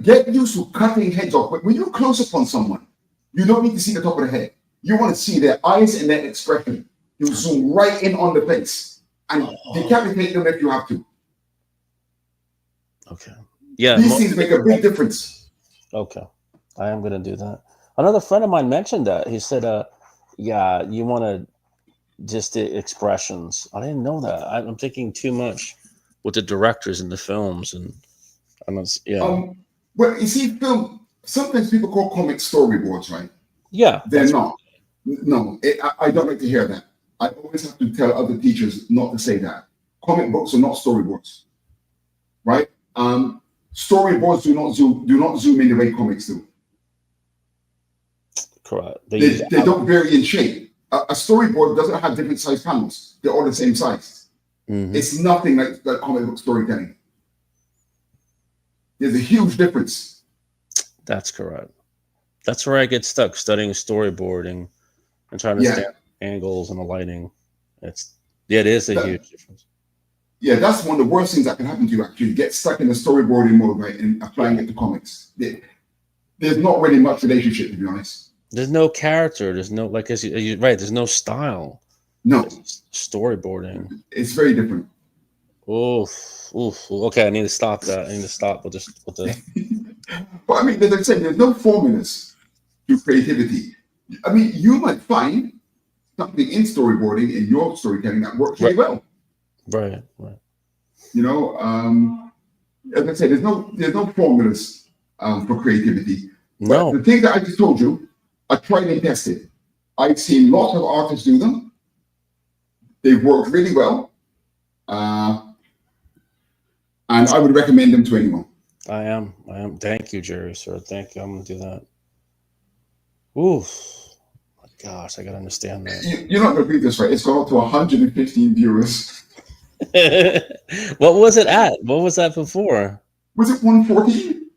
Get used to cutting heads off. But when you're close up on someone, you don't need to see the top of the head. You want to see their eyes and their expression. You zoom right in on the face and decapitate them if you have to. Okay. Yeah. These things make a big difference. Okay. I am going to do that. Another friend of mine mentioned that. He said, yeah, you want to just the expressions. I didn't know that. I'm thinking too much with the directors in the films. And well, you see, sometimes people call comics storyboards, right? Yeah. They're not. No, I don't like to hear that. I always have to tell other teachers not to say that. Comic books are not storyboards, right? Storyboards do not zoom in the way comics do. Correct. They don't vary in shape. A storyboard doesn't have different size panels. They're all the same size. Mm-hmm. It's nothing like comic book storytelling. There's a huge difference. That's correct. That's where I get stuck studying storyboarding and trying to stand angles and the lighting. It is a huge difference. Yeah, that's one of the worst things that can happen to you, actually. Get stuck in the storyboarding mode, right, and applying it to comics. There's not really much relationship, to be honest. There's no character. There's no, like, you're right, there's no style. No. It's storyboarding. It's very different. Oof. Okay, I need to stop that. I need to stop with the... But I mean, like I said, there's no formulas to creativity. I mean, you might find something in storyboarding, in your storytelling, that works really well. Right. You know, as I said, there's no formulas for creativity. No. But the thing that I just told you, I tried and tested. I've seen lots of artists do them. They've worked really well. And I would recommend them to anyone. I am. Thank you, Jerry, sir. Thank you. I'm going to do that. Oof. My gosh, I got to understand that. You're not going to believe this, right? It's gone up to 115 viewers. What was it at? What was that before? Was it 114?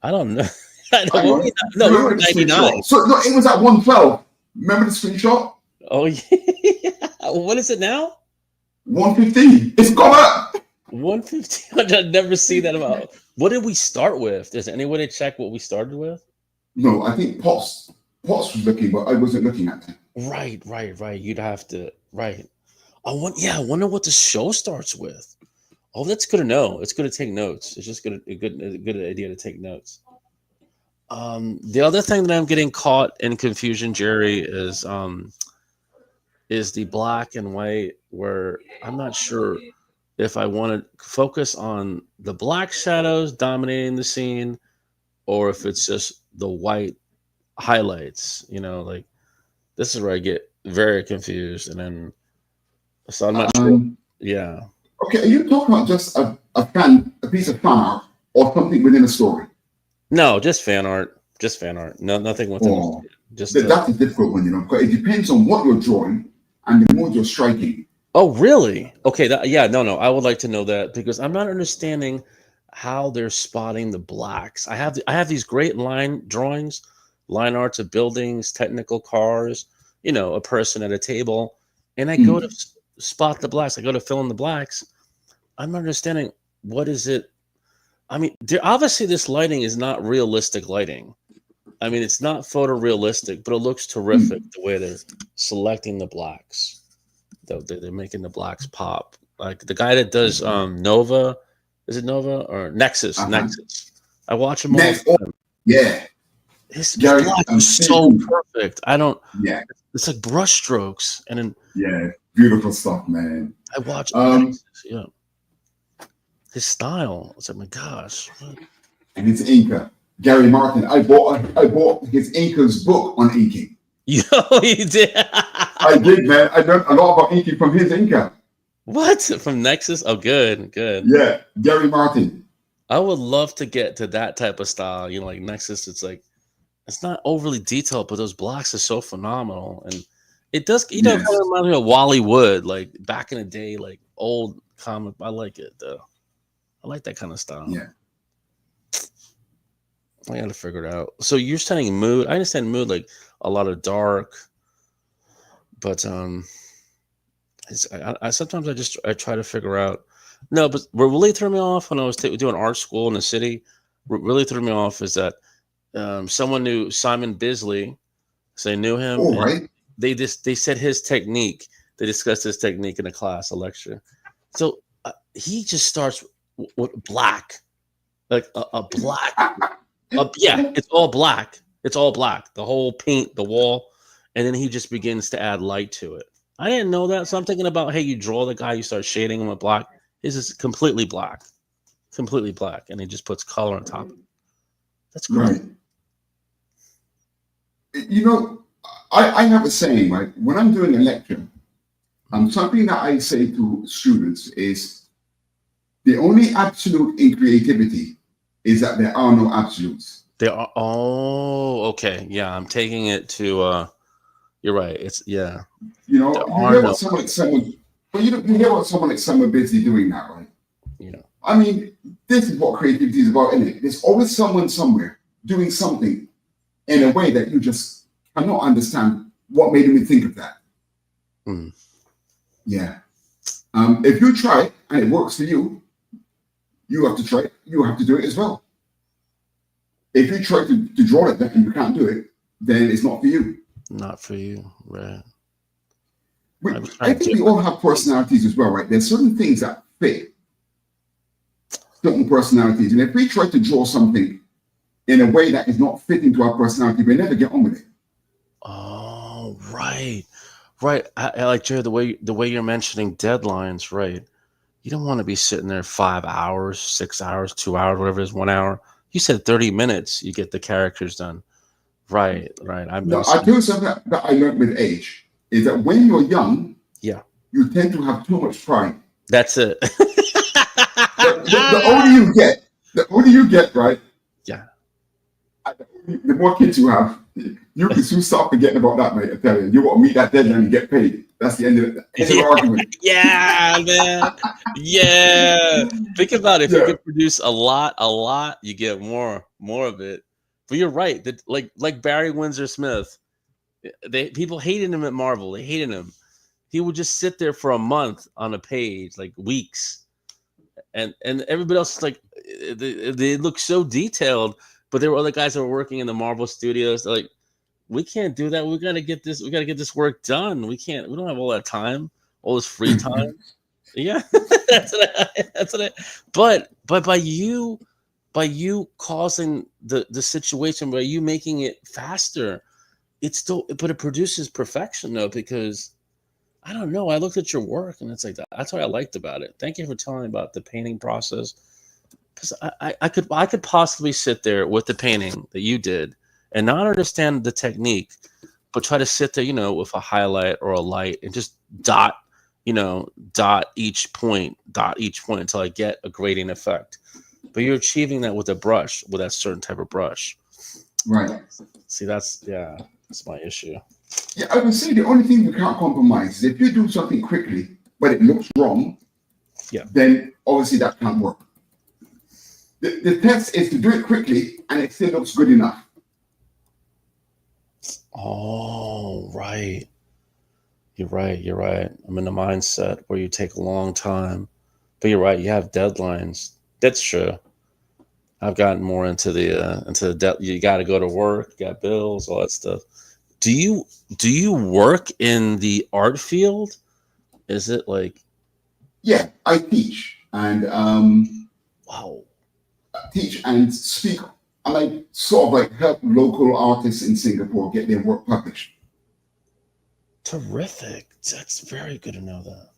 I don't know. No, we were 99. So no, it was at 112. Remember the screenshot? Oh yeah. What is it now? 115. It's gone up. 115. I've never seen that about. What did we start with? Does anyone check what we started with? No, I think Potts was looking, but I wasn't looking at that. Right. You'd have to. Right. I wonder what the show starts with. Oh, that's good to know. It's good to take notes. It's just a good idea to take notes. The other thing that I'm getting caught in confusion, Jerry, is the black and white, where I'm not sure if I want to focus on the black shadows dominating the scene or if it's just the white highlights. Like this is where I get very confused, and then so I'm not sure. Yeah. Okay, are you talking about just a piece of fan art or something within a story? No, just fan art. Just fan art. No, nothing within. Oh, just that's a difficult one, because it depends on what you're drawing and the mood you're striking. Oh, really? Okay. Yeah. No. I would like to know that because I'm not understanding how they're spotting the blacks. I have these great line drawings, line arts of buildings, technical cars. A person at a table, and I go to spot the blacks. I go to fill in the blacks. I'm not understanding what is it. I mean, obviously this lighting is not realistic lighting. I mean, it's not photorealistic, but it looks terrific the way they're selecting the blacks. They're making the blacks pop. Like the guy that does Nova, is it Nova or Nexus? Nexus. I watch him all the time. Yeah. His black is so perfect. Yeah. It's like brush strokes, and then beautiful stuff, man. I watch Nexus, his style. It's like, my gosh. And his inker, Gary Martin. I bought his inker's book on inking. Yo, you did. I did, man. I learned a lot about inking from his inker. What? From Nexus? Oh, good. Yeah, Gary Martin. I would love to get to that type of style. Like Nexus, it's like it's not overly detailed, but those blocks are so phenomenal, and it does. Kind of reminds me of Wally Wood, like back in the day, like old comic. I like it though. I like that kind of style. Yeah. I got to figure it out. So you're saying mood. I understand mood, like a lot of dark, but I sometimes I try to figure out. No, but what really threw me off when I was doing art school in the city, what really threw me off is that someone knew Simon Bisley, so they knew him. Oh, right. They said his technique. They discussed his technique in a lecture. So he just starts with black, like a black. It's all black. It's all black. The whole paint, the wall, and then he just begins to add light to it. I didn't know that, so I'm thinking about, hey, you draw the guy, you start shading him with black. His is completely black, and he just puts color on top of it. That's great. Right. I have a saying, right? When I'm doing a lecture, something that I say to students is the only absolute in creativity is that there are no absolutes. There are. Oh, okay. Yeah, I'm taking it to. You're right. It's you hear what someone like someone busy doing that, right? I mean, this is what creativity is about, isn't it? There's always someone somewhere doing something in a way that you just cannot understand what made me think of that. Yeah. If you try it and it works for you, you have to try it. You have to do it as well. If you try to draw it and you can't do it, then it's not for you. Not for you, right? I think we all have personalities as well, right? There's certain things that fit certain personalities. And if we try to draw something in a way that is not fitting to our personality, we never get on with it. Oh, right. I like, Jerry, the way you're mentioning deadlines, right? You don't want to be sitting there 5 hours, 6 hours, 2 hours, whatever it is, 1 hour. You said 30 minutes, you get the characters done. Right. I tell you something that I learned with age is that when you're young, you tend to have too much pride. That's it. the older you get, right? Yeah. The more kids you have, you can soon start forgetting about that, mate. I tell you, you want to meet that deadline and get paid. That's the end of it. The argument. Yeah, man. Yeah. Think about it. If you can produce a lot, you get more of it. But you're right. That like Barry Windsor Smith, people hated him at Marvel. They hated him. He would just sit there for a month on a page, like weeks, and everybody else is like, they look so detailed. But there were other guys that were working in the Marvel studios. They're like, we can't do that. We got to get this work done. We don't have all that time, all this free time. Yeah, that's what but by you causing the situation, by you making it faster, it's still, but it produces perfection though, because I don't know, I looked at your work and it's like that's what I liked about it. Thank you for telling me about the painting process, because I could possibly sit there with the painting that you did and not understand the technique, but try to sit there, with a highlight or a light and just dot each point until I get a grading effect. But you're achieving that with a brush, with that certain type of brush. Right. See, that's my issue. Yeah, I would say the only thing you can't compromise is if you do something quickly, but it looks wrong, Yeah. then obviously that can't work. The test is to do it quickly and it still looks good enough. Oh, right. You're right. I'm in the mindset where you take a long time, but you're right. You have deadlines. That's true. I've gotten more into the you got to go to work, you got bills, all that stuff. Do you work in the art field? Is it like? Yeah, I teach and Wow. teach and speak. And I sort of like help local artists in Singapore get their work published. Terrific. That's very good to know that.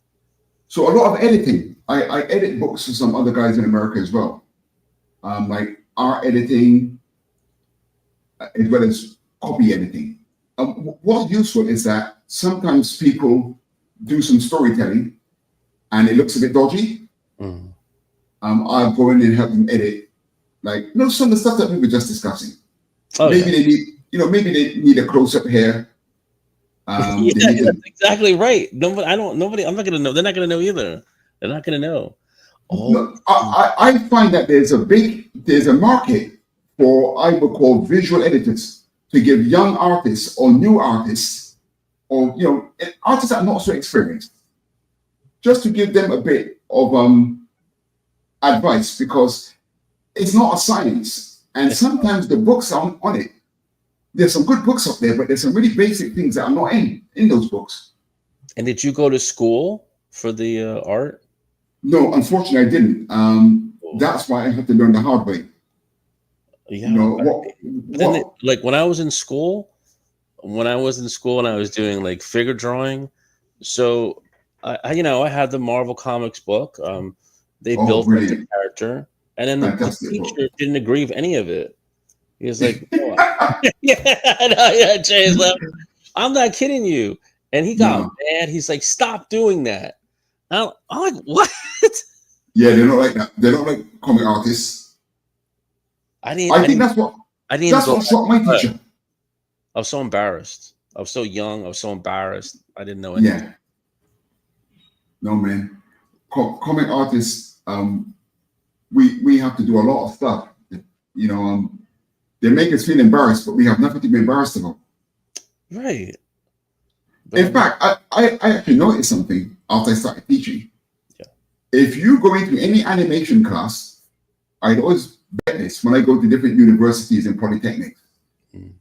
So a lot of editing. I edit books for some other guys in America as well. Like art editing, as well as copy editing. What's useful is that sometimes people do some storytelling and it looks a bit dodgy. Mm. I'll go in and help them edit, like some of the stuff that we were just discussing. Oh, maybe yeah. they need, maybe they need a close up here. Yeah, that's exactly right. Nobody, I'm not gonna know. They're not gonna know either. They're not gonna know. Oh, No, I find that there's a market for I would call visual editors to give young artists or new artists or artists that are not so experienced, just to give them a bit of advice, because it's not a science, and sometimes the books are on it. There's some good books up there, but there's some really basic things that are not in those books. and did you go to school for the art? No, unfortunately, I didn't. That's why I had to learn the hard way. Yeah. What, Then like when I was in school and I was doing like figure drawing, so I had the Marvel Comics book. They built up the brilliant. character, and then the Fantastic teacher book. didn't agree with any of it. He was like, "No, yeah, Jay's left. I'm not kidding you." And he got mad. He's like, "Stop doing that." I'm like, "What?" Yeah, they're not like that. They're not like comic artists. I didn't That's what go shocked my back. teacher. I was so embarrassed. I was so young. I was so embarrassed. I didn't know anything. Yeah. No, man. Comic artists, we have to do a lot of stuff. They make us feel embarrassed, but we have nothing to be embarrassed about. Right. In fact, I actually noticed something after I started teaching. Yeah. If you go into any animation class, I'd always bet this when I go to different universities and polytechnics. Mm.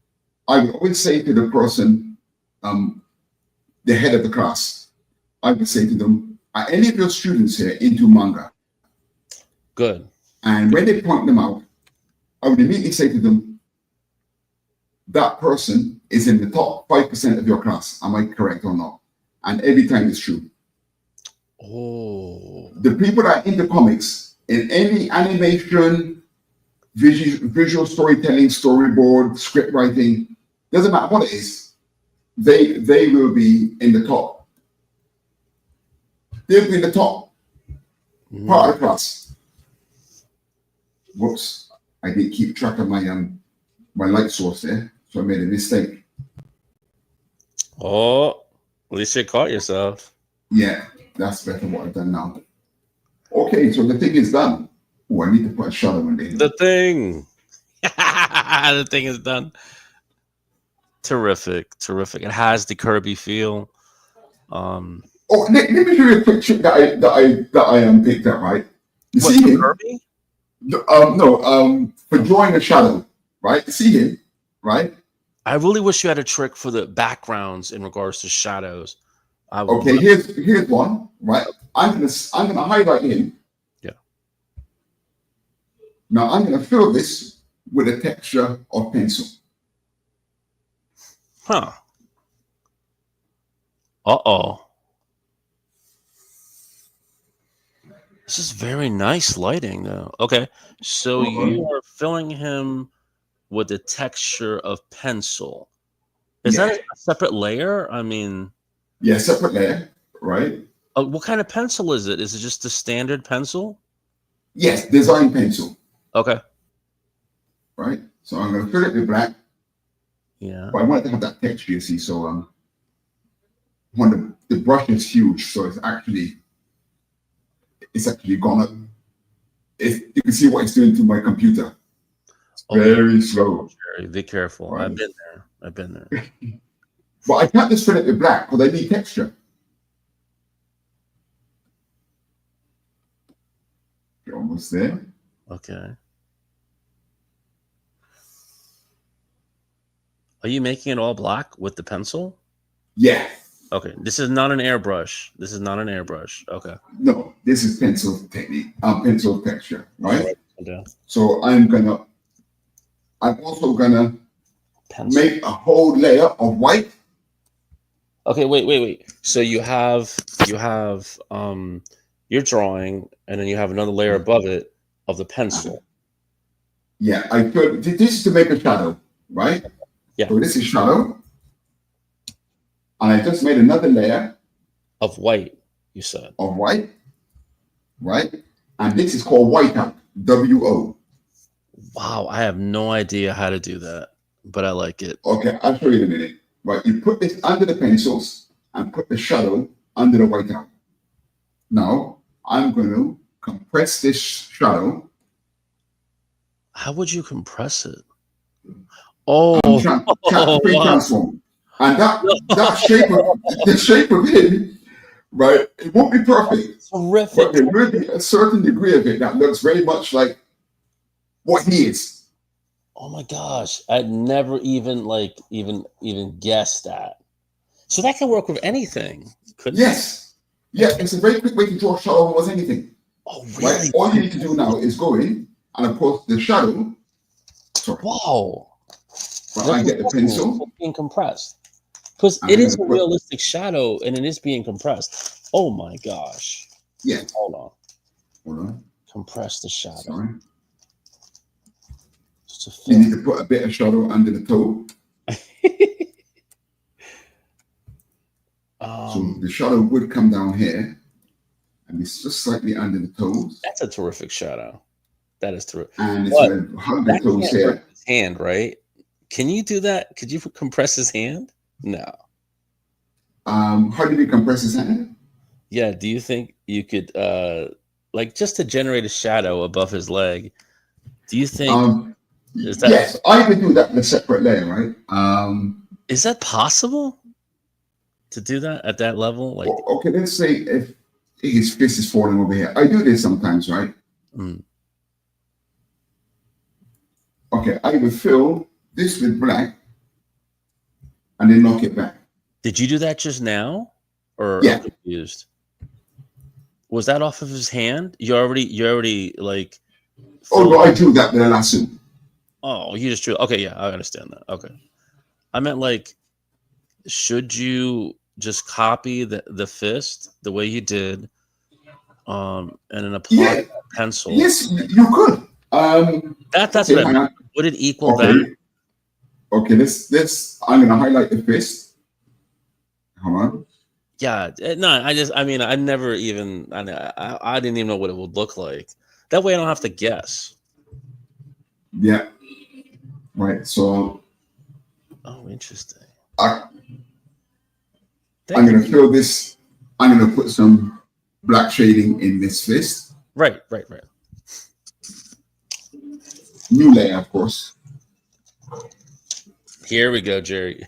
I would always say to the person, the head of the class, I would say to them, are any of your students here into manga? Good. And when they point them out, I would immediately say to them, that person is in the top 5% of your class. Am I correct or not? And every time it's true. Oh. The people that are into comics, in any animation, visual storytelling, storyboard, script writing, doesn't matter what it is, they will be in the top. They'll be in the top part of the class. Whoops, I didn't keep track of my light source there, so I made a mistake. Oh, at least you caught yourself. Yeah, that's better what I've done now. Okay, so the thing is done. Oh, I need to put a shadow in there. The thing. The thing is done. Terrific. It has the Kirby feel. Oh, let me show you a quick trick that I picked up, right? You What, see for him? Kirby? No, for drawing a shadow, right? You see him, right? I really wish you had a trick for the backgrounds in regards to shadows. I would Okay, here's one, right? I'm gonna highlight him. Yeah. Now I'm gonna fill this with a texture of pencil. Huh. Uh-oh. This is very nice lighting, though. Okay, so you are filling him with the texture of pencil. Is that a separate layer? I mean, yeah, separate layer, right? what kind of pencil is it? Is it just the standard pencil? Yes, design pencil, Okay. right? So I'm gonna fill it with black. Yeah. But I want it to have that texture, you see. So when the brush is huge, so it's actually gone up. You can see what it's doing to my computer. It's very slow. Jerry, be careful. Right. I've been there. But I can't just fill it with black because I need texture. You're almost there. Okay. Are you making it all black with the pencil? Yeah. Okay. This is not an airbrush. Okay. No, this is pencil technique. Pencil texture, right? Yeah. So I'm also gonna Pencil. make a whole layer of white. Okay, wait. So you have your drawing, and then you have another layer above it of the pencil. Yeah, this is to make a shadow, right? Yeah. So this is shadow. And I just made another layer Of white, you said. of white, right? And this is called whiteout, W-O. Wow, I have no idea how to do that, but I like it. Okay, I'll show you in a minute. Right, you put this under the pencils and put the shadow under the whiteout. Now, I'm going to compress this shadow. How would you compress it? Oh, Transform. And the shape of him, right? It won't be perfect, terrific. but there will be a certain degree of it that looks very much like what he is. Oh my gosh, I'd never even guessed that. So that can work with anything, couldn't it? Yes. Yeah, it's a very quick way to draw shadow almost anything. Oh Right? really? All you need to do now is go in and of course the shadow. Sorry. Wow. Well, I get the pencil. Being compressed. Because it is a realistic shadow and it is being compressed. Oh my gosh. Yeah. Hold on. Hold on. Compress the shadow. Sorry. Just to You fill. need to put a bit of shadow under the toe. So the shadow would come down here and it's just slightly under the toes. That's a terrific shadow. That is terrific. And it's But going to hug the that toes can't here. hurt his hand, right? Can you do that? Could you compress his hand? No. How do we compress his hand? Yeah. Do you think you could, just to generate a shadow above his leg? Do you think is that Yes, I would do that in a separate layer, right? is that possible to do that at that level? Like, Okay, let's say if his fist is falling over here. I do this sometimes, right? mm, Okay, I would fill this with black and then knock it back. did you do that just now, or Yeah. I'm confused? Was that off of his hand? You already like. Oh no, I do that with a lasso. Oh, you just drew. Okay, yeah, I understand that. Okay, I meant like, should you just copy the fist the way you did, and then apply Yeah. that pencil? Yes, you could. That's okay, what I hang meant. on. Would it equal that? Okay. Okay, let's I'm gonna highlight the fist. Hold on. Yeah, no, I never even, I didn't even know what it would look like. That way I don't have to guess. Yeah. Right. So Oh, interesting. I'm Thank gonna you. fill this. I'm gonna put some black shading in this fist. Right. New layer, of course. Here we go, Jerry.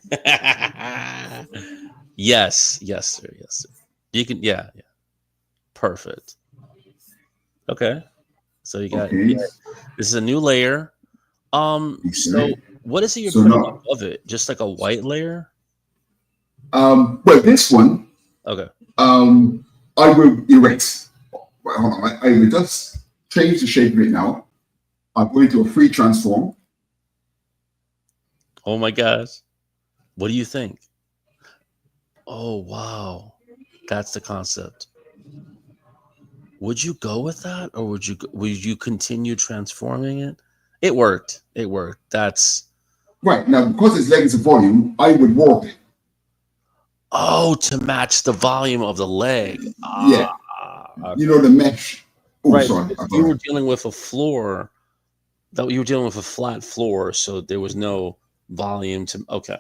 Yes, sir. You can, yeah. Perfect. Okay. So you got, Okay. this is a new layer. So what is it you're So putting now- above it? Just like a white layer? Well, this one Okay. I will erase. Right, hold on. I will just change the shape of it now. I'm going to a free transform. Oh my gosh. What do you think? Oh wow. That's the concept. Would you go with that, or would you continue transforming it? It worked. It worked. That's Right now, because it's legs of volume, I would warp it. to match the volume of the leg. Yeah, Okay. you know the mesh. Oh, Right. sorry. Because you were dealing with a floor. That you were dealing with a flat floor, so there was no volume to. Okay.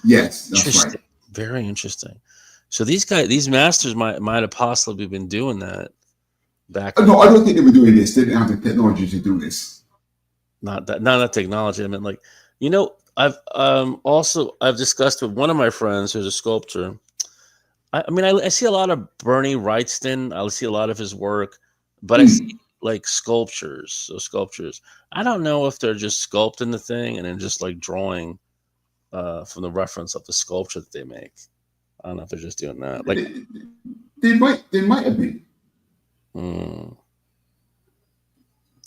Yes, that's Interesting. right. Very interesting. So these masters might have possibly been doing that back. No, I don't think they were doing this. They didn't have the technology to do this. Not that technology. I mean, like, I've discussed with one of my friends who's a sculptor. I mean, I see a lot of Bernie Wrightston. I see a lot of his work, but I see like sculptures. So sculptures. I don't know if they're just sculpting the thing and then just like drawing from the reference of the sculpture that they make. I don't know if they're just doing that. Like they might have been.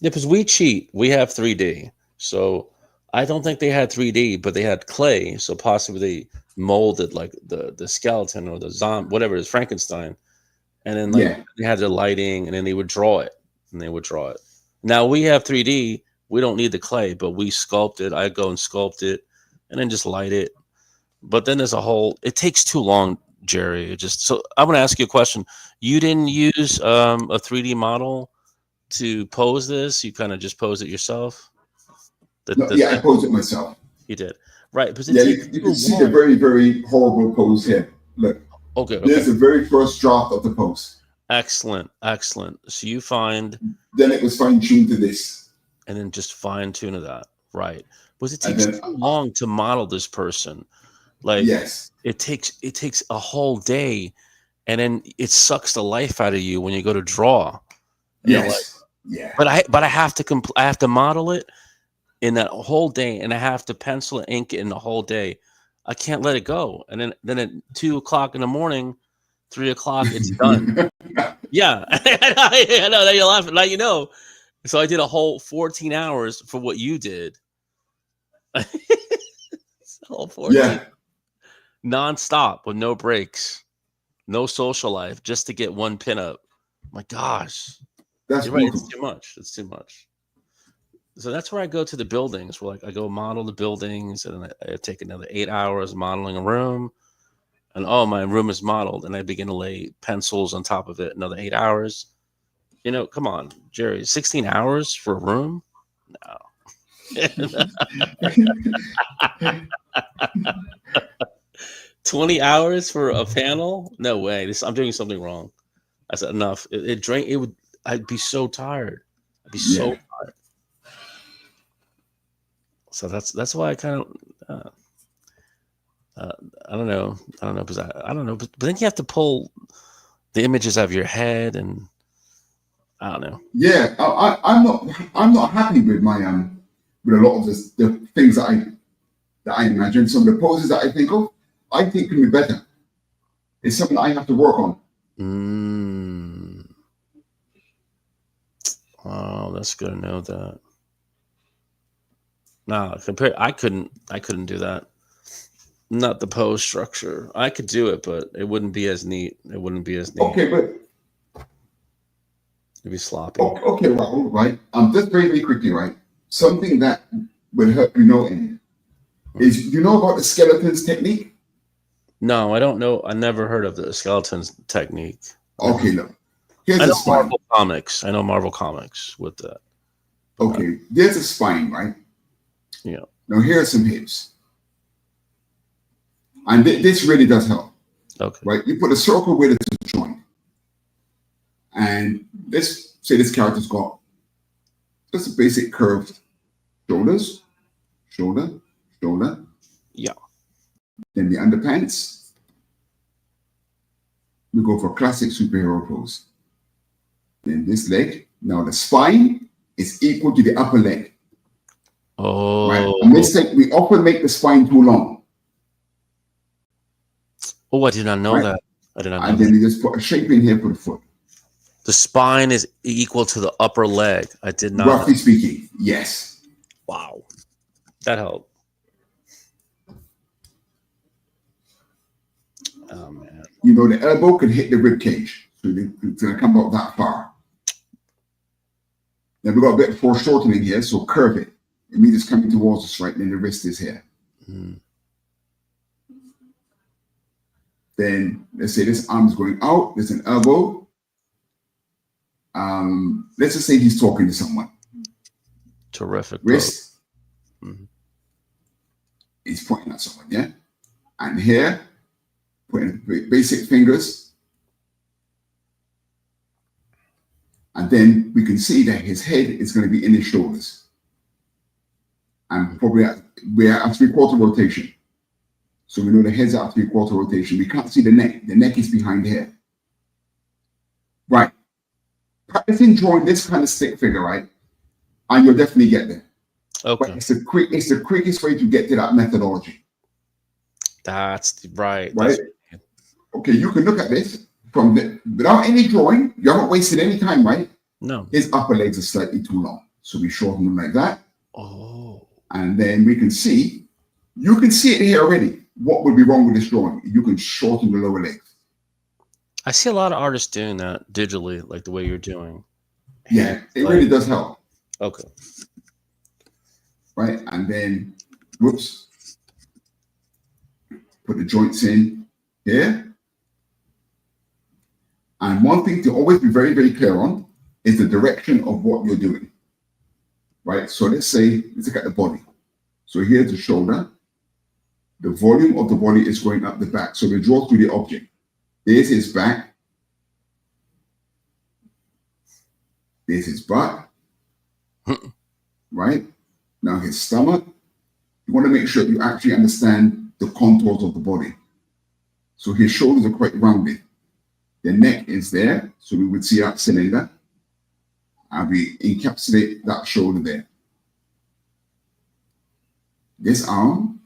Yeah, because we cheat. We have 3D. So I don't think they had 3D, but they had clay. So possibly they molded like the skeleton or the zombie, whatever it is, Frankenstein. And then they had the lighting, and then they would draw it. Now we have 3D. We don't need the clay, but we sculpt it. I go and sculpt it and then just light it. But then there's it takes too long, Jerry. So I'm going to ask you a question. You didn't use a 3D model to pose this? You kind of just posed it yourself? I posed it myself. You did. Right. But you can see the very, very horrible pose here. Look. Okay. There's the very first draft of the pose. Excellent. So you find. Then it was fine-tuned to this. And then just fine-tune that. Right. Because it takes too long to model this person. Like, yes, it takes a whole day, and then it sucks the life out of you when you go to draw. Yes. Yeah. But I have to model it in that whole day, and I have to pencil and ink it in the whole day. I can't let it go. And then at 2:00 in the morning, 3:00, it's done. Yeah. I know that you're laughing. Now So I did a whole 14 hours for what you did. Whole 14. Yeah. Non-stop with no breaks, no social life, just to get one pinup. My gosh. That's right. brutal. It's too much. So that's where I go to the buildings. Where I go model the buildings, and then I take another 8 hours modeling a room. And my room is modeled, and I begin to lay pencils on top of it. Another 8 hours. Come on, Jerry. 16 hours for a room? No. 20 hours for a panel? No way. I'm doing something wrong. I said enough. I'd be so tired. So tired. So that's why I kind of I don't know because I don't know, but then you have to pull the images out of your head, and I don't know. Yeah, I'm not happy with my with a lot of the things that I imagine. Some of the poses that I think of, I think can be better. It's something I have to work on. Oh, that's good to know that. No, I couldn't do that. Not the pose structure. I could do it, but it wouldn't be as neat. Okay, but it'd be sloppy. Okay, Raul, right? Just very, very quickly, right? Something that would help is about the skeletons technique? No, I don't know. I never heard of the skeletons technique. Okay, look. Here's I know the spine. Marvel Comics. I know Marvel Comics with that. Okay, there's a spine, right? Yeah. Now here are some hips. And this really does help. Okay. Right? You put a circle where it's a joint. And let's say this character's got just a basic curved shoulders, shoulder. Yeah. Then the underpants. We go for classic superhero pose. Then this leg. Now the spine is equal to the upper leg. Oh. Right? A mistake. We often make the spine too long. Oh, I did not know that. I did not know And that. then you just put a shape in here for the foot. The spine is equal to the upper leg. I did not Roughly know. speaking, yes. Wow. That helped. Oh, man. You know, the elbow could hit the rib cage. So it's going to come out that far. Then we got a bit of foreshortening here, so curve it. It means it's coming towards us, right? Then the wrist is here. Mm. Then let's say this arm is going out. There's an elbow. Let's just say he's talking to someone. Terrific. Wrist. Mhm. He's pointing at someone, yeah? And here, putting basic fingers. And then we can see that his head is going to be in his shoulders. And probably we're at 3/4 rotation. So we know the head's at 3/4 rotation. We can't see the neck. The neck is behind here. Right. Practicing drawing this kind of stick figure, right? And you'll definitely get there. Okay. But it's the quickest way to get to that methodology. That's right. Right? Okay, you can look at this without any drawing. You haven't wasted any time, right? No. His upper legs are slightly too long. So we shorten them like that. Oh. And then we can see, you can see it here already. What would be wrong with this drawing? You can shorten the lower legs. I see a lot of artists doing that digitally, like the way you're doing. Yeah, it really does help. Okay. Right? And then, whoops. Put the joints in here. And one thing to always be very, very clear on is the direction of what you're doing. Right? So let's look at the body. So here's the shoulder. The volume of the body is going up the back. So we draw through the object. There's his back. There's his butt. Right? Now his stomach. You want to make sure you actually understand the contours of the body. So his shoulders are quite rounded. The neck is there. So we would see that cylinder. And we encapsulate that shoulder there. This arm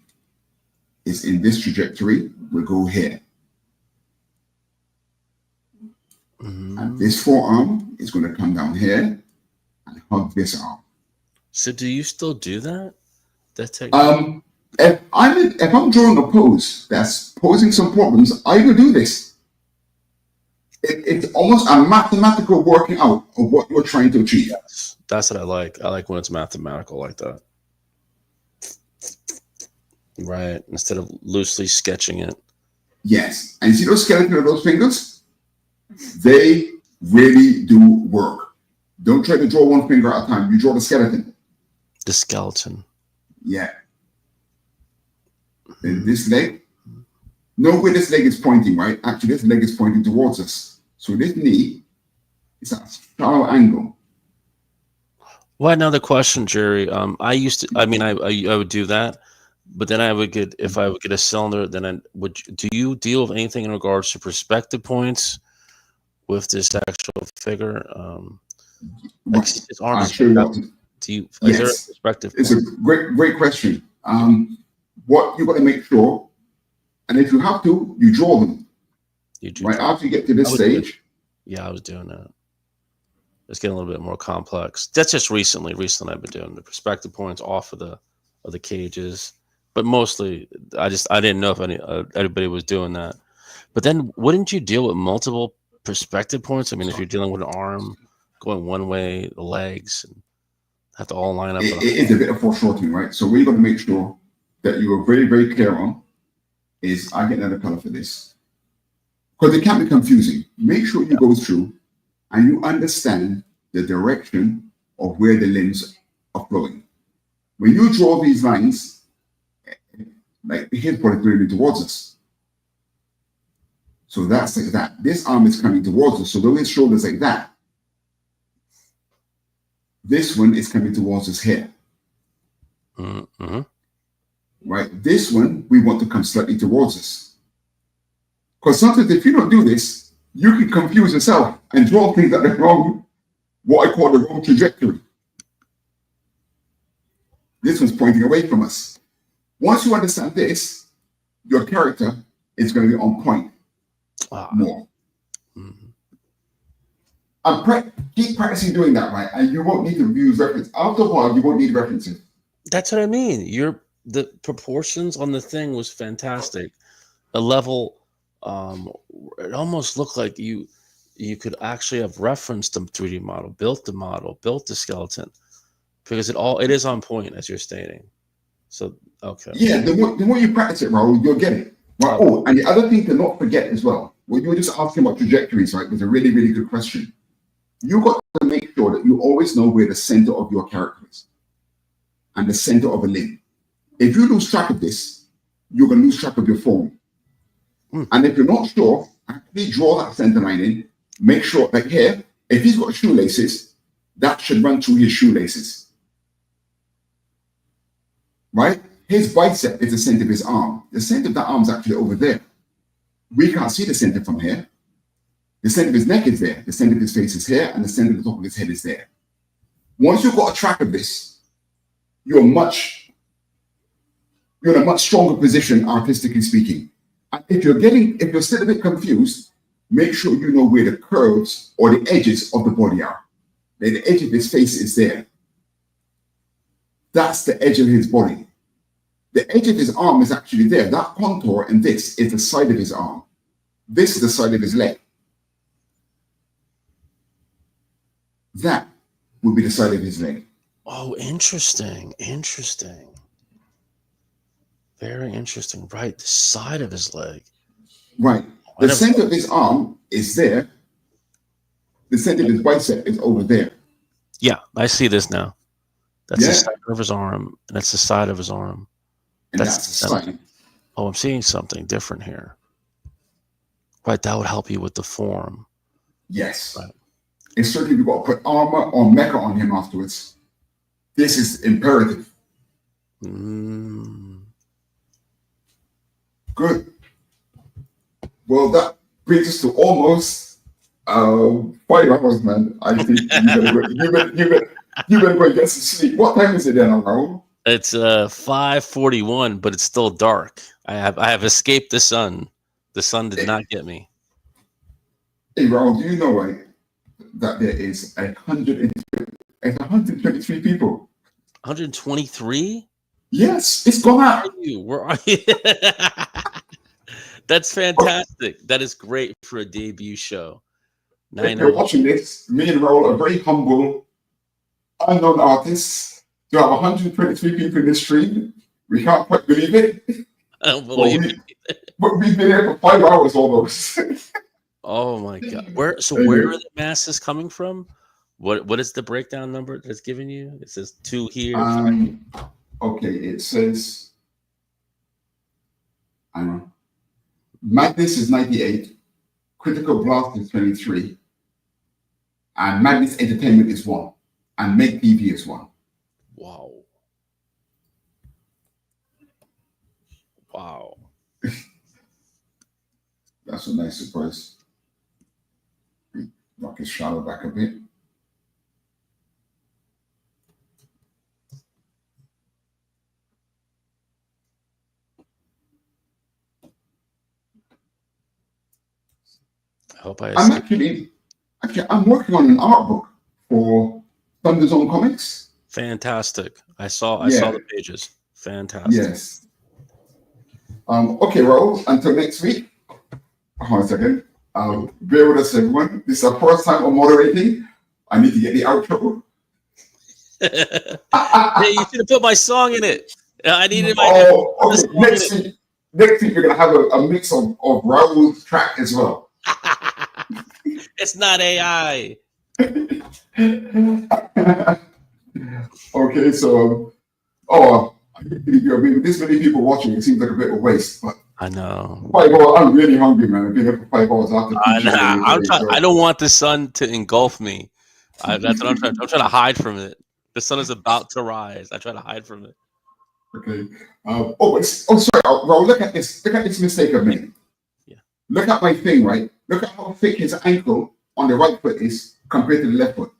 is in this trajectory. We'll go here. And this forearm is going to come down here and hug this arm. So do you still do that? That technique? If I'm drawing a pose that's posing some problems, I will do this. It's almost a mathematical working out of what you're trying to achieve. Yes. That's what I like. I like when it's mathematical like that. Right. Instead of loosely sketching it. Yes. And see those skeleton of those fingers? They really do work. Don't try to draw one finger at a time. You draw the skeleton. The skeleton. Yeah. Then this leg. Know where this leg is pointing, right? Actually, this leg is pointing towards us. So this knee is at a shallow angle. Well, another question, Jerry. I would do that, but then I would get, if I would get a cylinder, then do you deal with anything in regards to perspective points with this actual figure? Like his arm is Is there a perspective it's point? a great question. What you got to make sure, and if you have to, you draw them. Right after you get to this stage. Yeah, I was doing that. It's getting a little bit more complex. That's just recently. Recently, I've been doing the perspective points off of the cages, but mostly I didn't know if anybody was doing that. But then, wouldn't you deal with multiple perspective points? I mean, if you're dealing with an arm going one way, the legs, and have to all line up. It is a bit of foreshortening, right? So what you got to make sure that you are very, very clear on is, I get another color for this, because it can be confusing. Make sure you go through and you understand the direction of where the limbs are flowing. When you draw these lines, like the head point clearly towards us. So that's like that. This arm is coming towards us. So those shoulders like that. This one is coming towards us here. Mm-hmm. Right? This one, we want to come slightly towards us. Because sometimes if you don't do this, you can confuse yourself and draw things that are wrong, what I call the wrong trajectory. This one's pointing away from us. Once you understand this, your character is going to be on point. more. Mhm. And keep practicing doing that, right? And you won't need to use reference. After a while, you won't need references. That's what I mean. The proportions on the thing was fantastic. A level, it almost looked like you could actually have referenced the 3D model, built the skeleton, because it is on point as you're stating. So okay. Yeah, the more you practice it, Raul, you'll get it. Right? Oh, and the other thing to not forget as well, what you were just asking about trajectories, right, was a really, really good question. You got to make sure that you always know where the center of your character is and the center of a limb. If you lose track of this, you're going to lose track of your form. And if you're not sure, actually draw that center line in. Make sure that here, if he's got shoelaces, that should run through his shoelaces. Right? His bicep is the center of his arm. The center of that arm is actually over there. We can't see the center from here. The center of his neck is there. The center of his face is here. And the center of the top of his head is there. Once you've got a track of this, you're in a much stronger position, artistically speaking. And if you're still a bit confused, make sure you know where the curves or the edges of the body are. Like the edge of his face is there. That's the edge of his body. The edge of his arm is actually there. That contour and this is the side of his arm. This is the side of his leg. That would be the side of his leg. Oh, interesting. Very interesting. Right, the side of his leg. Right. The center of his arm is there. The center of his bicep is over there. Yeah, I see this now. That's the side of his arm, and that's the side of his arm. And that's the side. Oh, I'm seeing something different here. Right, that would help you with the form. Yes. Right. And certainly you've got to put armor or mecha on him afterwards. This is imperative. Good. Well, that brings us to almost 5 hours, man. I think you better go and get some sleep. What time is it then, Raul? It's 5:41, but it's still dark. I have escaped the sun. The sun did not get me. Hey, Raul, do you know that there is 123 people? 123? Yes, it's gone out. Where are you? That's fantastic. That is great for a debut show. If you're watching this, me and Raul are very humble, unknown artists. To have 123 people in this stream, we can't quite believe it. I don't believe it. But we've been here for 5 hours almost. Oh my god! Where are the masses coming from? What is the breakdown number that's given you? It says 2 here. Okay, it says, I don't know. Madness is 98, Critical Blast is 23, and Madness Entertainment is 1, and Make TV is 1. Wow. That's a nice surprise. Knock his shadow back a bit. I hope I'm working on an art book for Thunder Zone Comics. Fantastic. I saw the pages. Fantastic. Yes. Okay, Raul, until next week. Hold on a second. Bear with us, everyone. This is our first time I'm moderating. I need to get the outro. Hey, you should have put my song in it. I needed my. Oh, okay. Next week, we're going to have a mix of Raul's track as well. It's not AI. Okay, so, with this many people watching, it seems like a bit of a waste. But I know. 5 hours, I'm really hungry, man. I've been here for 5 hours after. I don't want the sun to engulf me. That's what I'm trying. I'm trying to hide from it. The sun is about to rise. I try to hide from it. Okay. Sorry. Raul, look at this. Look at this mistake I've made. Yeah. Look at my thing, right? Look at how thick his ankle on the right foot is compared to the left foot.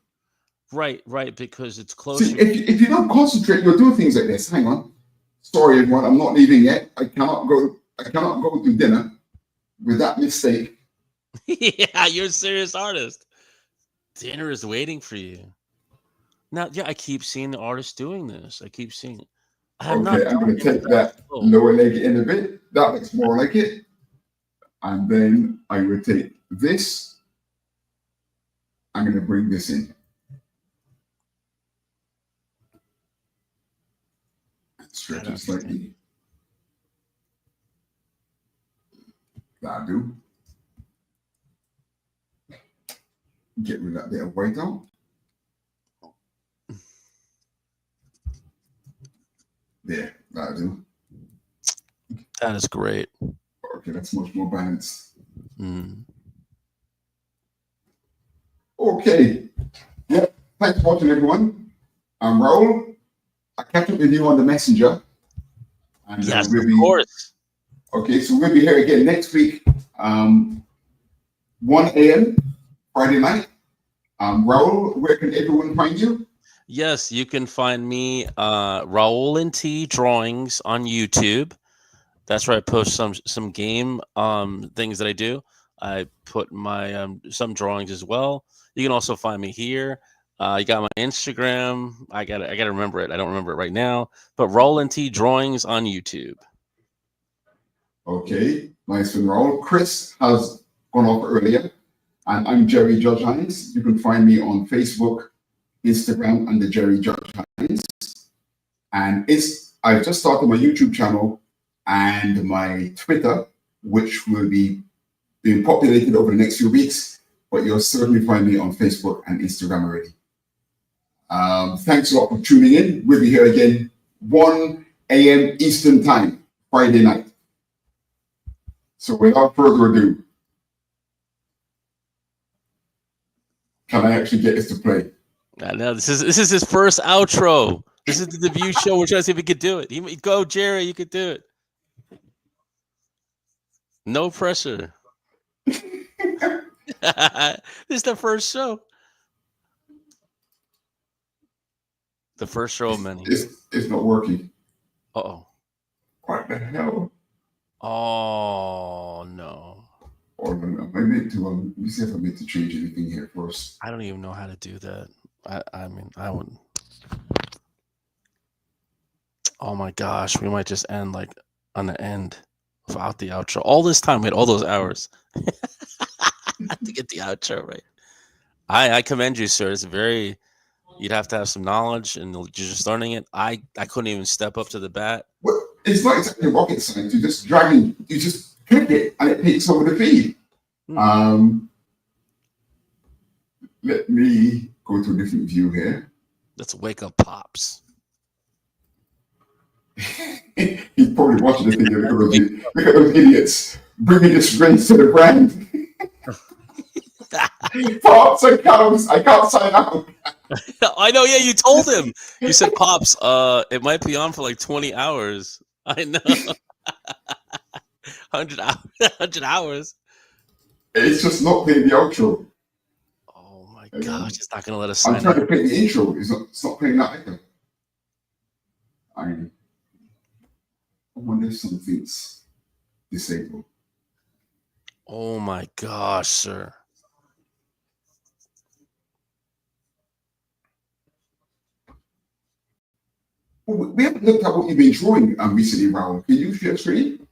Right, because it's closer. See, if you don't concentrate, you'll do things like this. Hang on. Sorry, everyone. I'm not leaving yet. I cannot go to dinner with that mistake Yeah, you're a serious artist. Dinner is waiting for you. Now, yeah, I keep seeing the artists doing this. I keep seeing. I have not Okay, I'm done going to any take that Oh, lower leg in a bit. That looks more like it. And then I will take this. I'm going to bring this in. Stretch it slightly. That'll do. Get rid of that bit of white out. There, that'll do. that is great. Okay, that's much more balanced. Mm. Okay. Yep. Thanks for watching, everyone. I'm Raul. I'll catch up with you on the messenger. And Yes, we'll of be course. okay. So we'll be here again next week, 1 a.m. Friday night. Raul, where can everyone find you? Yes, you can find me Raul and T Drawings on YouTube. That's where I post some game things that I do. I put my some drawings as well. You can also find me here. You got my Instagram. I gotta remember it. I don't remember it right now. But Raul and T Drawings on YouTube. Okay, nice one, Raul. Chris has gone off earlier, and I'm Jerry Judge Hines. You can find me on Facebook, Instagram under Jerry Judge Hines. And I've just started my YouTube channel and my Twitter, which will be being populated over the next few weeks, but you'll certainly find me on Facebook and Instagram already. Thanks a lot for tuning in. We'll be here again 1 a.m. Eastern Time, Friday night. So without further ado, can I actually get this to play? No, this is his first outro. This is the debut show. We're trying to see if we could do it. Go, Jerry. You could do it. No pressure. This is the first show. The first show of many. It's not working. Uh-oh. What the hell? Oh, no. Oh, no. I meant to, let me see if I meant to change anything here first. I don't even know how to do that. I mean, I wouldn't. Oh, my gosh. We might just end, like, on the end without the outro. All this time, we had all those hours to get the outro right. I commend you, sir. It's very... You'd have to have some knowledge, and you're just learning it. I couldn't even step up to the bat. Well, it's not exactly rocket science. You just you just click it, and it takes over the feed. Let me go to a different view here. Let's wake up Pops. He's probably watching this thing. Look at those idiots bringing disgrace to the brand. Pops, I can't sign out. I know, yeah, you told him. You said, Pops, it might be on for like 20 hours. I know. 100 hours. It's just not playing the outro. Oh my gosh, it's not gonna let us sign I'm trying out. to play the intro. It's not playing that either. I wonder if something's disabled. Oh my gosh, sir. Well, we haven't looked at what you've been drawing recently, Raul. Can you share screen?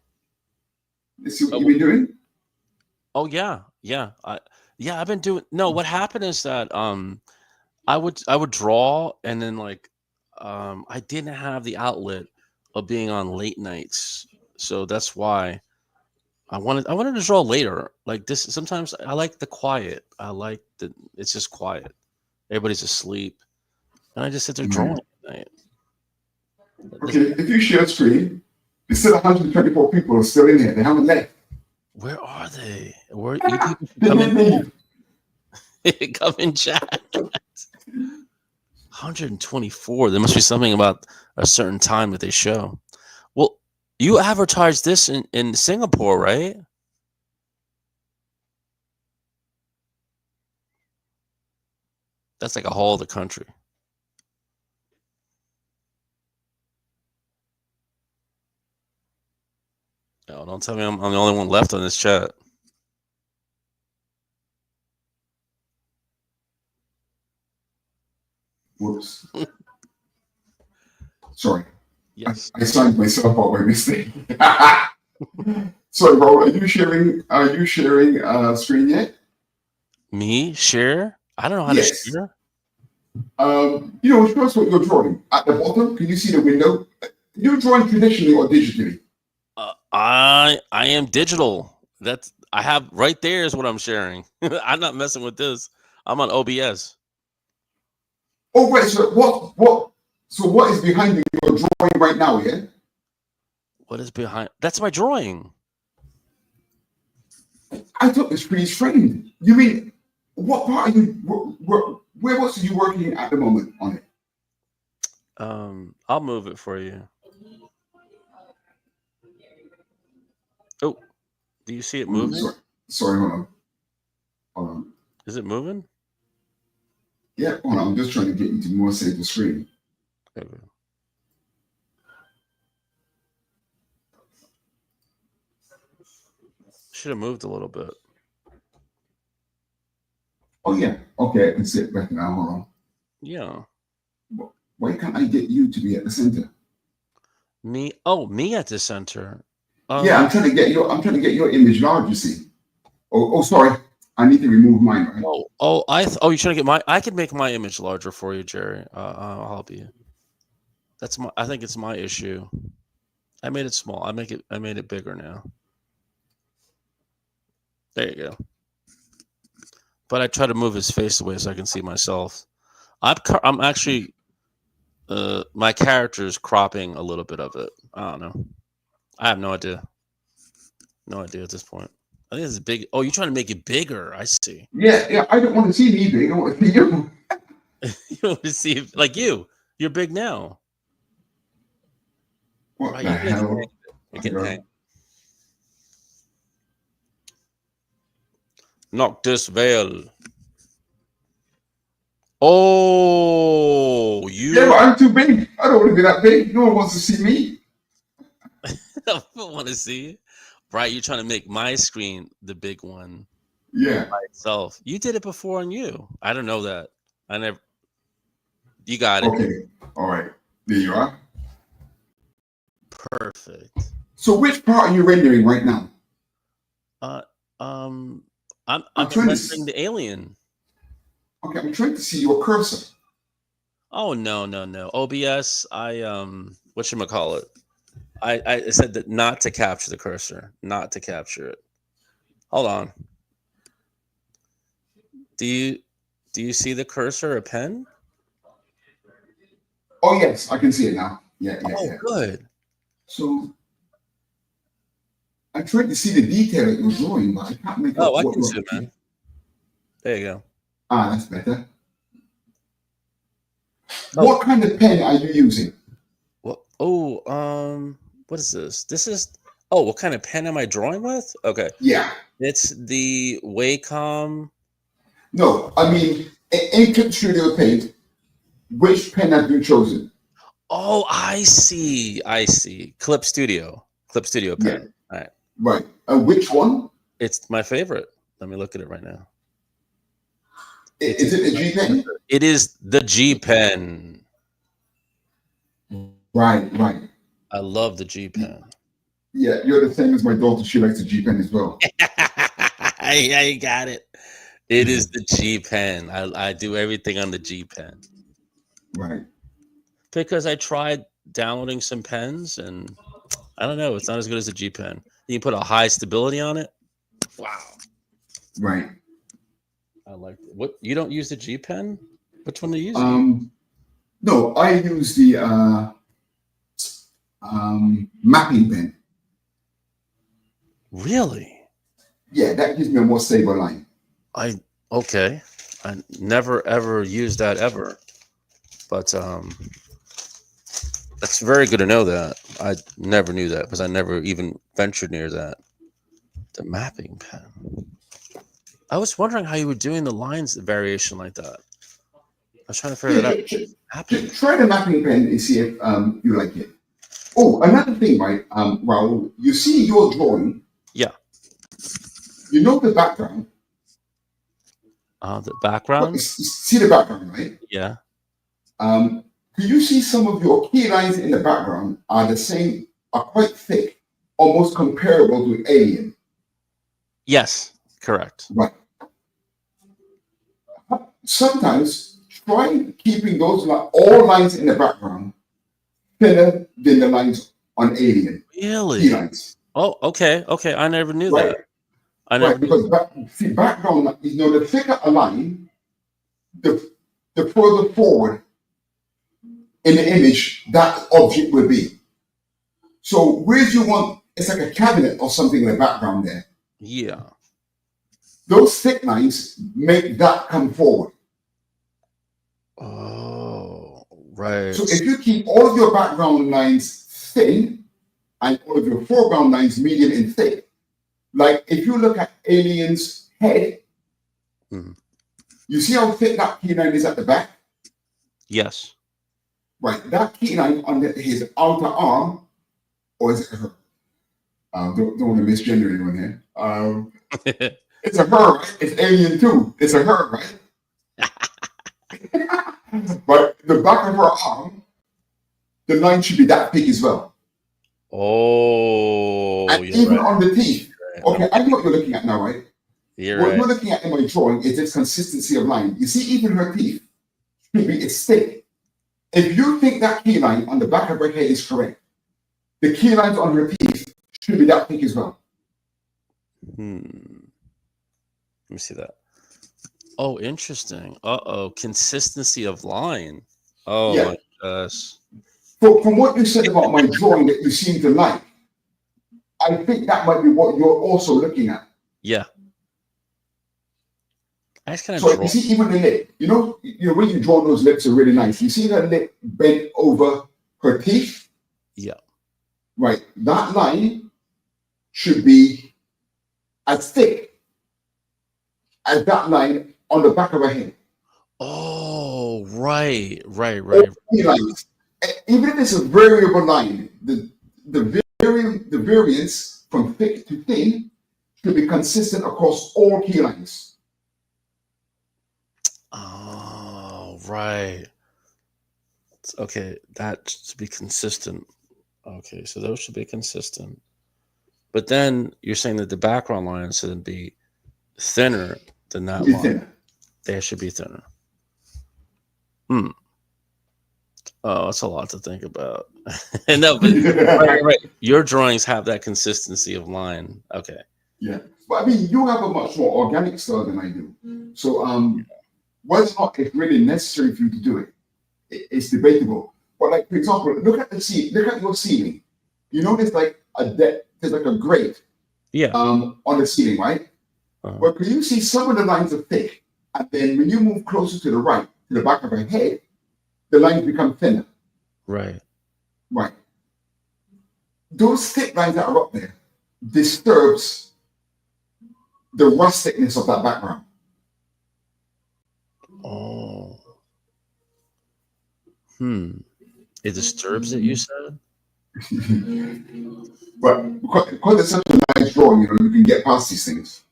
Let's see what you've been doing. Oh yeah. I've been doing. No, what happened is that I would draw, and then like I didn't have the outlet of being on late nights, so that's why I wanted to draw later. Like this, sometimes I like the quiet. I like it's just quiet. Everybody's asleep, and I just sit there drawing at night. Okay, if you share screen, there's still 124 people are still in here. They haven't left. Where are they? Where you people come in? Come in chat. 124. There must be something about a certain time that they show. Well, you advertised this in Singapore, right? That's like a whole other country. No, don't tell me I'm the only one left on this chat. Oops. Sorry. Yes. I signed myself out by mistake. Sorry, Raul, are you sharing screen yet? Me share? I don't know how to Yes. share. Show us what you're drawing. At the bottom, can you see the window? You're drawing traditionally or digitally? I am digital. I have right there is what I'm sharing. I'm not messing with this. I'm on OBS. Oh, right. So what is behind your drawing right now, yeah? What is behind? That's my drawing. I thought this freeze framed. You mean, what part are you, where else are you working at the moment on it? I'll move it for you. Oh, do you see it moving? Sorry, hold on. Is it moving? Yeah, hold on. I'm just trying to get you to more save the screen. Okay. Should have moved a little bit. Oh, yeah. Okay, I can see it better now. Hold on. Yeah. Why can't I get you to be at the center? Me? Oh, me at the center. Yeah, I'm trying to get your image large, you see. Oh, sorry. I need to remove mine, right? You're trying to get my? I can make my image larger for you, Jerry. I'll help you. I think it's my issue. I made it small. I made it bigger now. There you go. But I try to move his face away so I can see myself. I'm actually, my character is cropping a little bit of it. I don't know. I have no idea. No idea at this point. I think it's big. Oh, you're trying to make it bigger. I see. Yeah. I don't want to see me big. I want to see you. You want to see like you. You're big now. What Right, the hell? You can hang. Knock this veil. Oh, you. Yeah, but I'm too big. I don't want to be that big. No one wants to see me. I don't want to see it. Right, you're trying to make my screen the big one. Yeah. By itself. You did it before on you. I don't know that. I never. You got it. Okay. All right. There you are. Perfect. So which part are you rendering right now? I'm trying rendering the alien. Okay, I'm trying to see your cursor. Oh no. OBS. Whatchamacallit? I said that not to capture the cursor, not to capture it. Hold on. Do you see the cursor, a pen? Oh yes, I can see it now. Yeah. Good. So I tried to see the detail that you're drawing, but I can't make out. I can see it, man. There you go. That's better. What kind of pen are you using? What? What is this? This is. Oh, what kind of pen am I drawing with? Okay. Yeah. It's the Wacom. No, I mean in Clip Studio Paint. Which pen have you chosen? Oh, I see. Clip Studio pen. Yeah. All right. Right. Which one? It's my favorite. Let me look at it right now. Is it a G pen? It is the G pen. Right. I love the G pen. Yeah, you're the same as my daughter. She likes the G pen as well. Yeah, you got it. It is the G pen. I do everything on the G pen. Right. Because I tried downloading some pens and I don't know, it's not as good as the G pen. You put a high stability on it. Wow. Right. I like it. What, you don't use the G pen? Which one do you use? No, I use the mapping pen. Really? Yeah, that gives me a more stable line. Okay. I never ever used that ever. But that's very good to know that. I never knew that because I never even ventured near that. The mapping pen. I was wondering how you were doing the lines variation like that. I was trying to figure that out. Try the mapping pen and see if you like it. Oh, another thing, right? Raul, you see your drawing. Yeah. You know the background. The background? See the background, right? Yeah. Can you see some of your key lines in the background are the same, are quite thick, almost comparable to Alien? Yes, correct. Right. Sometimes try keeping those all lines in the background thinner than the lines on Alien. Key Really? lines. Oh, okay. Okay. I never knew Right. that. I never Right, because background, the thicker a line, the further forward in the image that object will be. So where do you want, it's like a cabinet or something in the background there. Yeah. Those thick lines make that come forward. Oh, right. So if you keep all of your background lines thin and all of your foreground lines medium and thick, like if you look at Alien's head, you see how thick that key line is at the back? Yes. Right, that key line on his outer arm, or is it her? Don't want to misgender anyone here. It's a her, right? It's Alien 2. It's a her, right? But the back of her arm, the line should be that thick as well. Oh, And you're even right. on the teeth. Right. Okay, I know what you're looking at now, right? You're What right. you're looking at in my drawing is this consistency of line. You see, even her teeth, it's thick. If you think that key line on the back of her head is correct, the key lines on her teeth should be that thick as well. Let me see that. Oh, interesting. Uh-oh. Consistency of line. Oh, Yeah. my gosh. From what you said about my drawing that you seem to like, I think that might be what you're also looking at. Yeah. I just kind So of you see, even the lip, you know, when you draw those lips are really nice. You see her lip bent over her teeth? Yeah. Right. That line should be as thick as that line on the back of her head. Oh, right. All key lines. Even if it's a variable line, the variance from thick to thin should be consistent across all key lines. Oh, right. Okay, that should be consistent. Okay, so those should be consistent. But then you're saying that the background lines should be thinner than that Be line. thinner. They should be thinner. Oh, that's a lot to think about. No, but right. Your drawings have that consistency of line. Okay. Yeah. But I mean, you have a much more organic style than I do. So whether or not it's really necessary for you to do it, it's debatable. But like, for example, look at your ceiling. You know, there's like there's like a grate on the ceiling, right? But can you see some of the lines are thick? And then when you move closer to the right, to the back of her head, the lines become thinner. Right. Right. Those thick lines that are up there disturbs the rusticness of that background. Oh. It disturbs it, you said? But because it's such a nice drawing, you can get past these things.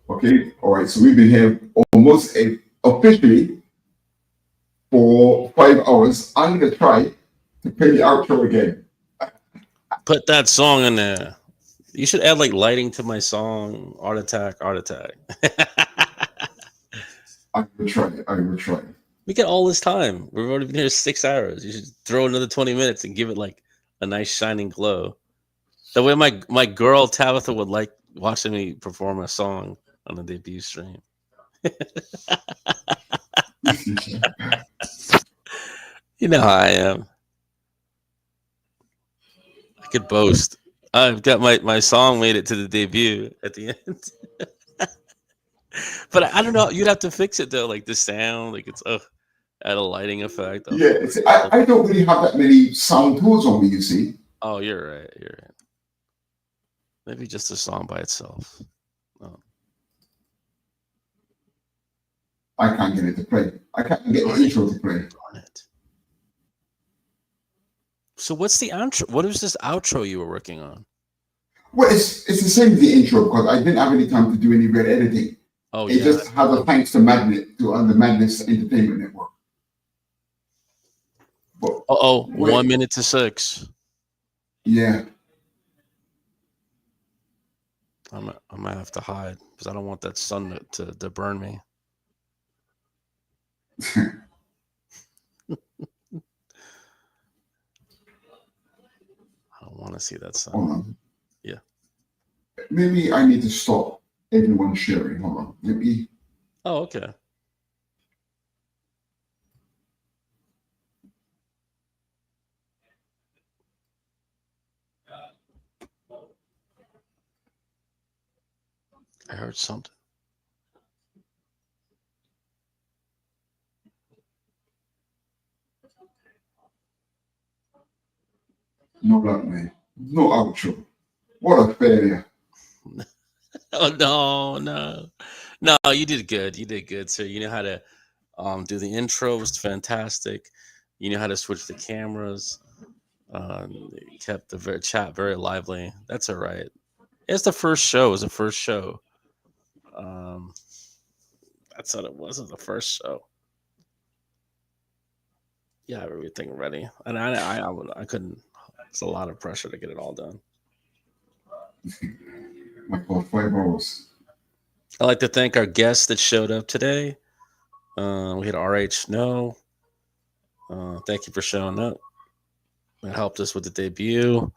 Okay, all right. So we've been here almost officially for 5 hours. I'm gonna try to play the outro again. Put that song in there. You should add like lighting to my song. Art Attack. I will try. We get all this time. We've already been here 6 hours. You should throw another 20 minutes and give it like a nice shining glow. That way my girl Tabitha would like watching me perform a song on the debut stream. You know how I am. I could boast. I've got my song made it to the debut at the end. But I don't know. You'd have to fix it though, like the sound, like it's add a lighting effect. Yeah, see, I don't really have that many sound tools on me, you see. Oh, you're right. Maybe just a song by itself. Oh. I can't get it to play. I can't get the intro to play. Darn it. So what's the outro? What is this outro you were working on? Well, it's the same as the intro because I didn't have any time to do any real editing. Oh It yeah. just has a thanks to the Madness Entertainment Network. But Oh, wait, 1 minute to 6. yeah. I might have to hide because I don't want that sun to burn me. I don't want to see that sun. Hold on. Yeah. Maybe I need to stop everyone sharing. Hold on. Let me. Oh, okay. I heard something. No luck, man. No outro. What a failure. Oh no! You did good. You did good, sir. You know how to do the intro. Was fantastic. You know how to switch the cameras. You kept the chat very lively. That's all right. It's the first show. It was the first show. That's what it was. It was the first show. Yeah, I have everything ready, and I couldn't. It's a lot of pressure to get it all done. Like for 5 hours. I'd like to thank our guests that showed up today. We had RH Snow. Thank you for showing up. That helped us with the debut.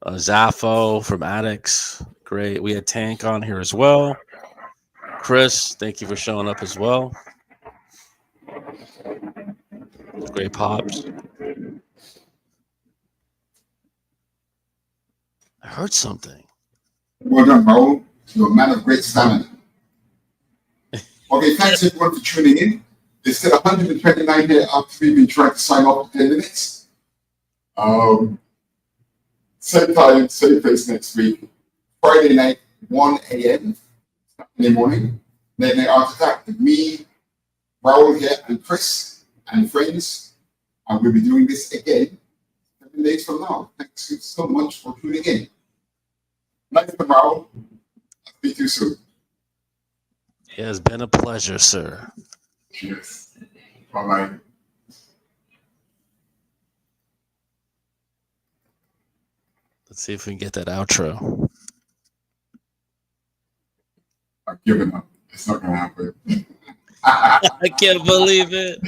Zaffo from Addicts. Great. We had Tank on here as well. Chris, thank you for showing up as well. Great pops. I heard something. Well done, Raul. You're a man of great stamina. Okay, thanks everyone for tuning in. There's still 129 here after we've been trying to sign off for 10 minutes. Same time, same place next week. Friday night, 1 a.m. in the morning. Late night art attack with me, Raul here, and Chris, and friends. And we'll be doing this again 7 days from now. Thanks so much for tuning in. Nice to Raul. I'll speak to you soon. It has been a pleasure, sir. Cheers. Bye-bye. Let's see if we can get that outro. I've given up. It's not gonna happen. I can't believe it.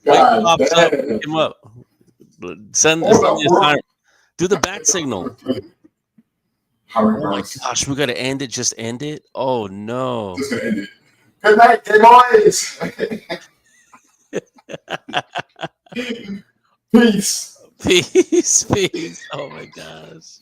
God Pops up. damn. Pick him up. Send Hold me up, his bro. time. Do the bat signal. How it Oh my goes. gosh, we gotta end it. Just end it. Oh no. Just gonna end it. Good night, gay boys. Peace. Peace. Oh my gosh.